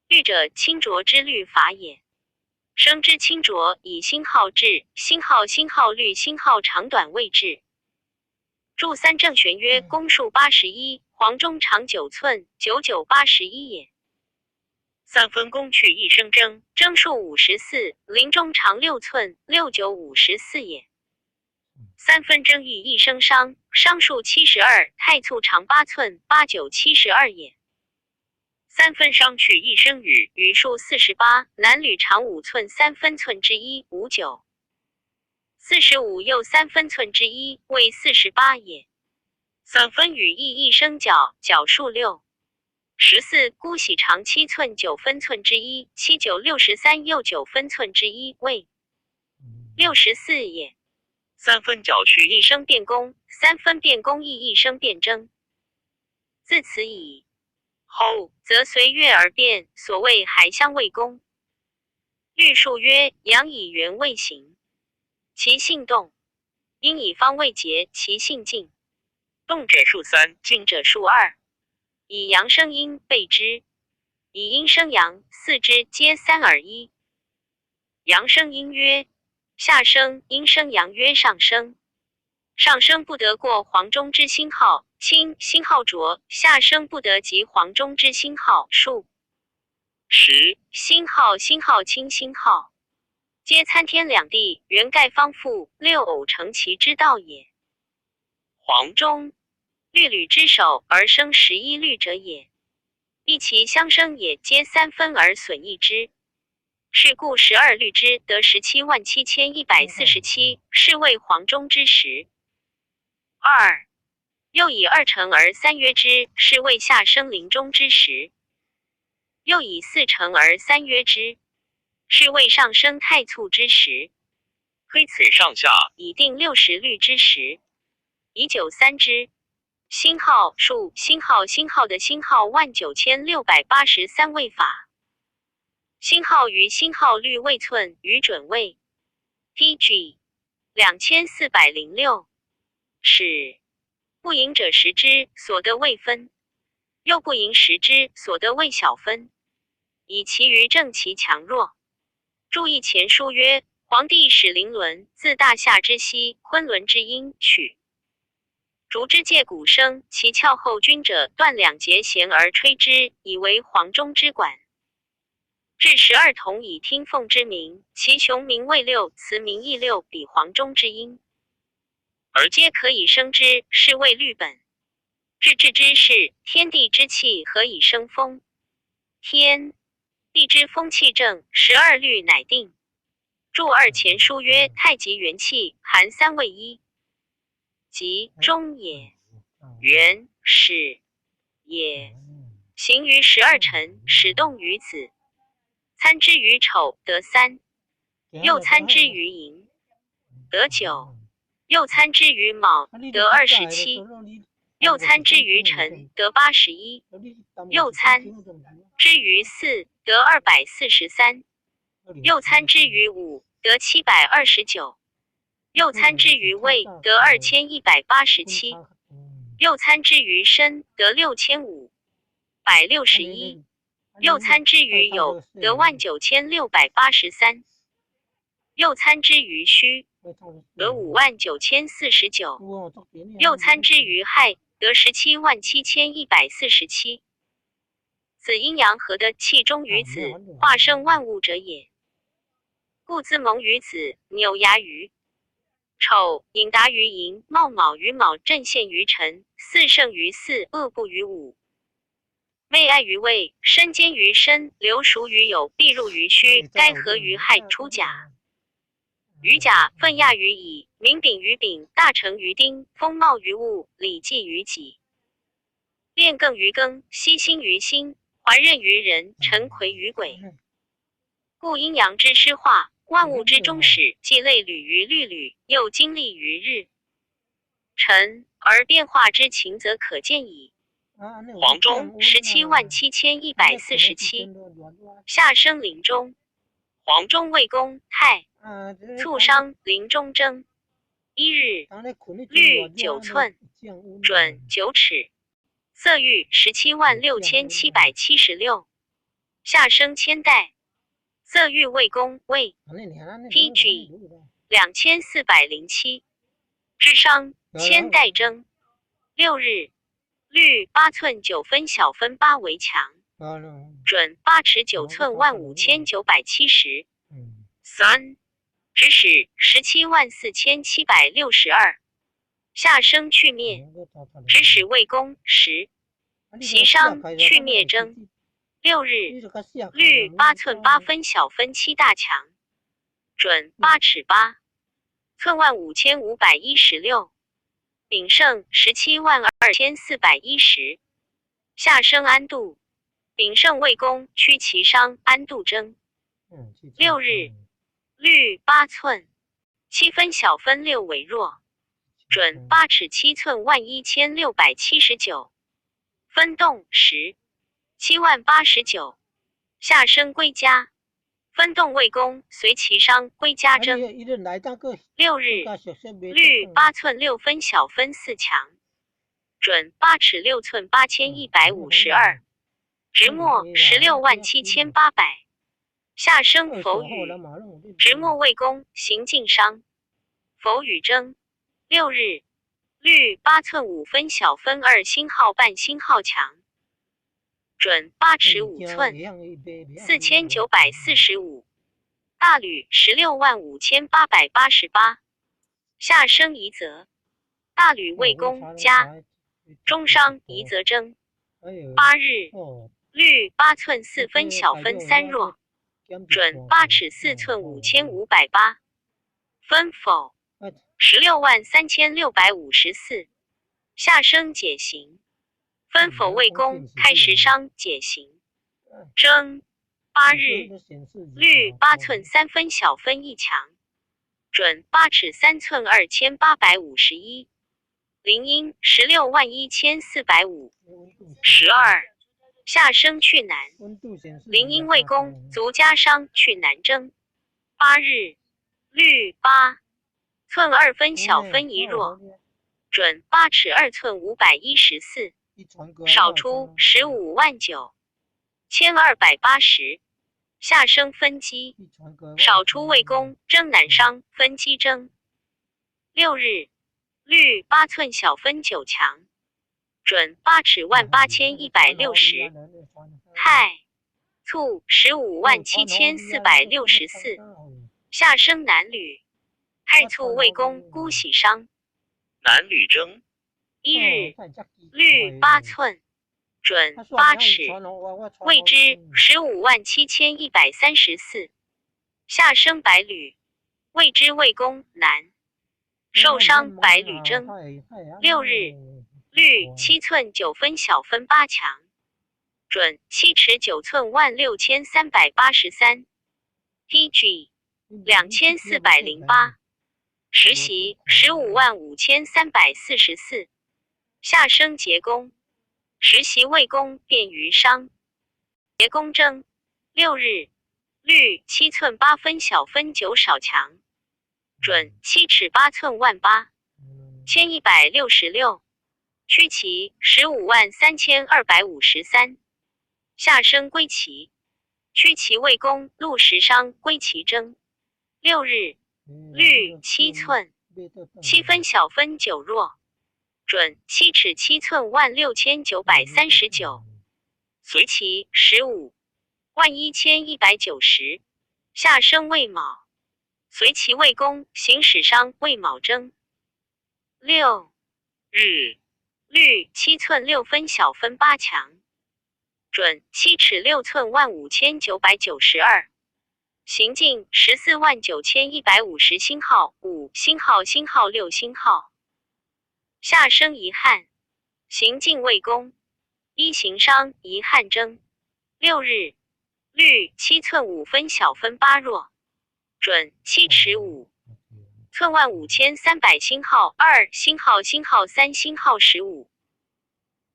律者，清浊之律法也。声之清浊，以星号制，星号律，星号长短谓制。注3正玄曰：宫数81，黄钟长9寸，9981也。3分宫去一声征，征数54，铃钟长6寸，6954也。3分征议一声商，商数72，太簇长8寸，8972也。3分商去一声羽，羽数48，男履长5寸3分寸之一，59。45又3分寸之一，为48也。3分羽亦一声角，角数6。14姑喜长7寸9分寸之一，79 63又9分寸之一，为64也。3分角去一声变宫，3分变宫亦一声变征。自此以后，则随月而变，所谓还相为宫。律数曰：阳以元未行，其性动；阴以方未结，其性静。动者数3，静者数2。以阳生阴，备之；以阴生阳，四之，皆3而一。阳生阴曰下升，阴生阳曰上升。上升不得过黄钟之星号清，星号浊；下升不得及黄钟之星号数。10星号清，星号皆参天两地，元盖方复，6偶成其之道也。黄钟律吕之首，而生11律者也。亦其相生也，皆3分而损益之。是故12律之得177147，是谓黄钟之时。2又以2成而3约之，是谓下生临终之时。又以4成而3约之，是谓上升太簇之时。推此上下，以定60律之时。以93之。星号数，星号的星号19683位法。星号于星号律位寸，于准位。PG 2406是不盈者10之，所得位分；又不盈10之，所得位小分。以其余正其强弱。注意前书曰：皇帝始临伦，自大夏之西，昆仑之阴，取竹之介鼓声，其翘后君者断2节弦而吹之，以为黄钟之管。至12铜以听凤之鸣，其雄名为6，雌名亦6，比黄钟之音，而皆可以生之，是谓律本。至之事，天地之气何以生风？天地之风气正，12律乃定。注2前书曰：太极元气，含3位一。即中也，元始也，行于12辰，始动于子。参之于丑，得3；又参之于寅，得9；又参之于卯，得27；又参之于辰，得81；又参之于巳，得243；又参之于午，得729；又参之于未，得2187；又参之于申，得6561；又参之于酉，得19683；又参之于戌，得59049；又参之于亥，得177,147。子阴阳合的气中于子，化生万物者也。故自蒙于子，扭牙于丑，引达于寅，冒卯于卯，正陷于辰，巳胜于巳，恶不于午。未爱于未，身兼于申，流熟于酉，必入于戌，该合于亥，出甲。于甲，奋亚于乙，明丙于丙，大成于丁，风茂于戊，礼记于己。炼艮于庚，西辛于辛，环刃于壬，辰癸于癸。故阴阳之失化，万物之终始，既类履于律吕，又经历于日辰，而变化之情则可见矣。黄中177147，夏生临终，黄中未宫太，卒伤临终征。1日，律9寸，准9尺，色玉176776，夏生千代，色玉未宫未 PG 2407，智商千代征。6日，律8寸9分小分8为强，准8尺9寸15970。3指使174762，夏生去灭，指使未宫10，袭商去灭征。6日，律8寸8分小分7大强，准8尺8寸15516。丙胜172410，夏生安度，丙胜未宫屈其商，安度征。6日，律8寸7分小分6为弱，准8尺7寸11679。分动10，70089，夏生归家。分动未宫，随其商，归家征。6日，律8寸6分小分4强，准8尺6寸8152。直末167800，夏生否与。直末未宫，行进商，否与征。6日，律8寸5分小分2星号半星号强，准8尺5寸4945。大吕165888，夏生夷则。大吕未宫家，中商夷则征。8日，律8寸4分小分3弱，准8尺4寸5508。分否163654，夏生解行。分否未宫，开时商解行。征。8日，律8寸3分小分1强，准8尺3寸2851。临阴161405。12，夏生去南，临阴未宫，卒家商去南征。8日，律8寸2分小分1弱，准8尺2寸514。少出159000，1280。夏生分姬，少出未宫，征南商，分姬征。6日，律8寸小分9强，准8尺18160。亥卒157464。夏生南吕，亥卒未宫，孤喜商。南吕征。1日，律8寸，准8尺，未之157134。夏生白吕，未之未宫南，受伤白吕征。6日，律7寸9分小分8强，准7尺9寸16383 ，TG 2408，实习155344，下生结宫，实习未宫便于商，结宫征6日，律7寸8分小分9少强，准7尺8寸万81166，驱骑153253，下生归齐，驱骑未宫禄食伤归齐征6日，律7寸7分小分9弱，准7尺7寸16939，随其151190，下生未卯，随其未宫行使伤未卯征6日，律7寸6分小分8强，准7尺6寸15992，行进149150星号5星号星号6星号，下生遗憾，行进未宫，一行商遗憾征6日，律7寸5分小分8弱，准7尺5寸15300星号2星号星号3星号15，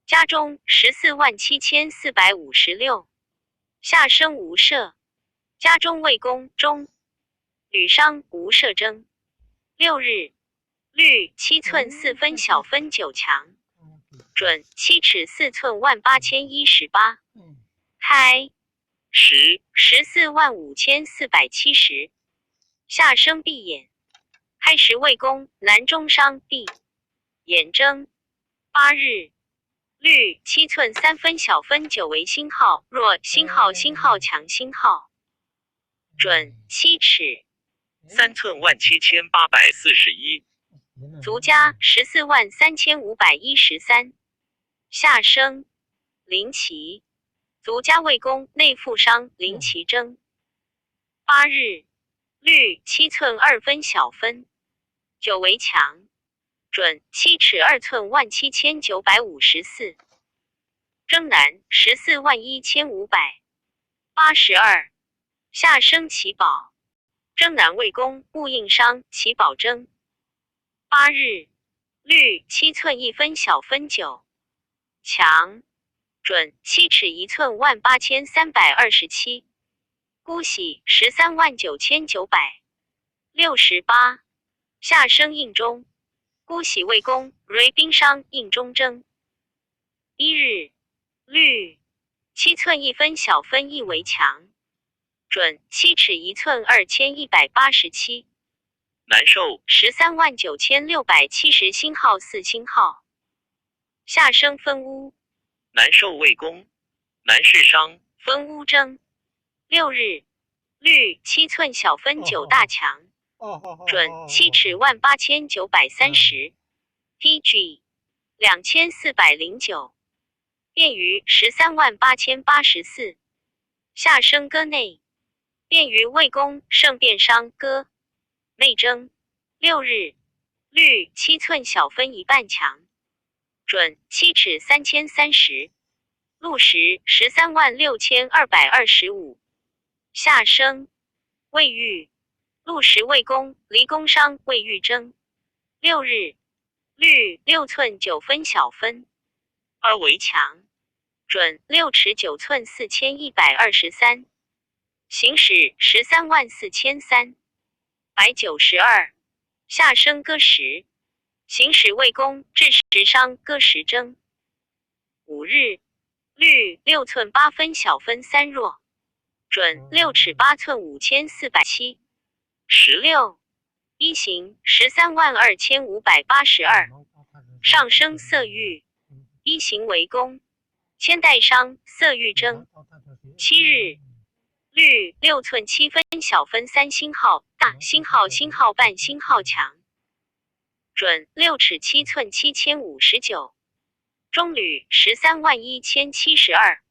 家中147456，下生无赦，家中未宫中，履商无赦征6日，律7寸4分小分9强，准7尺4寸18018，开145470，下生闭眼，开时未宫南中商闭眼征8日，律7寸3分小分9为星号弱星号星号强星号，准7尺3寸17841，卒家143513，下生临齐，卒家未宫内附商临齐征8日，律7寸2分小分9为强，准7尺2寸17954，征南141582，下生齐宝，征南未宫戊应商齐宝征8日，律7寸1分小分9强，准7尺1寸18327，姑喜139968，下生应中，姑喜未宫瑞兵商应中征1日，律7寸1分小分1为强，准7尺1寸2187，难受139670星号4星号，下生分屋，难受未宫，南市商分屋征6日，律7寸小分9大强，准7尺18930 ，TG 2409，便于138084，下生歌内，便于未宫圣变商歌内征6日，律7寸小分1半强，准7尺3030，禄时136225，下生未遇，禄时未宫离宫商未遇征6日，律6寸9分小分2为强，准6尺9寸4123，行使134392，下生歌时，行使未宫至时商歌时征5日，律6寸8分小分3弱，准6尺8寸5407 16，一行132582，上升色玉，一行为宫，千代商色玉征7日，律6寸7分小分3星号大星号星号半星号强，准6尺7寸7059，中履131072，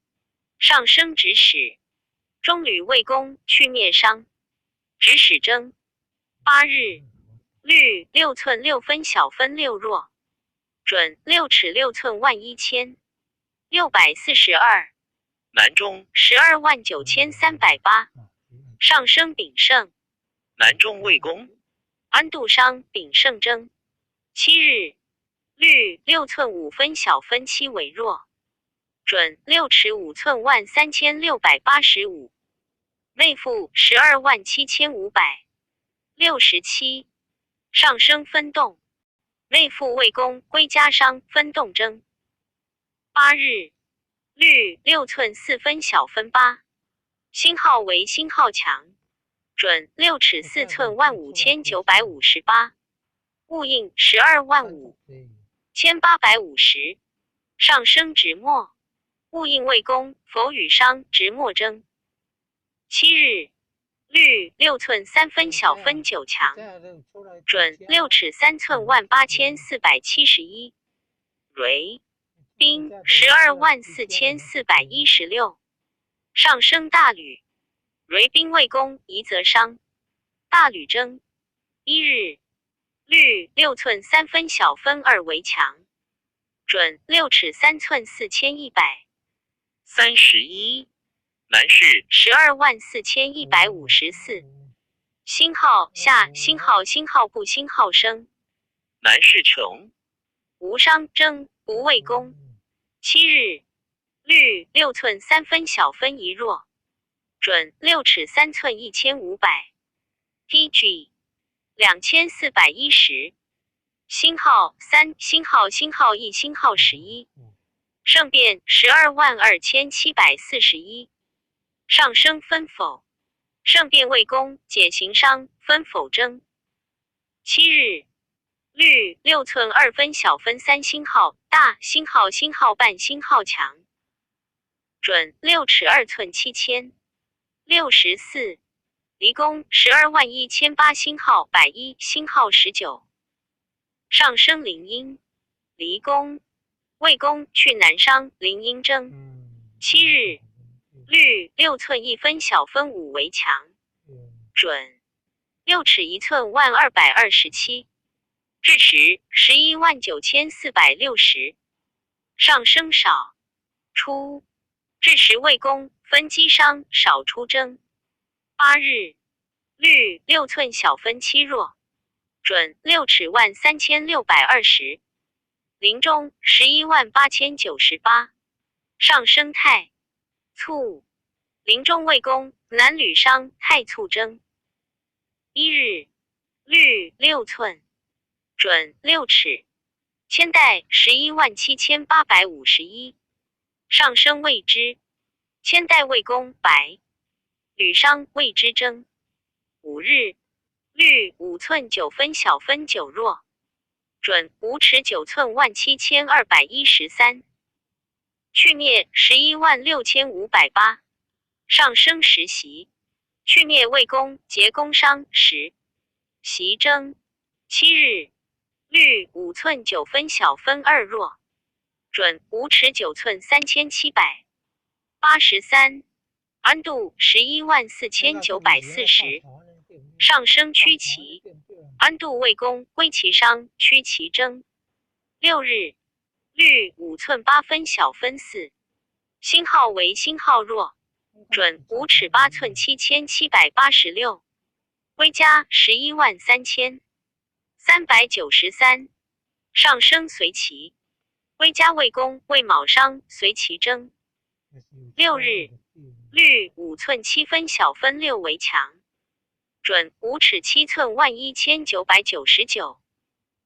上升指使，中履未宫去灭商，指使征8日，律6寸6分小分6弱，准6尺6寸11642，南中129308，上升丙申，南中未宫，安度商丙申征。7日，律6寸5分小分7为弱，准6尺5寸13685，内附127567，上升分动，内附未宫归家商分动征。8日，律6寸4分小分8，星号为星号强，准6尺4寸15958，戊应125850，上升直末，戊应未宫否与商直末征。7日，律6寸3分小分9强，准6尺3寸18471，蕊兵124416，上升大履，蕊兵未宫夷则商，大履征。1日，律6寸3分小分2为强，准6尺3寸4100。31，南市124154，星号下星号星号不星号生，南市城，无商征不未宫。7日，律6寸3分小分1弱，准6尺3寸1500。DG 2410，星号3星号星号1星号11，胜变122741，上升分否，胜变未宫解行商分否征。7日，律6寸2分小分3星号大星号星号半星号强，准6尺2寸7000，64，离宫1218星号110星号19，上升临阴，离宫未宫去南商临阴征。7日，律6寸1分小分5为强，准6尺1寸11227，至时119460，上升少出，至时未宫分击商少出征。8日，律6寸小分7弱，准6尺13620，临中118098，上升太促，临中未宫南履商太促征。1日，律6寸，准6尺，千代117851，上升未知，千代未宫白，履商未知征。5日，律5寸9分小分9弱，准5尺9寸17213，去灭116508，上升10袭，去灭未宫结宫商10袭征。7日，律5寸9分小分2弱，准5尺9寸3783，安度114940，上升曲奇，安度未宫归其商曲奇征。6日，律5寸8分小分4，星号为星号弱，准5尺8寸7786，微加113393，上升随其，微加未宫未卯商随其征。6日，律5寸7分小分6为强，准5尺7寸11999，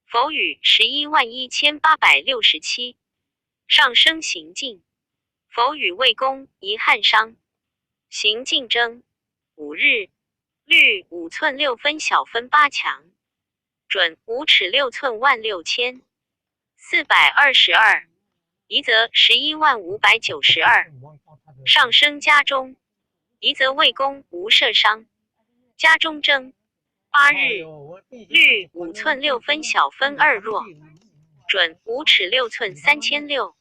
否与111867，上升行进，否与未宫遗憾商，行进征。5日，律5寸6分小分8强，准5尺6寸16422，夷则115592，上升家中，夷则未宫无射伤，家中征。8日，律5寸6分小分2弱，准5尺6寸3672，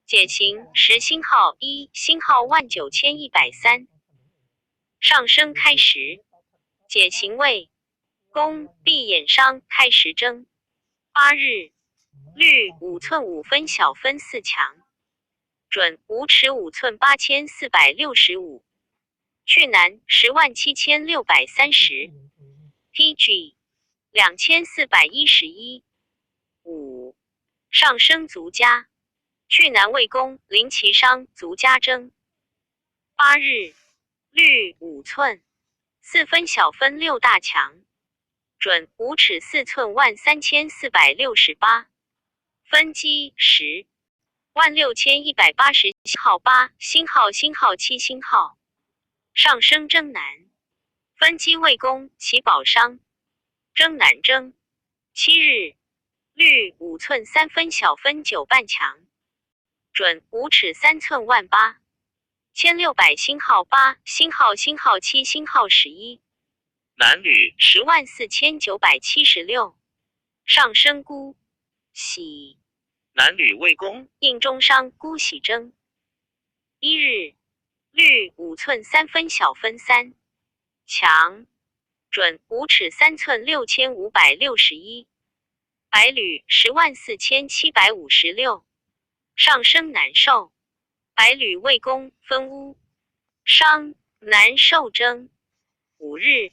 解行10星号1星号19103，上升开时，解行位宫闭眼商开时征。8日，律5寸5分小分4强，准5尺5寸8465，去南107630 ，PG 2411。5. 上升足家，去南魏公临其商足家征。8日，率5寸，4分小分6大强，准5尺4寸13468，分击10。16180号8星号7星号，上升征南，分击魏公齐保商，征南征。7日，率5寸3分小分9半强，准5尺3寸18000 1600星号8星号7星号11，南吕104976，上升孤喜。南吕魏公应中商孤喜征。1日，率5寸3分小分3强，准5尺3寸6561，白履104756，上升南受。白履魏公分乌商南受征。5日，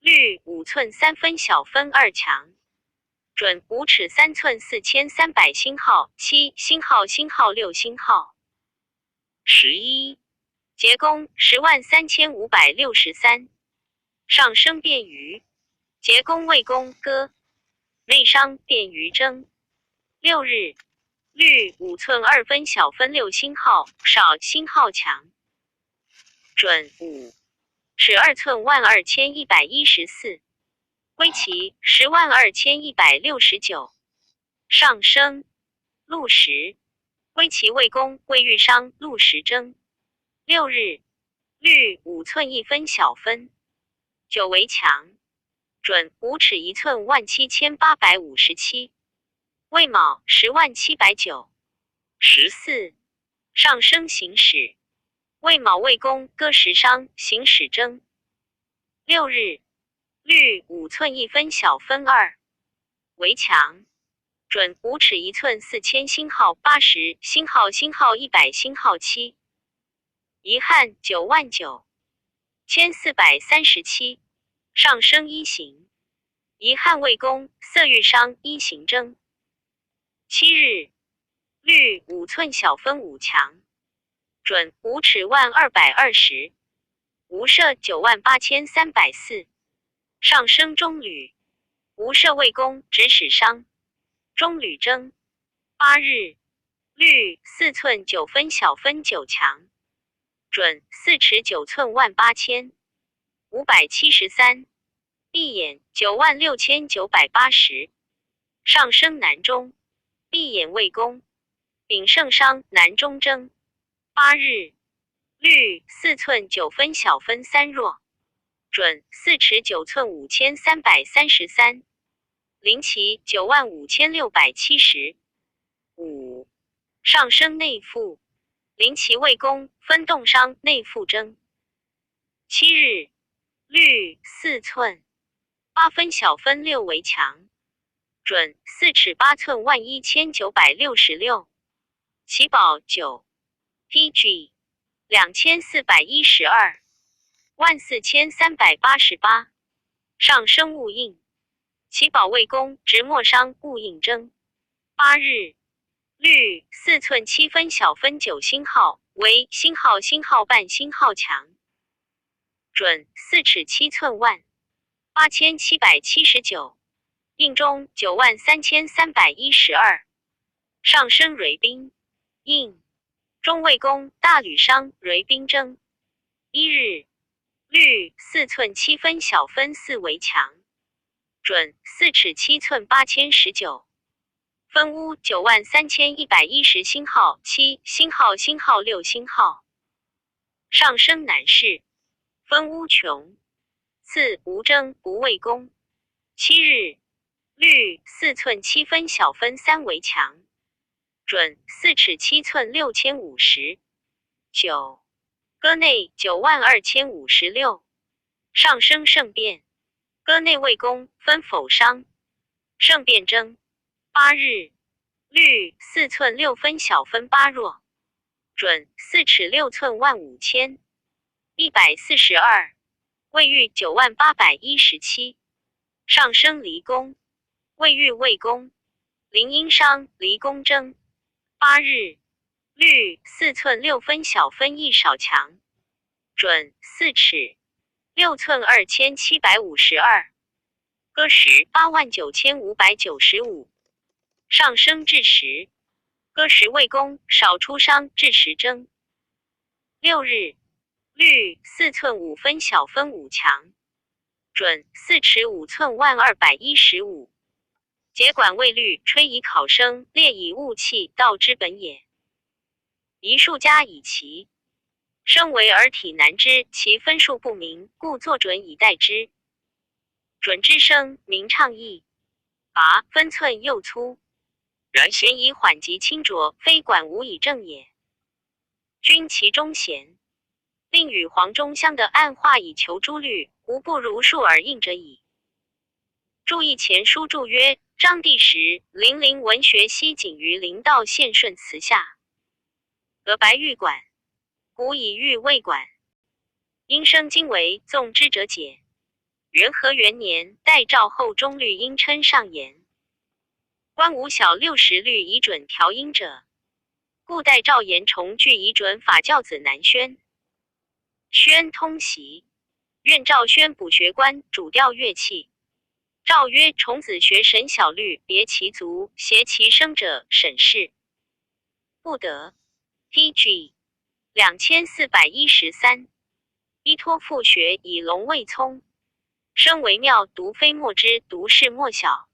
率5寸3分小分2强，准5尺3寸4300星号7星号6星号。11. 结公103563，上升便于结公魏公歌，内商便于征。6日，率5寸2分小分6星号少星号强，准5尺2寸12114，归齐102169，上升。陆时，归齐魏公魏豫商陆时征。6日，率5寸1分小分9为强，准5尺1寸17857，魏卯107709。14. 上升行使，魏卯魏公歌时商行使征。6日，率5寸1分小分2为强，准5尺1寸4000星号80星号100星号7，遗憾99437，上升一行，遗憾魏公色豫商一行征。7日，率5寸小分5强，准5尺12220，无赦98304，上升中履，无赦魏公指使商，中履征。8日，率4寸9分小分9强，准4尺9寸18573，闭眼96980，上升南中，闭眼魏公丙胜商南中征。8日，率4寸9分小分3弱，准4尺9寸5333，临齐95670。5. 上升内附，临齐魏公分动商内附征。7日，率4寸8分小分6为强，准4尺8寸11966，齐保9 PG 2412 14388，上升戊应，齐保魏公直末商戊应征。8日，率4寸7分小分9星号为星号半星号强，准4尺7寸8779，应中93312，上升蕤宾，应中魏公大吕商蕤宾征。1日，率4寸7分小分4为强，准4尺7寸8019，分乌93110星号7星号6星号，上升南市，分乌穷。4. 吴征吴魏公。7日，率4寸7分小分3为强，准4尺7寸6050。9. 歌内92056，上升胜变，歌内魏公分否商，胜变征。8日，率4寸6分小分8弱，准4尺6寸万5千142，未遇90817，上升离宫，未遇未宫，临阴伤离宫征。8日，律4寸6分小分一少强，准4尺6寸2752，歌时89595，上升至时，歌时未宫，少出伤至时征。6日，律4寸5分小分5强，准4尺5寸万215，节管未律，吹以考生，列以物气，道之本也。宜数加以其，生为而体难知，其分数不明，故作准以代之。准之声，名畅易，拔分寸又粗，然弦以缓急轻浊，非管无以正也。均其中弦，令与黄中相的暗化以求诸律，无不如数而应者矣。注意前书注曰：章第10，零陵文学西景于灵道县顺祠下，俄白玉馆，古以玉为馆。因生今为纵之者解。元和元年，代诏后中律因称上言，官无小60律以准调音者，故代诏言重具以准法教子南宣。宣通习，愿赵宣补学官主调乐器。诏曰：重子学神小律，别其足，携其声者，审视不得。PG 2413，依托复学以龙未聪，声为妙，独非莫之，独是莫小。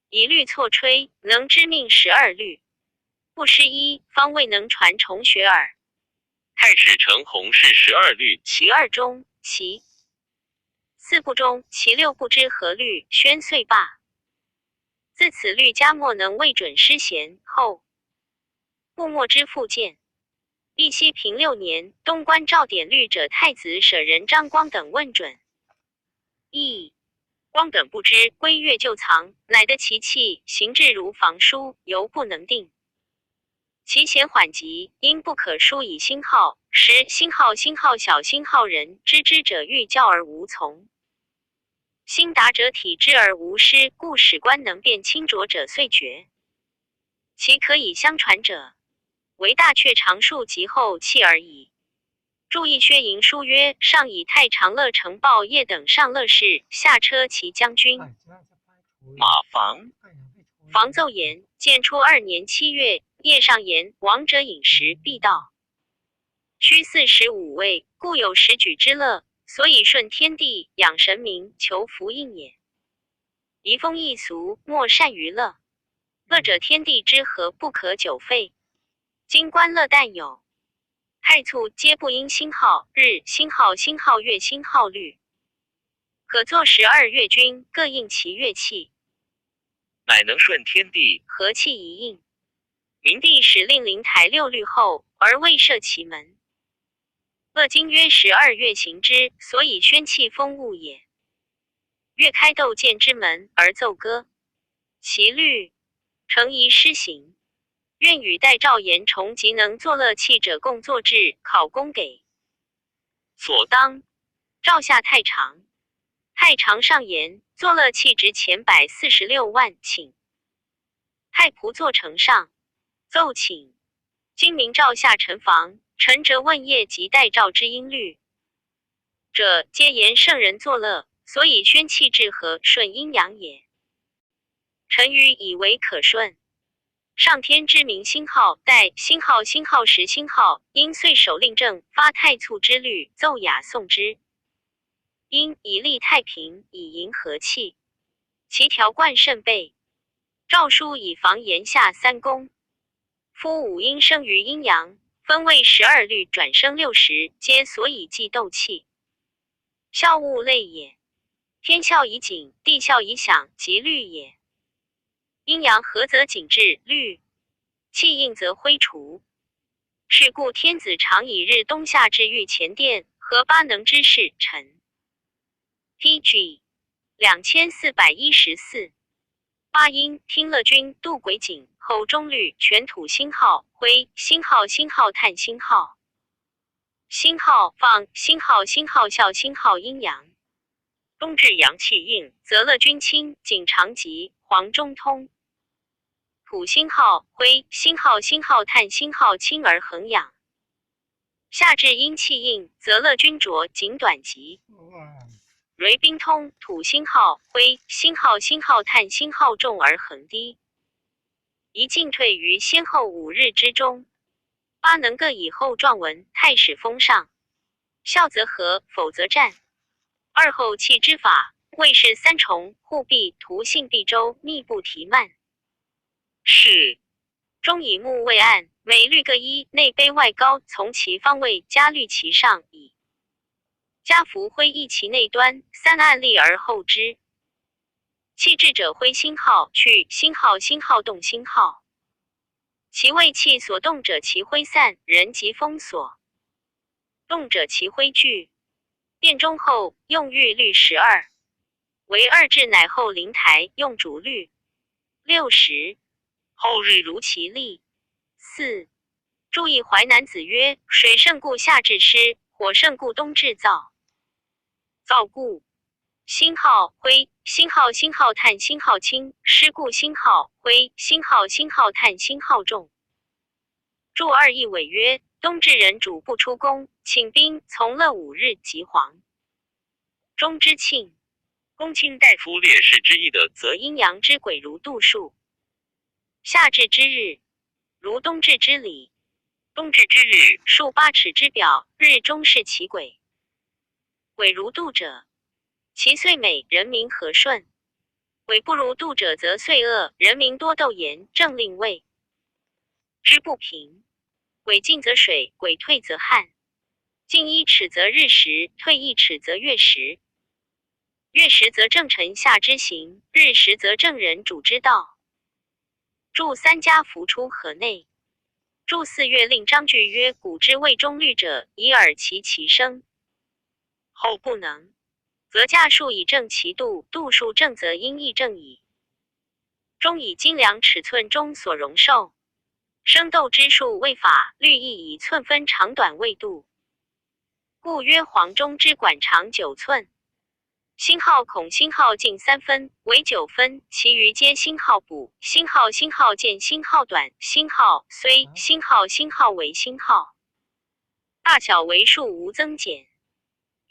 以律错吹，能知命12律，不失一，方未能传重学耳。太史承弘是12律，其2中，其4部中，其6不知何律，宣遂罢。自此律家莫能未准失贤，后不莫之复见。义熙平6年，东关赵典律者太子舍人张光等问准，义光等不知，归岳就藏，乃得其器，行至如房书，犹不能定。其弦缓急，因不可书以星号，时星号小星号人知之者欲教而无从，星达者体知而无失，故史官能辨清浊者遂绝。其可以相传者，唯大阙常数及后器而已。注意薛营书曰：上以太常乐承报业等上乐士，下车骑将军马房房奏言，建初2年7月，夜上言王者饮食必到，须45位，故有时举之乐，所以顺天地，养神明，求福应也。移风易俗，莫善于乐，乐者天地之和，不可久废。今观乐但有太促，皆不因星号、日星号、月星号律，可作12乐军，各应其乐器，乃能顺天地，和气一应。明帝使令灵台6律后，而未设其门。乐经约12乐行之，所以宣气风物也。乐开斗剑之门而奏歌，其律诚宜施行。愿与代诏言重即能作乐器者共作制，考功给。所当诏下太常，太常上言，作乐器值钱146万，请太仆作呈上，奏请。今明诏下陈房，陈哲问业及代诏之音律者，皆言圣人作乐，所以宣气至和，顺阴阳也。臣愚以为可顺。上天之明星号，代星号、时星号，因遂守令政，发太促之律，奏雅颂之。因以利太平，以迎和气，其条贯甚备。诏书以防言下3公。夫五音生于阴阳，分为12律，转生60，皆所以记斗气。效物类也。天效以景，地效以响，即律也。阴阳合则景至，律气应则挥除。是故天子常以日冬夏至御前殿，和8能之事，臣。PG 2414。八音听乐军渡轨井后中律全土星号徽星号星号探星号星号放星号星号笑星号阴阳冬至阳气应则乐军清景长吉黄中通土星号徽星号星号探星号清而恒养夏至阴气应则乐军浊景短吉雷宾通土星号徽星号星号探星号重而恒低一进退于先后5日之中八能各以后状文太史封上效则和否则战二后气之法谓是三重互必图性必周密不提慢是中以木为案每律各一内卑外高从其方位加律其上以加符徽一其内端三案例而后之气质者徽星号去星号星号动星号其为气所动者其挥散人即封锁动者其挥聚变中后用玉律12为2至乃后灵台用主律60后日如其例4注意淮南子曰水胜故夏至湿火胜故冬至燥燥故星号徽星号星号探星号清湿故星号徽星号星号探星号重注2义委曰冬至人主不出宫请兵从乐5日即黄中之庆公卿大夫烈士之意的则阴阳之鬼如度数夏至之日如冬至之礼冬至之日数8尺之表日中是其鬼鬼如度者其岁美人民和顺鬼不如度者则岁恶人民多斗言政令位之不平鬼进则水鬼退则旱进1尺则日食退1尺则月食月食则正臣下之行日食则正人主之道注3家扶出河内注4月令章句曰古之谓中律者以耳其声后不能则驾数以正其度度数正则音亦正矣中以斤量尺寸中所容受生斗之数为法律亦以寸分长短为度故曰黄中之管长9寸星号孔星号径3分为9分其余皆星号补星号星号见星号短星号虽星号星号为星号大小为数无增减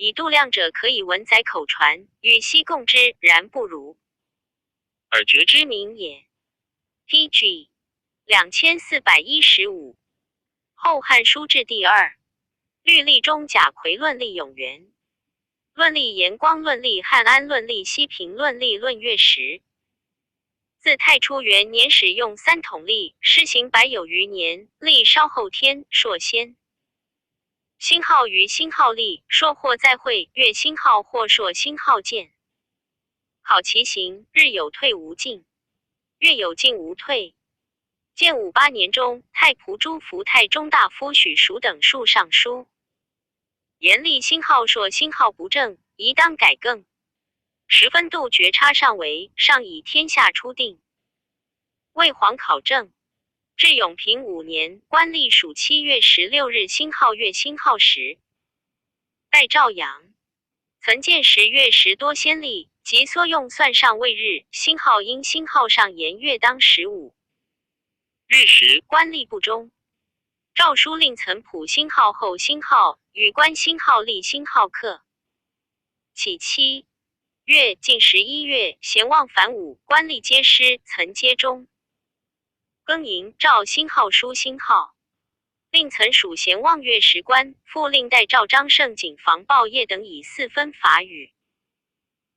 以度量者可以文载口传与悉共之然不如而觉之名也 PG 2415后汉书志第2律例中贾逵论例永元论例延光论例汉安论例西平论例论月时自太初元年始用3统例施行100有余年历稍后天朔先星号于星号历朔或再会月星号或朔星号见考其行日有退无进月有进无退建58年中太仆朱福太中大夫许淑等数上书严厉星号朔星号不正宜当改更10分度决差上为上以天下初定为皇考证至永平5年官历属7月16日星号月星号时代赵阳曾见10月10多先例即缩用算上未日星号因星号上言月当15日时官历不中诏书令曾卜星号后星号与官星号历星号克起7月近11月咸望反5官历皆失曾皆中庚寅诏星号书星号令曾属咸望月时官复令代诏张胜景防报业等以4分法语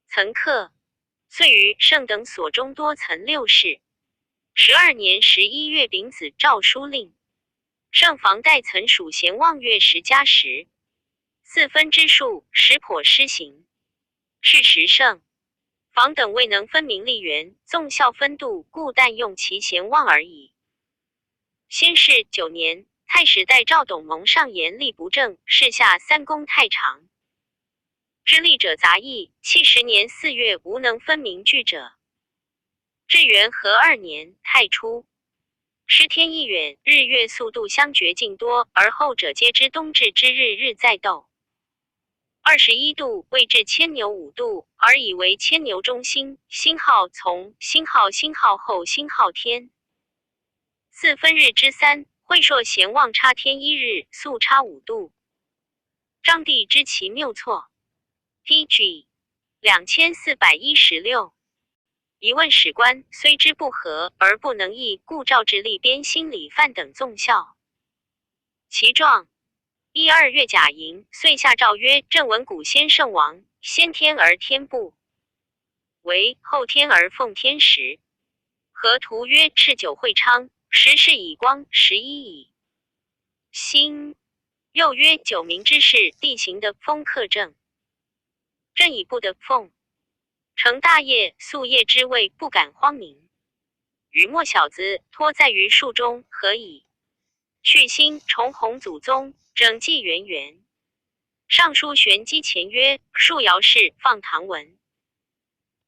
曾克遂于胜等所中多曾6事12年11月丙子诏书令胜防代曾属咸望月时加时4分之数时颇施行是时胜防等未能分明吏员纵效分度故但用其咸望而已先是9年太史代赵董蒙上言吏不正事下3公太长知吏者杂役70年4月无能分明据者至元和2年太初，师天亦远，日月速度相绝尽多，而后者皆知冬至之日，日在斗21度，未至牵牛5度，而以为牵牛中星，星号从，星号后，星号天。4分日之3，会朔咸旺差天1日，速差5度。张帝知其谬错。DG 2416。疑问史官，虽知不合，而不能议，故召至立编心理范等纵效。其状1、2月甲寅，遂下诏曰：正文古先圣王，先天而天不为，后天而奉天时。河图曰：赤九会昌，时是以光，11以星。又曰：九明之事，地形的风克正，正以不得奉。成大业，夙夜之位，不敢荒明。余末小子，托在于树中，何以去星重弘祖宗，整纪元元。尚书玄机前曰：树爻氏放唐文。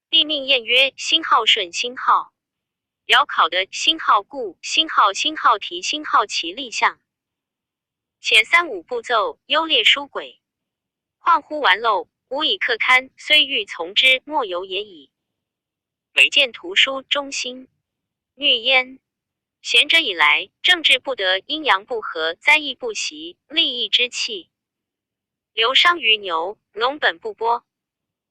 帝命验曰：星号顺星号。爻考的星号故，星号题星号其立象。且3、5步骤，优劣殊轨。况乎玩陋，无以克堪，虽欲从之，莫由也已。每见图书中心虐焉。贤者以来，政治不得，阴阳不和，灾异不习，利益之气流伤于牛，农本不播。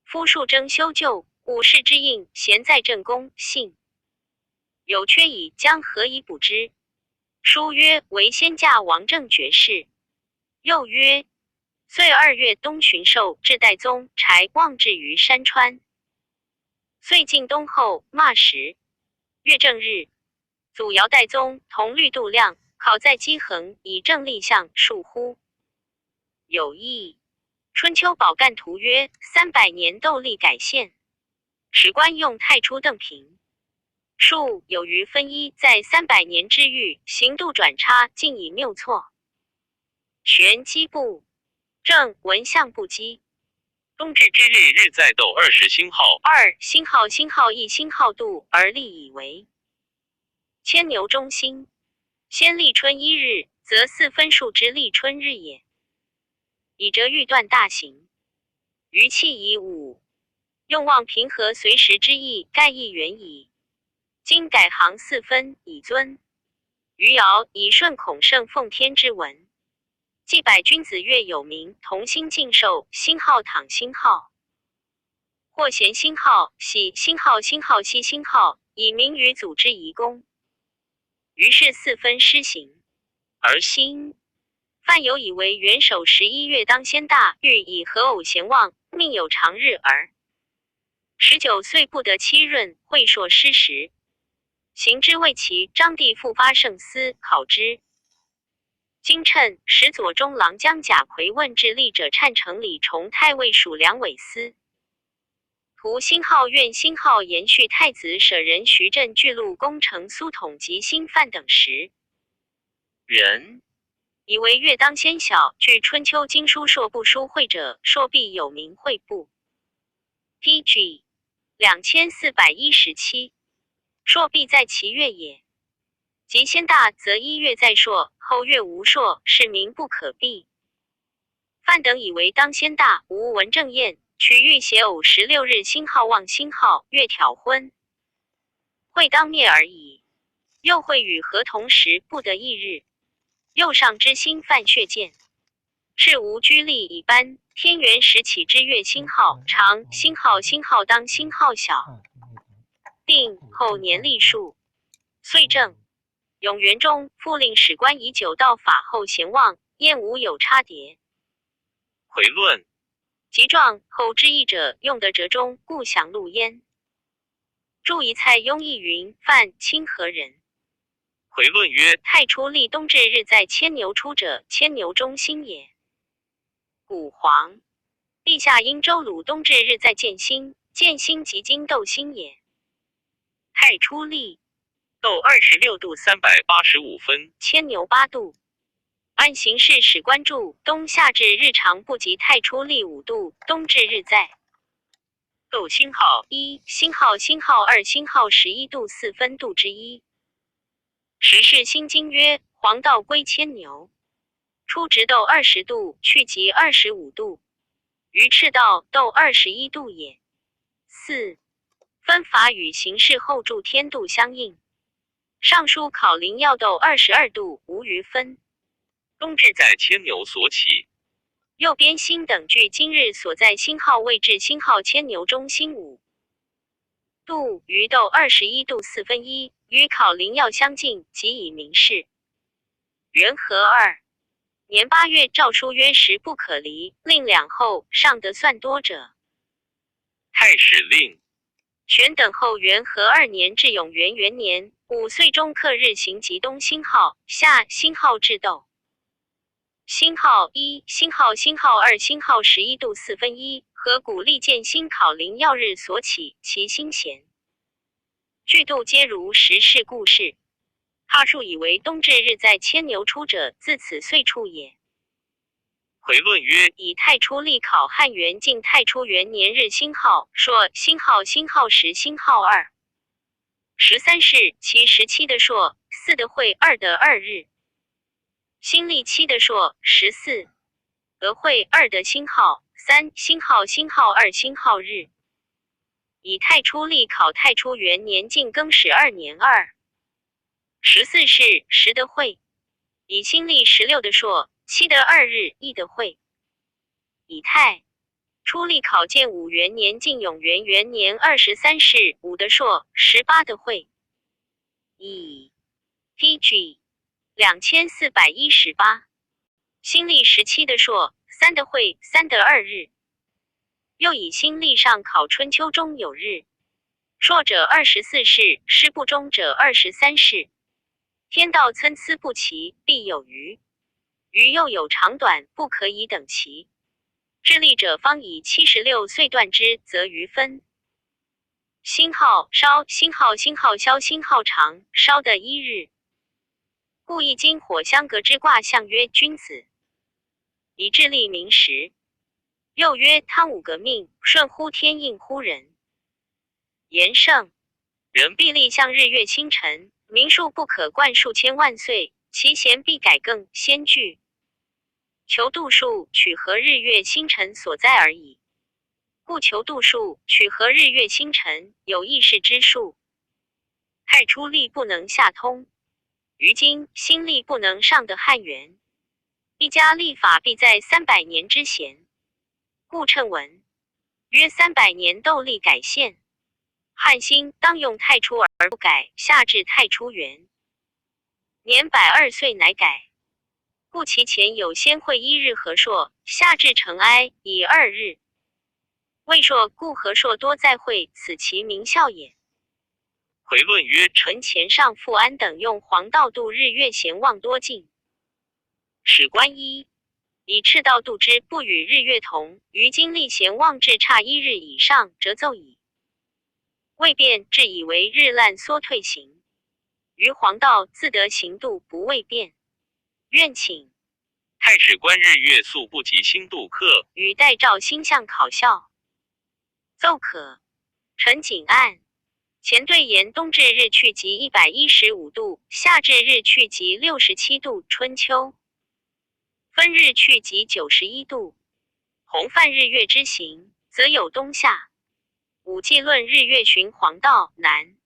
夫数争修旧，武士之应，贤在正宫，信有缺矣，将何以补之？书曰：为先驾王政爵士。又曰：岁2月冬旬寿，至代宗柴望至于山川。岁晋冬后骂时，月正日，祖尧代宗同律度量，考在基衡，以正立象，数乎有益。春秋宝干图曰：300年斗历改宪。史官用太初邓平。数有余分一，在300年之域，行度转差，尽以谬错。玄机不正，文象不稽。冬至之日，日在斗20星号。2星号一星号度，而立以为牵牛中星。先立春1日，则4分数之立春日也。以折欲断大行。余气以5，用望平和随时之意，盖亦远矣。今改行4分，以尊余爻，以顺孔圣奉天之文。既百君子月有名，同心敬寿，星号躺星号，或咸星号，喜星号西星号，以明于祖之仪功。于是4分施行，而星范有以为元首11月当先大欲以合偶咸旺，命有长日而19岁不得7闰，会朔失时。行之谓其，张帝复发圣思，考之。今趁使左中郎将贾逵问至立者，忏成李崇太尉属梁韦司。图星号愿星号延续太子舍人徐振巨鹿攻城苏统及新范等时人，以为月当先晓。据春秋经书硕不书会者，硕必有名会部。DG 2417。硕必在其月也。即先大，则1月在硕，后月无硕，是名不可避。范等以为当先大，无文正验，取欲写偶16日星号望星号，月挑婚，会当灭而已。又会与合同时，不得一日。右上之星犯血见，是无居历以班。天元时起之月星号长，星号当星号小。定后年历数，岁正。永元中，复令史官以9道法后咸旺，验无有差别。回论即状后之意者，用得折中，故详录焉。注一蔡邕义云：范清河人。回论曰：太初立冬至日在牵牛出者，牵牛中星也。古黄陛下因周鲁冬至日在建星，建星即今斗星也。太初立斗26度385分，牵牛8度。按形式史官注，冬夏至日长不及太初历5度，冬至日在斗星号1，星号星号2，星号11度4分度之一。时是辛金曰：黄道归牵牛，初值斗20度，去极25度，于赤道斗21度也。4. 分法与形势后助天度相应。上书考临要斗22度，无余分。冬至在牵牛所起。右边星等距今日所在星号位置星号牵牛中星5度，于斗21度4分1，与考临要相近，即以明示。元和2年8月诏书曰：时不可离，令两后尚得算多者。太史令。选等后元和2年至永元元年5岁中克日行及东星号、下星号至斗。星号1，星号星号2，星号11度4分1，和古历见星考临要日所起，其星咸。巨度皆如时事故事。哈数以为冬至日在牵牛出者，自此岁处也。回论曰：以太初历考汉元晋太初元年日星号，朔星号星号10星号2。13是其17的朔，4的会2的2日。新历7的朔14，俄会2的星号3星号星号2星号日。以太初历考太初元年晋庚始2年2。14是10的会。以新历16的朔7的2日1的会。以太初历考建武元年晋永元元年23是5的朔18的会。以 PG 2418。新历17的朔3的会3的2日。又以新历上考春秋中有日。朔者24是，师不中者23是。天道参差不齐，必有余。余又有长短，不可以等齐。智力者方以76岁断之，则余分。星号烧，星号星号消，星号长，烧的1日。故易经火相隔之卦象曰君子。以智力明时。又曰汤武革命，顺乎天应乎人。言圣人必立向日月星辰，名数不可冠数千万岁，其贤必改更先具。求度数取合日月星辰所在而已。故求度数取合日月星辰，有议事之数。太初历不能下通，于今新历不能上的汉元。一家历法必在300年之前。故称文约300年斗历改现。汉兴当用太初而不改，下至太初元年102岁乃改。故其前有先会1日和朔，下至承哀以2日。未朔，故和朔多在会，此其名效也。回论曰：臣前上富安等用黄道度日月咸望多近。史官1以赤道度之，不与日月同，于今历咸望至差1日以上，折奏矣。未变，至以为日烂缩退行。于黄道自得行度不未变。愿请太史官日月宿不及星度刻，与代照星象考校。奏可。陈景案前对言冬至日去极115度，夏至日去极67度，春秋分日去极91度。洪范日月之行，则有冬夏。五纪论日月循黄道，南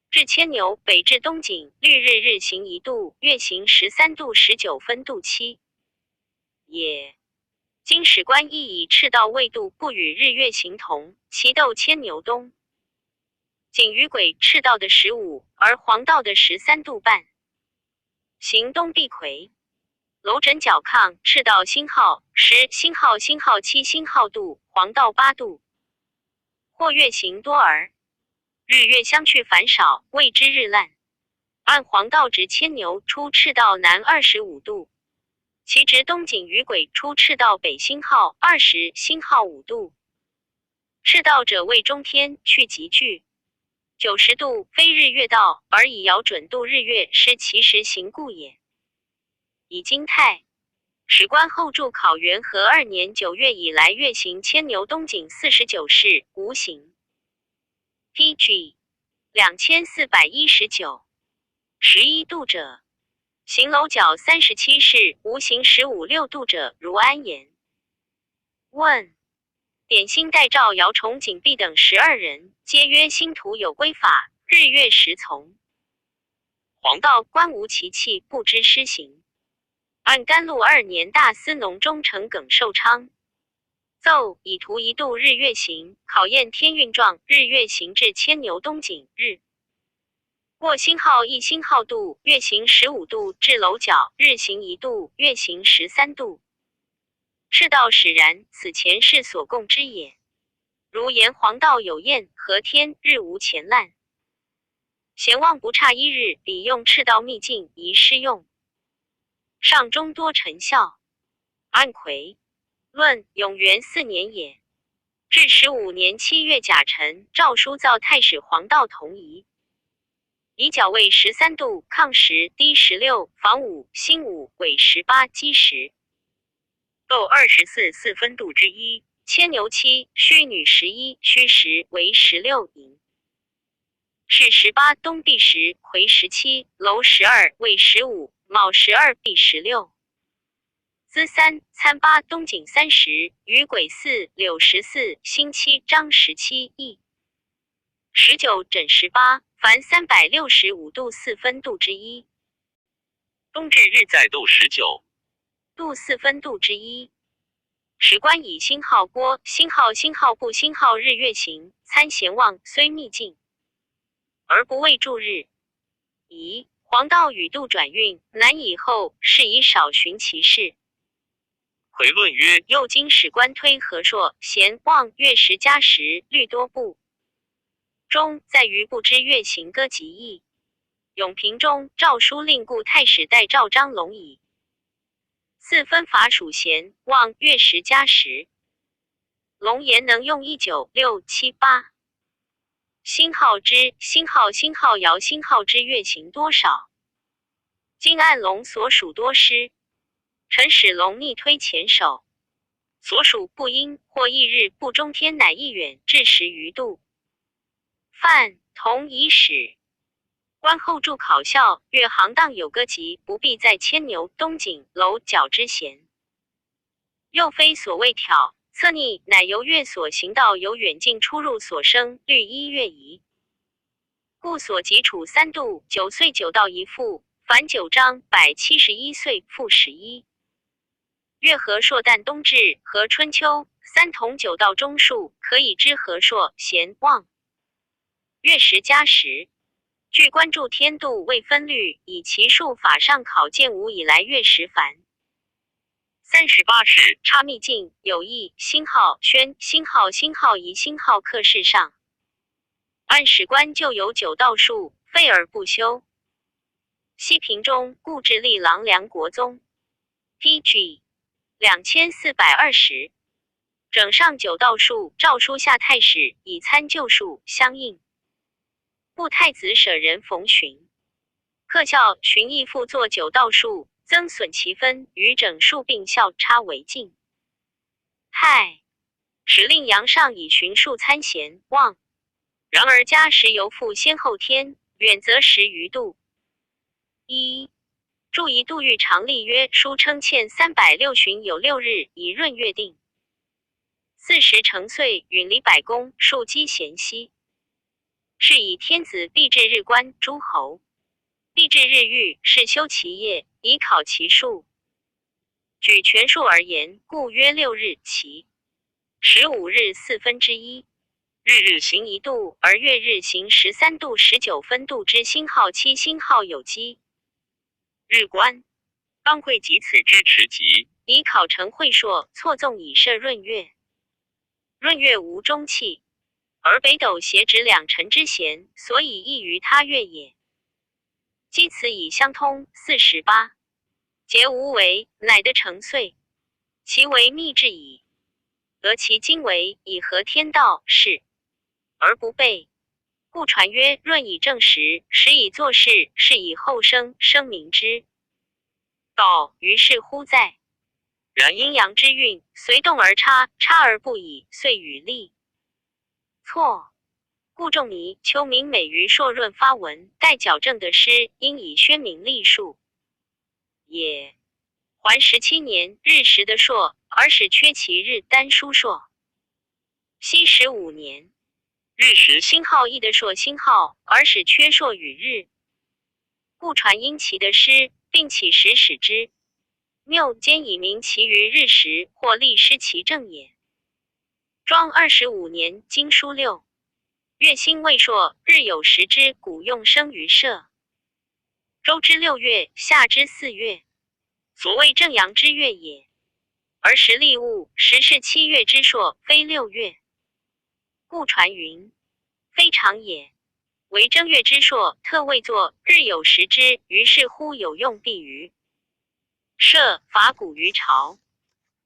至牵牛，北至东井，绿日日行1度，月行13度19分度7也。今史官亦以赤道纬度不与日月行同，其斗牵牛东。井与癸赤道的15，而黄道的13度半。行东避癸。楼枕角亢，赤道星号10星号星号7星号度，黄道8度。或月行多而日月相去繁少，谓之日烂。按黄道直牵牛，出赤道南25度，其直东井与癸出赤道北星号20星号5度。赤道者谓中天，去极距90度，非日月道，而以遥准度日月，失其时行故也。以经泰史官后注考元和2年9月以来月行牵牛东经49事，无形。PG 2419。11度者，行楼角37事，无形15 6度者，如安言。问：典星代诏姚崇景弼等12人，皆曰星图有归法，日月时从。黄道官无其器，不知施行。按甘露2年大司农中丞耿寿昌奏，以图1度日月行，考验天运状，日月行至牵牛东景日。过星号1星号度，月行15度至楼角，日行1度，月行13度。世道使然，此前世所供之也。如言黄道有验，和天日无前滥。贤望不差1日，彼用赤道秘境，宜施用。上中多成效。安奎论永元4年也。至15年7月甲辰，诏书造太史黄道同仪。以角位13度，亢10，低16，房5，辛5，癸18，鸡10。斗24 4分度之一，牵牛7，戌女11，戌10，为16寅。是18，东壁10，癸17，楼12，未15，卯12，毕16。资3，参8，东景30，余癸4，酉14，辛7，张17，乙19，轸18，凡365度4分度之一。冬至日在斗19度4分度之一。史官以星号郭、星号不星号日月行，参贤望虽秘境，而不为助日。宜黄道与度转运，难以后，是以少寻其事。回论曰：又经史官推和硕、贤望月时加时，虑多部。中在于不知月行歌极意。永平中诏书令故太史代诏张龙矣。4分法属贤望月时加时。龙言能用19、6、7、8。星号之星号爻星号之月行多少？今按龙所属多失。臣使龙逆推前手，所属不应，或翌日不中天，乃一远至10余度。范同遗史。观后注考校，月行当有歌集，不必在牵牛、东景、楼角之闲。又非所谓挑侧逆，乃由月所行道由远近出入所生，律依月移。故所及处3度，9岁9道一复，凡9章171岁复11。月和硕旦冬至和春秋3同9道中数，可以知和硕贤望。月时加时。据关注天度未分律，以其数法上考见无以来月时繁。38事差秘境有意星号宣星号宜星号刻世上。按史官就有9道数，废而不修。西平中故治吏郎梁国宗。PG 2420。整上9道数，诏书下太史，以参旧数相应。故太子舍人冯寻，客校寻义复作9道数，增损其分，与整数并效差为尽。亥，使令杨尚以寻数参贤望，然而加时犹复先后天，远则10余度。1. 注一度域常例曰：书称欠306旬有6日，以闰月定。40成岁，允离百公，庶积贤息。是以天子必至日官诸侯，必至日欲，是修其业，以考其数。举全数而言，故约6日其15日4分之一。日日行1度，而月日行13度19分度之星号7星号有基。日官当会及此之持吉，以考成会硕，错纵以设闰月。闰月无中气。而北斗斜指2辰之弦，所以异于他月也。积此以相通，48节无为，乃得成岁，其为密制矣。得其经为以合天道，是而不悖。故传曰：闰以正时，时以作事，是以后生，生明之道。于是乎在。然阴阳之运，随动而差，差而不已，遂与立。错。顾仲尼、丘明美于硕润发文，待矫正的诗，应以宣明立数也。桓17年，日食的硕，而使缺其日，单书硕。熙15年，日食星号义的硕星号，而使缺硕与日。故传因其的诗，并起时使之。谬兼以明其于日时，或立失其正也。庄25年，经书6。月星未朔，日有食之，古用生于社。周之6月，夏之4月，所谓正阳之月也。而时立物，时是7月之朔，非6月。故传云：非常也。为正月之朔，特谓作日有食之，于是乎有用必于社，法古于朝。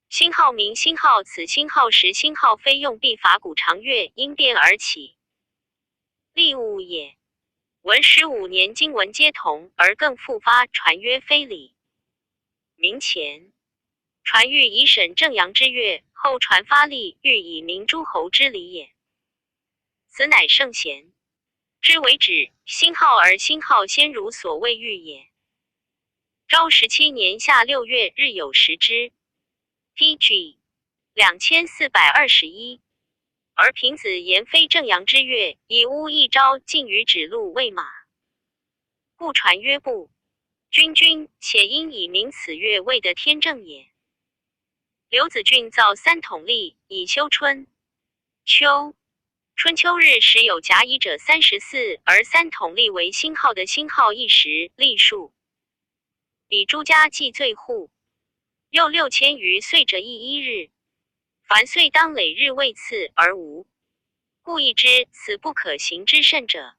星号名星号，此星号时星号非用必法古长月，因变而起。立物也。文15年，经文皆同，而更复发，传曰非礼。明前传欲以审正阳之月，后传发历，欲以明诸侯之礼也。此乃圣贤之为止，星号而星号先如所谓欲也。昭17年夏6月，日有食之。pg 2421。而平子言非正阳之月，以乌一朝尽于指路为马。故传曰不君，且应以明此月谓的天正也。刘子俊造3统历，以修春秋。春秋日时有甲乙者34，而3统历为星号的星号一时，历数。比诸家祭罪户，又6000余岁者一日。凡岁当累日位次而无，故意之，此不可行之甚者。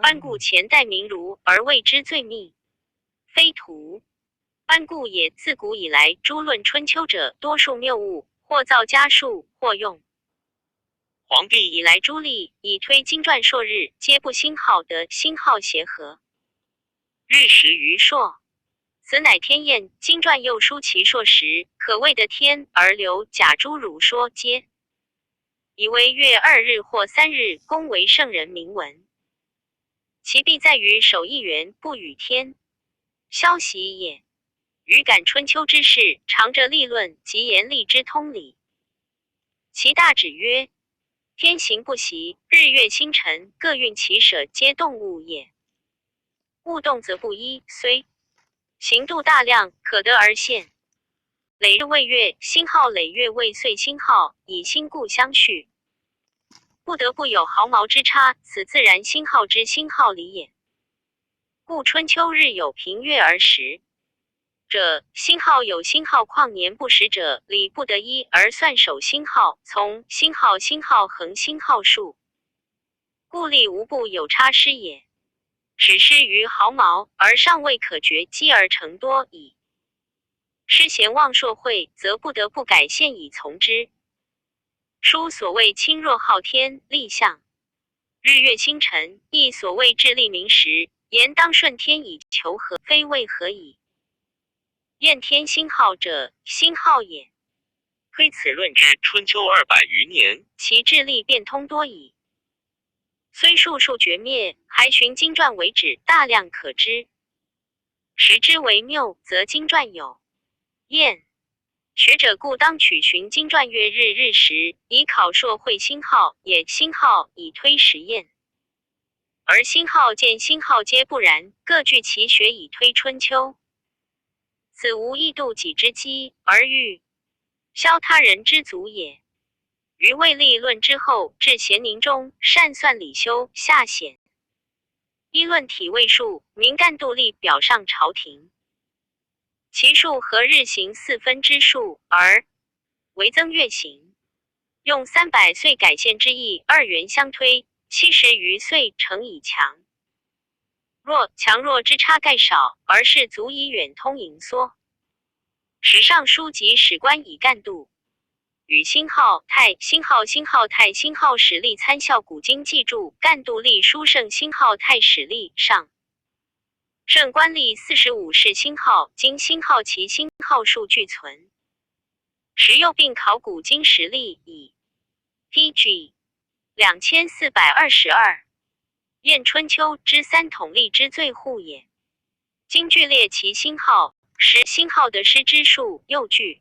班固前代明儒而谓之罪密，非徒。班固也自古以来诸论春秋者，多数谬误，或造家数，或用皇帝以来诸历，以推经传朔日，皆不星号得星号协和，日时于朔。此乃天验，经传又书其朔时，可谓的天，而留假诸儒说，皆以为月2日或3日，公为圣人明文。其弊在于守一元，不与天消息也。余感春秋之事，常着立论及言立之通理。其大旨曰：天行不习，日月星辰各运其舍，皆动物也。物动则不一，虽行度大量，可得而现。累日为月，星号累月为岁星号，以星故相续，不得不有毫毛之差，此自然星号之星号理也。故春秋日有平月而食者，星号有星号况年不食者，理不得一而算守星号，从星号恒星号数，故历无不有差失也。只失于毫毛，而尚未可决，积而成多矣。失贤忘硕慧，则不得不改现以从之。书所谓清若昊天，立象日月星辰，亦所谓至立明时，言当顺天以求和，非为何矣。验天星号者，星号也。推此论之春秋200余年，其智力变通多矣。虽术数绝灭，还循经传为止，大量可知。识之为谬，则经传有验。学者故当取循经传月日日时，以考硕会星号，也星号以推实验。而星号见星号皆不然，各据其学以推春秋。此无异度己之机，而欲消他人之足也。于魏立论之后，至咸宁中，善算理修，下显一论体位数，明干度历表上朝廷。其数和日行4分之数，而为增月行。用300岁改现之意，2元相推，70余岁成以强。强弱之差盖少，而是足以远通盈缩。史上书籍史官以干度与星号太星号太史历参校古今记注，干度历书圣星号太史历上圣官历45世星号，经星号其星号数俱存。石釉并考古经实例以 PG 2422验春秋之三统历之最户也。经据列其星号，时星号的师之数又据。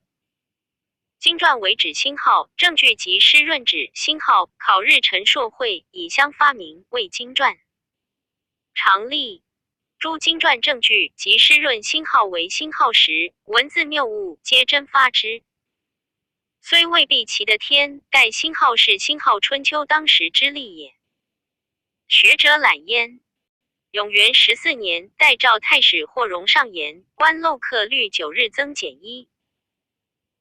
经传为指星号，证据及师润指星号，考日陈硕会以相发明为经传。常例诸经传证据及师润星号为星号时，文字谬误皆真发之。虽未必其的天，盖星号是星号春秋当时之例也。学者览焉。永元14年，代赵太史霍荣上言，官漏刻律9日增减1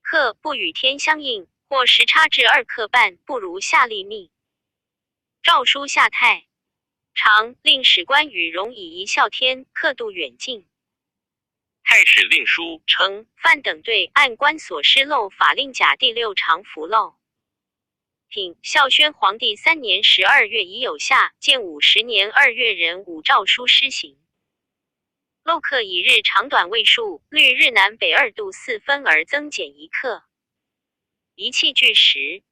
刻，不与天相应，或时差至2刻半，不如下例密。诏书下太常令史官与荣以一孝天，刻度远近。太史令书承范等对按官所失漏法令甲第6常符漏。品孝宣皇帝3年12月已有下，建50年2月壬午诏书施行。漏刻以日长短未数，律日南北2度4分而增减1刻。一器具时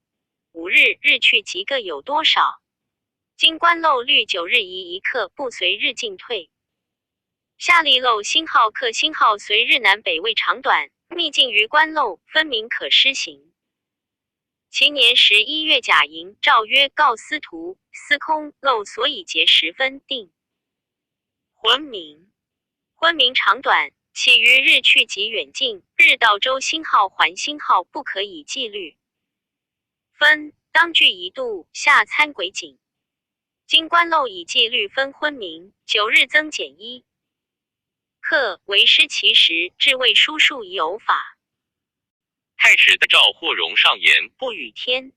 5日，日去即各有多少？经官漏律9日移1刻，不随日进退。下例漏星号刻星号随日南北未长短，秘境于官漏，分明可施行。其年11月甲寅，诏曰告司徒、司空漏所以节10分定。昏明长短，起于日去及远近，日到周星号还星号不可以计律。分当据1度，下参癸井。经官漏以计律分昏明，9日增减1刻，为失其时，至未书数以偶法。太史的赵霍荣上言，不与天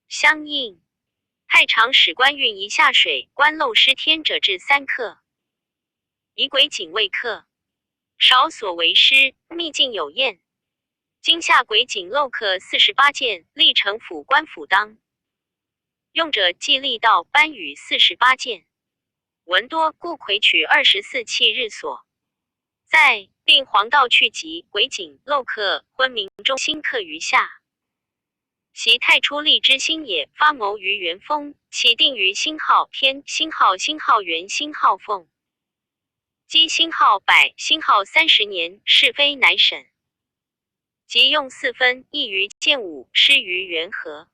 相应。太常史官运一下水，官漏失天者至3刻。以癸井未克，少所为失，秘境有验。今下癸井漏刻48件，历城府官府当。用者即力道颁与48件，文多故魁取24器日所。在令黄道去疾，癸井漏刻昏明中星刻于下。其太初立之星也，发谋于元丰，起定于星号天、星号元、星号凤。积星号百、星号30年，是非乃审。即用4分，益于建武，失于元和。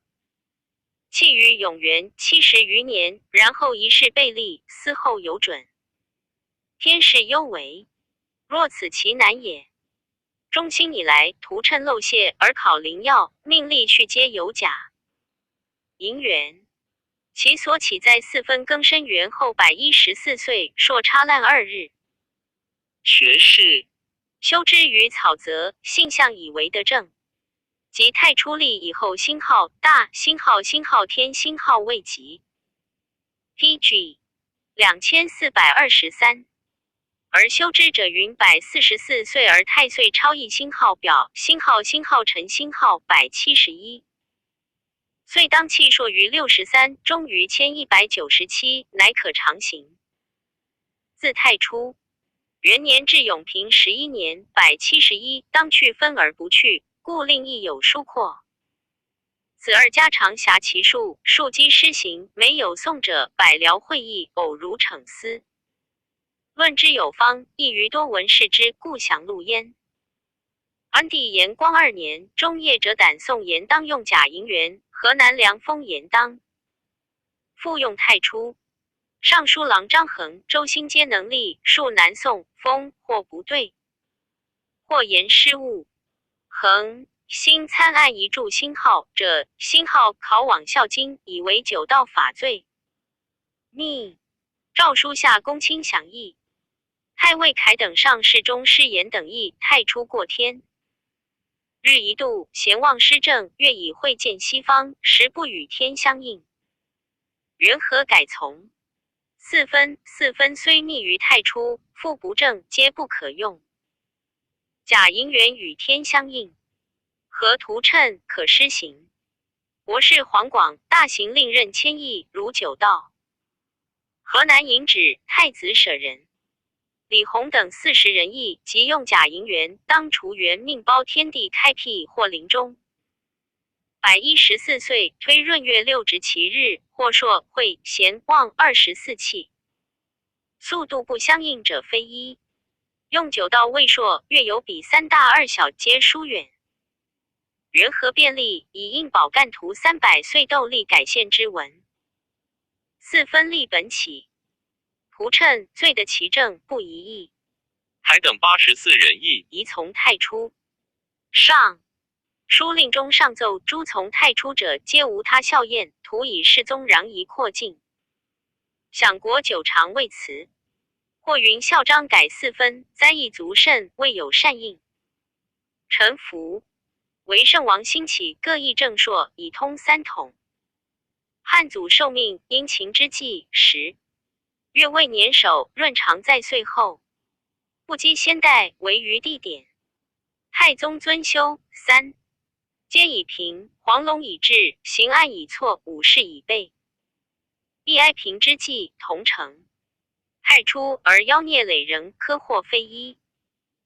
弃于永元70余年，然后一世备立，司后有准。天事幽为，若此其难也。中兴以来，徒趁漏泄而考灵药，命力去皆有假。寅元，其所起在4分庚申元后114岁，朔差烂2日。学士修之于草则，性相以为得正。即太初立以后，星号大，星号天，星号未及。PG 2423。而修之者云144岁而太岁超一星号表，星号成星号171。岁当气朔于63，终于1197，乃可常行。自太初元年至永平11年171，当去分而不去，故令亦有疏扩。此二家常辖其数，数积施行，没有宋者，百僚会议，偶如逞思。论之有方，亦于多闻视之，故详录焉。安帝延光2年，中业者胆宋延当用甲寅元，河南凉风延当。复用太初。尚书郎张衡、周兴皆能力，数南宋风或不对，或言失误。衡、兴参按一注星号者，星号考往孝经，以为9道法罪。密诏书下公卿详议。太尉凯等上侍中失言等议，太初过天。日一度，咸望施政，月以会见西方，时不与天相应。元和改从。4分虽密于太初，复不正，皆不可用。甲寅元与天相应，何图谶可施行。博士黄广大行令任千亿，如9道。河南尹指太子舍人。李弘等40人议，即用假银元当除元命包天地开辟或临终。114岁推闰月6值其日，或朔会咸旺24气。速度不相应者非一。用9道未朔，月有比3大2小皆疏远。元和便利，以应宝干图300岁斗历改线之文。4分立本起。图谶罪的其正不疑义。还等84人议，宜从太初。上书令中上奏诸从太初者，皆无他效验，徒以世宗攘夷扩进。享国久长未辞。或云孝章改4分，灾异足甚，未有善应。臣服。为圣王兴起各议正朔，以通三统。汉祖受命，殷勤之际10月未年首，闰常在岁后。不积先代，为余地点。太宗尊修3，皆以平，黄龙已至，刑案已错，武士已备。亦哀平之际，同城。太初而妖孽累仍科获非一。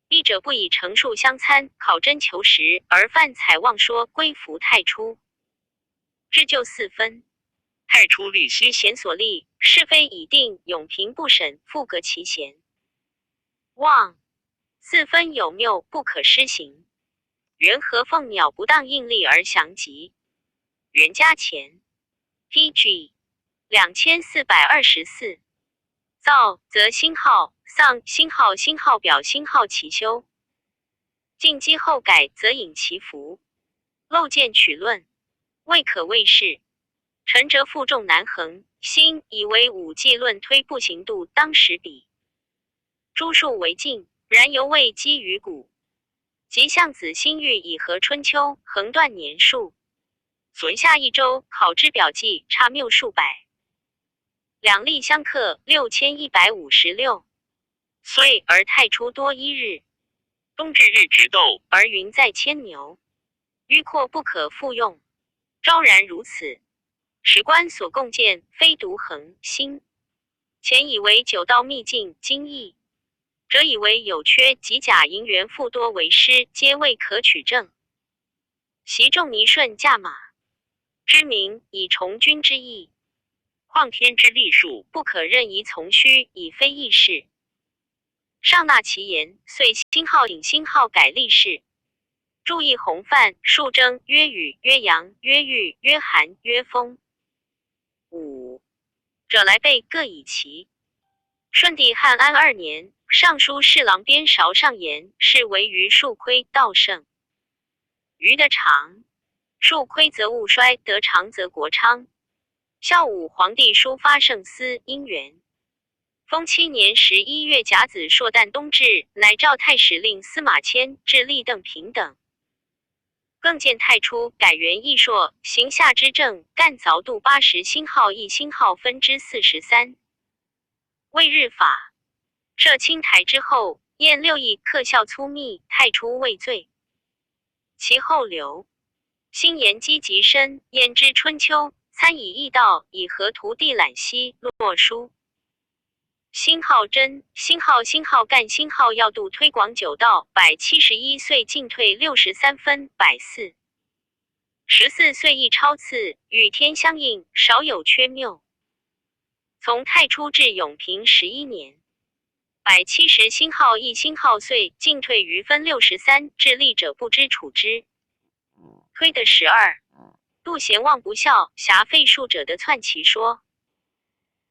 一者不以成数相参，考真求实，而犯采妄说，归服太初。至就4分。太初立其贤所立，是非已定，永平不审，复革其贤。望4分有谬，不可施行。元和凤鸟不当应力而降疾。元嘉前 PG 2424。造则星号，丧星号，星号表星号其修。进击后改则引其福。漏见取论，未可谓是。陈哲负重难衡，心以为五纪论推步行度当时比。诸数为尽，然犹未积于古。即向子辛玉以合春秋，横断年数。存下一周，考之表记差谬数百。两例相克6156。岁而太初多1日。冬至日直斗，而云在牵牛。迂阔不可复用。昭然如此。史官所共见，非独恒心。前以为9道秘境精义，者以为有缺，及假银元复多为师，皆未可取证。袭仲尼顺驾马之名，以从军之意。况天之历数，不可任宜从虚，以非易事。上纳其言，遂星号引星号改历事。注意洪范、数征、曰雨、曰阳、曰玉、曰寒、曰风。5者来备各以其。顺帝汉安2年，尚书侍郎边韶上言，是为余数亏道盛。余得长，数亏则物衰，得长则国昌。孝武皇帝书发圣思因缘。丰7年11月甲子朔旦冬至，乃诏太史令司马迁至立邓平等。更见太初改元义朔，行下之政，干凿度80星号1星号分之43。未日法设清台之后，验6议克效粗密，太初未罪。其后流星言积极深，验之春秋，参以义道，以合图地览析洛书。星号真，星号干，星号要度推广9道，171岁进退63分104。14岁亦超次，与天相应，少有缺谬。从太初至永平11年，170星号1星号岁进退余分63，至立者不知处之。推的12。杜贤望不孝，侠废数者的篡其说。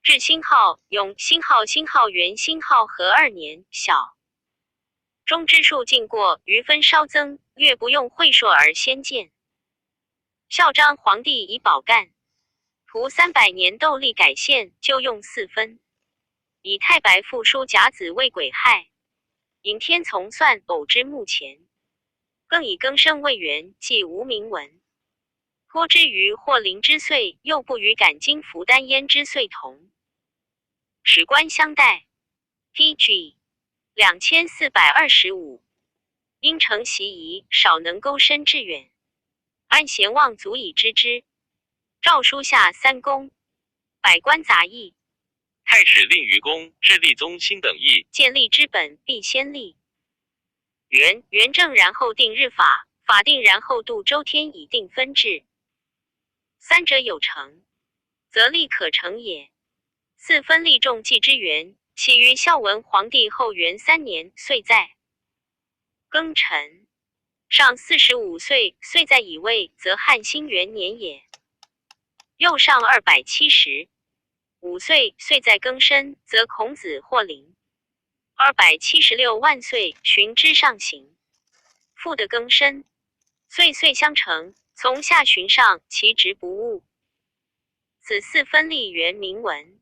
至辛号、永辛号、元辛号和2年小。中之数尽过，余分稍增，略不用会硕而先见。孝章皇帝以保干，图300年斗历改线，就用4分。以太白复书甲子为癸亥，引天从算偶之目前。更以庚申未元，即无名文。托之于或灵之岁，又不与感经服丹焉之岁同。史官相待 PG 2425。因承袭仪，少能勾深致远。安贤望足以知之。诏书下3公，百官杂议。太史令愚公至立宗亲等议，建立之本必先立。元正然后定日法，法定然后度周天以定分治。三者有成，则立可成也。四分立众纪之源，起于孝文皇帝后元3年，岁在庚辰。上45岁，岁在乙未，则汉兴元年也。又上275岁，岁在庚申，则孔子或龄。276万岁，循之上行。复的庚申，岁岁相承，从下循上，其直不误。此四分立原明文，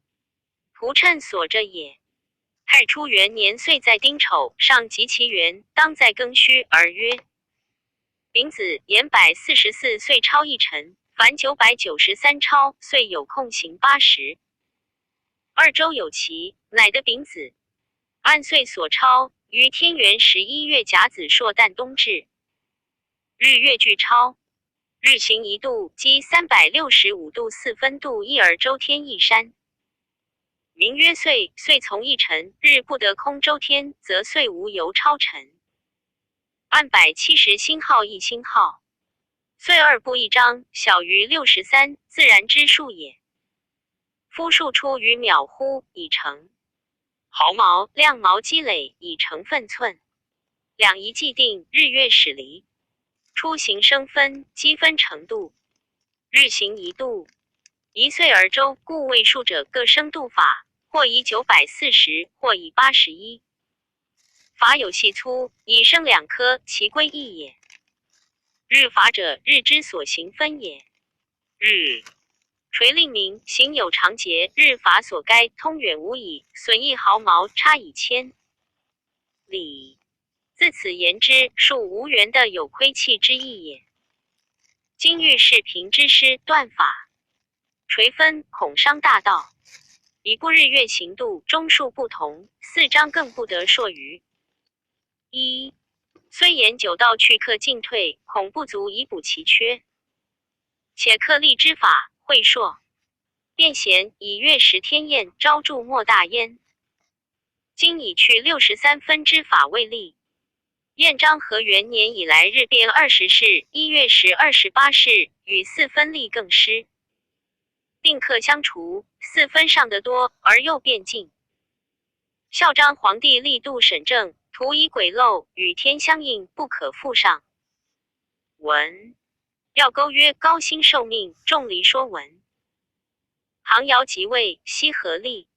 图谶所着也。太初元年，岁在丁丑，上及其元，当在庚戌，而曰：丙子，延144岁超一辰，凡993超，岁有空行80。2周有期，乃得丙子。按岁所超，于天元11月甲子朔旦冬至。日月俱超，日行一度，积365度4分度一而周天一山。名曰岁，岁从一辰，日不得空周天，则岁无由超辰。按170星号一星号，岁2不一张，小于63，自然之数也。夫数出于秒乎，已成。毫毛、量毛积累，已成分寸。两仪既定，日月始离。出行生分，积分程度。日行一度，一岁而周，故谓数者各生度法，或以940，或以81。法有细粗，以生2科，其归一也。日法者，日之所行分也。日垂令名，行有常节，日法所该，通远无矣，损一毫毛，差以千里。自此言之，数无缘的有亏气之意也。今欲是平之师断法，垂分恐伤大道。以故日月行度中数不同，4章更不得硕于一。虽言9道去克进退，恐不足以补其缺。且克立之法，会硕便贤，以月食天焰，昭著莫大焉。今已去63分之法未立。燕章和元年以来，日变20事，1月时28事，与4分立更失。并克相除，4分上得多，而又变尽。孝章皇帝力度审正，图以轨漏，与天相应，不可复上。文要钩曰：高辛受命，仲离说文。唐尧即位，羲和立。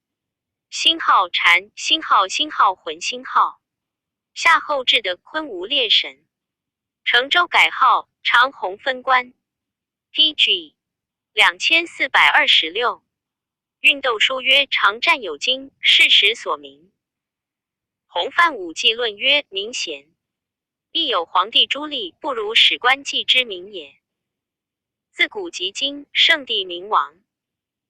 星号禅，星号星号浑星号。夏后至的昆吾列神。成州改号，长虹分官。PG 2426。运斗书曰：常战有经，事实所明。洪范武纪论曰：明贤亦有皇帝朱棣，不如史官记之明也。自古及今，圣帝明王，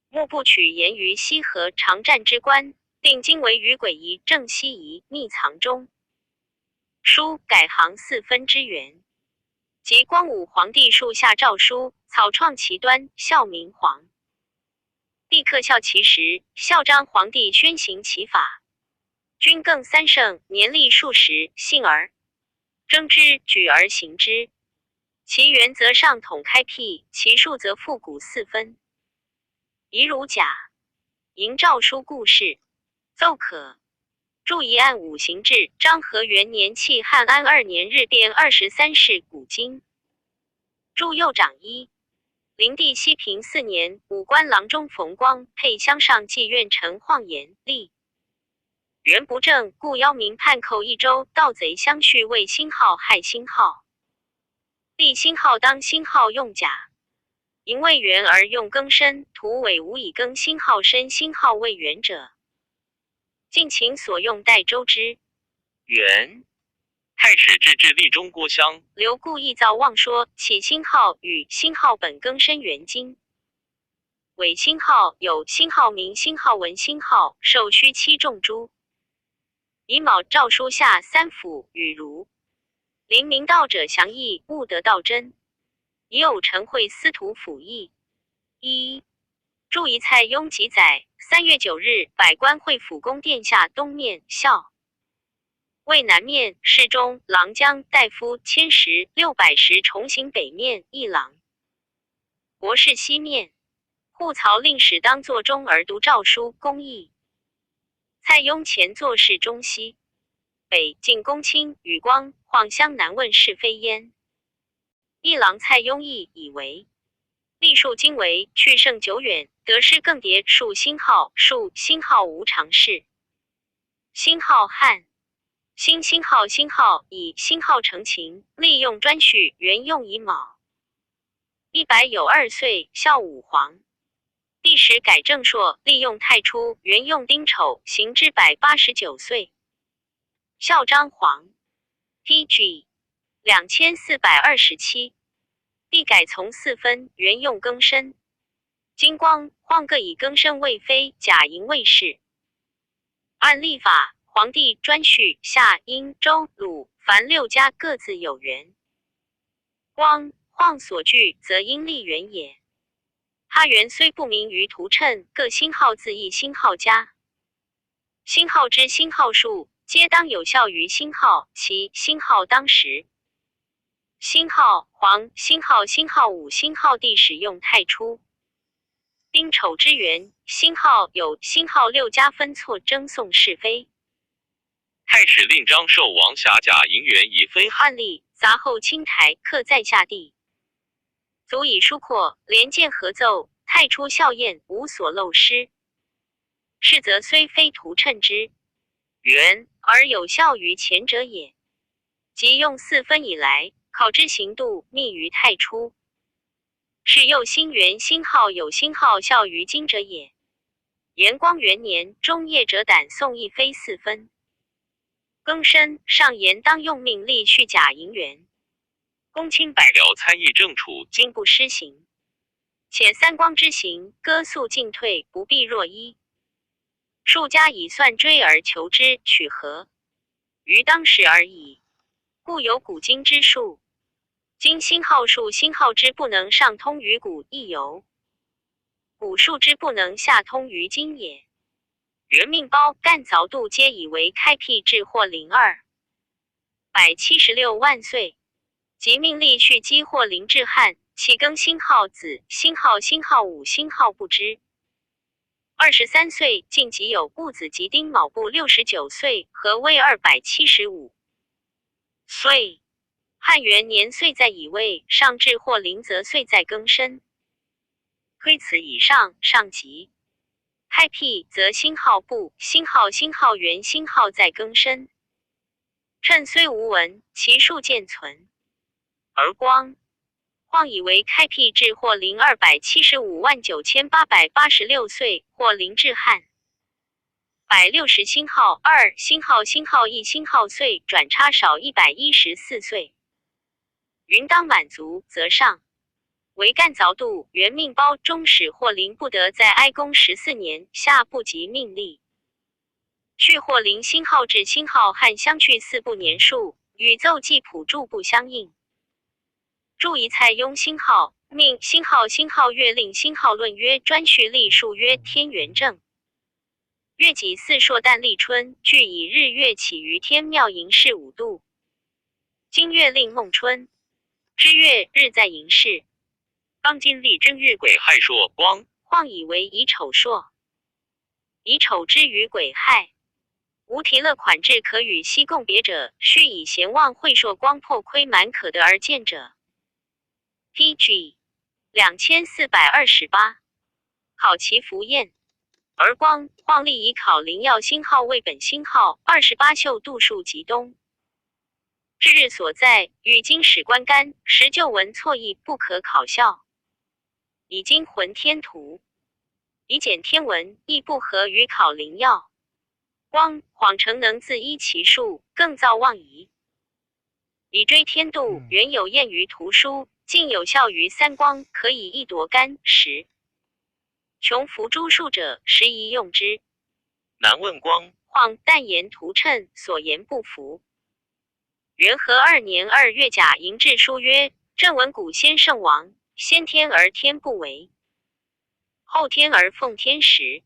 莫不取言于羲和常战之官，定经为于诡仪正西夷秘藏中。书改行4分之源，即光武皇帝树下诏书，草创其端，孝明皇帝克孝其时，孝章皇帝宣行其法。君更3圣，年历数十，信而征之，举而行之。其原则上统开辟，其数则复古4分。宜如甲营诏书故事，奏可注一案5行制。章和元年弃汉安2年日变23事古今。注右长1。灵帝熙平4年，武官郎中冯光配乡上妓院陈晃言立元不正，故邀民叛寇一州，盗贼相续，为辛号害辛号。立辛号当辛号用甲，营为元而用庚申，图伪无以庚辛号申辛号为元者。尽情所用代周之。元太史志至立中郭襄，刘固臆造妄说，起辛号与辛号本庚申元经。伪辛号有辛号名辛号文辛号，受虚期重诛。乙卯诏书下3府与儒临明道者降议，勿得道真。已有陈会司徒府议。1注一蔡邕记载，3月9日，百官会府宫殿下东面孝为南面，侍中、郎将、大夫、千石、600石重行北面一郎。博士西面，户曹令史当坐中而读诏书，公议。蔡邕前坐侍中西北进公卿宇光晃湘南问是非焉。一郎蔡邕义以为历数经为去胜久远，得失更迭，数星号无常事。星号汉星号以星号成秦，利用专序，原用乙卯。100有2岁，孝武皇。第10改正朔，利用太初，原用丁丑，行之189岁。孝章皇。TG 2427。帝改从4分，原用庚申。金光、晃各以庚申为妃，甲寅为氏。按历法，皇帝专序夏、殷、周、鲁、凡6家各自有元。光、晃所据，则因历元也。他元虽不明于图谶，各星号自异星号家。星号之星号数，皆当有效于星号，其星号当时。星号黄、星号武、星号帝使用太初。丁丑之元，星号有星号6家分错争讼是非。太史令张寿王辖甲寅元以非案例杂后清台刻在下地，足以疏阔，连见合奏，太初效验，无所漏失。是则虽非图谶之元，而有效于前者也。即用4分以来，考之行度密于太初，是又星元星号有星号效于今者也。延光元年，中叶者胆送一非4分。庚申，上言当用命立续甲寅元。公卿百僚参议正处，今不施行。且三光之行，歌速进退，不必若一。数家以算追而求之，取和于当时而已。故有古今之数。今星号数星号之不能上通于古，亦有古数之不能下通于今也。元命包、干凿度皆以为开辟至或276万岁，即命立续姬或临至汉，其更星号子、星号武、星号不知。23岁，晋即有戊子及丁卯部69岁，合为275岁。汉元年岁在乙未，上至或临则岁在庚申。推此以上，上级开辟则星号部、星号元星号在庚申。谶虽无闻，其数见存。而光晃以为开辟至或临2759886岁，或临至汉。160星号2星号1星号岁，转差少114岁。云当满足，则上为干凿度元命包中使或临不得在哀公14年，下不及命立。去或临星号至星号汉相去4部年数，与奏记谱注不相应。注一蔡邕星号，命星号月令星号论曰专序历数曰天元正。月己巳朔旦立春，俱以日月起于天庙寅时5度。今月令孟春之月日在寅时。当今历正月癸亥朔光，晃以为乙丑朔。乙丑之于癸亥，无提勒款制可与西共别者，须以咸旺会朔光破亏满可得而见者。TG 2428。考其福验。而光晃立以考临要星号为本星号，28宿度数及东。至日所在，与今史官干实旧文错异，不可考效。以今浑天图，以简天文，亦不合于考临要。光谎称能自依其数，更造妄疑。以追天度，原有验于图书，竟有效于三光，可以一夺干时。穷伏诸数者，时宜用之。南问光晃但言图谶，所言不符。元和2年2月甲寅制书曰：正文古先圣王，先天而天不为。后天而奉天时，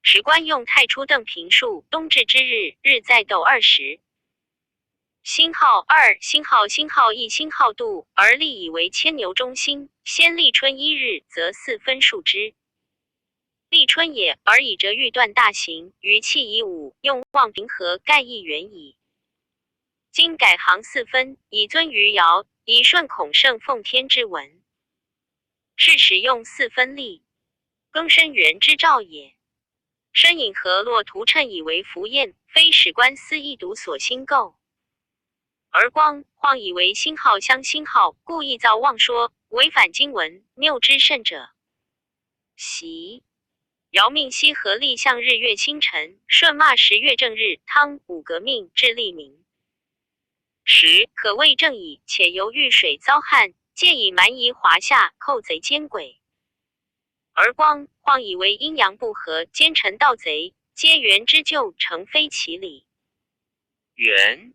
时官用太初邓平数冬至之日，日在斗20。辛亥2，辛亥一辛亥度，而立以为牵牛中心。先立春1日，则4分数之。立春也，而以折玉断大行，余气以5，用望平和，盖亦远矣。今改行4分，以尊于尧，以顺孔圣奉天之文。是使用4分立，庚申元之兆也。申引河洛图谶以为符验，非史官司一读所兴构。而光晃以为辛亥相辛亥，故意造妄说，违反经文，谬之甚者。习尧命羲和立向日月星辰，舜骂10月正日，汤武革命至立明。10可谓正矣，且由遇水遭旱，借以蛮夷华夏，寇贼奸鬼。而光晃以为阴阳不和，奸臣盗贼，皆元之咎，诚非其理。元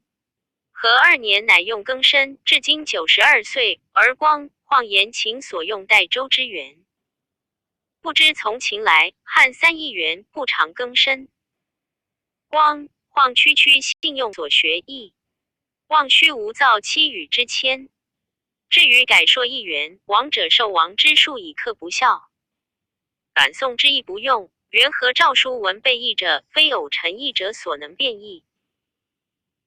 和2年，乃用庚申，至今92岁。而光晃言秦所用代周之元，不知从秦来，汉3亿元，不常庚申。光晃区信用所学义，望虚无造期语之谦。至于改朔1元，王者受王之术以克不孝。反宋之意不用，元和诏书文被译者，非偶陈译者所能变译。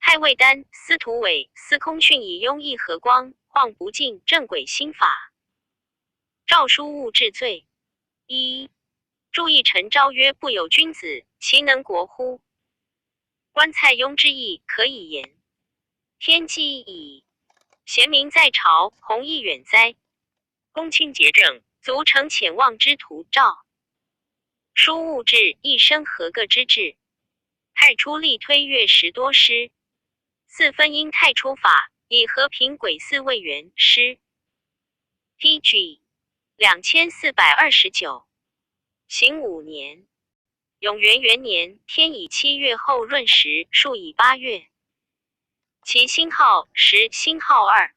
太尉丹、司徒伟、司空训以庸议和光，晃不敬正轨新法。诏书误治罪。1注意陈昭曰：不有君子，其能国乎？观蔡邕之意，可以言。天机矣。贤明在朝，弘毅远哉。公卿节政，足成潜望之图。诏书误治，一生合各之治。太初力推阅10多师，4分因太初法，以和平癸巳未元师。DG 2429。行5年。永元元年，天以7月后闰时，数以8月。其辛亥10辛亥2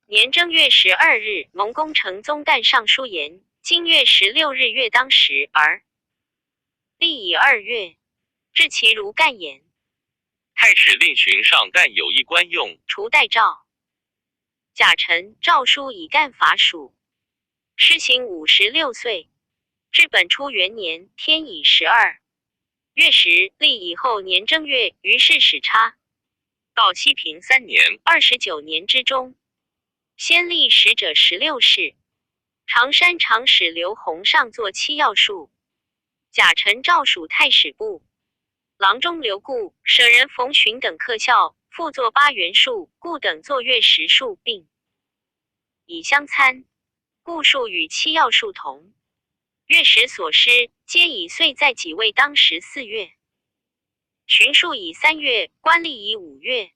年正月12日，蒙功承宗旦上书言：今月16日月当时，而立以2月，至其如干言。太史令巡上干有一官用，除代诏。甲辰，诏书以干法属。施行56岁。至本初元年，天乙12月10，立以后年正月，于是始差。到西平3年29年之中，先历使者16世。常山长史刘弘上作7要术。甲辰，诏属太史部。郎中刘固、舍人冯寻等客校，复作8元术，故等作月10术，并以相参。故数与7要术同。月10所施，皆以岁在己未当时4月。巡数以3月，官吏以5月。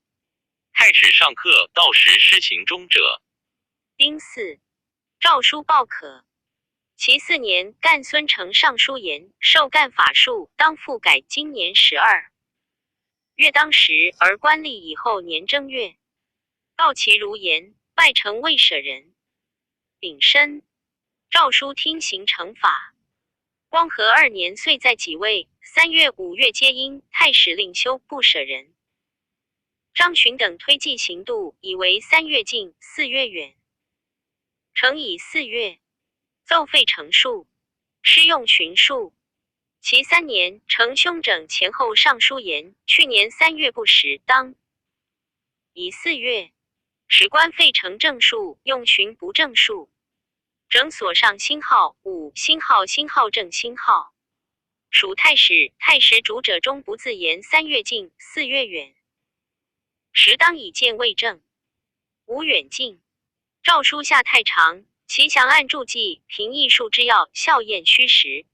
太史上课到时施行中者。丁巳，诏书报可。其4年，干孙承上书言，授干法术，当复改今年12月当时，而官吏以后年正月。告其如言，拜成魏舍人。丙申，诏书听行成法。光和2年，岁在己未，3月5月皆因太史令修不舍人。张巡等推计刑度，以为3月近，4月远。成以4月，奏废成数，施用群数。其3年，成凶整前后上书言，去年3月不时，当以4月，使官废成正数，用群不正数。整所上辛亥5辛亥正辛亥。属太史，太史主者中不自言3月近，4月远。时当以见未正。无远近。诏书下太长，其详按注记，凭艺术之要，校验虚实。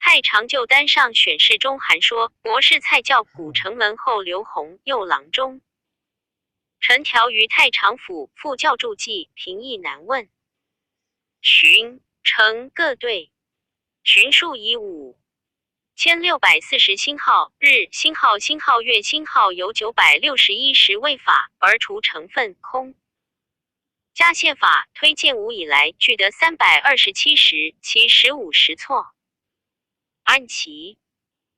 太常就单上选事中函说，博士蔡教古城门后刘弘右郎中。陈条于太常府副教注记，凭亦难问。巡、成各队。巡数以5。1640辛亥日，辛亥月辛亥有961时未法，而除成分空。加宪法推建武以来俱得327时，其15时错。按其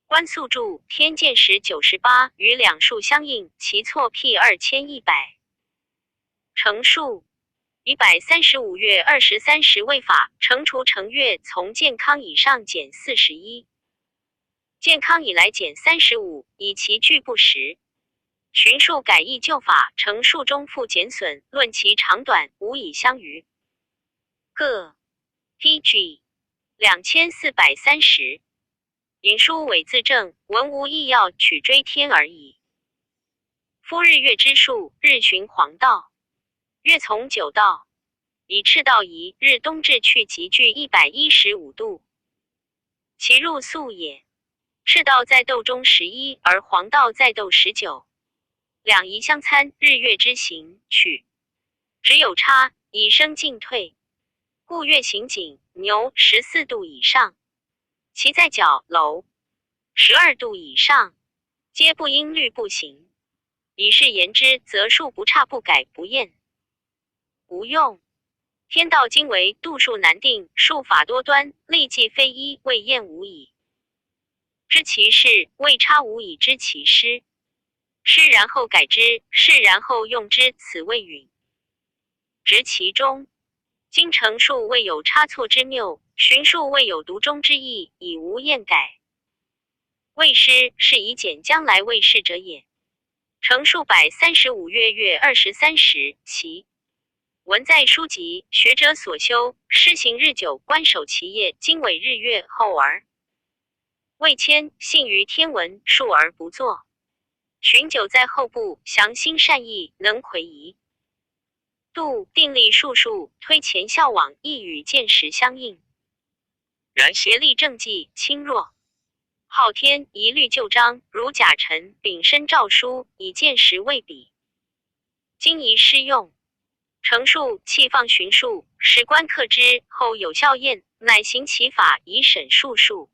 观速注天见时98与两数相应，其错辟2100。成数135月23时未法，乘除成月从健康以上减41，健康以来减35，以其据不实。寻数改易旧法，乘数中负减损，论其长短，无以相逾。各 pg 2430。引书伪自证，文无异要，取追天而已。夫日月之数，日循黄道，月从九道，以赤道移，日东至去即距115度，其入宿也。赤道在斗中11，而黄道在斗19，两仪相参，日月之行去只有差，以生进退，故月行井牛14度以上，其在角楼12度以上，皆不应律不行。以是言之，则数不差，不改不厌，无用。天道今为度数难定，数法多端，历计非一，未验无矣。知其事，未差无以知其失。失然后改之，是然后用之，此谓允。执其中，今成数未有差错之谬，寻数未有独中之意，以无验改。未失，是以简将来未逝者也。成数135月23时，其文在书籍，学者所修，施行日久，观守其业，经纬日月后而未迁，信于天文数而不作。寻久在后部，详心善意，能魁夷度定力数数，推前效往，亦与见时相应。然协力政绩轻弱，昊天一律旧章，如甲辰丙申诏书，以见时未比。今宜施用，成数弃放寻数，史官克之，后有效验，乃行其法，以审数数，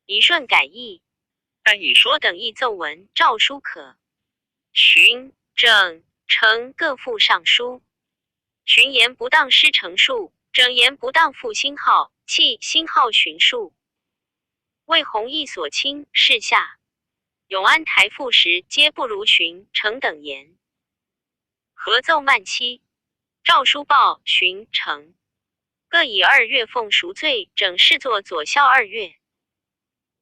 以顺改易。但以说等义奏文诏书可寻整成各附上书。寻言不当失成数，整言不当负星号，弃星号寻数。为弘毅所轻，事下永安台赋时，皆不如寻成等言。合奏慢期，诏书报寻成，各以2月奉赎罪，整视作左校2月。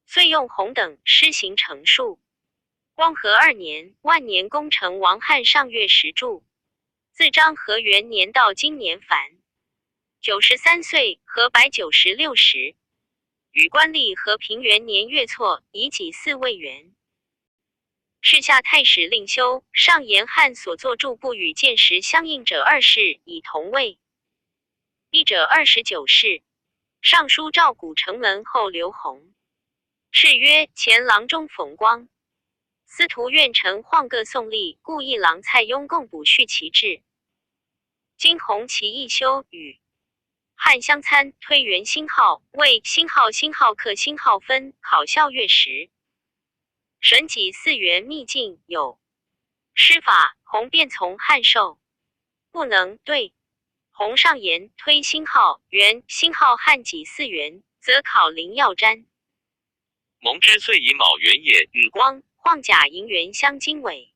遂用弘等施行成数。光和2年，万年工程王翰上月10柱，自章和元年到今年凡93岁，和196时。与官吏和平元年月错，以己4位元。是下太史令修，上言汉所作注不与见时相应者2事，以同位。一者29事。尚书赵古城门后刘弘。谥曰前郎中冯光。司徒院丞晃各宋立，故议郎蔡邕共补续其志。今弘其义修与汉相参，推元星号，为星号克星号分，考校月时。神己4元秘境有施法，弘便从汉授，不能对。弘上言推星号元星号汉己4元，则考灵药占。蒙之岁乙卯元也，与光晃甲银元相经纬，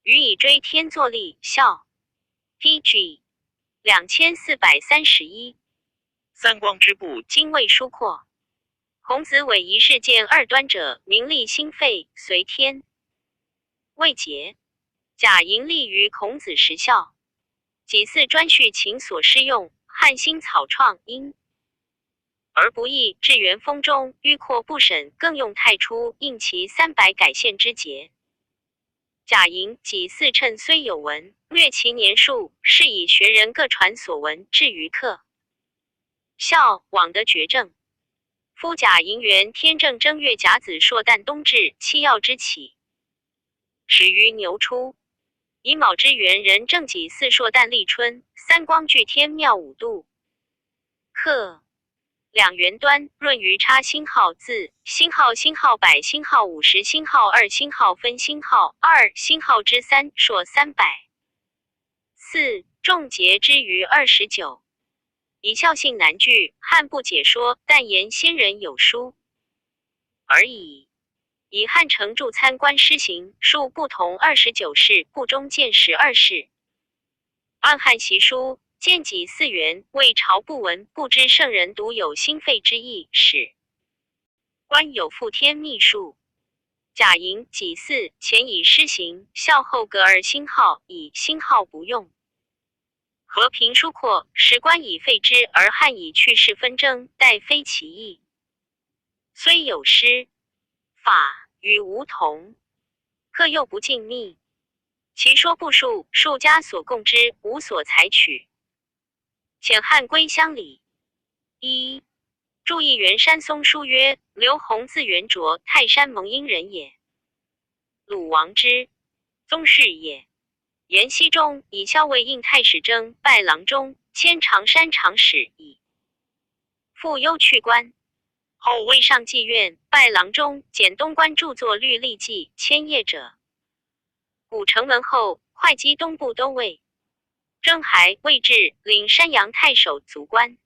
予以追天作历效。pg 2431。三光之部，今未疏阔。孔子伪一事见2端者，名利心肺，随天未节。甲盈利于孔子时效。己巳专序秦所施用，汉兴草创因而不义，至元丰中迂阔不审，更用太初应其300改宪之节。甲寅己巳称虽有文，略其年数，是以学人各传所闻至于客。孝往得绝正。夫甲寅元天正正月甲子朔旦冬至，七曜之起，始于牛初。乙卯之元人正己巳朔旦立春，三光俱天庙5度。克两元端，闰于差星号字，星号100，星号50，星号2，星号分星号2，星号之3，朔300。4仲节之于29。以孝信难据，汉不解说，但言先人有书而已。以汉承著参观施行数不同29事，部中见12事。按汉习书，见己4元，为朝不闻，不知圣人独有心肺之意，使官有负天秘术。贾莹己巳，前以施行，孝后格而兴号，以兴号不用。和平疏阔，史官以废之，而汉以去世纷争，殆非其意。虽有诗法与无同，客又不尽密。其说不数，数家所共之，无所采取。遣汉归乡里。1. 注意元山松书曰：刘弘字元卓，泰山蒙阴人也。鲁王之宗室也。延熹中以校尉应太史征拜郎中，迁常山长史矣。复忧去官，后为上妓院，拜郎中，简东关著作律历记，迁谒者。古成文后，会稽东部都尉。征还未至，领山阳太守卒官。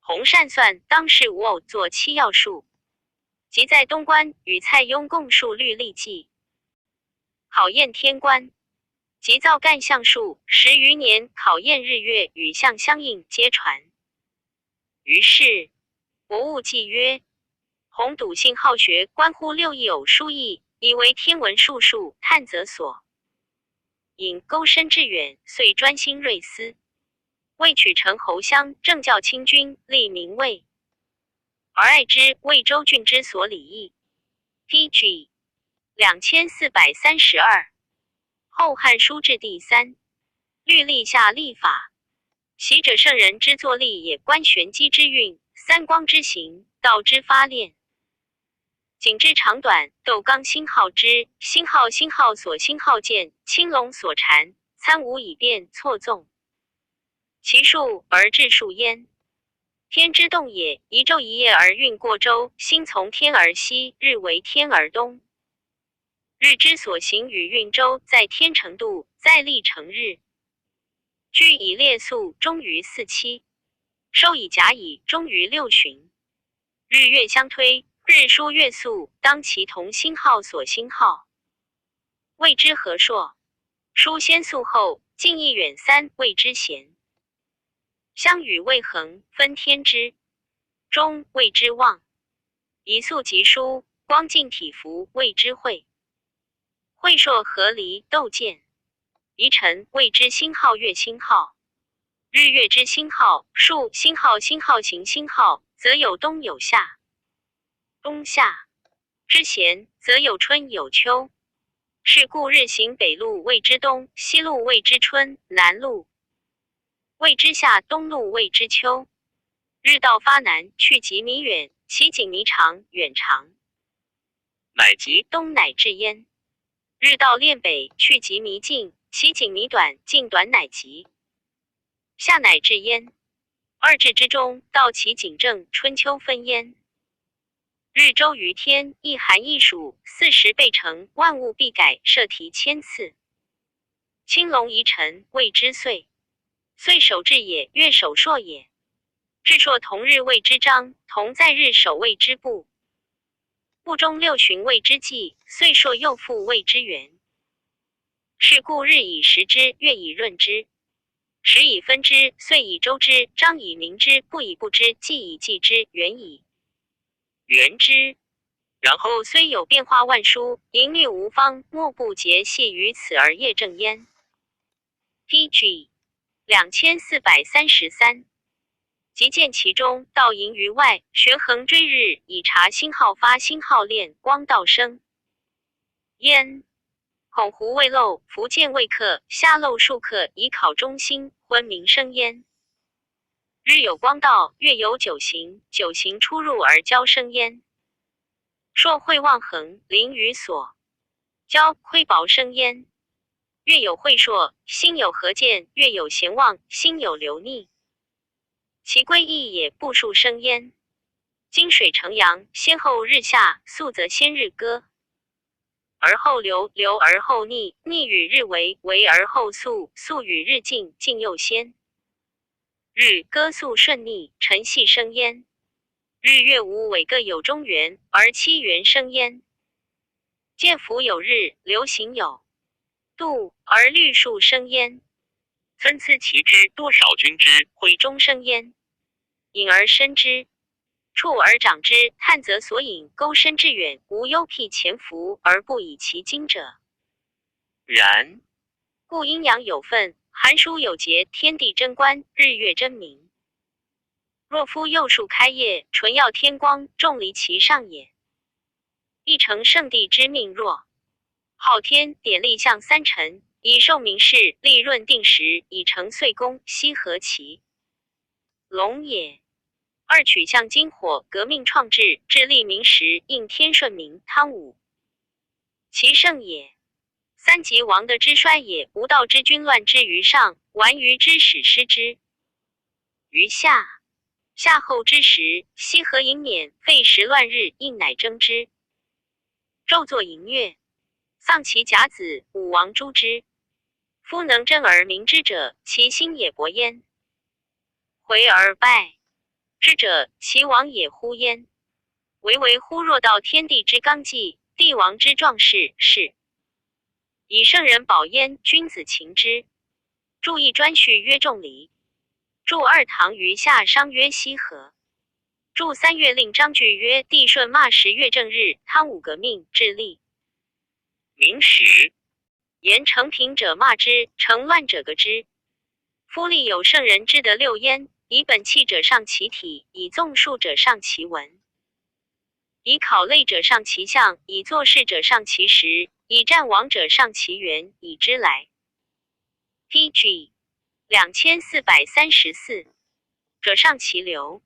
洪善算当时无偶作七要术，即在东关与蔡邕共述律历记。考验天官，即造干象数10余年，考验日月与象相应，皆传。于是博物记曰：洪笃信好学，关乎6艺偶书艺，以为天文术数，探则所引钩深致远，遂专心锐思。为取成侯乡，政教清君，立名位，而爱之魏州郡之所礼义。pg 2432。后汉书志第3，律历下历法。习者圣人之作历也，观玄机之运，三光之行，道之发炼，景之长短，窦刚星号之，星号所星号见，青龙所缠，参无以变错纵，其数而治数焉。天之动也，一昼一夜而运过周，星从天而西，日为天而东。日之所行与运周，在天成度，在历成日。居以列宿，终于4期；收以甲乙，终于6旬。日月相推，日书月宿，当其同星号所星号，谓之和硕。书先宿后，近义远3，谓之咸。相与未衡，分天之中，谓之旺。以宿及书，光进体服，谓之会。会硕合离，斗见。宜辰，谓之星号月星号。日月之星号，数星号行星号，则有冬有夏。冬夏之咸，则有春有秋。是故日行北路谓之冬，西路谓之春，南路谓之夏，东路谓之秋。日道发南，去极弥远，其景弥长，远长，乃极东乃至焉。日道练北，去极弥近，其景弥短，近短乃极。夏乃至焉。二至之中，道其景正，春秋分焉。日周于天，一寒一暑，40倍成，万物必改，设题千次。青龙宜辰，谓之岁。岁首至也，月首朔也。至朔同日谓之章，同在日首谓之部。部中6旬谓之纪，岁朔又复谓之元。是故日以时之，月以闰之，时以分之，岁以周之，章以明之，部以布之，纪以纪之，元以元之。然后虽有变化万殊，淫虐无方，莫不结系于此而业正焉。pg 2433。即见其中，道盈于外，悬衡追日，以察星号发，星号练，光道生焉。孔狐未漏，福见未克，下漏数克，以考中星，昏明生焉。日有光道，月有九行，九行出入而交生焉。朔会望衡，临于所交，窥薄生焉。月有会朔，星有合见，月有咸望，星有流逆，其归义也，不数生焉。金水成阳，先后日下，素则先日歌。而后流，流而后逆，逆与日为，为而后速，速与日进，进又先。日歌速顺逆，辰系生焉。日月无纬各有中原，而七元生焉。见福有日，流行有度，而律数生焉。参差其之，多少均之，会中生焉。隐而深之，触而长之，探则所引，钩深致远，无幽僻潜伏而不以其精者。然故阴阳有分，寒暑有节，天地真观，日月真明。若夫幼树开叶，纯耀天光，众离其上也。亦成圣地之命若。昊天，典立象三辰，以受明示，立闰定时，以成岁宫，羲和其龙也。二取象金火，革命创制，致立明时，应天顺明，汤武其盛也。三极王德之衰也，无道之君乱之于上，顽愚之始失之于下。夏后之时，羲和迎冕，废时乱日，应乃征之。纣作淫乐，丧其甲子，武王诛之。夫能真而明之者，其心也勃焉；回而败之者，其亡也乎焉。唯乎若道天地之纲纪，帝王之壮士，是以圣人保焉，君子勤之。注一专序曰仲离，注二唐虞夏商曰羲和，注三月令章句曰帝舜骂10月正日，汤武革命，致立明时。言成平者骂之，成乱者革之。夫立有圣人之德六焉：以本气者上其体，以纵数者上其文，以考类者上其象，以作事者上其时，以战王者上其源，以知来。PG 2434者上其流。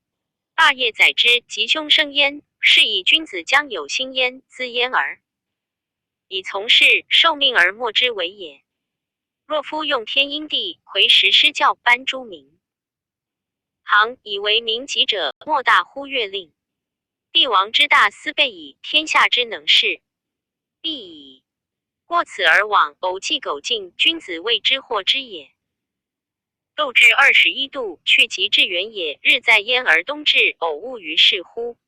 霸业载之，吉凶生焉，是以君子将有心焉，滋焉而以从事，受命而莫之为也。若夫用天阴地，回时施教，颁诸民，行以为民己者，莫大乎月令。帝王之大思备矣，天下之能事必矣。过此而往，偶既苟进，君子谓之祸之也。斗至21度，去极至远也。日在焉而冬至，偶误于是乎？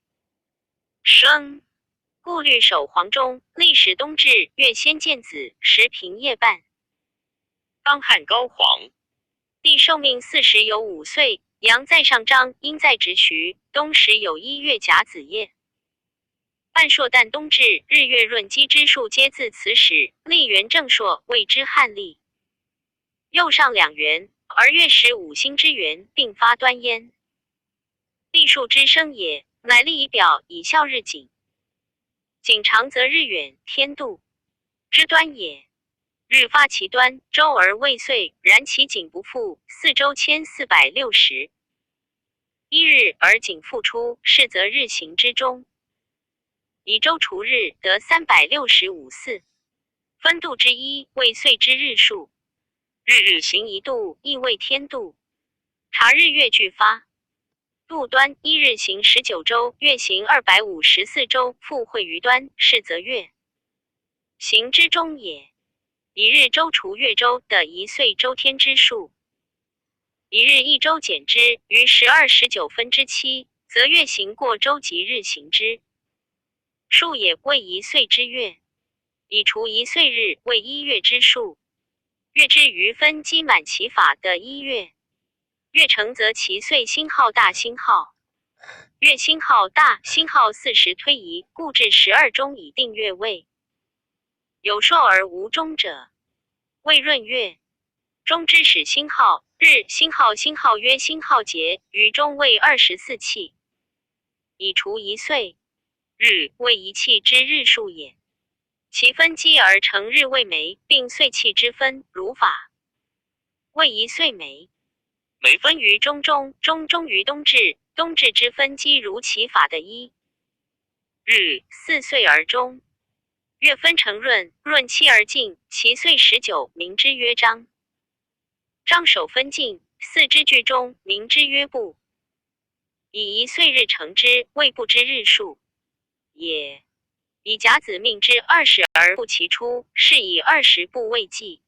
生。故律守黄钟，历史冬至，月先见子，时平夜半。当汉高皇帝受命40有5岁，阳在上章，阴在直徐，冬时有1月甲子夜。半朔旦冬至，日月闰基之数皆自此始，历元正朔，谓之汉历。右上2元，而月时5星之元，并发端焉。历数之生也，乃立以表，以效日景。景长则日远，天度之端也。日发其端，周而未岁，然其景不复，4周1460。一日而景复出，是则日行之中。以周除日，得365四。分度之一，为岁之日数。日行一度，亦为天度。察日月俱发。度端一日行19周，月行254周，复会于端，是则月行之中也。一日周除月周，得一岁周天之数。一日一周减之，于12/19分之7，则月行过周即日行之数也，为一岁之月。以除一岁日，为一月之数。月之余分积满其法，得一月。月成则其岁星号大，星号月星号大，星号40推移，故至12中以定月位。有朔而无中者，谓闰月。中之始星号，日星号，星号曰星号节，于中谓24气。以除一岁，日为一气之日数也。其分积而成日为枚，并岁气之分，如法为一岁枚。每分于中中，中中于冬至，冬至之分积如其法的一日，4岁而终。月分成闰，闰期而尽，其岁19，名之曰章。章首分尽，4之句中，名之曰部。以一岁日成之，谓部之日数也。以甲子命之20而不其出，是以20不未济。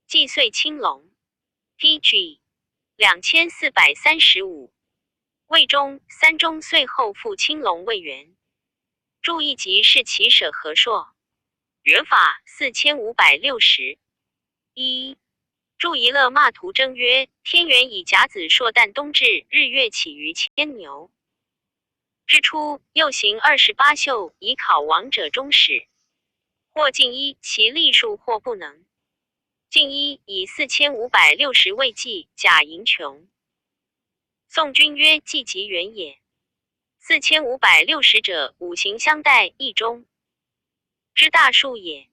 季岁青龙 PG 2435。魏中3中岁后复青龙未元。注一级是其舍和硕。元法4560。1. 注一勒骂图征曰：天元以甲子朔旦冬至，日月起于牵牛。之初，又行28宿，以考王者中始。或进一，其历数或不能。进一以4560未济，甲寅穷。宋君曰：既及元也。4560者，五行相待，一中之大数也。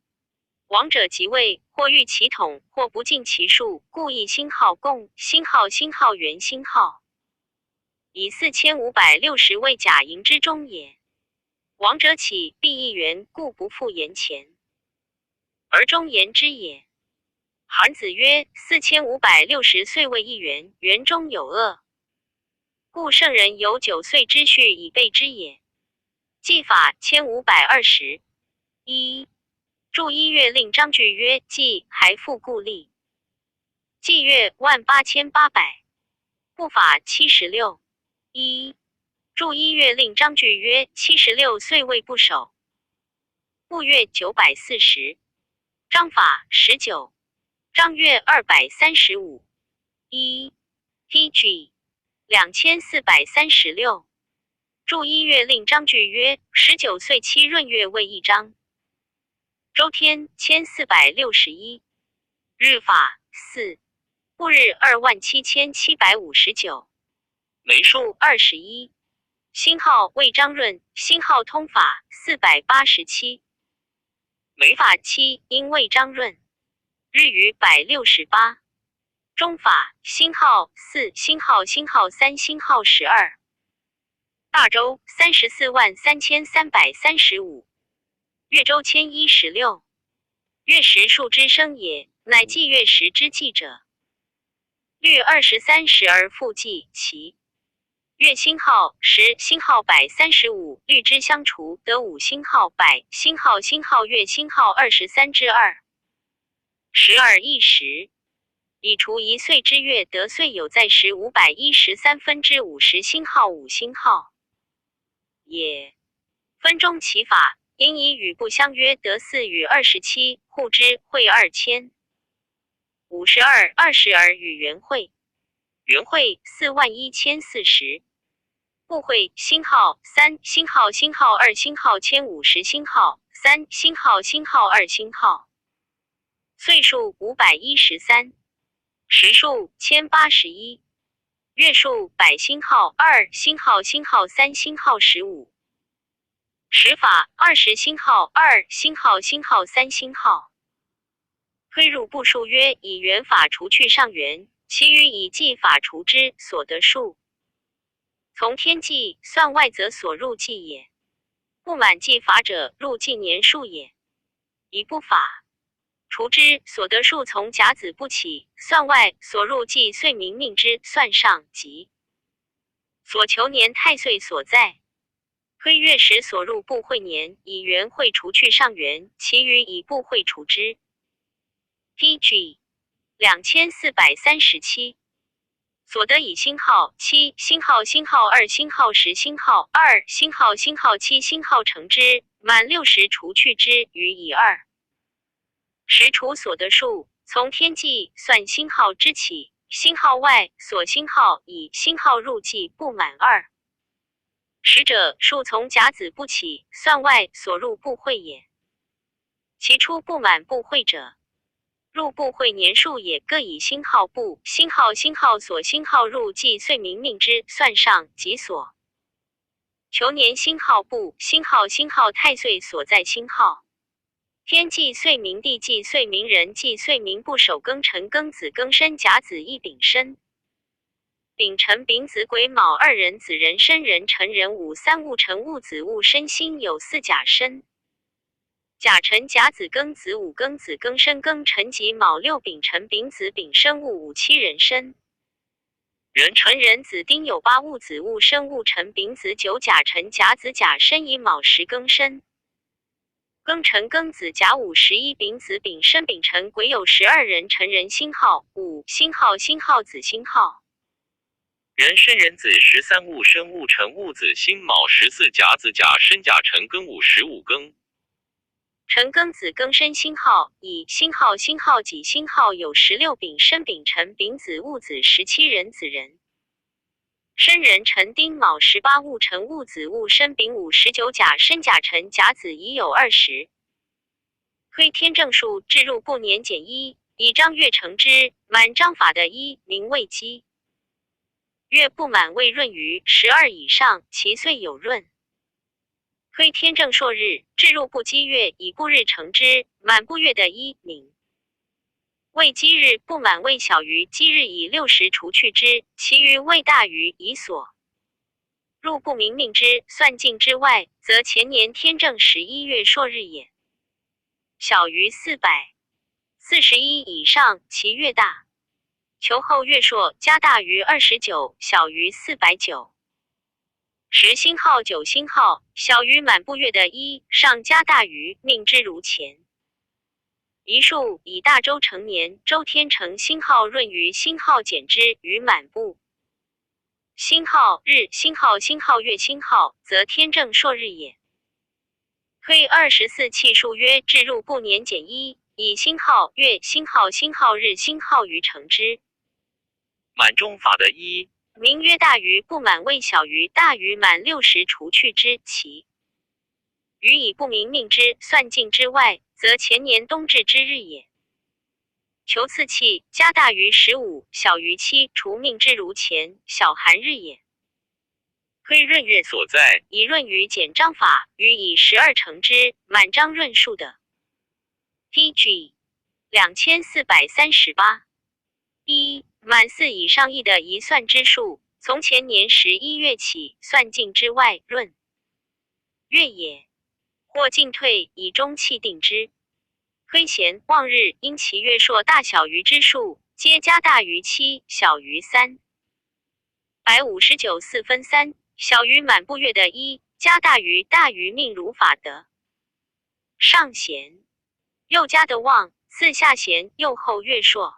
王者即位，或欲其统，或不尽其数，故以星号共，星号元星号。以4560为甲寅之中也。王者起，必一元，故不复言前，而中言之也。韩子曰：4560岁为一元，元中有恶，故圣人有9岁之序以备之也。纪法1520。1. 注1月令章句曰：纪还复故吏。纪月18800。布法76。1. 注1月令章句曰：76岁未不守。布月940。章法19。章月235。1. PG 2436。注1月令章句曰：19岁7闰月为一章。周天1461。日法4。布日27759。雷数21。星号为章闰，星号通法487。每法7，因为章闰。日余168。中法星号4，星号3，星号12。大周343335。月周1016。月时数之生也，乃纪月时之纪者。律23时而复纪，其月星号10，星号135，律之相除，得5星号100，星号月星号23之2。12一时，以除1岁之月，得岁有在时513分之50星号5星号也。分中其法，因以与不相约，得4与27，互之会2000。52 20而与元会。元会41440。不会星号3，星号2，星号1050，星号3，星号2，星号。岁数513。时数1081。月数100，星号2，星号3，星号15。时法20，星号2，星号3，星号。推入部数曰：以元法除去上元，其余以纪法除之，所得数。从天纪算外，则所入纪也。不满纪法者，入纪年数也。以不法除之，所得数从甲子不起，算外，所入纪岁明命之，算上，即所求年太岁所在。推月时所入部会年，以元会除去上元，其余以部会除之。PG 2437。所得以星号7，星号2，星号10，星号2，星号7，星号乘之，满60除去之，余以2。时除所得数，从天纪算星号之起，星号外所星号以星号入纪不满2。时者，数从甲子不起，算外所入部会也。其出不满部会者，入部会年数也，各以星号部、星号所星号入纪岁明命之，算上，即所求年星号部、星号太岁所在星号。天纪岁明，地纪岁明，人纪岁明，不守庚辰、庚子、庚申、甲子一丙申。丙辰、丙子、癸卯2壬子、壬申、壬辰、壬午3戊辰、戊子、戊申、辛酉4甲申。甲辰、甲子、庚子、午庚子、庚申、庚辰、己卯6丙辰、丙子、丙申、戊午7壬申。壬辰、壬子、丁酉8戊子、戊申、戊辰、丙子9甲辰、甲子、甲申乙卯10庚申。庚辰庚子甲午11丙子丙申丙辰癸酉12人辰壬辛亥午辛亥辛亥子辛亥壬申壬子13戊申戊辰戊子辛卯14甲子甲申甲辰庚午15庚辰庚子庚申辛亥乙辛亥辛亥己辛亥酉16丙申丙辰丙子戊子17壬子壬申壬辰丁卯18戊辰戊子戊申丙午19甲申甲辰甲子乙酉20推天正数至入不年减1以张月成之满章法的1名未基月不满未闰于12以上其岁有闰推天正朔日至入不基月以不日成之满不月的1名未基日不满未小于基日以60除去之其余未大于以所入不明命之算尽之外则前年天正11月朔日也小于441以上其月大求后月朔加大于29小于49010辛亥9辛亥小于满不月的1上加大于命之如前一数以大周成年周天成辛亥闰于辛亥减之于满不辛亥日辛亥辛亥月辛亥则天正朔日也推24气数约至入不年减1以辛亥月辛亥辛亥日辛亥于成之满中法的1名约大于不满未小于大于满60除去之其余以不明命之算尽之外则前年冬至之日也求次气加大于15小于7除命之如前小寒日也推闰月所在以闰于减章法与以12成之满章闰数的 PG 2438 1满4以上亿的一算之数从前年11月起算尽之外闰月也或进退以中气定之推闲望日因其月朔大小于之数皆加大于7小于3 159四分3小于满不月的1加大于大于命如法得上弦右加的望四下弦右后月朔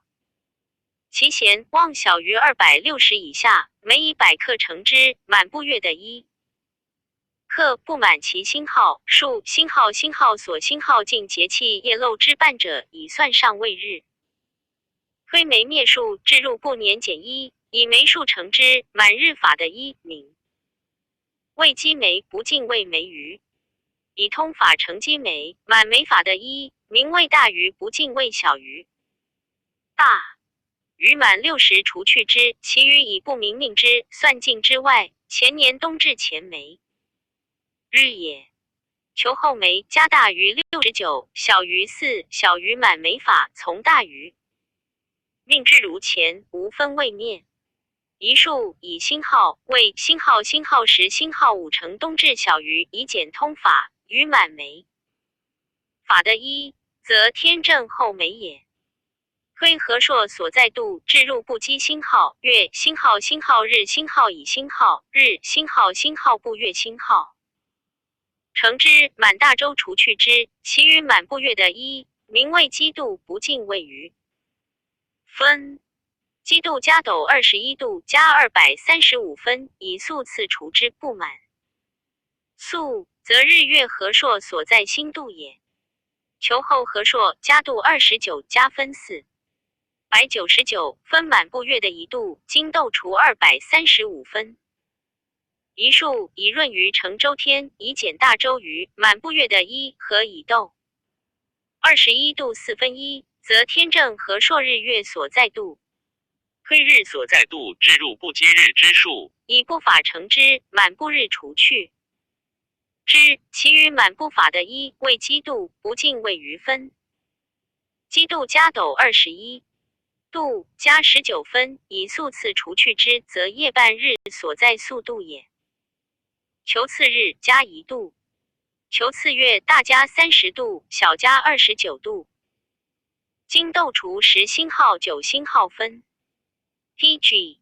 其弦望小于260以下每以100克成之满不月的1克不满其星号数星号星号所星号尽节气夜漏之半者已算上未日推梅灭数至入不年减1以梅数成之满日法的1名未积梅不尽未梅余以通法成积梅满梅法的1名未大于不尽未小于大余满60除去之其余以不明命之算尽之外前年冬至前梅日也求后梅加大于69小于4小于满梅法从大于命之如前无分未灭一数以星号为星号星号时星号5成冬至小于以减通法与满梅法的1则天正后梅也推和硕所在度至入不积星号月星号星号日星号以星号日星号星号不月星号成之满大周除去之其余满不月的1名为基度不尽未余分基度加斗21度加235分以素次除之不满素则日月和硕所在星度也求后和硕加度29加分499分满不月的1度经斗除235分一数以闰于成周天以减大周于满不月的1和以斗21度4分1则天正和朔日月所在度推日所在度至入不积日之数以不法成之满不日除去之其余满不法的1为基度不尽未余分基度加斗21度加19分以素次除去之则夜半日所在速度也求次日加1度求次月大加30度小加29度经斗除10星号9星号分 PG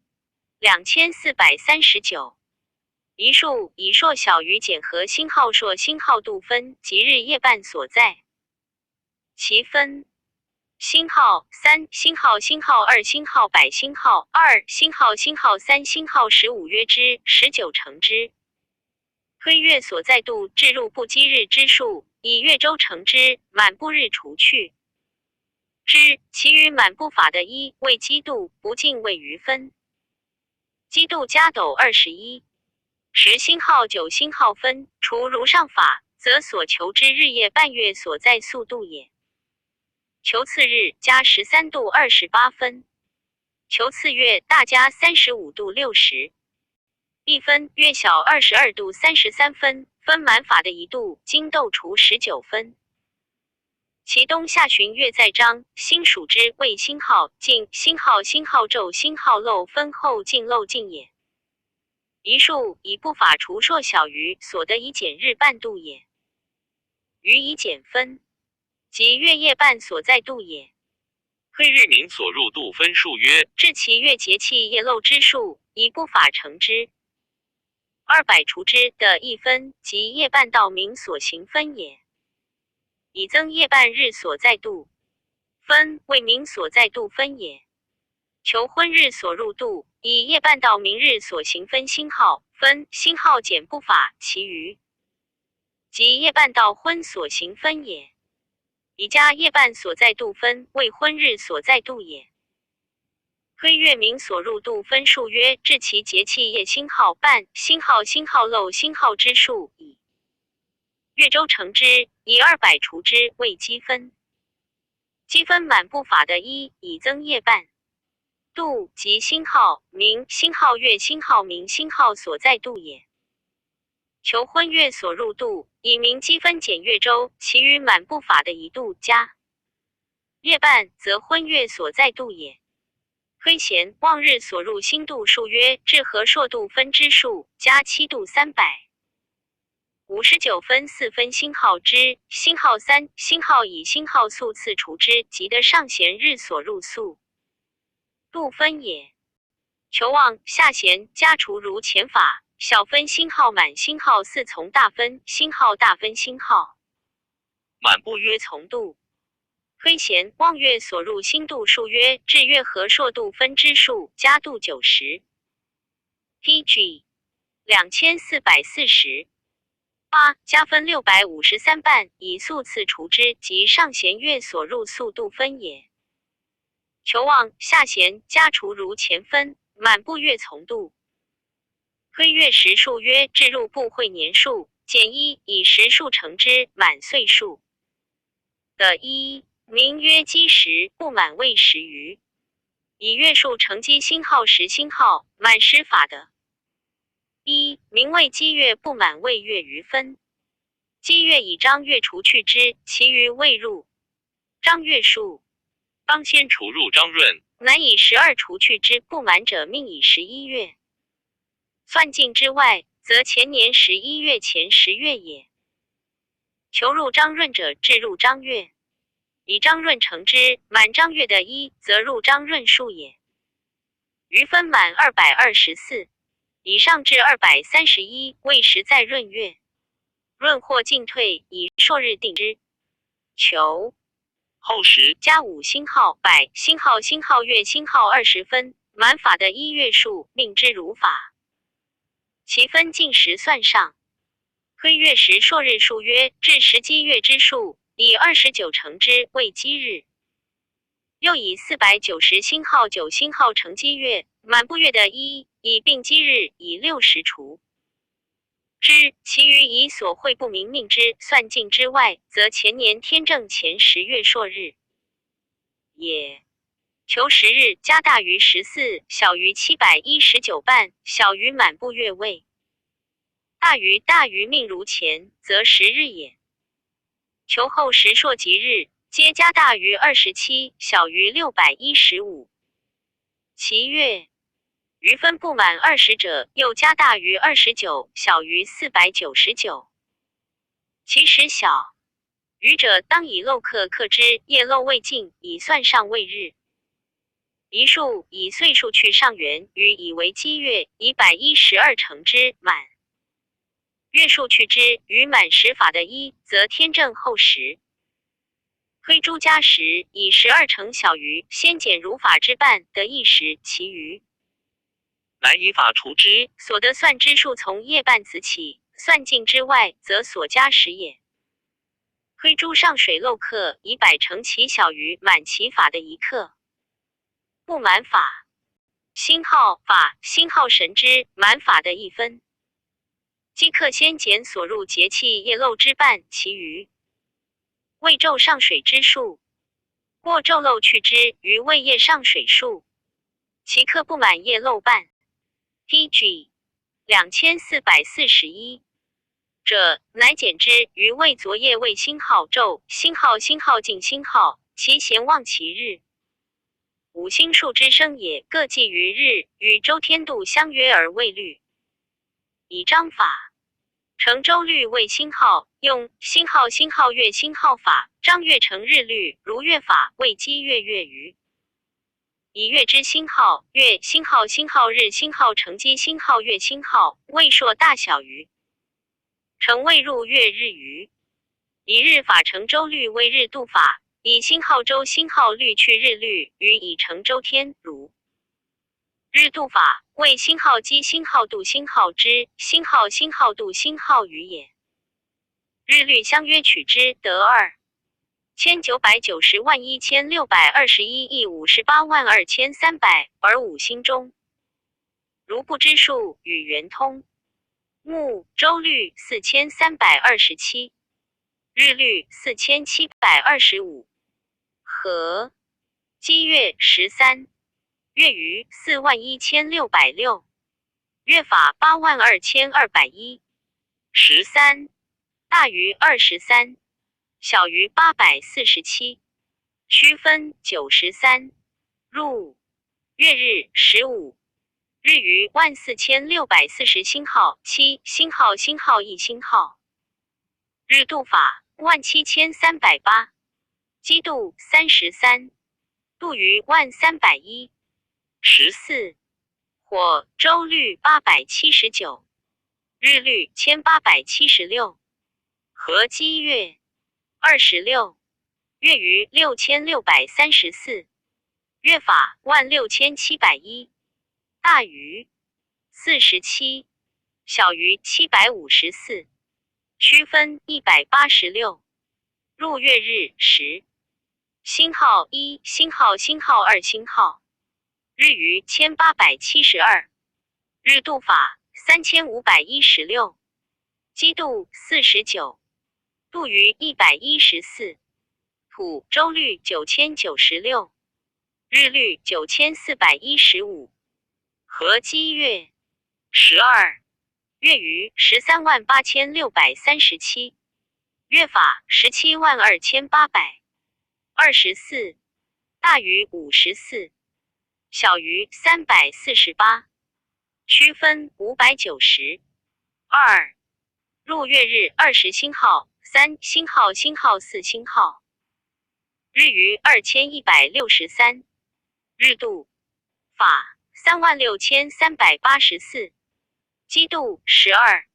2439一数以数小于减和星号数星号度分即日夜半所在。其分：星号3、星号星号2、星号百星号2、星号星号3、星号15约之19乘之。推月所在度至入部基日之数，以月周乘之，满部日除去之，其余满部法的一为基度，不尽为余分。基度加斗21。10星号9星号分，除如上法，则所求之日夜半月所在速度也。求次日加13度28分，求次月大加35度60。一分月小22度33分，分满法的一度，经斗除19分。其冬下旬月在张，辛属之为星号尽星号星号昼星号漏分后尽漏尽也。一数以不法除数小于所得以减日半度也。余以减分，即月夜半所在度也。推日明所入度分数约，至其月节气夜漏之数，以不法乘之。200除之的一分，即夜半到明所行分也。以增夜半日所在度分为明所在度分也。求昏日所入度，以夜半到明日所行分星号分星号减不法，其余即夜半到昏所行分也。以加夜半所在度分为昏日所在度也。推月明所入度分数约，至其节气夜星号半星号星号漏星号之数，以月周乘之，以200除之为积分。积分满部法的一以增夜半度，即星号明星号月星号明星号所在度也。求昏月所入度，以明积分减月周，其余满部法的一度加夜半，则昏月所在度也。推弦望日所入星度数约，至和数度分之数，加7度300。59分4分星号之星号3星号以星号速次除之，即得上弦日所入速度分也。求望下弦加除如前法，小分星号满星号4从大分星号大分星号满部约从度。推弦望月所入星度数约，至月和数度分之数，加度90。pg 2440。8加分653半，以速次除之，即上弦月所入速度分也。求望下弦加除如前分，满部月从度。推月时数约，至入部会年数，减一，以时数乘之，满岁数的一，名曰积时，不满为10余。以月数乘积星号10星号，满时法的一，名为积月，不满为月余分。积月以张月除去之，其余未入张月数。当先除入张闰，乃以12除去之，不满者命以11月。算尽之外，则前年11月前10月也。求入张闰者，至入张月，以张闰乘之，满张月的一，则入张闰数也。余分满224，以上至231，为时在闰月。闰或进退，以数日定之。求后时加5星号百星号星号月星号20分，满法的一月数，命之如法。其分尽时算上。推月时数日数约，至时积月之数，以29乘之，为积日。又以490星号9星号乘积月，满部月的一，以并积日，以60除之，其余以所会不明命之算尽之外，则前年天正前10月数日也。求10日加大于14，小于719半，小于满部月位。大于命如前，则10日也。求后10数吉日，皆加大于27，小于615。其月余分不满20者，又加大于29，小于499。其时小余者，当以漏刻之，夜漏未尽，以算上未日。一数以岁数去上元，余以为积月，以112乘之，满月数去之，于满时法的一，则天正后时。推诸加时，以12成小于先减如法之半得一时，其余来以法除之。所得算之数从夜半子起，算尽之外，则所加时也。推诸上水漏克，以100成其小于满其法的一克。不满法，星号法，星号神之满法的一分。即刻先减所入节气夜漏之半，其余未昼上水之数，过昼漏去之，于未夜上水数，其克不满夜漏半。Pg 2441者，乃减之于未昨夜未星号昼，星号尽星号，其咸忘其日。五星数之生也，各记于日，与周天度相约而未虑。以章法成周律为星号，用星号月星号法，章月成日律，如月法为积月月余。以月之星号，月星号日星号成积星号月星号，未数大小余，成未入月日余。以日法成周律为日度法，以星号周星号律去日律，与以成周天，如日度法为星号积星号度星号之星号度星号余也。日律相约取之，得2,990,1621亿582300，而五星中如不知数，与圆通。木周律4327，日律4725，和积月13，月余41606，月法82201， 13大于23，小于847，区分93，入月日15，日余14640星号7星号一星号。日度法17308，积度33，度余131， 14火周律879，日律1876，和积月26，月余6634，月法16701，大于47，小于754，区分186，入月日10，星号1星号2星号，日余1872，日度法3516，积度49，度余114，土周律9096，日律9415，和积月12，月余138637，月法172824，大于54，小于348，区分590。2入月日20星号3星号4星号，日余2163，日度法36384，积度12，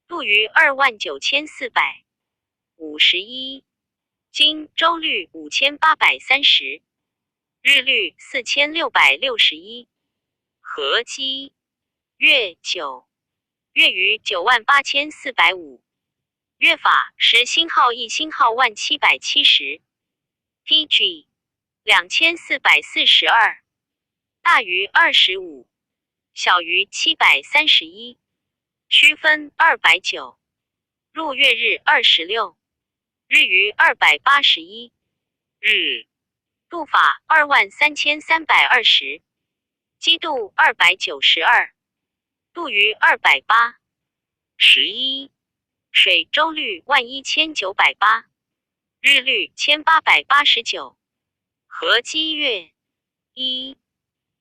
度余29451，经周律5830，日律4661，和积月9，月余98450，月法10星号1星号1770， Pg 2442，大于25，小于731，区分290，入月日26，日余281，日度法23320，积度292，度余208。11水周律11908，日律1889，和积月1，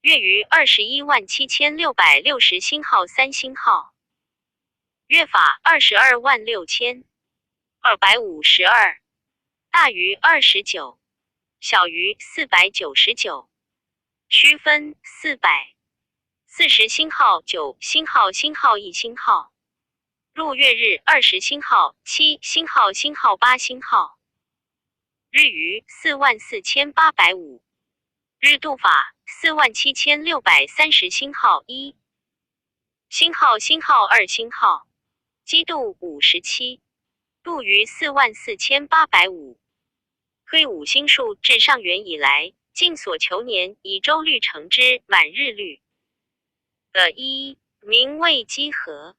月余217660星号3星号，月法226252，大于29，小于499，区分440星号9星号1星号，入月日20星号7星号星号8星号。日余44850。日度法47630星号1星号星号2星号。基度57。度余44850。推五星数至上元以来，尽所求年以周律成之满日律。一名为稽合。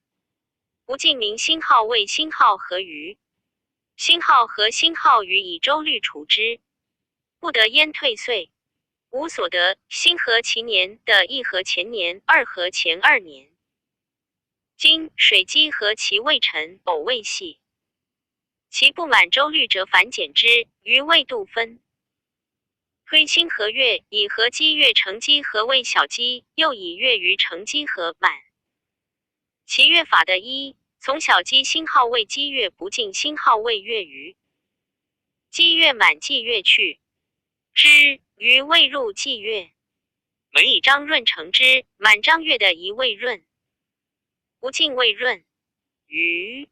不尽名星号为星号合余。星号和星号余以周律除之，不得焉退岁。无所得星合其年的一合前年，二合前2年。今水机合其未辰偶未系，其不满周律者反减之，余未度分。推星合月，以合积月成积合为小积，又以月余成积合满。其月法的一，从小积星号为积月，不尽星号为月余。积月满季月去之，余未入季月。每以张闰成之，满张月的一未闰，不尽未闰，余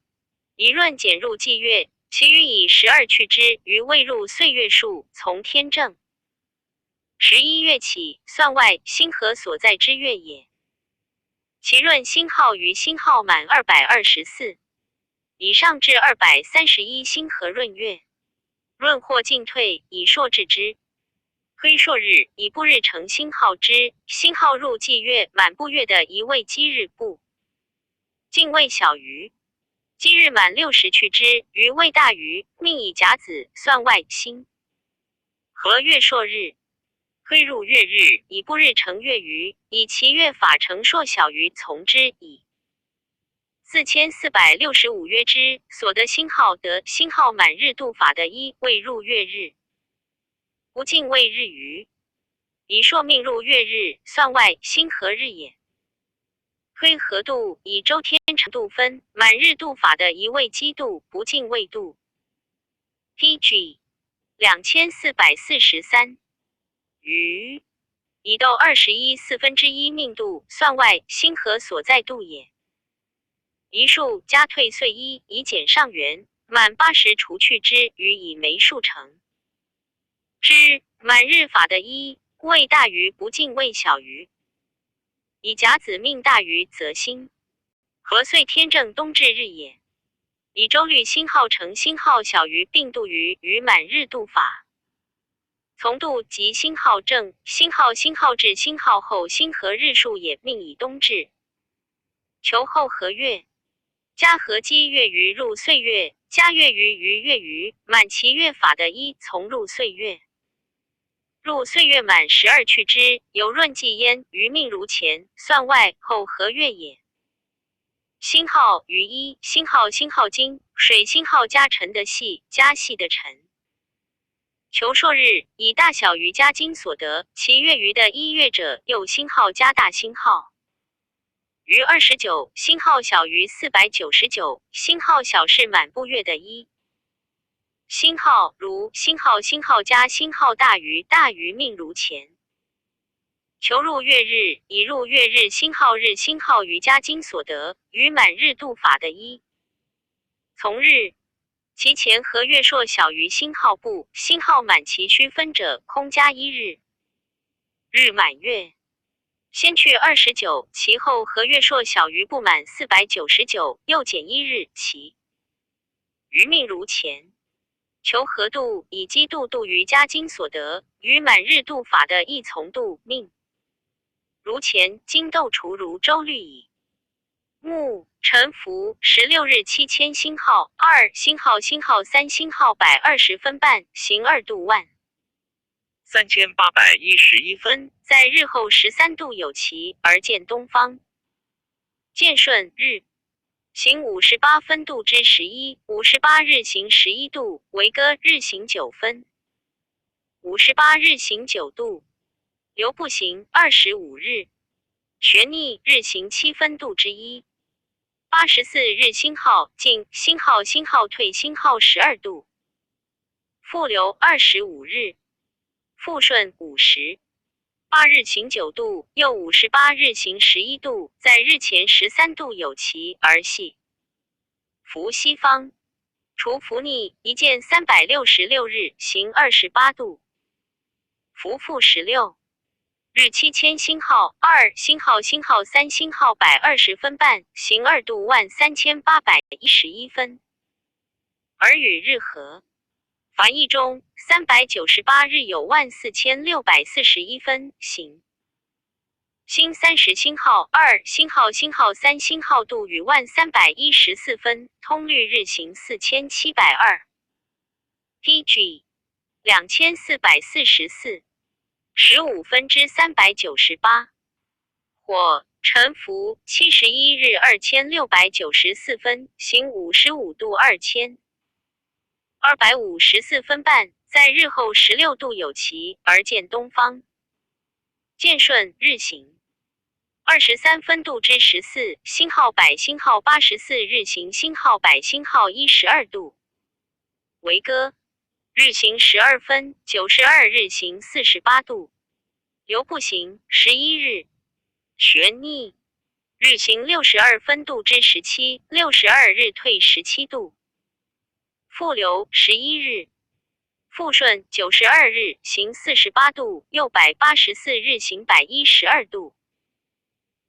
一闰减入季月，其余以12去之，余未入岁月数，从天正。11月起，算外星合所在之月也。其闰星号余星号满224，以上至231星合闰月。闰或进退，以朔治之。推朔日，以不日成星号之，星号入季月满不月的一位基日不。进位小于。季日满60去之，余未大于，命以甲子算外星合月朔日。推入月日，以不日成月余，以其月法成朔小于，从之矣。4465约之，所得星号得星号满日度法的一未入月日，不尽未日余，以朔命入月日，算外星合日也。推合度，以周天成度分，满日度法的一位基度，不尽未度。PG 2443。余以斗21/4命度，算外星合所在度也。一数加退岁1，以减上元，满80除去之，余以枚数成之。满日法的一未大于，不尽未小于。以甲子命大于，则星合岁天正冬至日也。以周律星号成星号小于，并度于满日度法。从度即星号正，星号至星号后星合日数也，命以冬至。求后合月，加合积月余入岁月，加月余于月余，满其月法的一从入岁月。入岁月满12去之，有闰既焉，余命如前，算外后合月也。星号余一，星号金，水星号加辰的系，加系的辰。求朔日，以大小于加金所得，其月余的一月者，又星号加大星号。余29，星号小于499，星号小是满不月的一。星号如星号加星号大于命如前。求入月日，以入月日星号余加金所得，于满日度法的一。从日，其前合月朔小于星号不，星号满其虚分者，空加一日。日满月，先去29，其后合月朔小于不满499，又减一日，其余命如前。求合度，以基度度于加金所得，于满日度法的一从度命如前，金斗除如周律矣。木辰孚16日7000星号2星号3星号120分半，行2度万3811分，在日后13度有其而见东方。见顺日行58分度之11 ，58日行11度，为歌日行9分，58日行9度，流不行25日，旋逆日行7分度之一，84日星号进星号退星号12度，复流25日，复顺50。8日行9度，又58日行11度，在日前13度有其而系。伏西方。除伏逆一见366日，行28度。伏复16日期签星号2星号星号3星号120分半，行2度13811分。而与日合，凡一中398日有14641分，行。星30星号2星号星号3星号度与10314分，通律日行4702。DG 2444 15分之398。火辰伏71日2694分，行55度2000。254分半，在日后16度有期而见东方。见顺日行。23分度之14，星号100星号84日行星号100星号12度。为歌日行12分，92日行48度。流不行11日。旋逆日行62分度之17， 62日退17度。复流11日。复顺92日行48度，684日行112度。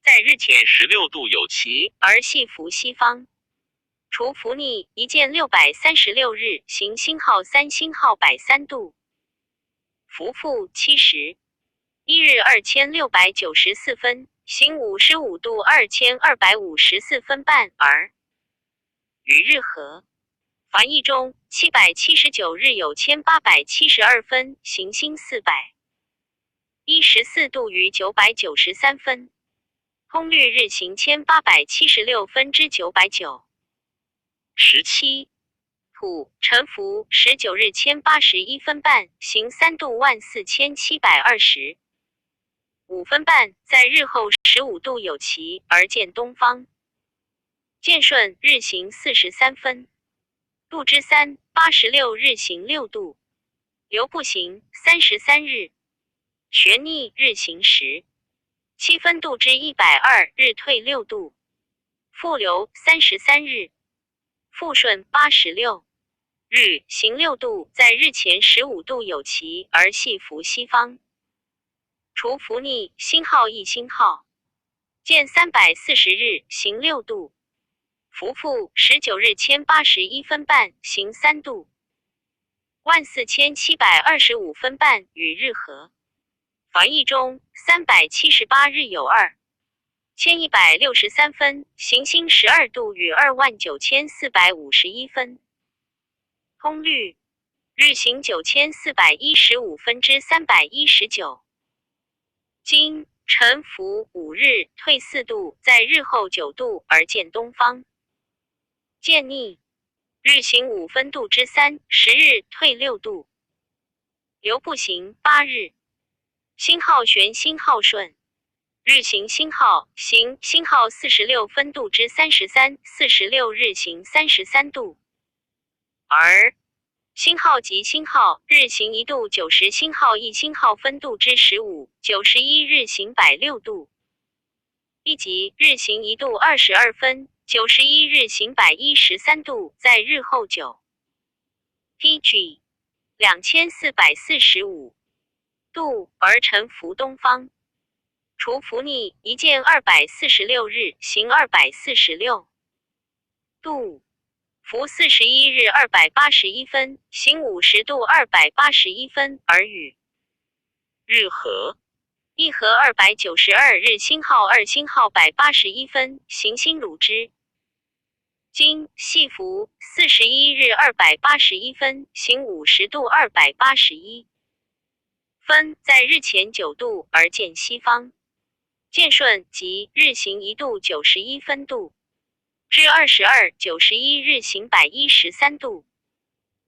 在日前16度有期，而系伏西方。除伏逆一见636日，行星号3星号103度。伏复70一日2694分，行55度2254分半，而与日合。凡一中779日有1872分，行星414度于993分。通律日行1876分之909。17土辰伏19日1081分半，行3度14720。5分半，在日后15度有期而见东方。见顺日行43分。度之3 86日行6度。流不行33日。旋逆日行10。7分度之120日退6度。复流33日。复顺86日行6度，在日前15度有期而系伏西方。除伏逆星号一星号。见340日行6度。伏复19日1081分半，行3度。14725分半与日合。凡一中378日有2163分，行星12度与29451分。通律日行9415分之319。今辰伏5日退4度，在日后9度而见东方。见逆日行5分度之3， 10日退6度。流不行8日。星号旋星号顺日行星号行星号46分度之33， 46日行33度。而星号及星号日行1度90，星号一星号分度之15， 91日行106度。一级日行1度22分，91日行113度，在日后9。DG 2445度而辰伏东方。除伏逆一见246日，行246度。伏41日281分，行50度281分，而与日合。一合292日，星号2星号181分，行星鲁之。今系伏41日281分，行50度281分，在日前9度而见西方。见顺即日行1度91分度。至22 91日行113度。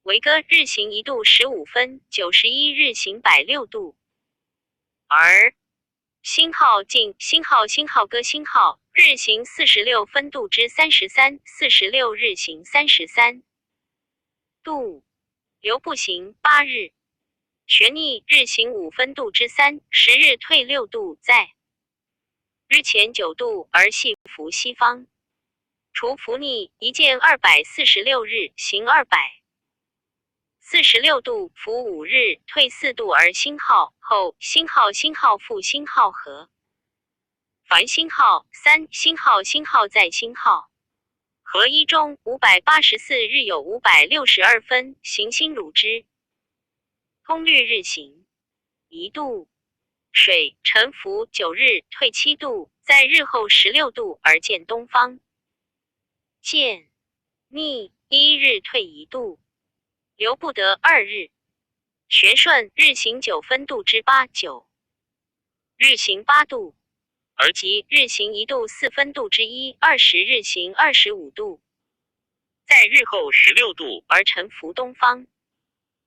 为歌日行1度15分，91日行106度。而星号进星号星号歌星号日行46分度之33， 46日行33度。流不行8日。旋逆日行5分度之3， 10日退6度，在日前9度而系伏西方。除伏逆一见246日，行246度，伏5日，退4度而星号，后星号复星号合。凡星号3，星号在星号合一中584日有562分，行星汝之。通律日行1度。水沉浮9日，退7度，在日后16度而见东方。见逆1日，退1度，留不得2日。学顺日行9分度之8 9，日行8度，而即日行1度4分度之1 20，日行25度，在日后16度而沉浮东方。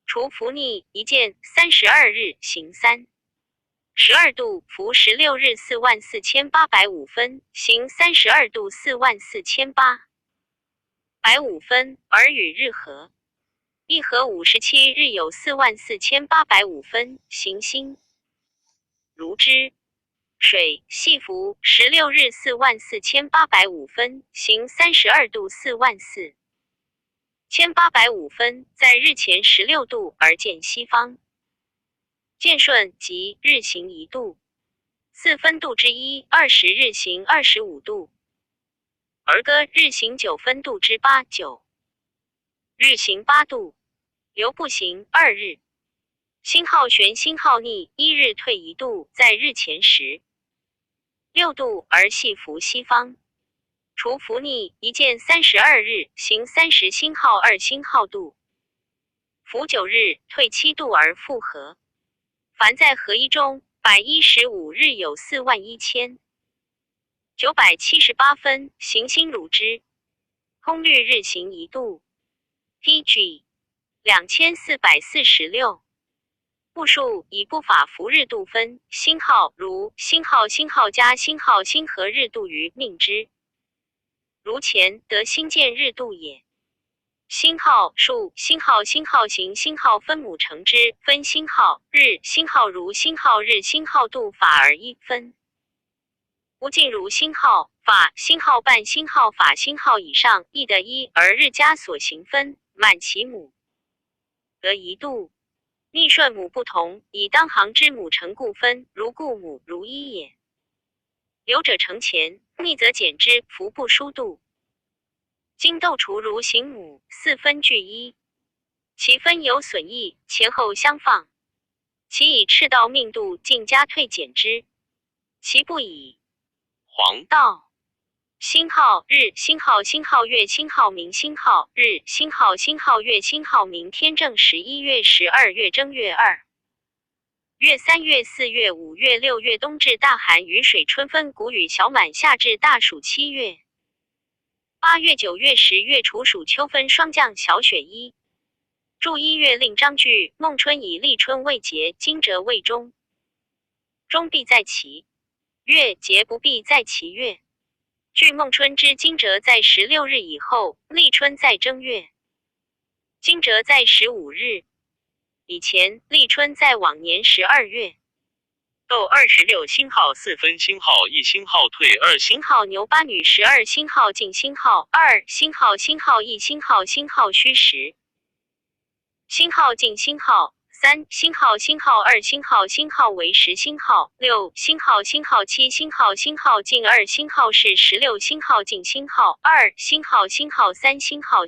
除伏逆一见32日，行312度，伏16日44805分，行32度44805分，而与日合。一合57日有44805分，行星如之。水系伏16日44805分，行32度44805分，在日前16度而见西方。见顺即日行1度4分度之1 20，日行25度，而歌日行9分度之8 9，日行8度，留不行2日。星号旋星号逆1日，退1度，在日前16度而系伏西方。除伏逆一见32日，行30星号2星号度，伏9日，退7度而复合。凡在合一中115日有41978分，行星汝之。空律日行1度。PG 2446。步数以不法伏日度分，星号如星号加星号星合日度于命之，如前得星见日度也。星号数星号行星号分母成之，分星号日星号如星号日星号度法而一分。无尽如星号法星号半星号法星号以上亦得一，而日加所行分满其母得1度。逆顺母不同，以当行之母成故分，如故母如一也。留者成前，逆则减之，伏不疏度。今斗除如行母4分俱一，其分有损益，前后相放。其以赤道命度尽加退减之，其不以黄道星号日星号月星号明星号日星号月星号明天正11月12月正月2月3月4月5月6月冬至大寒雨水春分谷雨小满夏至大暑7月8月9月10月处暑秋分霜降小雪1。注1月令章句孟春以立春未节，惊蛰未中，中必在其月，节不必在其月。据孟春之惊蛰在16日以后，立春在正月，惊蛰在15日以前，立春在往年12月。斗26星号4分星号1星号退2星号牛8女12星号进星号2星号1星号虚10星号进星号3星号2星号为10星号6星号7星号进2星号是16星号进星号2星号3星号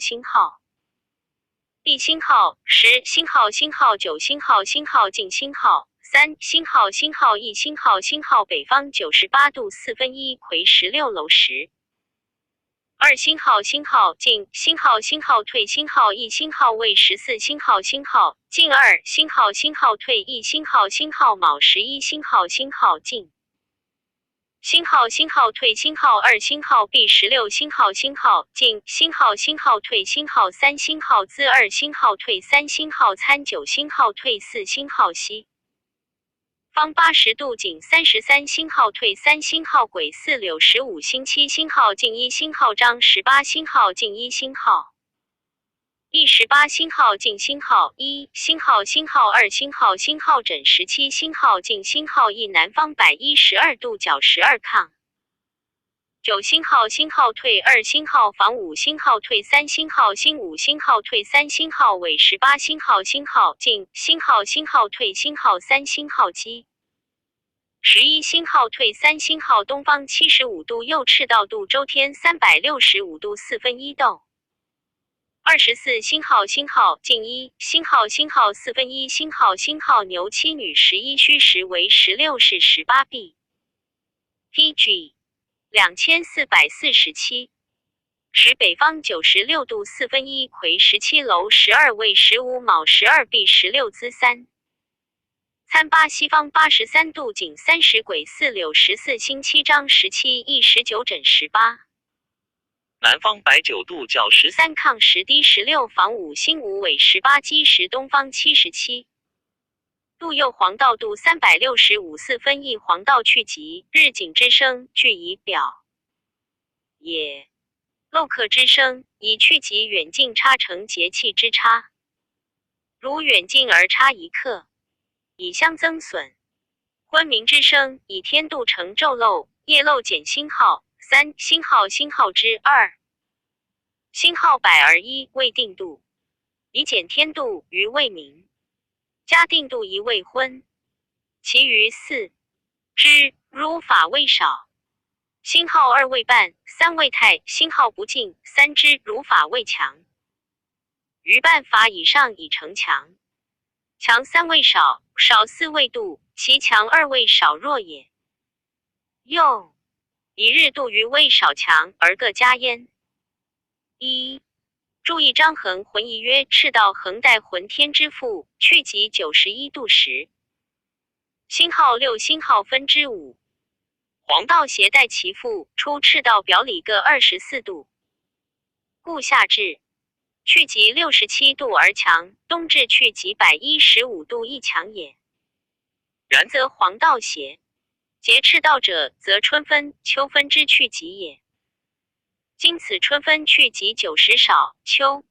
地星号10星号9星号进星号3星号1星号北方98度4分1癸16楼10。2星号进星号退星号1星号为14星号进2星号退1星号卯11星号进星号退星号2星号 B 16星号进星号退星号3星号资2星号退3星号参9星号退4星号西方80度井33星号退3星号癸4柳15星7星号进1星号张18星号进1星号一18星号进星号1星号2星号整17星号进星号1南方112度角12亢9星号星号退2星号防5星号退3星号星5星号退3星号尾18星号星号进星号星号退星号3星号基11星号退3星号东方75度右赤道度周天365度4分1度24星号星号进1星号星号4分1星号星号牛7女11虚实为16是18 b PG 2447使北方96度4分1癸17楼12未15卯12 b 16资3参8西方83度井30癸4柳14辛7张17一19整18南方白9度角13抗10低16防5辛5尾18基10东方77度右黄道度365 4分1黄道去极日景之声据仪表也漏刻之声以去极远近差成节气之差如远近而差1刻以相增损昏明之声以天度成昼漏夜漏减星号3星号星号之2星号百而1未定度以减天度于未明加定度一未昏其余4之如法未少星号2未半3未太星号不尽3之如法未强余半法以上已成强强3未少少4未度其强2未少弱也又以日度于未少强而各加焉1注意张衡浑仪曰赤道横带浑天之父去极91度时星号6星号分之5黄道携带其父出赤道表里各24度故夏至去极67度而强冬至去极115度亦强也然则黄道携节赤道者则春分秋分之去极也今此春分去极90少秋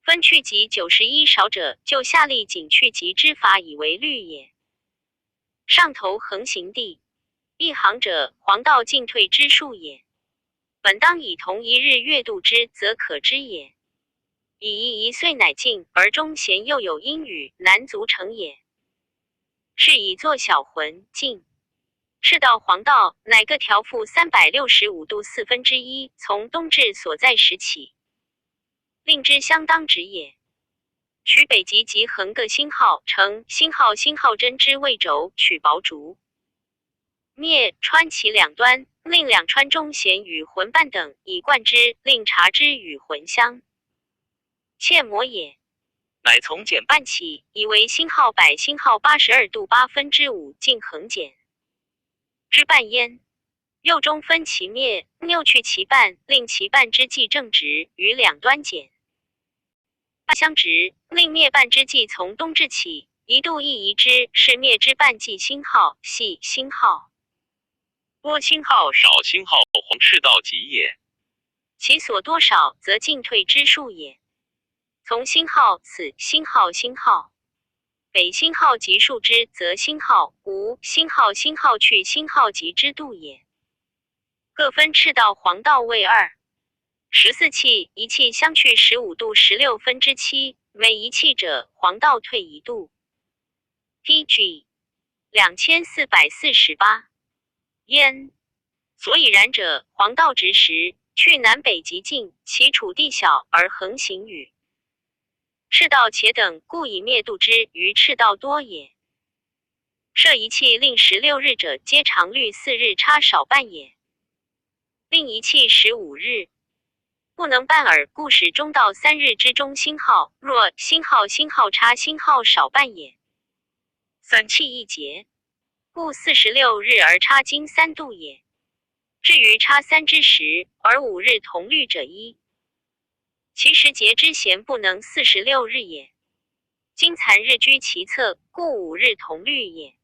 分去极91少者就夏历仅去极之法以为律也上头横行地一行者黄道进退之数也本当以同一日月度之则可知也以一岁乃尽而中弦又有阴雨难足成也是以作小浑尽赤道黄道乃各条复365度4分之1从冬至所在时起令之相当直也取北极及横各星号成星号星号针之位轴取薄竹灭穿其两端令两穿中弦与浑半等以贯之令察之与浑相切磨也乃从减半起以为星号100星号82度8分之5尽横减之半焉右中分其灭拗去其半令其半之计正直于两端减半相直令灭半之计从冬至起一度亦移之是灭之半计星号系星号多星号少星号黄赤道极也其所多少则进退之数也从星号此星号星号北星号及数之则星号无星号星号去星号及之度也各分赤道黄道为2 14气一气相去15度16分之7每一气者黄道退1度 PG 2448焉所以然者黄道直时去南北极近其处地小而横行雨赤道且等故以灭度之于赤道多也设一气令16日者皆常率4日差少半也另一气15日不能半耳故使中道3日之中星号若星号星号差星号少半也3气一节故46日而差经3度也至于差3之时而5日同律者1其时节之弦不能46日也今残日居其侧故5日同律也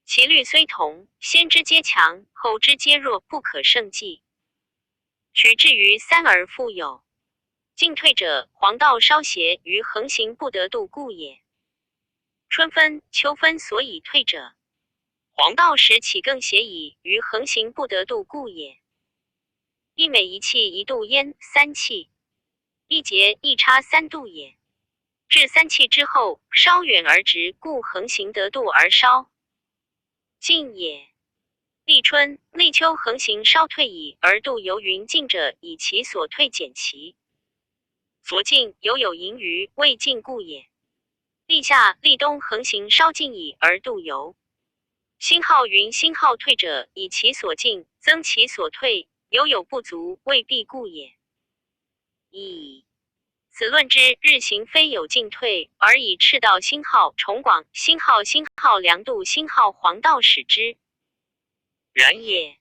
其律虽同先之皆强后之皆弱不可胜计取至于3而复有进退者黄道稍斜于横行不得度故也春分秋分所以退者黄道时起更斜矣于横行不得度故也一每一气一度烟三气，一节一差三度也。至三气之后，稍远而直，故横行得度而稍近也。立春、立秋横行稍退矣，而度由云近者，以其所退减其所近，犹有盈余，未尽故也。立夏、立冬横行稍近矣，而度由星号云星号退者，以其所进，增其所退，犹有不足，未必故也。以此论之，日行非有进退，而以赤道星号、重广星号、星号量度星号黄道使之。然也。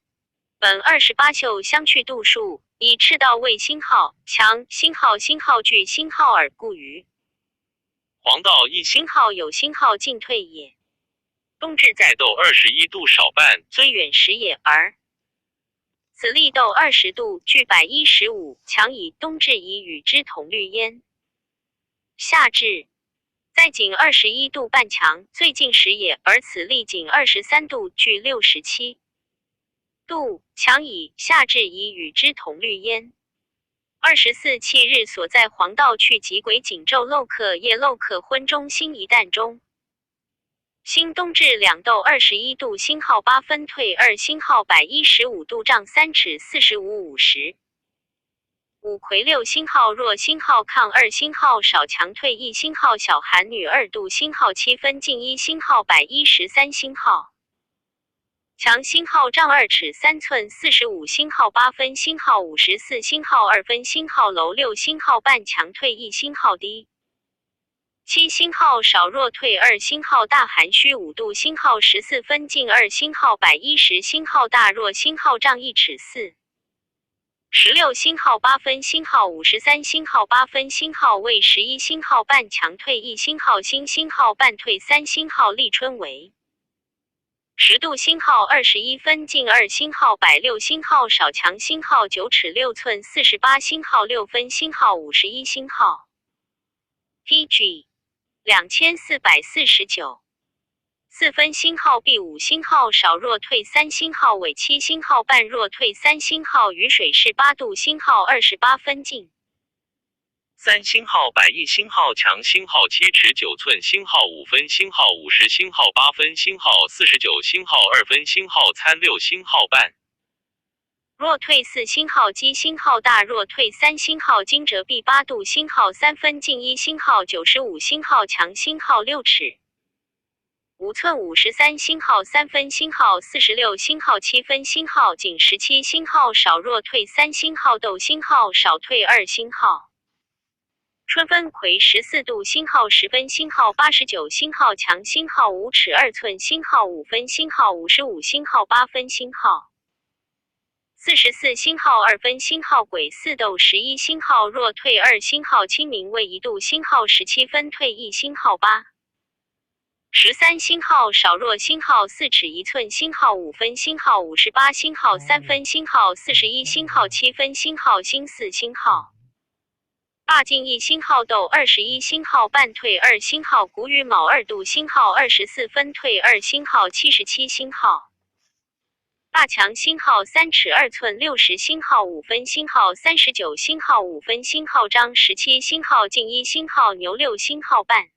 本28宿相去度数，以赤道为星号，强星号星号具星号耳故于黄道一星号有星号进退也。冬至在斗21度少半，虽远时也，而此历斗20度，距115，强以冬至以与之同律焉。夏至在仅21度半强，最近时也，而此历仅23度，距67度，强以夏至以与之同律焉。24气日所在黄道去极癸锦昼漏刻夜漏刻昏中星一旦中。星冬至两斗21度，星号8分退2，星号115度丈3尺45 50。五癸六星号若星号抗2，星号少强退1，星号小寒女2度，星号7分进1，星号113，星号强星号丈2尺3寸45，星号8分，星号54，星号2分，星号楼6，星号半强退1，星号低7，星号少弱退2，星号大寒虚5度，星号14分进2，星号110，星号大弱，星号丈1尺4。16星号8分，星号53，星号8分，星号未11，星号半强退1，星号星，星号半退3，星号立春为10度，星号21分进2，星号106，星号少强，星号9尺6寸48，星号6分，星号51，星号 PG 2449。4分，星号 B5，星号少弱退3，星号尾7，星号半弱退3，星号雨水是8度，星号28分进3，星号101，星号强，星号7尺9寸，星号5分，星号50，星号8分，星号49，星号2分，星号参6，星号半弱退4，星号基，星号大弱退3，星号金折臂8度，星号3分进1，星号95，星号强，星号6尺5寸53，星号3分，星号46，星号7分，星号仅17，星号少弱退3，星号斗，星号少退2，星号春分癸14度，星号10分，星号89，星号强，星号5尺2寸，星号5分，星号55，星号8分，星号44，星号2分，星号癸4斗11，星号弱退2，星号清明未1度，星号17分退1，星号813，星号少弱，星号4尺1寸，星号5分，星号58，星号3分，星号41，星号7分，星号星4，星号8进1，星号斗21，星号半退2，星号谷雨卯2度，星号24分退2，星号77，星号8强，星号3尺2寸60，星号5分，星号39，星号5分，星号张17，星号进1，星号牛6，星号半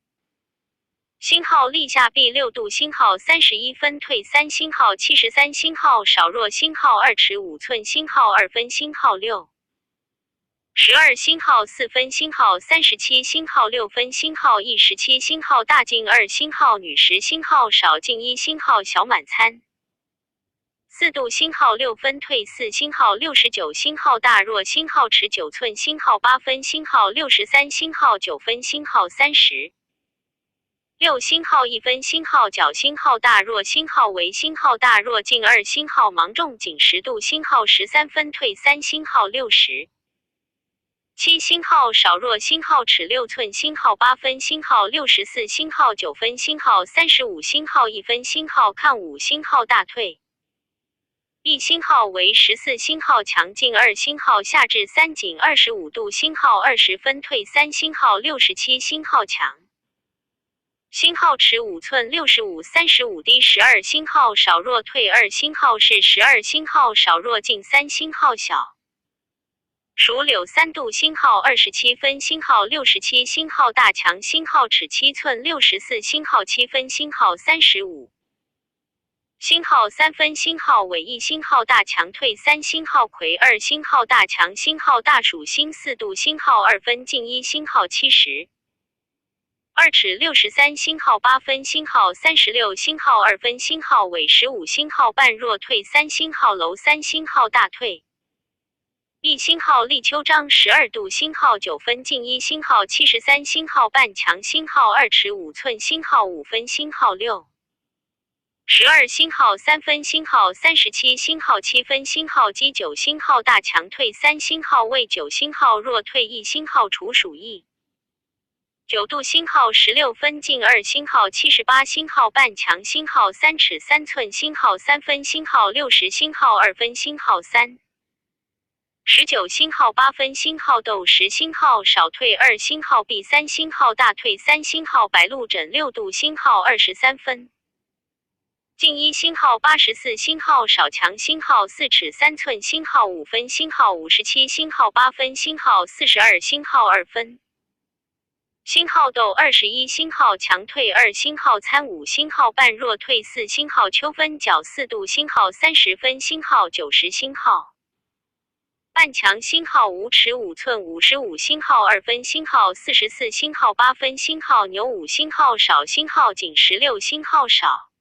星号立夏 B6度，星号31分退3，星号73，星号少弱，星号2尺5寸，星号2分，星号6 12，星号4分，星号37，星号6分，星号17，星号大进2，星号女10，星号少进1，星号小满参4度，星号6分退4，星号69，星号大弱，星号尺9寸，星号8分，星号63，星号9分，星号30。6星号1分，星号角，星号大弱，星号为星号大弱进2，星号芒重仅10度，星号13分退3，星号60。7星号少弱，星号尺6寸，星号8分，星号64，星号9分，星号35，星号1分，星号抗5，星号大退。1星号为14，星号强进2，星号下至3仅25度，星号20分退3，星号67，星号强。星号尺5寸65 35低12，星号少弱退2，星号是12，星号少弱进3，星号小属柳3度，星号27分，星号67，星号大强，星号尺7寸64，星号7分，星号35，星号3分，星号尾翼，星号大强退3，星号魁2，星号大强，星号大属星4度，星号2分，进1，星号70。2尺63，星号8分，星号36，星号2分，星号尾15，星号半弱退3，星号楼3，星号大退1，星号立秋章12度，星号9分，进1，星号73，星号半强，星号2尺5寸，星号5分，星号6。12，星号3分，星号37，星号7分，星号鸡9，星号大强退3，星号未9，星号弱退1，星号处属1。9度，星号16分，进2，星号78，星号半强，星号3尺3寸，星号3分，星号60，星号2分，星号3。19，星号8分，星号斗10，星号少退2，星号 B3，星号大退3，星号白鹿枕6度，星号23分。进1，星号84，星号少强，星号4尺3寸，星号5分，星号57，星号8分，星号42，星号2分。星号斗21，星号强退2，星号参5，星号半弱退4，星号秋分角4度，星号30分，星号90，星号半强，星号5尺5寸55，星号2分，星号44，星号8分，星号牛5，星号少，星号井16，星号少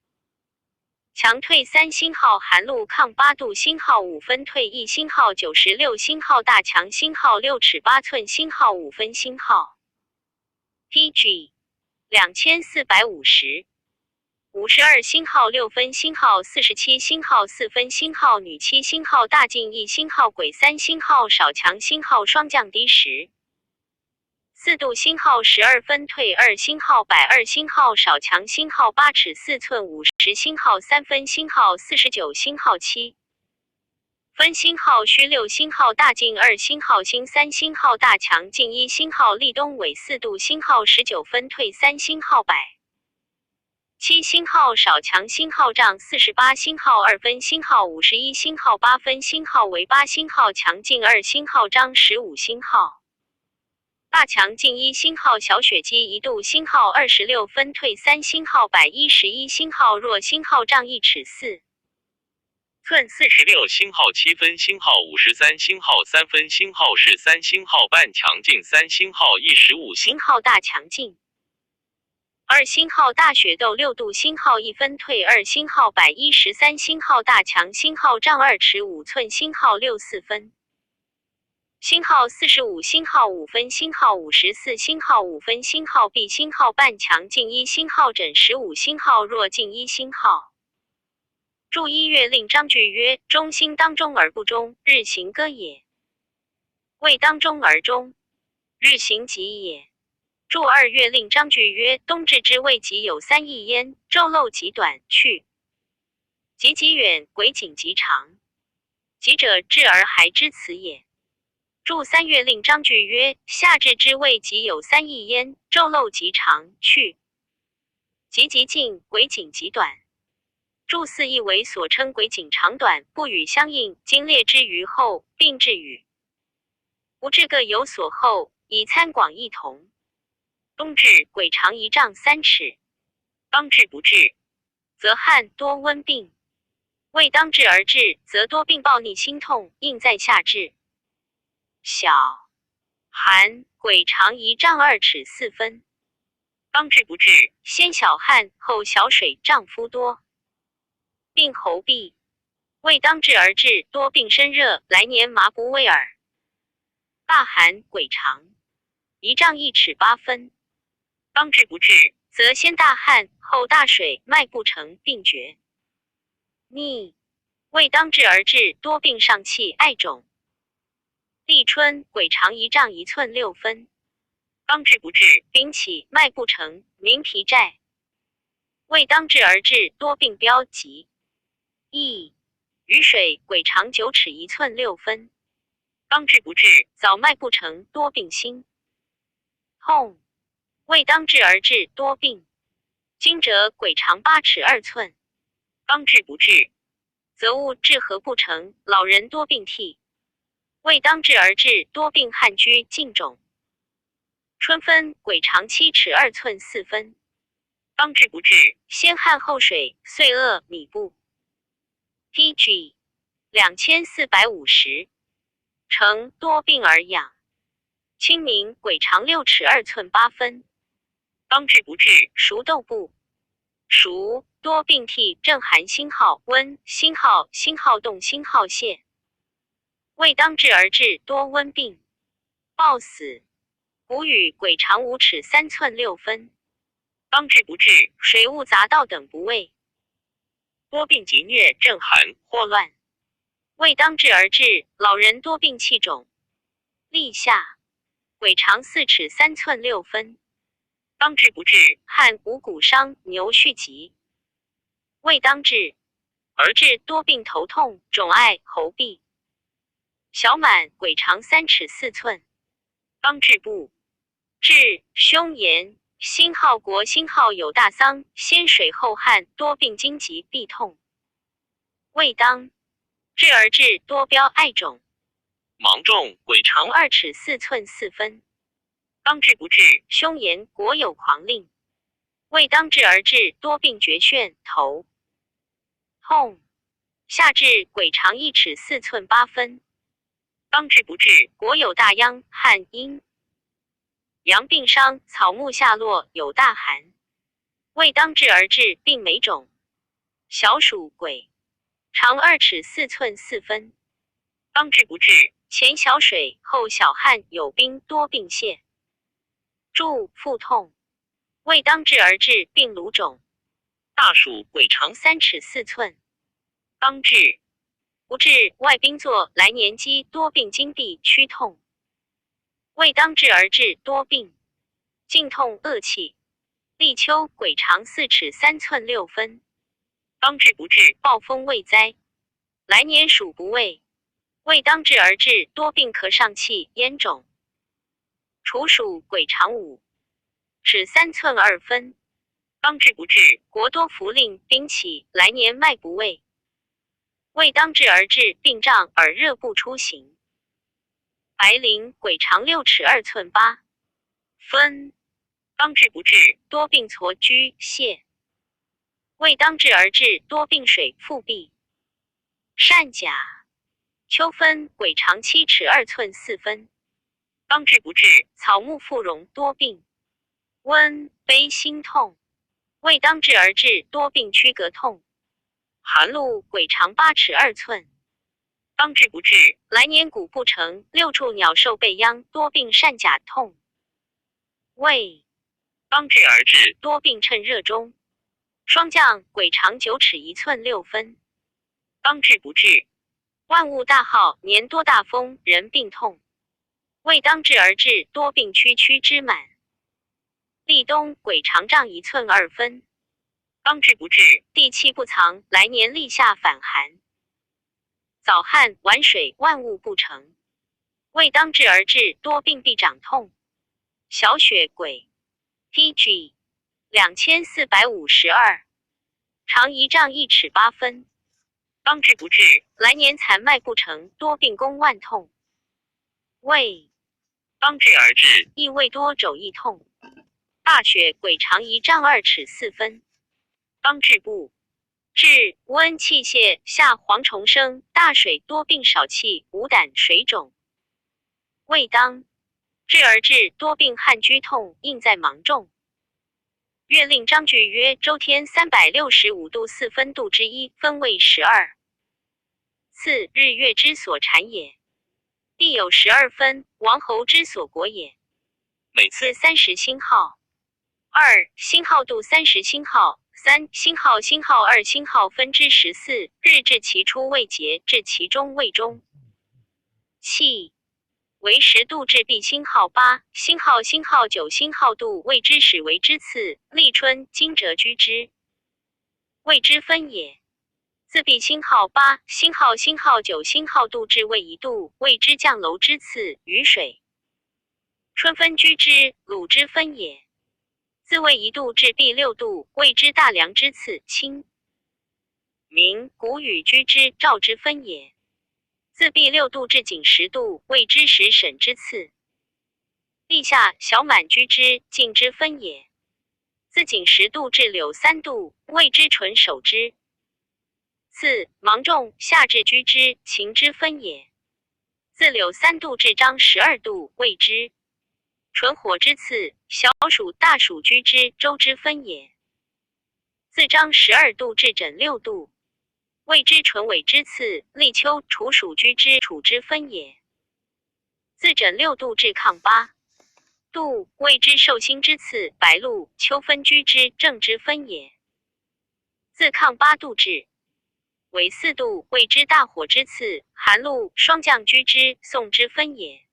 强退3，星号寒露抗8度，星号5分退1，星号96，星号大强，星号6尺8寸，星号5分，星号 TG 2450。52，星号6分，星号47，星号4分，星号女7，星号大进1，星号鬼3，星号少强，星号双降低10。4度，星号12分退2，星号百2，星号少强，星号8尺4寸50，星号3分，星号49，星号7分，星号虚6，星号大进2，星号星3，星号大强进1，星号立东纬4度，星号19分退3，星号百7，星号少强，星号丈48，星号2分，星号51，星号8分，星号为8，星号强进2，星号张15，星号大强进1，星号小雪姬1度，星号26分退3，星号百11，星号弱，星号丈1尺4寸46，星号7分，星号53，星号3分，星号是3，星号半强进3，星号15，星号大强进2，星号大雪斗6度，星号1分退2，星号百13，星号大强，星号丈2尺5寸，星号64分，星号45，星号5分，星号54，星号5分，星号 B， 星号半强进1，星号枕15，星号弱进1，星号注1月令章句曰：中星当中而不中，日行歌也；未当中而中，日行吉也。注2月令章句曰：冬至之未极有3异焉，昼漏极短，去极极远，鬼景极长。极者至而还之此也。注3月令章句曰：夏至之未极有3异焉，昼漏极长，去极极近，鬼景极短。注4亦为所称鬼景长短，不与相应，今列之于后，并至与无至各有所后，以参广异同。冬至鬼长1丈3尺，当至不至，则汗多温病；未当至而至，则多病暴逆心痛，应在夏至。小寒鬼长1丈2尺4分，当至不至，先小汗，后小水，丈夫多病喉痹；未当至而至，多病身热，来年麻不威耳。大寒鬼长1丈1尺8分，当至不至，则先大汗，后大水，脉不成，病绝。逆未当至而至，多病上气，爱肿。立春鬼长1丈1寸6分，当至不至，病起，脉不成，明皮债。未当至而至，多病标急。易雨水鬼长9尺1寸6分，当至不至，早脉不成，多病心痛。未当至而至，多病惊蛰鬼长8尺2寸，当至不至，则物治合不成，老人多病涕。未当至而至，多病汗疽尽肿。春分，癸长7尺2寸4分。当至不至，先汗后水，岁恶米布。PG 2450。成多病而养。清明，癸长6尺2寸8分。当至不至，熟豆部。熟，多病涕，正寒辛耗，温，辛耗，辛耗动，辛耗泄。未当至而至，多温病。暴死。谷雨，癸长5尺3寸6分。当至不至，水雾杂道等不畏。多病疾疟，正寒，霍乱。未当至而至，老人多病气肿。立夏，癸长4尺3寸6分。当至不至，汗五谷伤，牛续疾。未当至而至，多病头痛、肿爱、喉痹。小满，癸长3尺4寸。当至不至，胸炎，辛耗国，辛耗有大丧，先水后汗，多病经疾，痹痛。未当至而至，多标爱肿。芒种，癸长2尺4寸4分。当至不至，胸炎，国有狂令。未当至而至，多病厥眩，头痛。夏至，癸长1尺4寸8分。当至不至，国有大殃，汗阴。阳病伤，草木下落，有大寒。未当至而至，病没肿。小暑，癸长2尺4寸4分。当至不至，前小水，后小汗，有冰，多病泄。注：腹痛。未当至而至，病颅肿。大暑，癸长3尺4寸。当至不至，外宾作，来年积，多病经闭，躯痛。未当至而至，多病颈痛恶气。立秋，癸长4尺3寸6分。当至不至，暴风未灾。来年属不畏。未当至而至，多病咳上气，咽肿。处暑，癸长5尺3寸2分。当至不至，国多服令，兵起，来年脉不畏。未当至而至，病胀，耳热不出行。白灵，癸长6尺2寸8分。当至不至，多病痤疽泻。未当至而至，多病水腹痹。善甲，秋分，癸长7尺2寸4分。当至不至，草木复荣，多病温悲心痛。未当至而至，多病躯膈痛。寒露，癸长8尺2寸。当至不至，来年谷不成，六畜鸟兽被殃，多病疝甲痛。未当至而至，多病趁热中。霜降，癸长9尺1寸6分。当至不至，万物大耗，年多大风，人病痛。未当至而至，多病区区之满。立冬，癸长丈1寸2分。当至不至，地气不藏，来年立夏反寒。早旱晚水，万物不成。未当至而至，多病必长痛。小雪，癸 PG 2452。长1丈1尺8分。当至不至，来年残脉不成，多病宫脘痛。未当至而至，亦未多肘腋痛。大雪，癸长1丈2尺4分。当至不至，温气泄，下蝗虫生，大水，多病少气，无胆，水肿。未当至而至，多病汗疽痛，应在芒种。月令章句曰：周天365度4分度之一，分位12。次日月之所产也。地有12分，王侯之所国也。每次30星号。2星号度30星号。3星号星号2星号分之14日，至其初未节，至其中未终。气为10度至毕星号8星号星号9星号度未之始为之次，立春惊蛰居之。未之分也。自毕星号8星号星号9星号度至未1度，未之降楼之次，雨水。春分居之，鲁之分也。自未1度至毕6度，谓之大凉之次，清明谷雨居之，兆之分也。自弼6度至井10度，谓之时审之次。立夏小满居之，静之分也。自井10度至柳3度，谓之纯守之。次芒种夏至居之，晴之分也。自柳3度至张12度，谓之纯火之次。小暑大暑居之，周之分也。自张12度至枕6度，谓之纯尾之次。立秋处暑居之，处之分也。自枕6度至亢8度，谓之寿星之次。白露秋分居之，正之分也。自亢8度至纬4度，谓之大火之次。寒露霜降居之，宋之分也。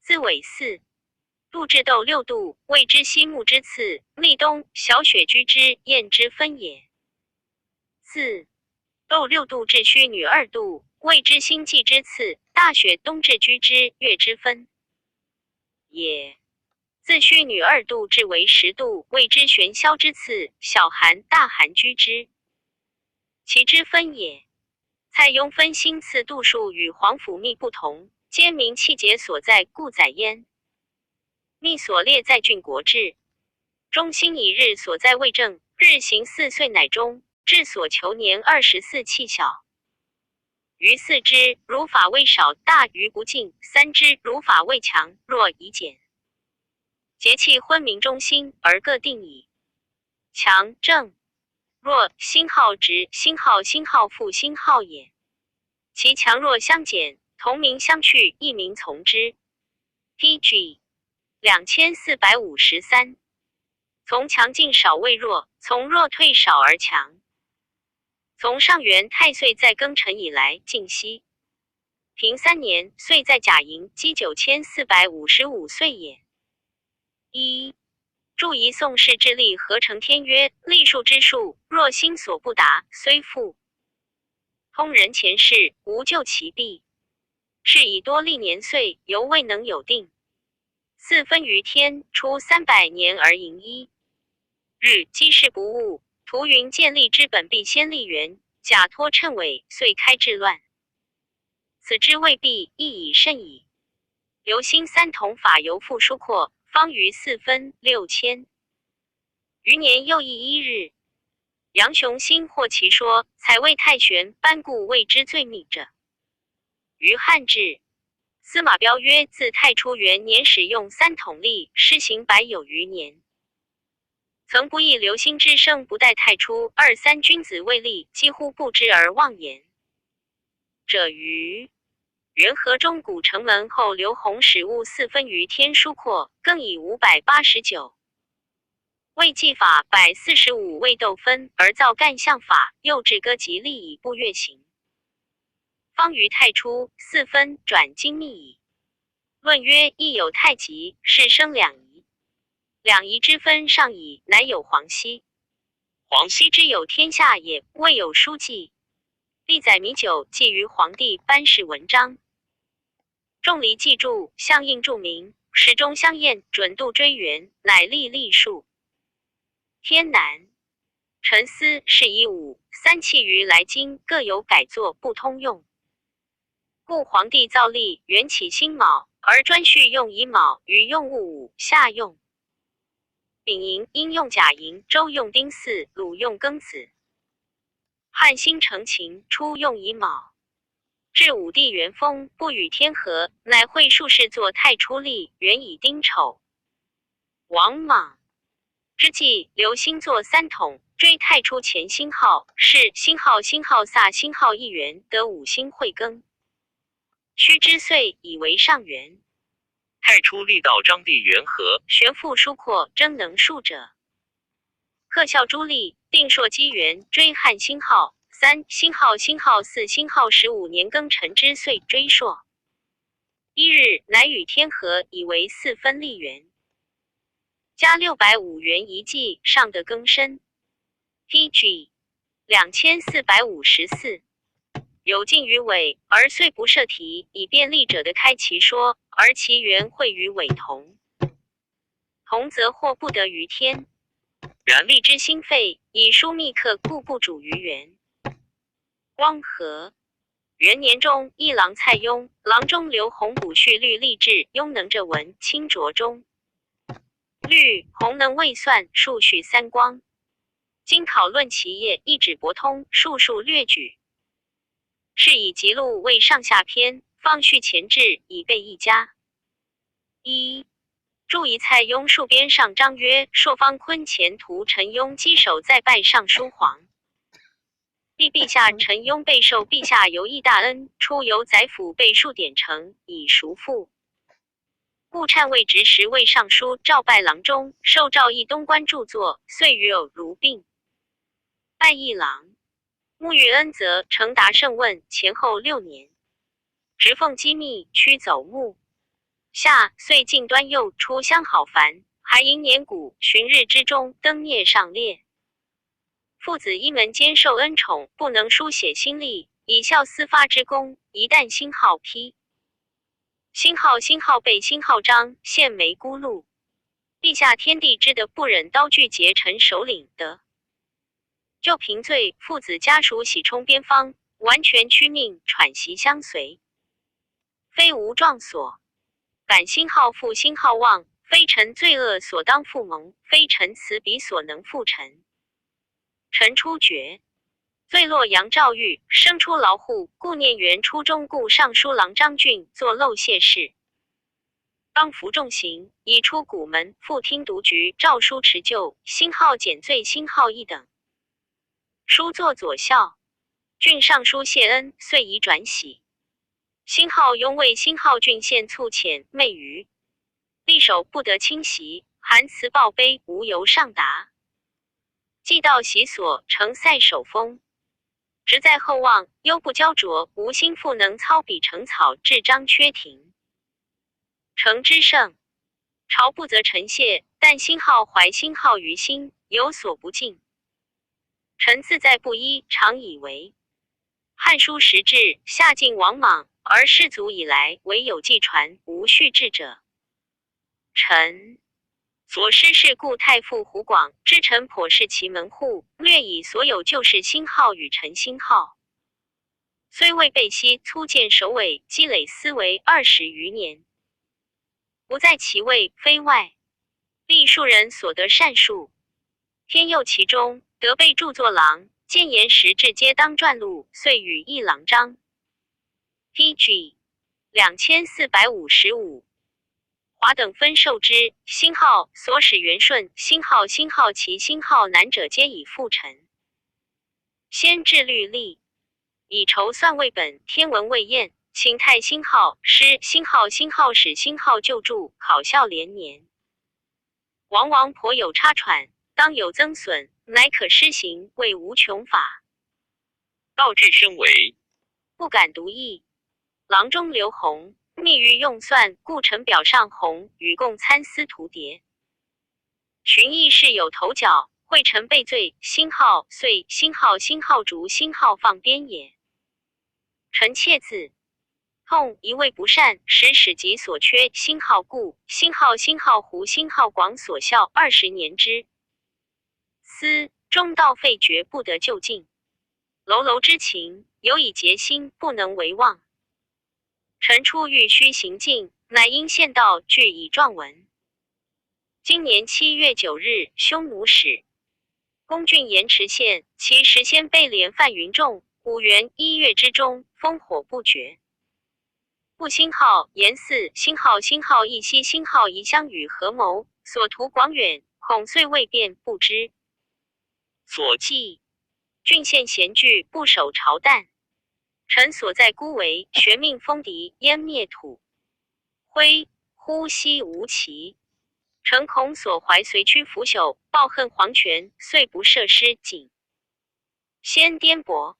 自纬4度至斗6度，谓之西木之次。立冬小雪居之，燕之分也。自斗6度至戌女2度，谓之星际之次。大雪冬至居之，月之分也。自戌女2度至为10度，谓之玄霄之次。小寒大寒居之，其之分也。蔡邕分星次度数与黄甫谧不同，皆名气节所在，故载焉。谧所列在郡国志中，星以日所在未正，日行4岁乃终，至所求年24气小。余4之如法未少，大于不尽；3之如法未强，若已减。节气昏明中心，而各定矣。强正弱星号直，星号星号复星号也。其强弱相减，同名相去，一名从之。pg 2453。从强进少为弱，从弱退少而强。从上元太岁在庚辰以来，晋西平3年，岁在甲寅，积9455岁也。1. 注仪宋氏之历合成天曰：历数之数，若心所不达，虽复通人前世，无救其弊。是以多历年岁，犹未能有定。4分于天，出300年而盈一日，积事不误。图云建立之本，必先立元，假托谶纬，遂开治乱。此之未必，亦已甚矣。流星3同法由复疏阔，方于4分6千。余年又一1日，杨雄兴或其说，采谓太玄，班固谓之最密者。于汉志，司马彪曰：自太初元年始用3统历，施行100有余年。曾不忆流星之生不待太初，2、3君子未立，几乎不知而妄言者于元和中古城门后刘弘始悟4分于天疏阔，更以589为纪法，145为斗分，而造干象法，又至歌吉利以步月行。方于太初4分转精密矣。论曰：亦有太极，是生两仪。两仪之分上矣，乃有黄溪。黄溪之有天下也，未有书记。历载米酒，记于皇帝颁示文章。仲离记注，相应注明，始终相验，准度追源，乃立历数。天南沉思是以5、3气于来京，各有改作，不通用。故皇帝造历，元起辛卯，而专序用乙卯，于用戊午，夏用丙寅，殷用甲寅，周用丁巳，鲁用庚子。汉兴成秦，初用乙卯。至武帝元丰，不与天合，乃会术士作太初历，元以丁丑。王莽之际，刘兴作3统，追太初前星号，是星号星号萨星号1元，得5星会庚。须之岁，以为上元。太初历到章帝元和，玄复疏阔，征能数者。贺孝诸历，定朔姬元，追汉星号3星号星号4星号15年庚辰之岁，追朔。1日，乃与天合，以为4分历元。加605元一季，上得庚申。pg 2454。有近于尾，而虽不设题，以便历者得开其说，而其源会于尾同。同则或不得于天。然历之心肺，以疏密克，故不主于元。光和元年中，一郎蔡邕，郎中刘弘补序律立志，邕能着文，清浊中。律弘能未算，数序三光。经讨论其业，一指博通，数数略举。是以辑录为上下篇，方序前志，以备一家。一注以蔡邕述编上章曰：朔方昆前图陈邕稽首再拜尚书皇。立陛下陈邕备受陛下由义大恩，出由宰府备数典成，以赎父。故忏位职时为尚书，诏拜郎中，受诏议东关著作，遂与偶如病。拜议郎。穆玉恩则承达圣问，前后6年。直奉机密，驱走穆。夏岁晋端右出乡好凡，还迎年谷，旬日之中，登谒上列。父子一门兼受恩宠，不能书写心力，以效司发之功。一旦星号批，星号被星号章，献梅孤路。陛下天地之德，不忍刀具结臣首领的。就平罪，父子家属喜冲边方，完全屈命，喘息相随。非无状所，感星号负星号望，非臣罪恶所当负蒙，非臣此彼所能负臣。臣初决，罪落杨兆玉，生出劳户，故念元初中故尚书郎张俊作漏谢事。当服重刑，已出古门，复听读局诏书持旧，星号减罪星号一等。书作左校，郡尚书谢恩，遂已转喜。星号拥为星号郡县促遣媚于力守不得侵袭，函辞报碑无由上达。既到习所，承塞守封。直在厚望，忧不焦灼，无心复能操笔成草，至章缺庭。诚之胜，朝不责臣谢，但星号怀星号于心，有所不尽。臣自在不依，常以为汉书时至，夏晋王莽，而世祖以来，唯有纪传，无续志者。臣所失事故太傅胡广，知臣颇视其门户，略以所有旧事星号与臣星号。虽未备悉粗见首尾，积累思维20余年，不在其位非外，历数人所得善数，天佑其中，得被著作郎，建言时至皆当传录，遂与一郎章。PG 2455。华等分授之，星号所使元顺，星号其星号难者皆以复陈。先治律例，以筹算为本，天文未验，请太星号师星号使星号就注，考校连年。往颇有差喘，当有增损，乃可施行，为无穷法。道至身为，不敢独议。郎中刘弘密于用算，故臣表上弘与共参思图牒。寻议事有头角，会臣被罪，星号遂星号逐星号放边也。臣妾自痛一味不善，使己所缺，星号故星号胡星号广所效20年之思，中道废绝，不得就近。楼之情，有以结心，不能为望。臣初欲须行进，乃因县道具以状文。今年7月9日，匈奴使公郡盐池县，其时先被连犯云众。5元1月之中，烽火不绝。不星号严四星号一夕星号宜相与合谋，所图广远，恐遂未变，不知所记。郡县闲聚，不守朝旦。臣所在孤为玄命封敌，湮灭土灰，呼吸无期。臣恐所怀随屈腐朽，抱恨黄泉，遂不设施谨先颠簸。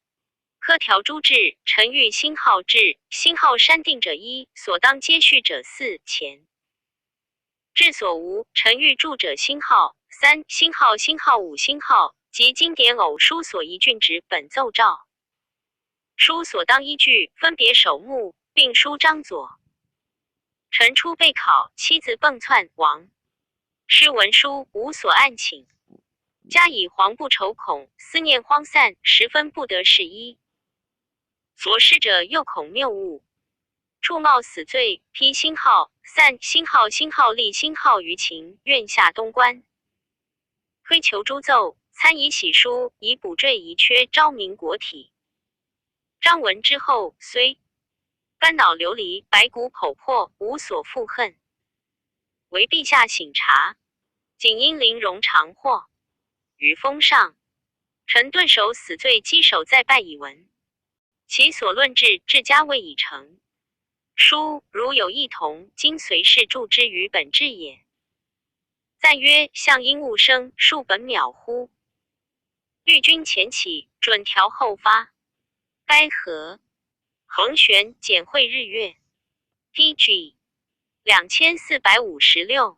科条诸志，臣欲星号志，星号删定者1，所当接续者4前。志所无，臣欲著者星号3星号5星号及经典偶书所宜郡职本奏诏。书所当依据，分别首目，并书章左。臣初备考，妻子迸窜亡。诗文书无所案请，加以黄布愁恐，思念荒散，十分不得事依。所施者又恐谬误，触冒死罪，批星号散星号立星号于秦苑下东关，推求诸奏，参以喜书，以补缀遗缺，昭明国体。张闻之后，虽肝脑流离，白骨剖破，无所负恨，唯陛下省察，仅因陵容常祸。于封上，臣顿首死罪稽首再拜以闻，其所论至家未已成。书如有异同，今随事注之于本志也。赞曰：相因勿生，数本渺乎？律君前起，准条后发。该何？横悬简会日月。PG 2456。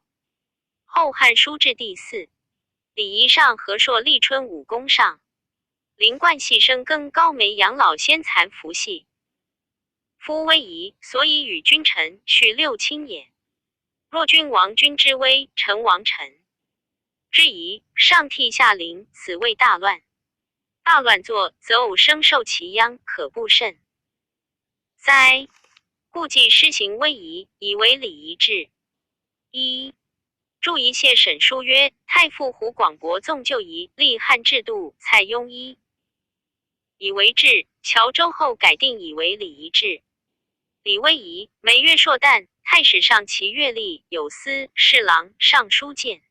后汉书志第4。礼仪上和硕立春武功上。灵冠系深耕高梅养老先残服系。夫威仪，所以与君臣续六亲也。若君王君之威，臣王臣之仪，上替下临，此谓大乱。大乱作，则偶生受其殃，可不慎哉。故既施行威仪，以为礼仪制。一注一谢审书曰：太傅胡广博纵旧仪，立汉制度，蔡庸一以为制，乔周后改定以为礼仪制。李威仪，每月硕旦，太史上其阅历，有司、侍郎、尚书监，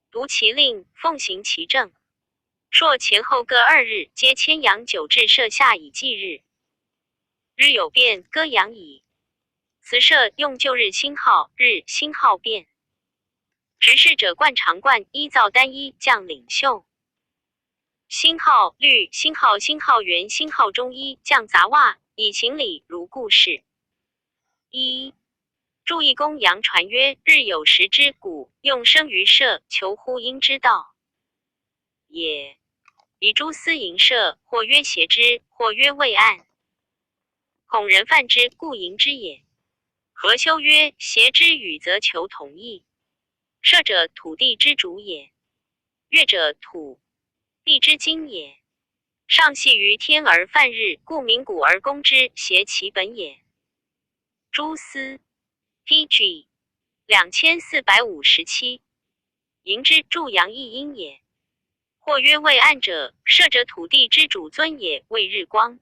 读其令，奉行其政。朔前后各2日，皆迁阳9至社下以祭日。日有变，歌阳矣。此社用旧日星号，日星号变。执事者冠常冠，依造单一，将领袖。星号律，星号元，星号中医，将杂袜，以行礼如故事。一注意公羊传曰：日有食之谷，用生于社，求乎阴之道也。以诸私淫社，或曰邪之，或曰未暗，恐人犯之，故淫之也。何修曰：邪之与则求同义。社者，土地之主也；月者，土地之精也。上系于天而犯日，故民谷而攻之，邪其本也。诸私 PG 2457。淫之助阳一阴也。或曰未暗者，社者土地之主尊也，为日光。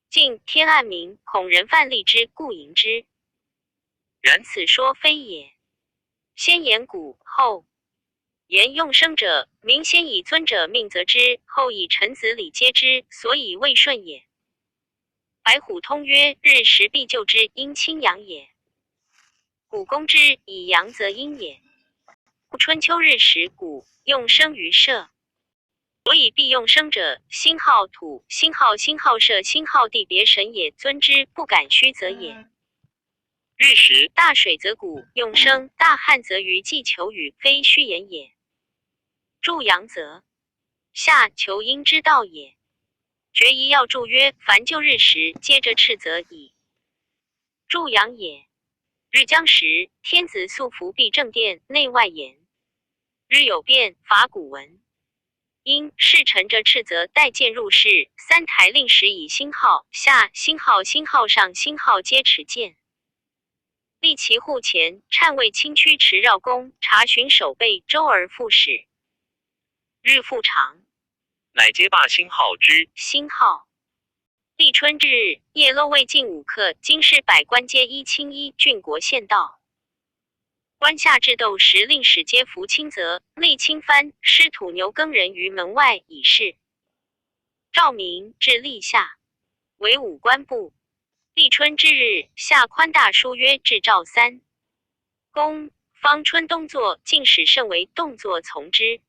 近天暗明，恐人犯利之，故淫之。然此说非也。先言古，后言用生者，民先以尊者命责之，后以臣子礼接之，所以未顺也。白虎通曰：日食必就之，阴清阳也。谷攻之，以阳则阴也。春秋日食谷，用生于社，所以必用生者，星号土，星号社，星号地别神也，尊之，不敢虚则也。日食大水则谷，用生大旱则鱼，既求雨，非虚言也。助阳则下求阴之道也。决疑要注曰：凡就日食，接着赤则矣。助阳也。日将食，天子素服必正殿，内外言。日有变，伐古文。因侍臣着赤则带剑入室，三台令时以星号下，星号上，星号皆持剑。立其户前，颤卫轻驱驰绕宫，查询守备，周而复始。日复长，乃皆罢星号之。星号立春之日，夜漏未尽5刻，京师百官皆依清衣，郡国县道。官下至斗时，令使皆服青泽，内青帆，师土牛耕人于门外以示。诏明至立夏，为武官部。立春之日，下宽大书曰：至诏3。公方春冬作，进使甚为动作从之。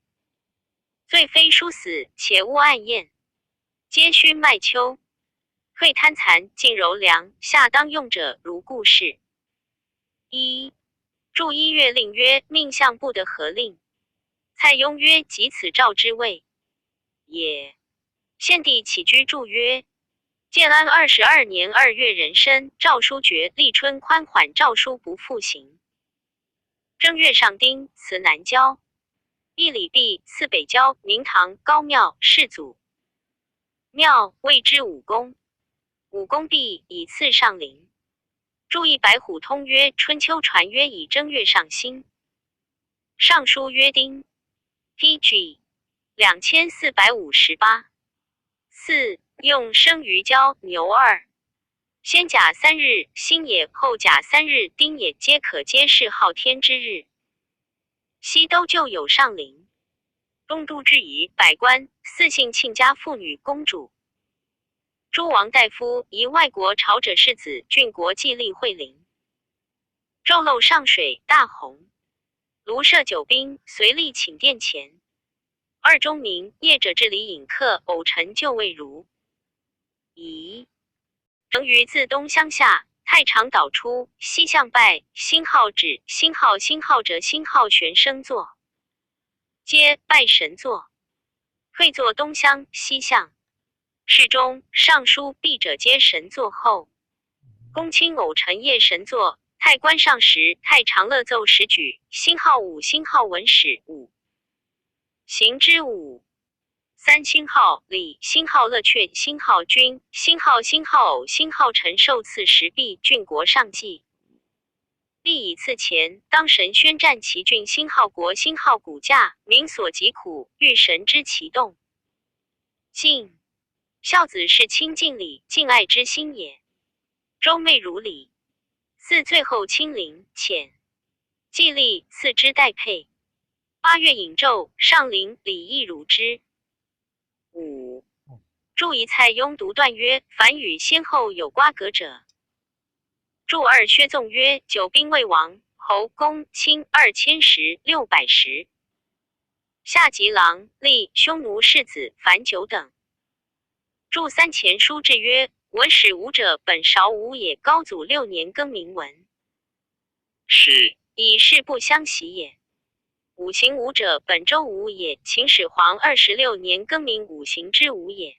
罪非殊死，且勿暗验，皆须麦秋。退贪残，进柔良，下当用者如故事。一注1月令曰：命相部的何令？蔡邕曰：即此诏之谓也。献帝起居注曰：建安22年2月壬申，诏书决，立春宽缓，诏书不复行。正月上丁，辞南郊。一里壁，次北郊，明堂高庙，世祖。庙谓之武功。武功毕，以次上陵。注意白虎通曰：春秋传曰以正月上兴。尚书约丁 PG 2458。4. 用生鱼交牛二。先甲3日辛也，后甲3日丁也，皆可皆是昊天之日。西都就有上陵。东都之夷百官，四姓亲家妇女公主。诸王大夫疑外国朝者世子，郡国祭立惠陵。昼漏上水大洪。卢设酒宾，随立寝殿前。二中民业者至礼饮客，偶陈就位如。夷成于自东乡下，太常导出，西向拜，星号指，星号折，星号玄生座，皆拜神座。退坐东乡西向。侍中、尚书、弼者皆神座后。公卿偶陈夜神座。太官上时，太常乐奏时举，星号5，星号文史5。行之5。3星号礼，星号乐阙，星号君，星号偶，星号臣受赐时毕，郡国上祭。必以次前，当神宣战其郡，星号国，星号骨架，民所疾苦，欲神知其动。敬孝子是亲近礼，敬爱之心也。周媚如礼。4最后亲临遣祭立，赐之代配。8月引奏上陵，礼义汝之。5. 注一蔡邕独断曰：凡与先后有瓜葛者。注2薛纵曰：九兵魏王侯公卿2000石600石。下级郎吏匈奴世子樊久等。注3前书志曰：文史武者，本韶武也。高祖6年更名文，是以事不相袭也。五行武者，本周武也。秦始皇26年更名五行之武也。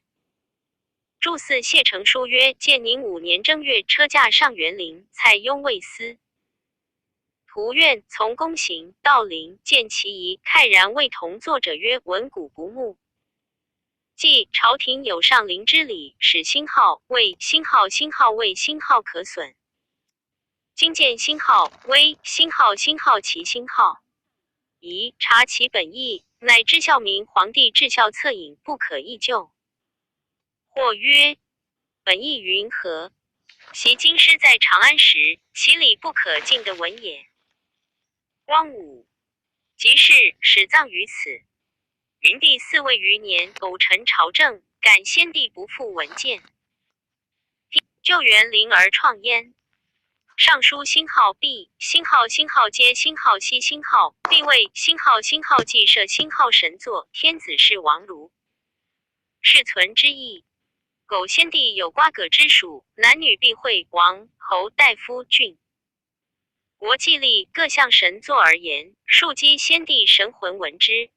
注4谢成书曰：建宁5年正月，车驾上园陵，蔡邕未司。图愿从公行到陵，见其仪，慨然未同。作者曰：文古不穆。即朝廷有上陵之礼，使星号为星号为星号可损。今见星号为星号其星号，宜察其本意，乃知孝明皇帝至孝策隐，不可易就。或曰：本意云何？其京师在长安时，其礼不可尽的文也。光武即是始葬于此。明帝4位余年，偶陈朝政，感先帝不复文见，救园陵而创焉。尚书星号毕，星号皆星号西星号，必为星号既设星号神座，天子是王儒。世存之意，苟先帝有瓜葛之属，男女必会王侯大夫郡国祭立各项神座而言，庶几先帝神魂闻之。